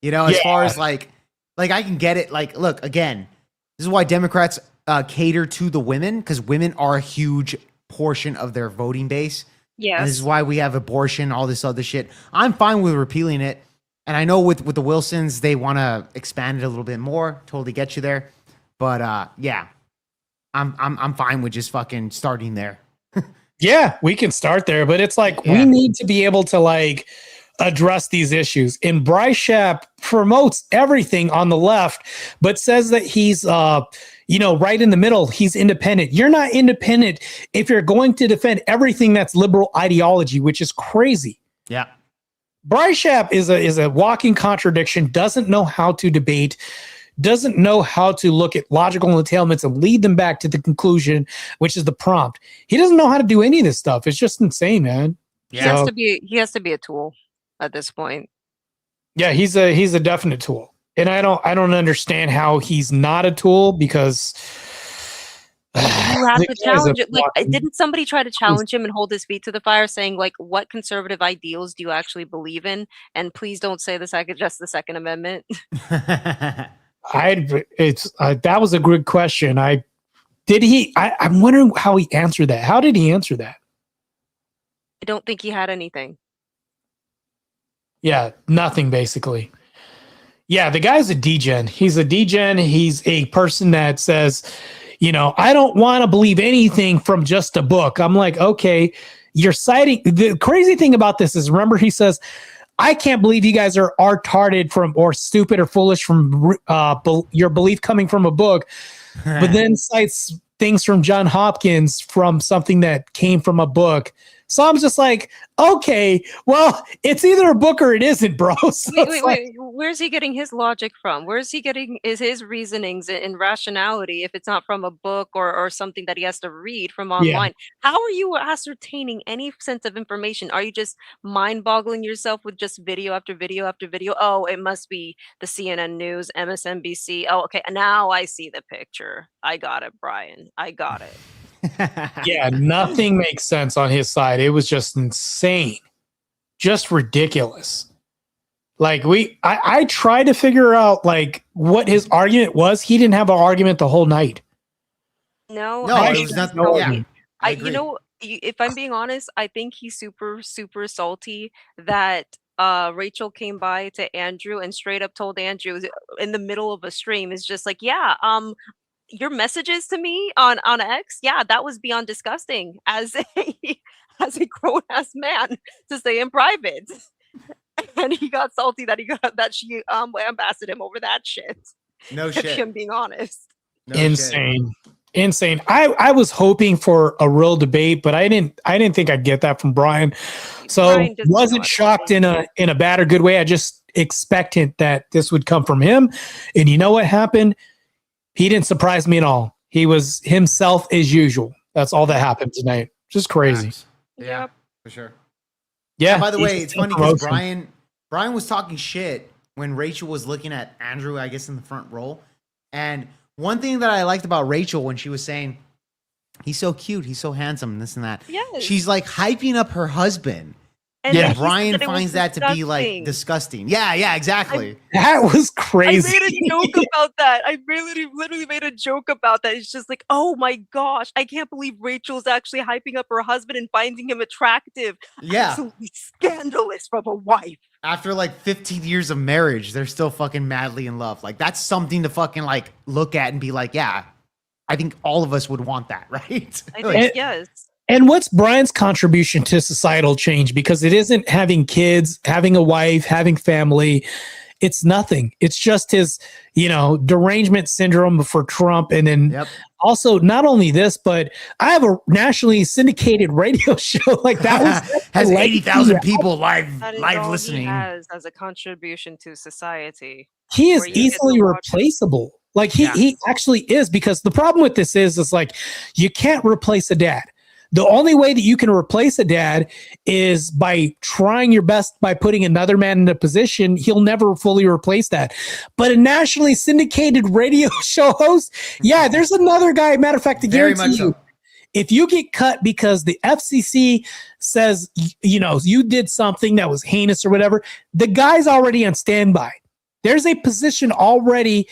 You know, as far as like I can get it. Like, look, again, this is why Democrats cater to the women, because women are a huge portion of their voting base. Yes. And this is why we have abortion, all this other shit. I'm fine with repealing it. And I know with the Wilsons, they want to expand it a little bit more. Totally get you there. But yeah, I'm fine with just fucking starting there. Yeah, we can start there, but it's like we need to be able to like address these issues. And Bryce Shapp promotes everything on the left, but says that he's right in the middle. He's independent. You're not independent if you're going to defend everything that's liberal ideology, which is crazy. Yeah. Bryce Shapp is a walking contradiction, doesn't know how to debate, doesn't know how to look at logical entailments and lead them back to the conclusion, which is the prompt. He doesn't know how to do any of this stuff. It's just insane, man. He has to be a tool at this point. Yeah, he's a definite tool. And I don't understand how he's not a tool, because You have to challenge it. Like, didn't somebody try to challenge him and hold his feet to the fire, saying like, "What conservative ideals do you actually believe in?" And please don't say the Second Amendment. That was a good question. I'm wondering how he answered that. How did he answer that? I don't think he had anything. Yeah, nothing basically. Yeah, the guy's a degen. He's a degen. He's a person that says, I don't want to believe anything from just a book. I'm like, okay, you're citing. The crazy thing about this is, remember, he says, I can't believe you guys are retarded from or stupid or foolish from your belief coming from a book, but then cites things from John Hopkins from something that came from a book. So I'm just like, okay, well, it's either a book or it isn't, bro. So wait. Where's he getting his logic from? Where's he getting his reasonings and rationality if it's not from a book or something that he has to read from online? How are you ascertaining any sense of information? Are you just mind-boggling yourself with just video after video after video? Oh, it must be the CNN News, MSNBC. Oh, okay, now I see the picture. I got it, Brian. I got it. Yeah, nothing makes sense on his side. It was just insane, just ridiculous. Like I tried to figure out like what his argument was. He didn't have an argument the whole night. No, it was not. Yeah, I agree. If I'm being honest, I think he's super, super salty that Rachel came by to Andrew and straight up told Andrew in the middle of a stream, is just like, your messages to me on X, that was beyond disgusting as a grown ass man to say in private. And he got salty that she lambasted him over that shit. No shit. If I'm being honest. No Insane. I was hoping for a real debate, but I didn't think I'd get that from Brian. So Brian wasn't shocked in a bad or good way. I just expected that this would come from him. And you know what happened? He didn't surprise me at all. He was himself as usual. That's all that happened tonight. Just crazy. Nice. Yeah, for sure. Yeah. By the way, it's funny because Brian was talking shit when Rachel was looking at Andrew, I guess, in the front row. And one thing that I liked about Rachel when she was saying, he's so cute, he's so handsome, this and that. Yes. She's like hyping up her husband. And then he said Brian that it was finds that to be like disgusting. disgusting. Yeah, exactly. That was crazy. I made a joke about that. I literally made a joke about that. It's just like, oh my gosh, I can't believe Rachel's actually hyping up her husband and finding him attractive. Yeah. Absolutely scandalous from a wife. After like 15 years of marriage, they're still fucking madly in love. Like that's something to fucking like look at and be like, yeah, I think all of us would want that, right? I think yes. And what's Brian's contribution to societal change? Because it isn't having kids, having a wife, having family. It's nothing. It's just his, derangement syndrome for Trump. And then also not only this, but I have a nationally syndicated radio show like that was has 80,000 people live listening. He has as a contribution to society. He is easily replaceable. Like he actually is, because the problem with this is like you can't replace a dad. The only way that you can replace a dad is by trying your best by putting another man in a position. He'll never fully replace that. But a nationally syndicated radio show host, there's another guy. Matter of fact, to guarantee you, if you get cut because the FCC says, you did something that was heinous or whatever, the guy's already on standby. There's a position already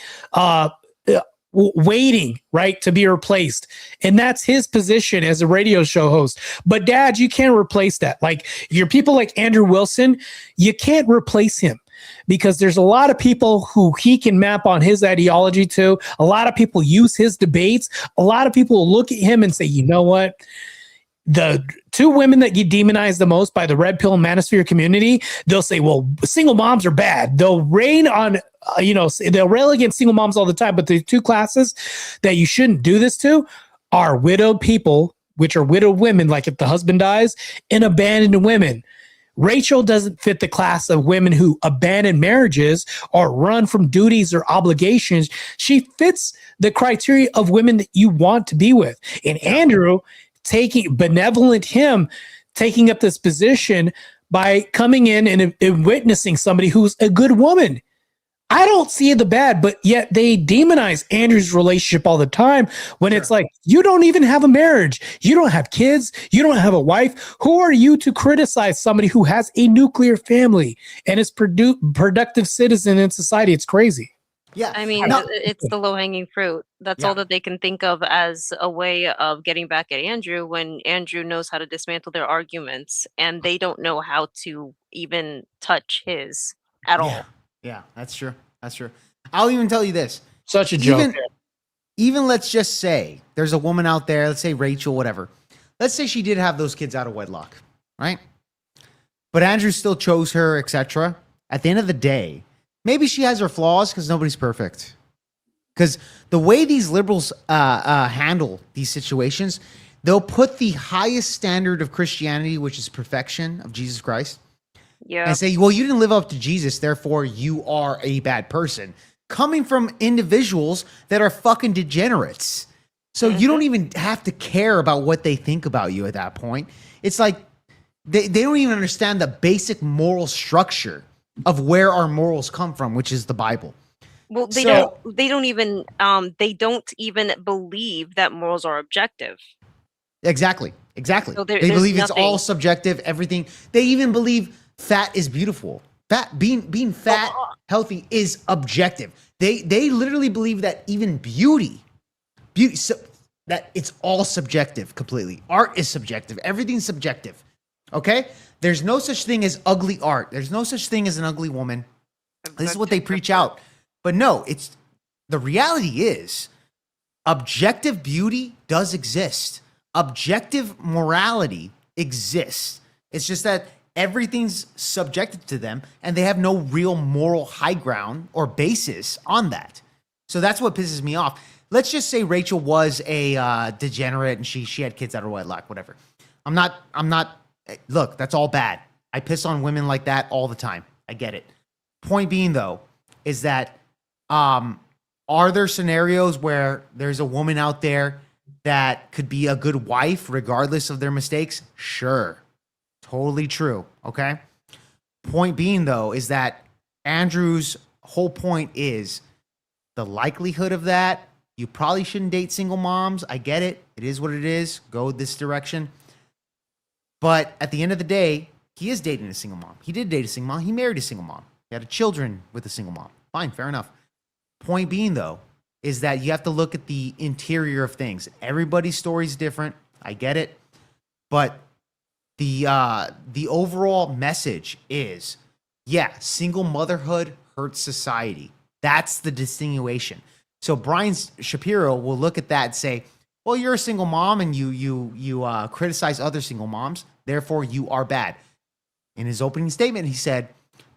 waiting, right, to be replaced. And that's his position as a radio show host. But dad, you can't replace that. Like your people like Andrew Wilson, you can't replace him, because there's a lot of people who he can map on his ideology to. A lot of people use his debates. A lot of people will look at him and say, you know what? The two women that get demonized the most by the red pill and manosphere community, they'll say, well, single moms are bad. They'll rain on, they'll rail against single moms all the time. But the two classes that you shouldn't do this to are widowed people, which are widowed women, like if the husband dies, and abandoned women. Rachel doesn't fit the class of women who abandon marriages or run from duties or obligations. She fits the criteria of women that you want to be with. And Andrew, taking up this position by coming in and witnessing somebody who's a good woman. I don't see the bad, but yet they demonize Andrew's relationship all the time when it's like, you don't even have a marriage. You don't have kids. You don't have a wife. Who are you to criticize somebody who has a nuclear family and is productive citizen in society? It's crazy. Yeah. I mean, it's the low-hanging fruit. That's all that they can think of as a way of getting back at Andrew, when Andrew knows how to dismantle their arguments and they don't know how to even touch his at all. Yeah, that's true. That's true. I'll even tell you this. Such a joke. Even let's just say there's a woman out there, let's say Rachel, whatever. Let's say she did have those kids out of wedlock, right? But Andrew still chose her, etc. At the end of the day, maybe she has her flaws because nobody's perfect. Because the way these liberals handle these situations, they'll put the highest standard of Christianity, which is perfection of Jesus Christ, and say, well, you didn't live up to Jesus, therefore you are a bad person. Coming from individuals that are fucking degenerates. So you don't even have to care about what they think about you at that point. It's like they don't even understand the basic moral structure of where our morals come from, which is the Bible. Well, they don't even believe that morals are objective. Exactly. So they believe it's all subjective, everything. They even believe fat is beautiful. Being fat, healthy is objective. They literally believe that even beauty, so that it's all subjective completely. Art is subjective. Everything's subjective. Okay? There's no such thing as ugly art. There's no such thing as an ugly woman. This is what they preach out. But no, the reality is objective beauty does exist. Objective morality exists. It's just that everything's subjective to them and they have no real moral high ground or basis on that. So that's what pisses me off. Let's just say Rachel was a degenerate and she had kids out of wedlock, whatever. I'm not, look, that's all bad. I piss on women like that all the time. I get it. Point being though, is that, are there scenarios where there's a woman out there that could be a good wife regardless of their mistakes? Sure. Totally true. Okay. Point being though, is that Andrew's whole point is the likelihood of that. You probably shouldn't date single moms. I get it. It is what it is. Go this direction. But at the end of the day, he is dating a single mom. He did date a single mom. He married a single mom. He had children with a single mom. Fine, fair enough. Point being, though, is that you have to look at the interior of things. Everybody's story is different. I get it. But the overall message is, yeah, single motherhood hurts society. That's the distinguishing. So Brian Shapiro will look at that and say, well, you're a single mom and you criticize other single moms. Therefore, you are bad. In his opening statement, he said,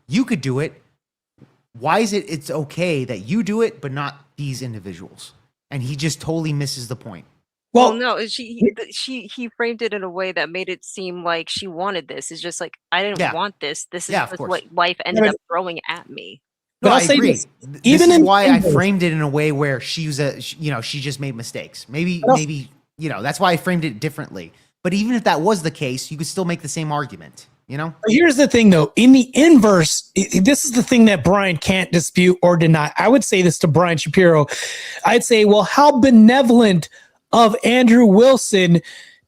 you could do it. Why is it's okay that you do it, but not these individuals? And he just totally misses the point. Well, no, he framed it in a way that made it seem like she wanted this. It's just like, I didn't want this. This is just what life ended up throwing at me. No, I agree. This is why I framed it in a way where she was she just made mistakes. Maybe, that's why I framed it differently. But even if that was the case, you could still make the same argument, Here's the thing, though. In the inverse, this is the thing that Brian can't dispute or deny. I would say this to Brian Shapiro. I'd say, well, how benevolent of Andrew Wilson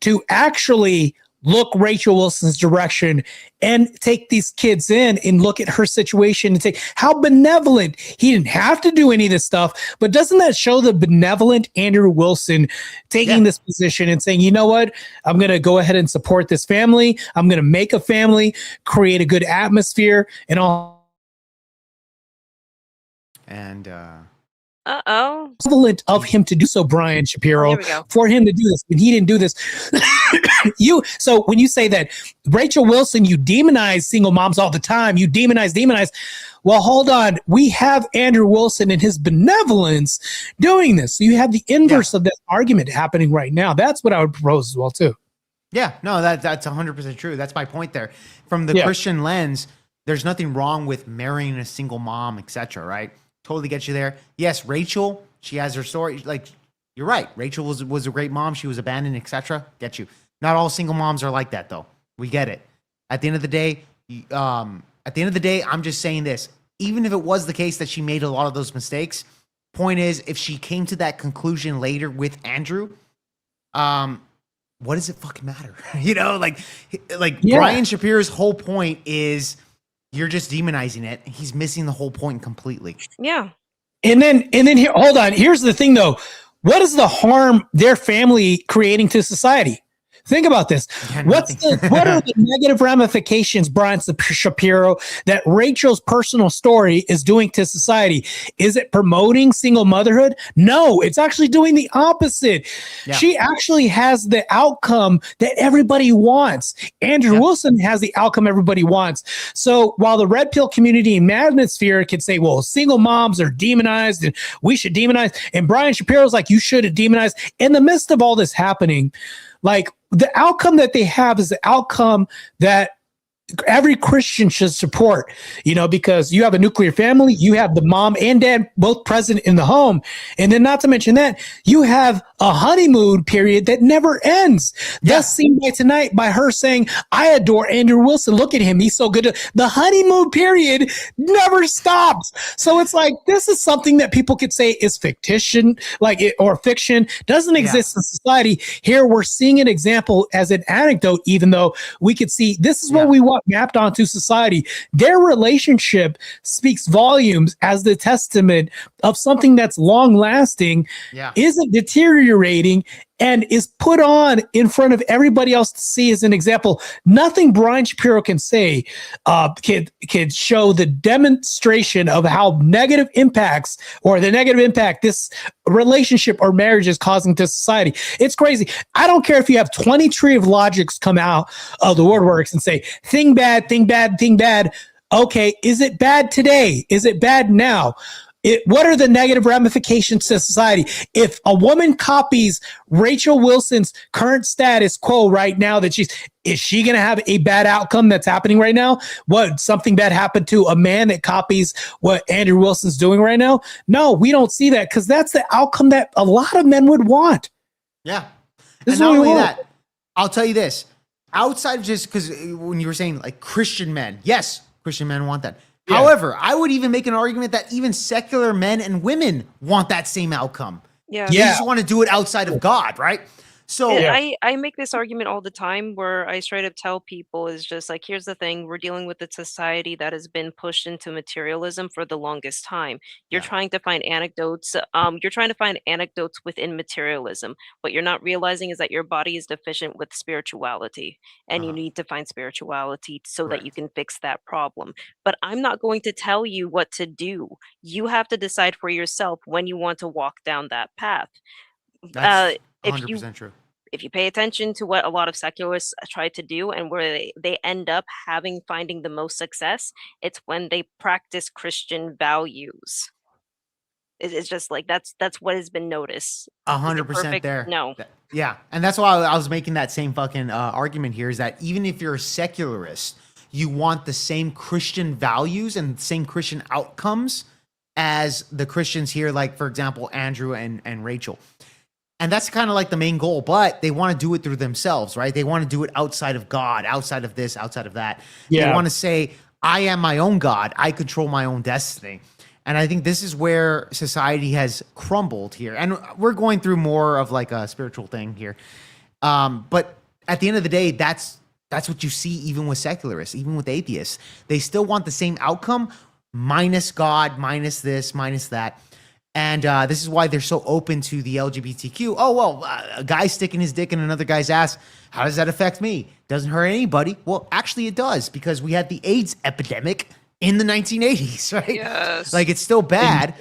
to actually look Rachel Wilson's direction and take these kids in and look at her situation and say, how benevolent. He didn't have to do any of this stuff, but doesn't that show the benevolent Andrew Wilson taking this position and saying, you know what, I'm going to go ahead and support this family. I'm going to make a family, create a good atmosphere and all. And, Equivalent of him to do so, Brian Shapiro, for him to do this, and he didn't do this. So when you say that Rachel Wilson, you demonize single moms all the time, you demonize. Well, hold on. We have Andrew Wilson and his benevolence doing this. So you have the inverse of that argument happening right now. That's what I would propose as well, too. Yeah, no, that's 100% true. That's my point there. From the Christian lens, there's nothing wrong with marrying a single mom, etc., right? Totally get you there. Yes, Rachel, she has her story. Like, you're right. Rachel was a great mom. She was abandoned, etc. Get you. Not all single moms are like that, though. We get it. At the end of the day, I'm just saying this. Even if it was the case that she made a lot of those mistakes, point is, if she came to that conclusion later with Andrew, what does it fucking matter? Brian Shapiro's whole point is, you're just demonizing it. He's missing the whole point completely. Yeah. And then here, hold on. Here's the thing, though. What is the harm their family creating to society? Think about this. What are the negative ramifications, Brian Shapiro, that Rachel's personal story is doing to society? Is it promoting single motherhood? No, it's actually doing the opposite. Yeah. She actually has the outcome that everybody wants. Andrew Wilson has the outcome everybody wants. So while the red pill community and Madnosphere can say, well, single moms are demonized and we should demonize, and Brian Shapiro's like, you should demonize. In the midst of all this happening, like, the outcome that they have is the outcome that every Christian should support, because you have a nuclear family, you have the mom and dad both present in the home. And then not to mention that you have a honeymoon period that never ends. Thus seen by tonight by her saying, I adore Andrew Wilson. Look at him. He's so good. The honeymoon period never stops. So it's like, this is something that people could say is fiction, or fiction, doesn't exist in society. Here we're seeing an example as an anecdote, even though we could see this is what we want mapped onto society. Their relationship speaks volumes as the testament of something that's long lasting, isn't deteriorating, and is put on in front of everybody else to see as an example. Nothing Brian Shapiro can say can show the demonstration of how negative impacts or the negative impact this relationship or marriage is causing to society. It's crazy. I don't care if you have 20 Tree of Logics come out of the woodworks and say, thing bad, thing bad, thing bad. Okay, is it bad today? Is it bad now? What are the negative ramifications to society? If a woman copies Rachel Wilson's current status quo right now, is she going to have a bad outcome that's happening right now? What, something bad happened to a man that copies what Andrew Wilson's doing right now? No, we don't see that, because that's the outcome that a lot of men would want. Yeah. And not only that, I'll tell you this. Outside of just, because when you were saying like Christian men, yes, Christian men want that. Yeah. However, I would even make an argument that even secular men and women want that same outcome. Yeah. They just want to do it outside of God, right? So I make this argument all the time where I straight up tell people is just like, here's the thing, we're dealing with a society that has been pushed into materialism for the longest time. You're trying to find anecdotes, you're trying to find anecdotes within materialism. What you're not realizing is that your body is deficient with spirituality, and you need to find spirituality so that you can fix that problem. But I'm not going to tell you what to do. You have to decide for yourself when you want to walk down that path. That's If 100% true. if you pay attention to what a lot of secularists try to do and where they end up finding the most success, it's when they practice Christian values. It's just like that's what has been noticed. 100% there. No. Yeah. And that's why I was making that same fucking argument here is that even if you're a secularist, you want the same Christian values and the same Christian outcomes as the Christians here, like, for example, Andrew and Rachel. And that's kind of like the main goal, but they want to do it through themselves, right? They want to do it outside of God, outside of this, outside of that. Yeah. They want to say, I am my own God. I control my own destiny. And I think this is where society has crumbled here. And we're going through more of like a spiritual thing here. But at the end of the day, that's what you see even with secularists, even with atheists. They still want the same outcome, minus God, minus this, minus that. And this is why they're so open to the LGBTQ. Oh, well, a guy sticking his dick in another guy's ass, how does that affect me? Doesn't hurt anybody. Well, actually it does, because we had the AIDS epidemic in the 1980s, right? Yes. Like, it's still bad,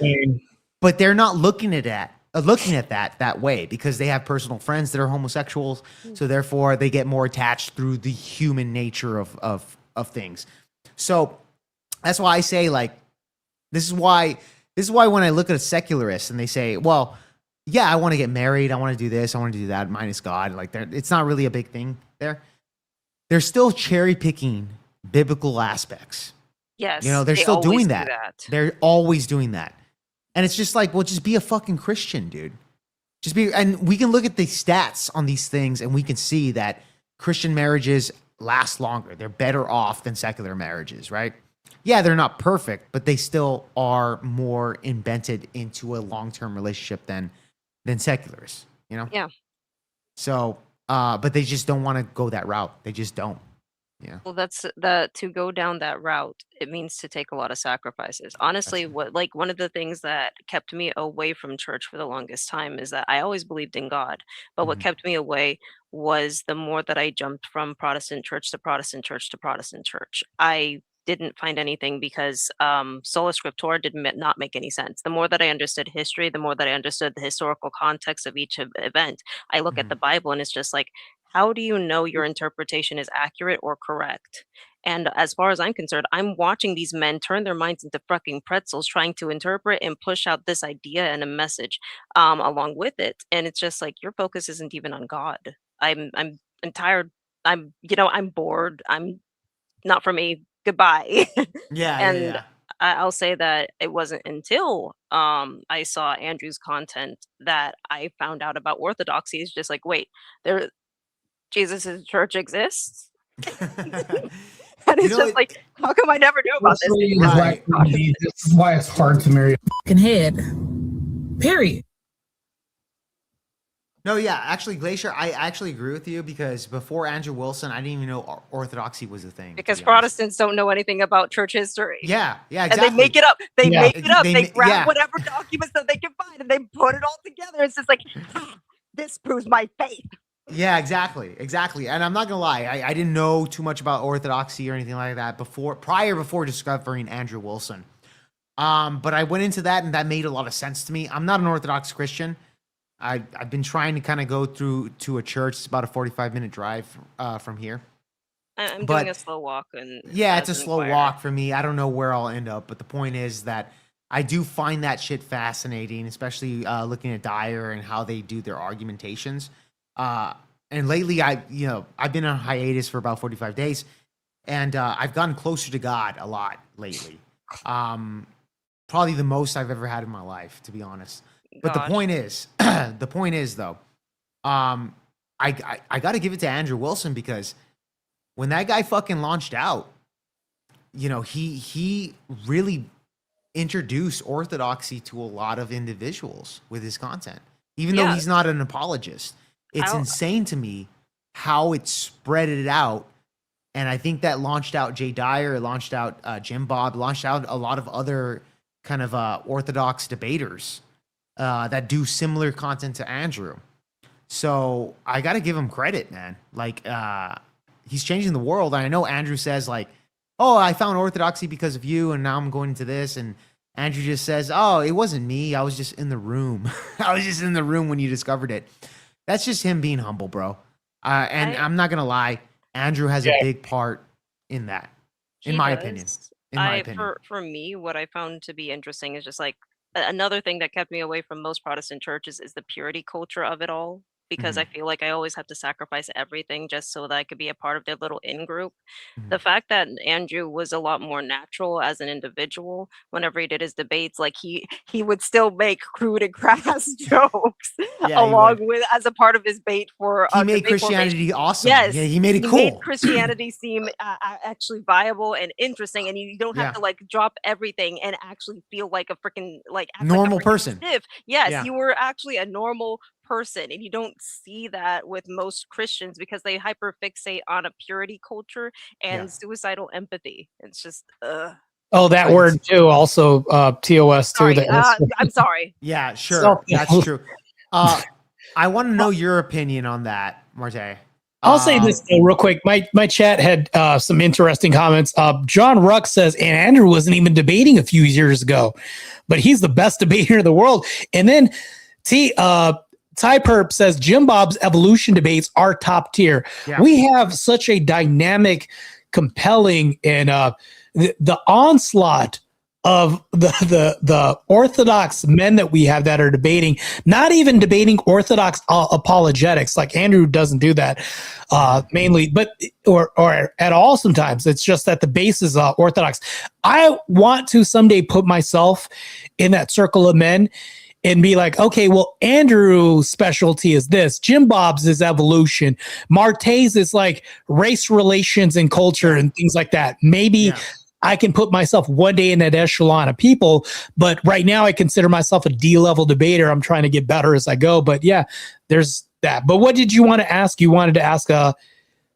but they're not looking at that way, because they have personal friends that are homosexuals. So therefore they get more attached through the human nature of things. So that's why I say, like, this is why when I look at a secularist and they say, well, yeah, I want to get married, I want to do this, I want to do that, minus God, like, it's not really a big thing there. They're still cherry picking biblical aspects. Yes. You know, they're they still always doing do that. They're always doing that. And it's just like, well, just be a fucking Christian, dude. Just be, and we can look at the stats on these things and we can see that Christian marriages last longer. They're better off than secular marriages, right? Yeah, they're not perfect, but they still are more embedded into a long-term relationship than secularists, you know? Yeah. So, but they just don't want to go that route. They just don't. Yeah. Well, to go down that route, it means to take a lot of sacrifices. Honestly, one of the things that kept me away from church for the longest time is that I always believed in God, but what kept me away was the more that I jumped from Protestant church to Protestant church to Protestant church. I didn't find anything because sola scriptura did not make any sense. The more that I understood history, the more that I understood the historical context of each event. I look at the Bible and it's just like, how do you know your interpretation is accurate or correct? And as far as I'm concerned, I'm watching these men turn their minds into fucking pretzels, trying to interpret and push out this idea and a message along with it. And it's just like, your focus isn't even on God. I'm tired. I'm bored. I'm not for me. Goodbye. And I'll say that it wasn't until I saw Andrew's content that I found out about orthodoxy. It's just like, wait, Jesus' church exists? And it's just like, how come I never knew about this? This is why it's hard to marry a fucking head. Period. No, yeah, actually, Glacier, I actually agree with you, because before Andrew Wilson, I didn't even know orthodoxy was a thing. Because Protestants don't know anything about church history. Yeah, exactly. And they make it up. They make it up. They grab whatever documents that they can find and they put it all together. It's just like, this proves my faith. Yeah, exactly. And I'm not gonna lie, I didn't know too much about orthodoxy or anything like that before discovering Andrew Wilson. But I went into that and that made a lot of sense to me. I'm not an Orthodox Christian. I've been trying to kind of go through to a church. It's about a 45-minute drive from here. I'm doing a slow walk. Yeah, it's a slow walk for me. I don't know where I'll end up, but the point is that I do find that shit fascinating, especially looking at Dyer and how they do their argumentations. And lately, I've been on hiatus for about 45 days, and I've gotten closer to God a lot lately. Probably the most I've ever had in my life, to be honest. But the point is, though, I got to give it to Andrew Wilson, because when that guy fucking launched out, he really introduced orthodoxy to a lot of individuals with his content, even though he's not an apologist. It's insane to me how it spread it out. And I think that launched out Jay Dyer, launched out Jim Bob, launched out a lot of other kind of orthodox debaters that do similar content to Andrew. So I got to give him credit, man. Like, he's changing the world. And I know Andrew says, like, oh, I found orthodoxy because of you, and now I'm going into this. And Andrew just says, oh, it wasn't me. I was just in the room. I was just in the room when you discovered it. That's just him being humble, bro. And I'm not going to lie. Andrew has a big part in that, in my opinion. For me, what I found to be interesting is just like another thing that kept me away from most Protestant churches is the purity culture of it all. Because I feel like I always have to sacrifice everything just so that I could be a part of their little in group. The fact that Andrew was a lot more natural as an individual whenever he did his debates, like he would still make crude and crass jokes along with as a part of his bait for he made Christianity awesome. Yes, yeah, he made it cool. Made Christianity seem actually viable and interesting, and you don't have to like drop everything and actually feel like a freaking normal person. Yes, you were actually a normal person, and you don't see that with most Christians because they hyperfixate on a purity culture and suicidal empathy. It's just oh, that word too, also TOS too. Sorry, I'm sorry. Yeah, sure. That's true. I want to know your opinion on that, Marte. I'll say this though, real quick. My chat had some interesting comments. John Ruck says, and Andrew wasn't even debating a few years ago, but he's the best debater in the world. And then Ty Perp says Jim Bob's evolution debates are top tier. Yeah. We have such a dynamic, compelling, and the onslaught of the orthodox men that we have that are debating, not even debating orthodox apologetics. Like Andrew doesn't do that mainly, but or at all. Sometimes it's just that the base is orthodox. I want to someday put myself in that circle of men and be like, okay, well, Andrew's specialty is this. Jim Bob's is evolution. Marte's is like race relations and culture and things like that. Maybe I can put myself one day in that echelon of people, but right now I consider myself a D-level debater. I'm trying to get better as I go. But yeah, there's that. But what did you want to ask? You wanted to ask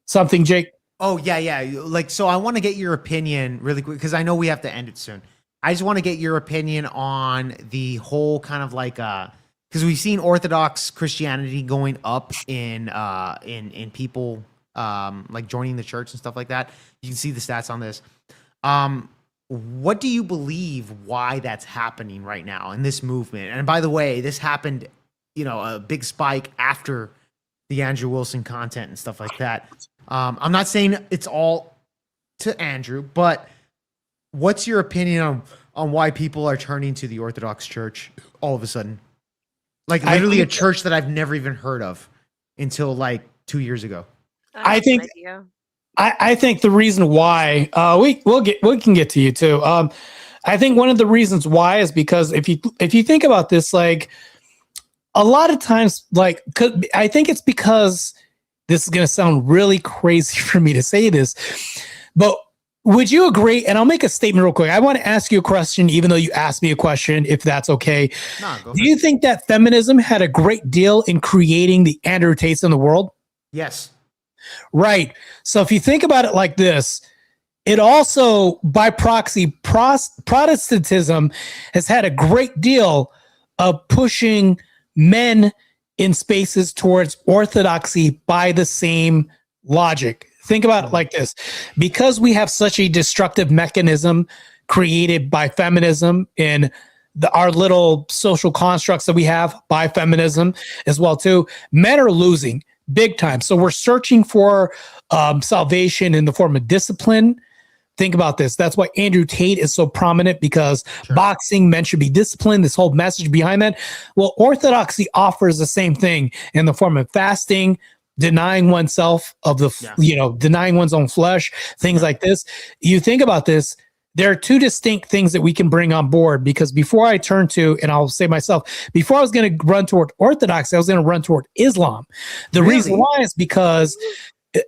something, Jake? Oh, yeah. Like, so I want to get your opinion really quick because I know we have to end it soon. I just want to get your opinion on the whole kind of like, because we've seen Orthodox Christianity going up in people like joining the church and stuff like that. You can see the stats on this. What do you believe why that's happening right now in this movement? And by the way, this happened, a big spike after the Andrew Wilson content and stuff like that. I'm not saying it's all to Andrew, but what's your opinion on why people are turning to the Orthodox Church all of a sudden? Like literally a church that I've never even heard of until like 2 years ago. I think the reason why we can get to you too. I think one of the reasons why is because if you think about this, like a lot of times, like I think it's because this is going to sound really crazy for me to say this, but would you agree? And I'll make a statement real quick. I want to ask you a question, even though you asked me a question, if that's okay. Do you think that feminism had a great deal in creating the Andrew Tates in the world? Yes. Right. So if you think about it like this, it also, by proxy, Protestantism has had a great deal of pushing men in spaces towards orthodoxy by the same logic. Think about it like this. Because we have such a destructive mechanism created by feminism in our little social constructs that we have by feminism as well too, men are losing big time. So we're searching for salvation in the form of discipline. Think about this. That's why Andrew Tate is so prominent, because boxing, men should be disciplined, this whole message behind that. Well, orthodoxy offers the same thing in the form of fasting, denying oneself of denying one's own flesh, things like this. You think about this, there are two distinct things that we can bring on board, because before I turn to, and I'll say myself, before I was going to run toward Orthodoxy, I was going to run toward Islam. The reason why is because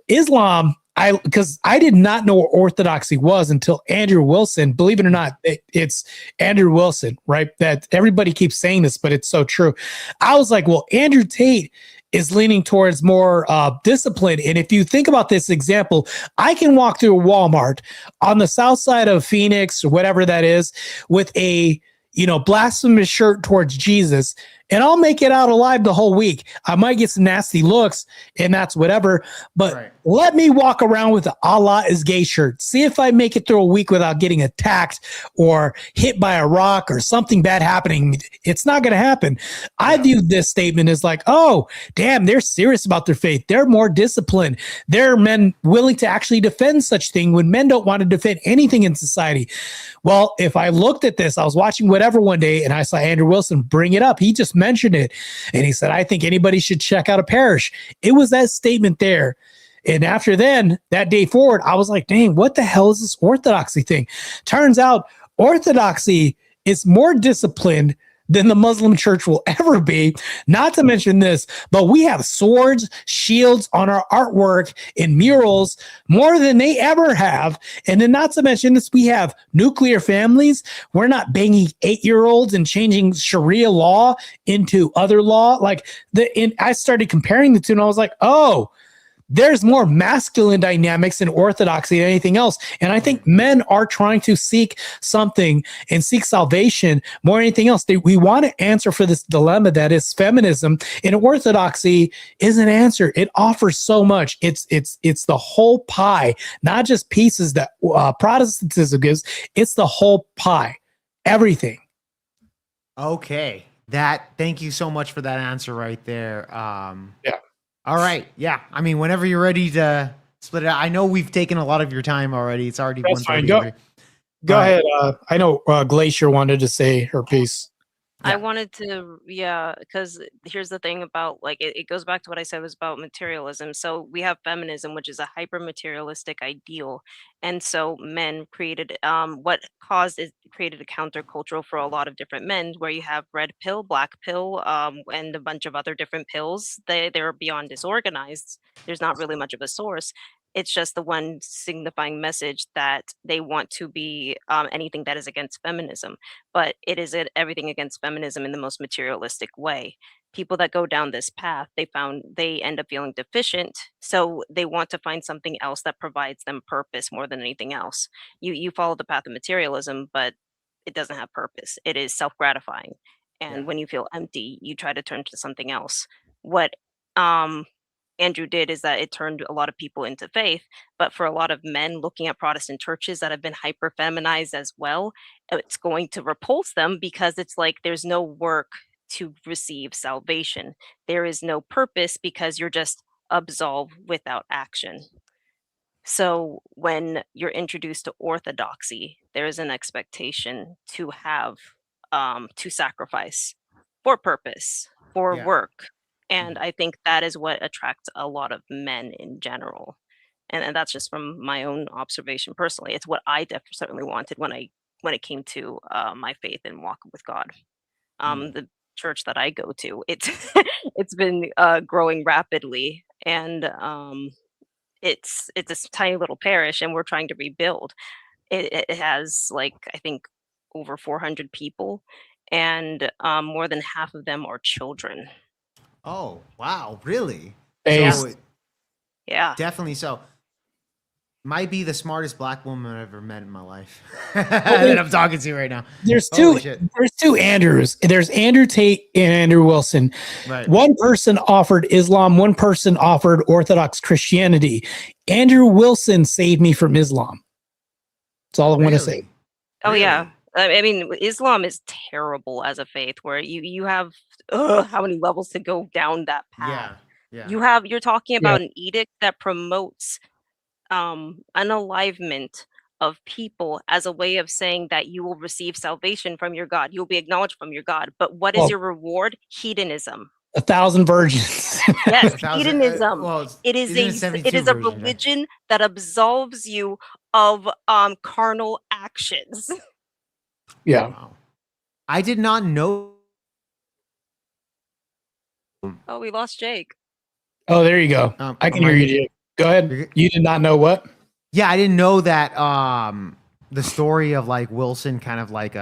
Islam, because I did not know what Orthodoxy was until Andrew Wilson. Believe it or not, it's Andrew Wilson, right? That everybody keeps saying this, but it's so true. I was like, well, Andrew Tate is leaning towards more discipline. And if you think about this example, I can walk through a Walmart on the south side of Phoenix or whatever that is with a blasphemous shirt towards Jesus, and I'll make it out alive the whole week. I might get some nasty looks, and that's whatever. But let me walk around with the Allah is gay shirt. See if I make it through a week without getting attacked or hit by a rock or something bad happening. It's not going to happen. I view this statement as like, oh, damn, they're serious about their faith. They're more disciplined. They're men willing to actually defend such thing when men don't want to defend anything in society. Well, if I looked at this, I was watching whatever one day and I saw Andrew Wilson bring it up. He just mentioned it. And he said, I think anybody should check out a parish. It was that statement there. And after then, that day forward, I was like, dang, what the hell is this orthodoxy thing? Turns out orthodoxy is more disciplined than the Muslim church will ever be. Not to mention this, but we have swords, shields on our artwork and murals more than they ever have. And then not to mention this, we have nuclear families. We're not banging 8-year-olds and changing Sharia law into other law. I started comparing the two and I was like, oh, there's more masculine dynamics in orthodoxy than anything else. And I think men are trying to seek something and seek salvation more than anything else. We want to answer for this dilemma that is feminism, and orthodoxy is an answer. It offers so much. It's the whole pie, not just pieces that Protestantism gives. It's the whole pie, everything. Okay. Thank you so much for that answer right there. Yeah. All right. Yeah. I mean, whenever you're ready to split it out. I know we've taken a lot of your time already. It's already 1:30. Go ahead. I know Glacier wanted to say her piece. I wanted to, because here's the thing about it goes back to what I said was about materialism. So we have feminism, which is a hyper materialistic ideal. And so men created created a countercultural for a lot of different men where you have red pill, black pill, and a bunch of other different pills. They're beyond disorganized. There's not really much of a source. It's just the one signifying message that they want to be anything that is against feminism. But it is everything against feminism in the most materialistic way. People that go down this path, they end up feeling deficient. So they want to find something else that provides them purpose more than anything else. You follow the path of materialism, but it doesn't have purpose. It is self-gratifying. And when you feel empty, you try to turn to something else. What Andrew did is that it turned a lot of people into faith, but for a lot of men looking at Protestant churches that have been hyper feminized as well, it's going to repulse them because it's like there's no work to receive salvation. There is no purpose because you're just absolved without action. So when you're introduced to orthodoxy, there is an expectation to have to sacrifice for purpose, for work. And I think that is what attracts a lot of men in general. And that's just from my own observation personally. It's what I certainly wanted when it came to my faith and walk with God. The church that I go to, it's been growing rapidly, and it's this tiny little parish, and we're trying to rebuild. It has I think over 400 people, and more than half of them are children. Oh, wow. Really? So, yeah. Definitely so. Might be the smartest black woman I've ever met in my life that I'm talking to right now. There's two Andrews. There's Andrew Tate and Andrew Wilson. Right. One person offered Islam. One person offered Orthodox Christianity. Andrew Wilson saved me from Islam. That's all I want to say. Oh, yeah. I mean, Islam is terrible as a faith where you have how many levels to go down that path. Yeah. You're talking about an edict that promotes unalivement of people as a way of saying that you will receive salvation from your God. You'll be acknowledged from your God. But what is your reward? Hedonism. 1,000 virgins. Yes, hedonism. It is a religion that absolves you of carnal actions. Yeah. Wow. I did not know. Oh, we lost Jake. Oh, there you go. I can hear you, Jake. Go ahead. You did not know what? Yeah, I didn't know that the story of like Wilson kind of like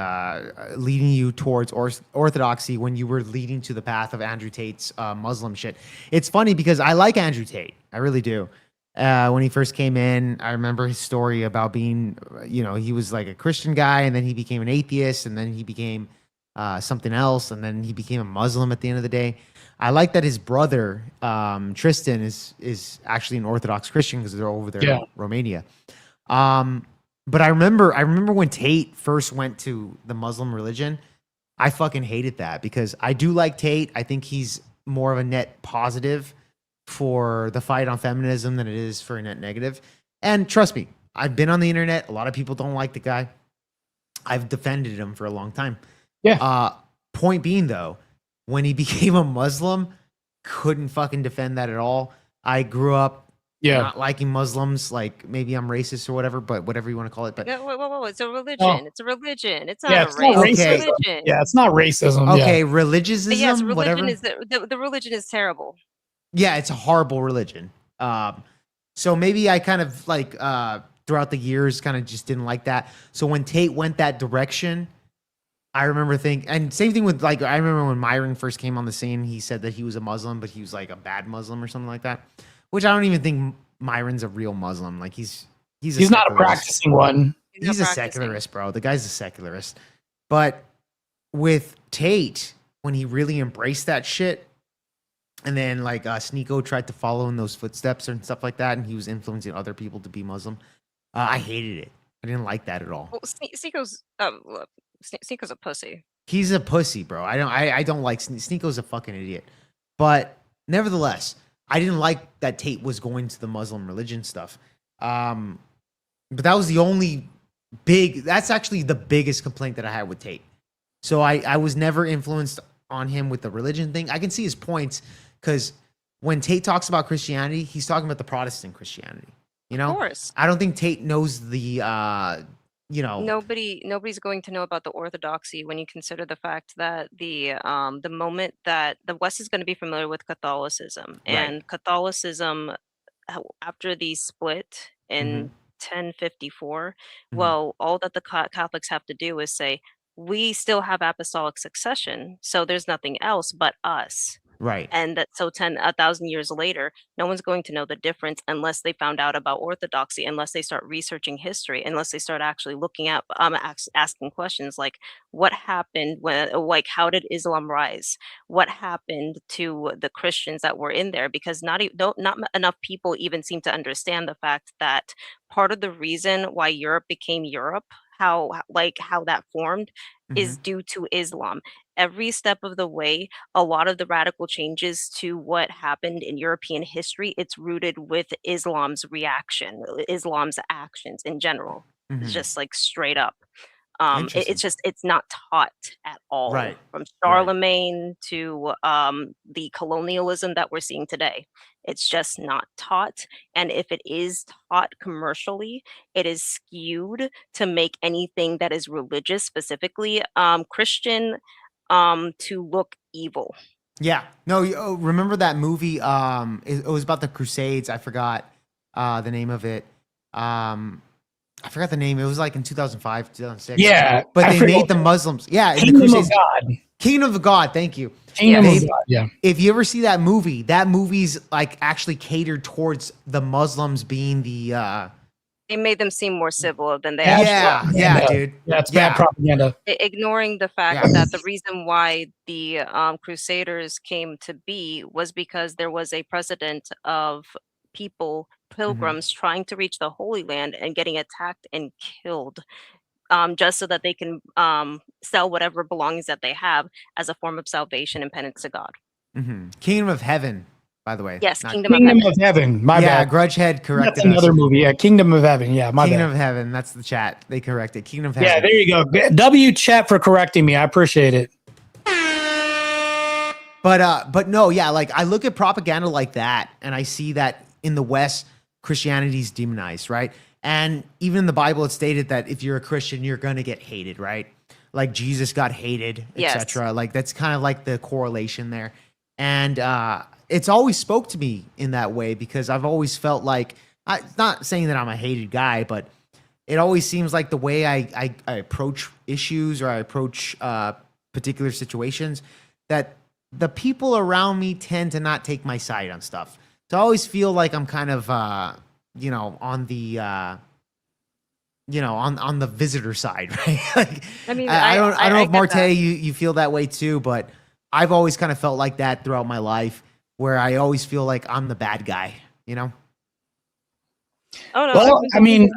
leading you towards orthodoxy when you were leading to the path of Andrew Tate's Muslim shit. It's funny because I like Andrew Tate. I really do. When he first came in, I remember his story about being, he was like a Christian guy and then he became an atheist and then he became something else and then he became a Muslim at the end of the day. I like that his brother, Tristan, is actually an Orthodox Christian because they're over there in Romania. But I remember when Tate first went to the Muslim religion, I fucking hated that because I do like Tate. I think he's more of a net positive for the fight on feminism than it is for a net negative. And trust me, I've been on the internet. A lot of people don't like the guy. I've defended him for a long time. Yeah. Point being though, when he became a Muslim, couldn't fucking defend that at all. I grew up not liking Muslims, like maybe I'm racist or whatever, but whatever you want to call it. But Whoa. It's a religion. Oh. It's a religion. It's Yeah, not it's a race. not It's a racism. religion. Yeah, it's not racism. Okay, Yeah. religious, Yes, religion whatever. is the religion is terrible. Yeah, it's a horrible religion. So maybe I kind of like throughout the years kind of just didn't like that. So when Tate went that direction, I remember and same thing with like, I remember when Myron first came on the scene, he said that he was a Muslim, but he was like a bad Muslim or something like that, which I don't even think Myron's a real Muslim. Like he's not a practicing one. He's a secularist, bro. The guy's a secularist. But with Tate, when he really embraced that shit, and then like Sneeko tried to follow in those footsteps and stuff like that, and he was influencing other people to be Muslim, I hated it. I didn't like that at all. Well, Sneako's a pussy. He's a pussy, bro. I don't like Sneeko's a fucking idiot. But nevertheless, I didn't like that Tate was going to the Muslim religion stuff. But that was the only that's actually the biggest complaint that I had with Tate. So I was never influenced on him with the religion thing. I can see his points because when Tate talks about Christianity, he's talking about the Protestant Christianity. You know? Of course. I don't think Tate knows the nobody's going to know about the orthodoxy when you consider the fact that the moment that the West is going to be familiar with Catholicism, and Catholicism after the split in 1054, well, all that the Catholics have to do is say, we still have apostolic succession, so there's nothing else but us. Right. And that so 1,000 years later, no one's going to know the difference unless they found out about orthodoxy, unless they start researching history, unless they start actually looking at asking questions like what happened when, like, how did Islam rise? What happened to the Christians that were in there? Because not enough people even seem to understand the fact that part of the reason why Europe became Europe, how that formed, is due to Islam. Every step of the way, a lot of the radical changes to what happened in European history, it's rooted with Islam's reaction, Islam's actions in general. It's just like straight up. It's not taught at all. Right. From Charlemagne to the colonialism that we're seeing today. It's just not taught. And if it is taught commercially, it is skewed to make anything that is religious, specifically Christian, to look evil. Yeah. No, remember that movie? It was about the Crusades. I forgot the name of it. I forgot the name. It was like in 2005, 2006. Yeah. But they made the Muslims. Yeah. Kingdom of God. Kingdom of God. Thank you. Kingdom of God. Yeah. If you ever see that movie's like actually catered towards the Muslims being the. They made them seem more civil than they actually are. Yeah, dude. That's bad propaganda. Ignoring the fact that the reason why the Crusaders came to be was because there was a precedent of pilgrims trying to reach the Holy Land and getting attacked and killed, just so that they can sell whatever belongings that they have as a form of salvation and penance to God. Kingdom of Heaven, by the way. Yes, Kingdom of Heaven. My bad. Grudgehead corrected That's another movie. Yeah, Kingdom of Heaven. Yeah, my Kingdom bad. of Heaven. That's the chat. They corrected. Kingdom of Heaven. Yeah, there you go. W chat for correcting me. I appreciate it. But no, yeah, like I look at propaganda like that, and I see that in the West, Christianity is demonized, right? And even in the Bible, it stated that if you're a Christian, you're gonna get hated, right? Like Jesus got hated, etc. Like that's kind of like the correlation there. And it's always spoke to me in that way because I've always felt like, not saying that I'm a hated guy, but it always seems like the way I approach issues or I approach particular situations, that the people around me tend to not take my side on stuff. So I always feel like I'm kind of, you know, on the, you know, on the visitor side, right? Like, I mean, I don't know if Marte, you feel that way too, but I've always kind of felt like that throughout my life, where I always feel like I'm the bad guy, you know? Oh, no, well, I mean,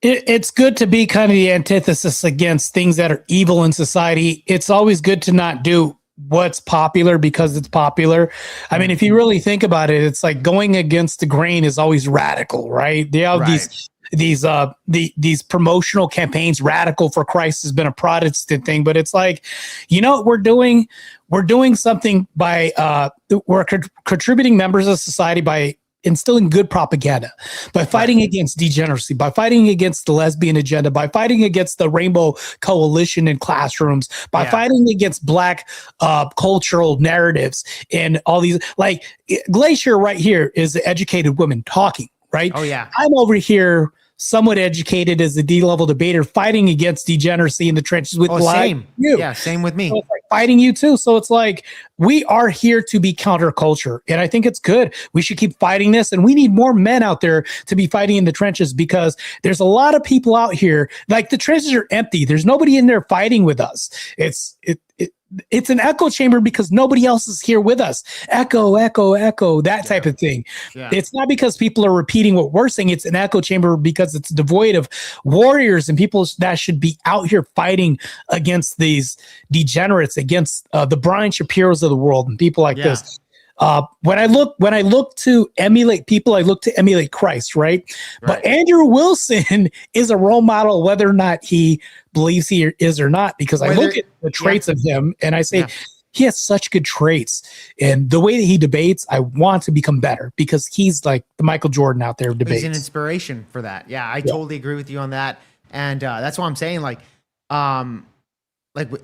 it's good to be kind of the antithesis against things that are evil in society. It's always good to not do what's popular because it's popular. I mean, if you really think about it, it's like going against the grain is always radical, right? They have these promotional campaigns. Radical for Christ has been a Protestant thing, but it's like, you know what we're doing? We're doing something by we're contributing members of society by instilling good propaganda, by fighting against degeneracy, by fighting against the lesbian agenda, by fighting against the rainbow coalition in classrooms, by fighting against Black cultural narratives and all these. Like Glacier right here is the educated woman talking, right? Oh yeah. I'm over here somewhat educated as a D-level debater fighting against degeneracy in the trenches with same. You. Yeah, same with me. So it's like fighting you too. So it's like we are here to be counterculture. And I think it's good. We should keep fighting this. And we need more men out there to be fighting in the trenches, because there's a lot of people out here. Like the trenches are empty. There's nobody in there fighting with us. It's an echo chamber because nobody else is here with us. Echo, echo, echo, that type of thing. Yeah. It's not because people are repeating what we're saying. It's an echo chamber because it's devoid of warriors and people that should be out here fighting against these degenerates, against the Brian Shapiros of the world and people like this. When I look to emulate people, I look to emulate Christ, right? But Andrew Wilson is a role model, whether or not he believes he is or not, because I look at the traits of him and I say, he has such good traits. And the way that he debates, I want to become better, because he's like the Michael Jordan out there of debates. He's an inspiration for that. Yeah, I totally agree with you on that. And that's why I'm saying, like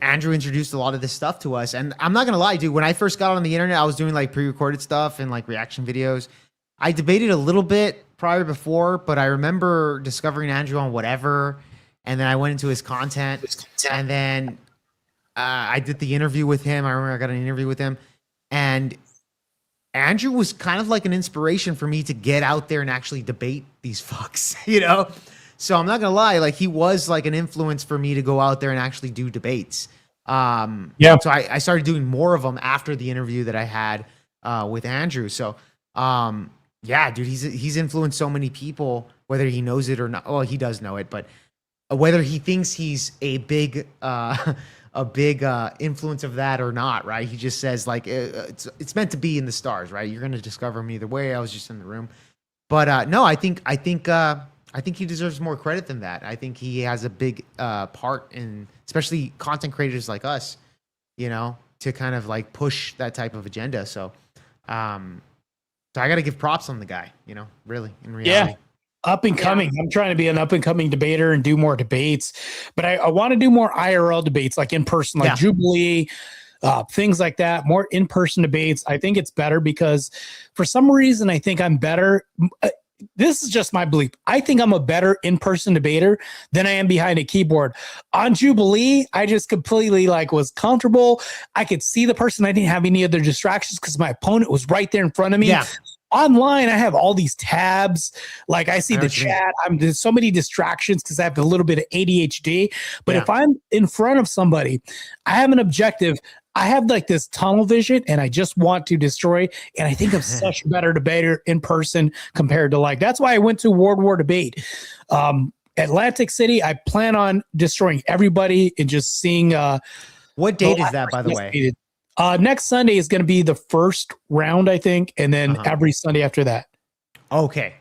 Andrew introduced a lot of this stuff to us. And I'm not going to lie, dude, when I first got on the internet, I was doing like pre-recorded stuff and like reaction videos. I debated a little bit before, but I remember discovering Andrew on whatever. And then I went into his content, and then I did the interview with him. I remember I got an interview with him, and Andrew was kind of like an inspiration for me to get out there and actually debate these fucks, you know? So I'm not gonna lie, like he was like an influence for me to go out there and actually do debates. So I started doing more of them after the interview that I had with Andrew. So yeah, dude, he's influenced so many people, whether he knows it or not. Well, he does know it, but whether he thinks he's a big influence of that or not, right? He just says like it's meant to be in the stars, right? You're gonna discover him either way. I was just in the room, but no, I think he deserves more credit than that. I think he has a big part in, especially content creators like us, you know, to kind of like push that type of agenda. So, so I got to give props on the guy, you know, really, in reality. Yeah. Up and coming. I'm trying to be an up and coming debater and do more debates, but I want to do more IRL debates, like in person, like Jubilee, things like that, more in-person debates. I think it's better because for some reason, I think I'm better. This is just my belief. I think I'm a better in-person debater than I am behind a keyboard. On Jubilee, I just completely like was comfortable. I could see the person. I didn't have any other distractions because my opponent was right there in front of me. Yeah. Online, I have all these tabs. Like I see the chat. There's so many distractions because I have a little bit of ADHD. But if I'm in front of somebody, I have an objective. I have like this tunnel vision and I just want to destroy. And I think I'm such a better debater in person compared to like, that's why I went to World War Debate. Atlantic City, I plan on destroying everybody and just seeing. What date is that, by the way? Next Sunday is going to be the first round, I think. And then every Sunday after that. Okay.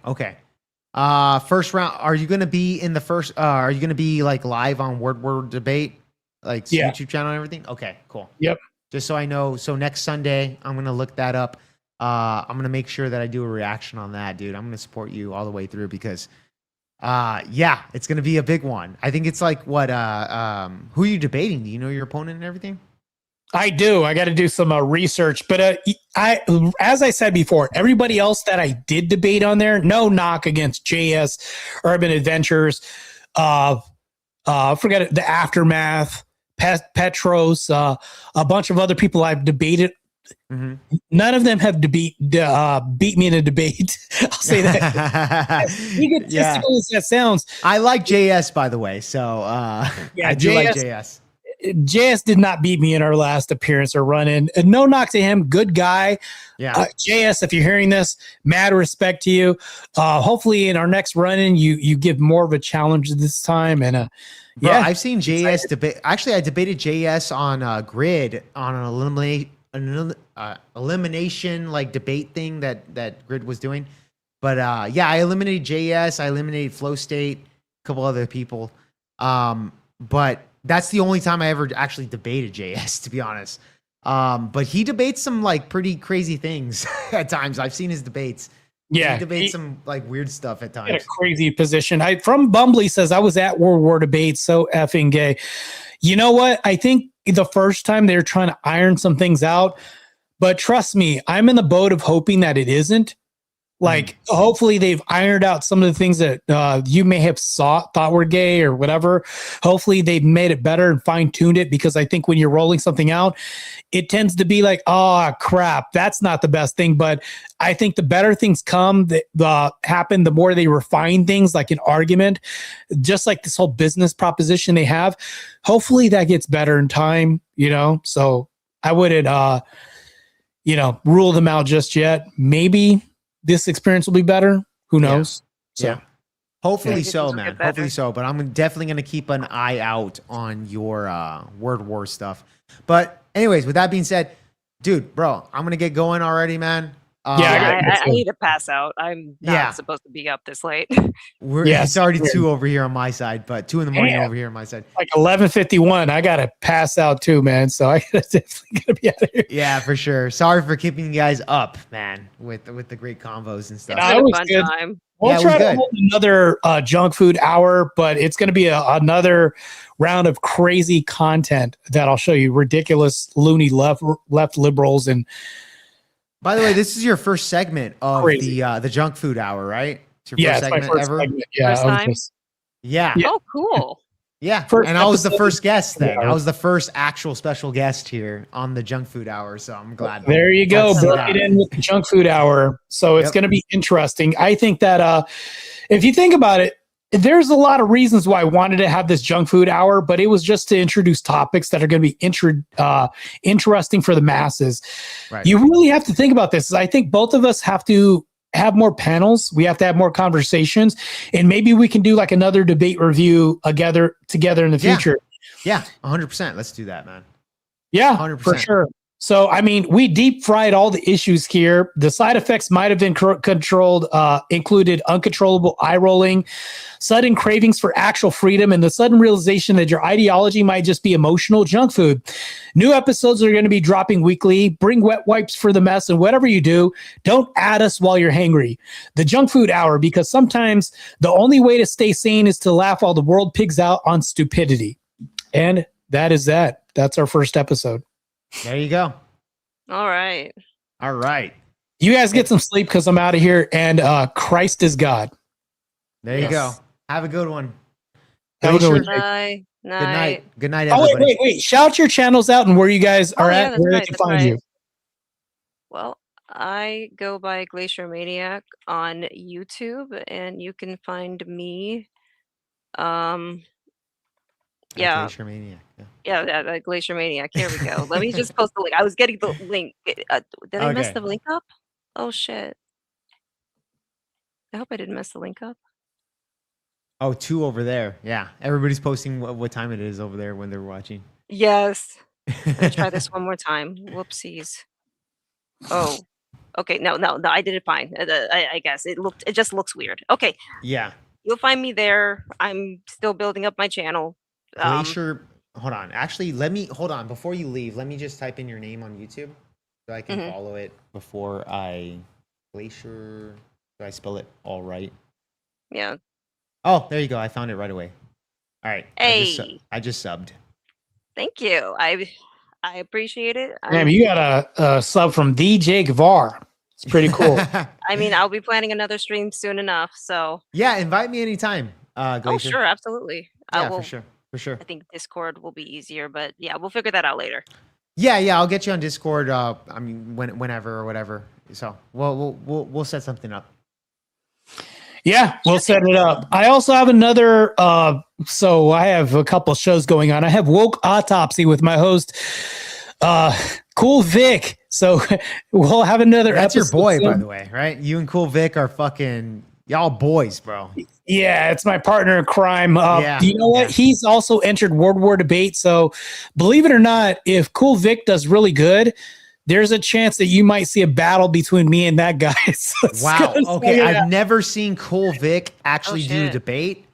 First round. Are you going to be in the first, are you going to be like live on World War Debate? Like YouTube channel and everything? Okay, cool. Yep. Just so I know. So next Sunday, I'm going to look that up. I'm going to make sure that I do a reaction on that, dude. I'm going to support you all the way through because, it's going to be a big one. I think it's like who are you debating? Do you know your opponent and everything? I do. I got to do some research. But as I said before, everybody else that I did debate on there, no knock against JS Urban Adventures. forget it, the Aftermath, Petros, a bunch of other people I've debated. None of them have beat me in a debate. I'll say that. As egotistical as that sounds. I like JS, by the way. So I do like JS. JS did not beat me in our last appearance or run-in. And no knock to him. Good guy. Yeah. JS, if you're hearing this, mad respect to you. Hopefully in our next run-in, you give more of a challenge this time. And Bro, I've seen JS debate. Actually, I debated JS on Grid on an elimination like debate thing that Grid was doing. But yeah, I eliminated JS. I eliminated Flow State, a couple other people. But that's the only time I ever actually debated JS, to be honest. But he debates some like pretty crazy things at times. I've seen his debates. Yeah, he debates some like weird stuff at times. In a crazy position. From Bumbly says I was at World War debates, so effing gay. You know what? I think the first time they're trying to iron some things out, but trust me, I'm in the boat of hoping that it isn't. Like, hopefully they've ironed out some of the things that you may have thought were gay or whatever. Hopefully they've made it better and fine-tuned it, because I think when you're rolling something out, it tends to be like, oh, crap, that's not the best thing. But I think the better things come that happen, the more they refine things, like an argument, just like this whole business proposition they have. Hopefully that gets better in time, So I wouldn't, rule them out just yet. Maybe this experience will be better. Who knows? Yeah. Hopefully so, man. Hopefully so. But I'm definitely going to keep an eye out on your Word War stuff. But anyways, with that being said, dude, bro, I'm going to get going already, man. I need to pass out. I'm not supposed to be up this late. It's already 2 over here on my side, but 2 in the morning over here on my side. Like 11:51. I got to pass out too, man. So I definitely got to be out of here. Yeah, for sure. Sorry for keeping you guys up, man, with the great convos and stuff. It was a fun time. We'll try to hold another junk food hour, but it's going to be another round of crazy content that I'll show you. Ridiculous, loony left liberals. And by the way, this is your first segment of the junk food hour, right? It's your first segment ever. Segment. Yeah, first time? Yeah. Oh, cool. Yeah, and I was the first guest thing. I was the first actual special guest here on the junk food hour, so I'm glad. There you go. Break it in with the junk food hour. So it's going to be interesting. I think that if you think about it, there's a lot of reasons why I wanted to have this junk food hour, but it was just to introduce topics that are going to be interesting for the masses. Right. You really have to think about this. I think both of us have to have more panels. We have to have more conversations, and maybe we can do like another debate review together in the future. Yeah, 100%. Let's do that, man. Yeah, 100%. For sure. So, I mean, we deep fried all the issues here. The side effects might have been controlled, included uncontrollable eye rolling, sudden cravings for actual freedom, and the sudden realization that your ideology might just be emotional junk food. New episodes are going to be dropping weekly. Bring wet wipes for the mess, and whatever you do, don't add us while you're hangry. The junk food hour, because sometimes the only way to stay sane is to laugh while the world pigs out on stupidity. And that is that. That's our first episode. There you go. All right. You guys get some sleep because I'm out of here, and Christ is God. There you go. Have a good one. Bye. Good night. Good night, everybody. Oh, wait. Shout your channels out and where you guys are at, where they can find you. Well, I go by Glacier Maniac on YouTube, and you can find me. Glacier Maniac. Yeah, Glacier Maniac. Here we go. Let me just post the link. I was getting the link. Did I mess the link up? Oh, shit. I hope I didn't mess the link up. Oh, 2 over there. Yeah. Everybody's posting what time it is over there when they're watching. Yes. Let me try this one more time. Whoopsies. Oh, okay. No. I did it fine. I guess it just looks weird. Okay. Yeah. You'll find me there. I'm still building up my channel. Glacier. Hold on. Actually, hold on. Before you leave, let me just type in your name on YouTube so I can follow it before I Glacier. Do I spell it all right? Yeah. Oh, there you go. I found it right away. All right. Hey. I just subbed. Thank you. I appreciate it. Damn, you got a sub from the Jake Varr. It's pretty cool. I mean, I'll be planning another stream soon enough. So yeah, invite me anytime. Oh, Glacier? sure, absolutely. Yeah, for sure. For sure. I think Discord will be easier, but yeah, we'll figure that out later. Yeah, I'll get you on Discord. I mean, whenever or whatever. So we'll set something up. Yeah, we'll set it up. I also have another. So I have a couple shows going on. I have Woke Autopsy with my host, Cool Vic. So we'll have another. That's your boy, soon. by the way, right? You and Cool Vic are fucking y'all boys, bro. Yeah, it's my partner in crime. Yeah, do you know what? He's also entered World War Debate. So believe it or not, if Cool Vic does really good, there's a chance that you might see a battle between me and that guy. So Wow. Okay. I've never seen Cool Vic actually do a debate.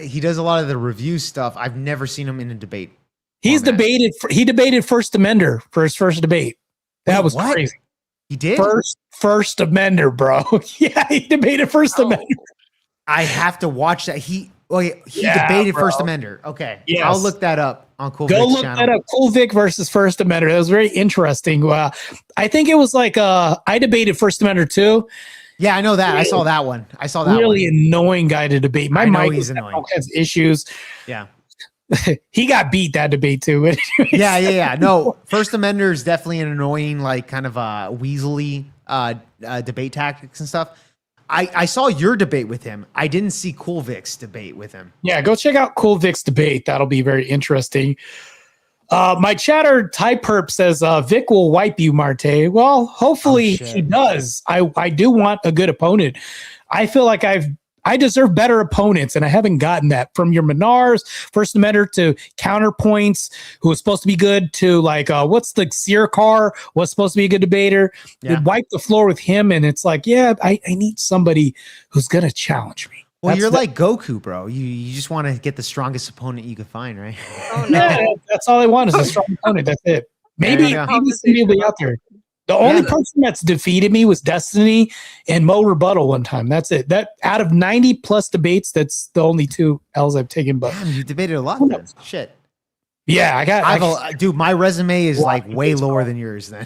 He does a lot of the review stuff. I've never seen him in a debate. He debated First Amender for his first debate. That was crazy. He did? First Amender, bro. Yeah, he debated First Amender. I have to watch that. He debated bro. First Amender. Okay. Yes. I'll look that up on Cool Go Vic's look channel. that up. Cool Vic versus First Amender. That was very interesting. I think it was like I debated First Amender too. Yeah, I know that. I saw that one. Really annoying guy to debate. My mic he's has annoying. all kinds of issues. Yeah. He got beat that debate too. Yeah. No, First Amender is definitely an annoying, like kind of weaselly debate tactics and stuff. I saw your debate with him. I didn't see Cool Vic's debate with him. Yeah, go check out Cool Vic's debate. That'll be very interesting. My chatter Type Perp says Vic will wipe you, Marte. Well, hopefully he does. I do want a good opponent. I feel like I deserve better opponents, and I haven't gotten that from your Menars, First Amender to Counterpoints, who was supposed to be good, to like what's the Sear Car was supposed to be a good debater. Yeah. Wipe the floor with him, and it's like, I need somebody who's gonna challenge me. Well, you're like Goku, bro. You just want to get the strongest opponent you can find, right? Oh no, Yeah, that's all I want is a strong opponent. That's it. Maybe somebody will be out there. The only person that's defeated me was Destiny and Mo Rebuttal one time. That's it. That out of 90 plus debates, that's the only 2 L's I've taken. But damn, you debated a lot then. Shit. Yeah, dude, my resume is like way lower than yours then.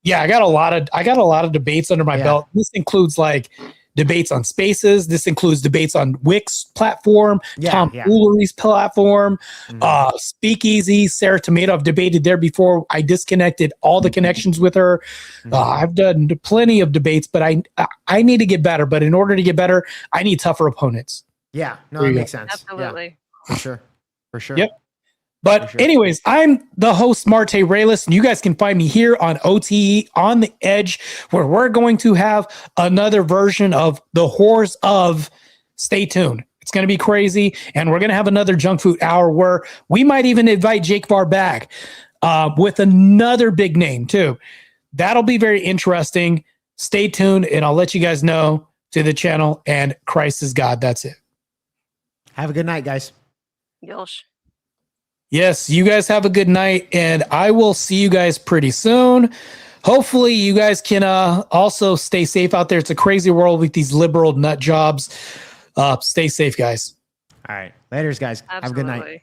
Yeah, I got a lot of debates under my belt. This includes like debates on Spaces. This includes debates on Wix platform, Tom Foolery's platform, Speakeasy, Sarah Tomato. I've debated there before. I disconnected all the connections with her. I've done plenty of debates, but I need to get better. But in order to get better, I need tougher opponents. Yeah, no, that makes sense. Absolutely. Yeah, for sure. Yep. But anyways, I'm the host, Marte Reyes, and you guys can find me here on OTE On the Edge, where we're going to have another version of the Horrors of. Stay tuned. It's going to be crazy, and we're going to have another Junk Food Hour where we might even invite Jake Varr back with another big name, too. That'll be very interesting. Stay tuned, and I'll let you guys know to the channel, and Christ is God. That's it. Have a good night, guys. Yosh. Yes, you guys have a good night, and I will see you guys pretty soon. Hopefully, you guys can also stay safe out there. It's a crazy world with these liberal nut jobs. Stay safe, guys. All right. Laters, guys. Absolutely. Have a good night.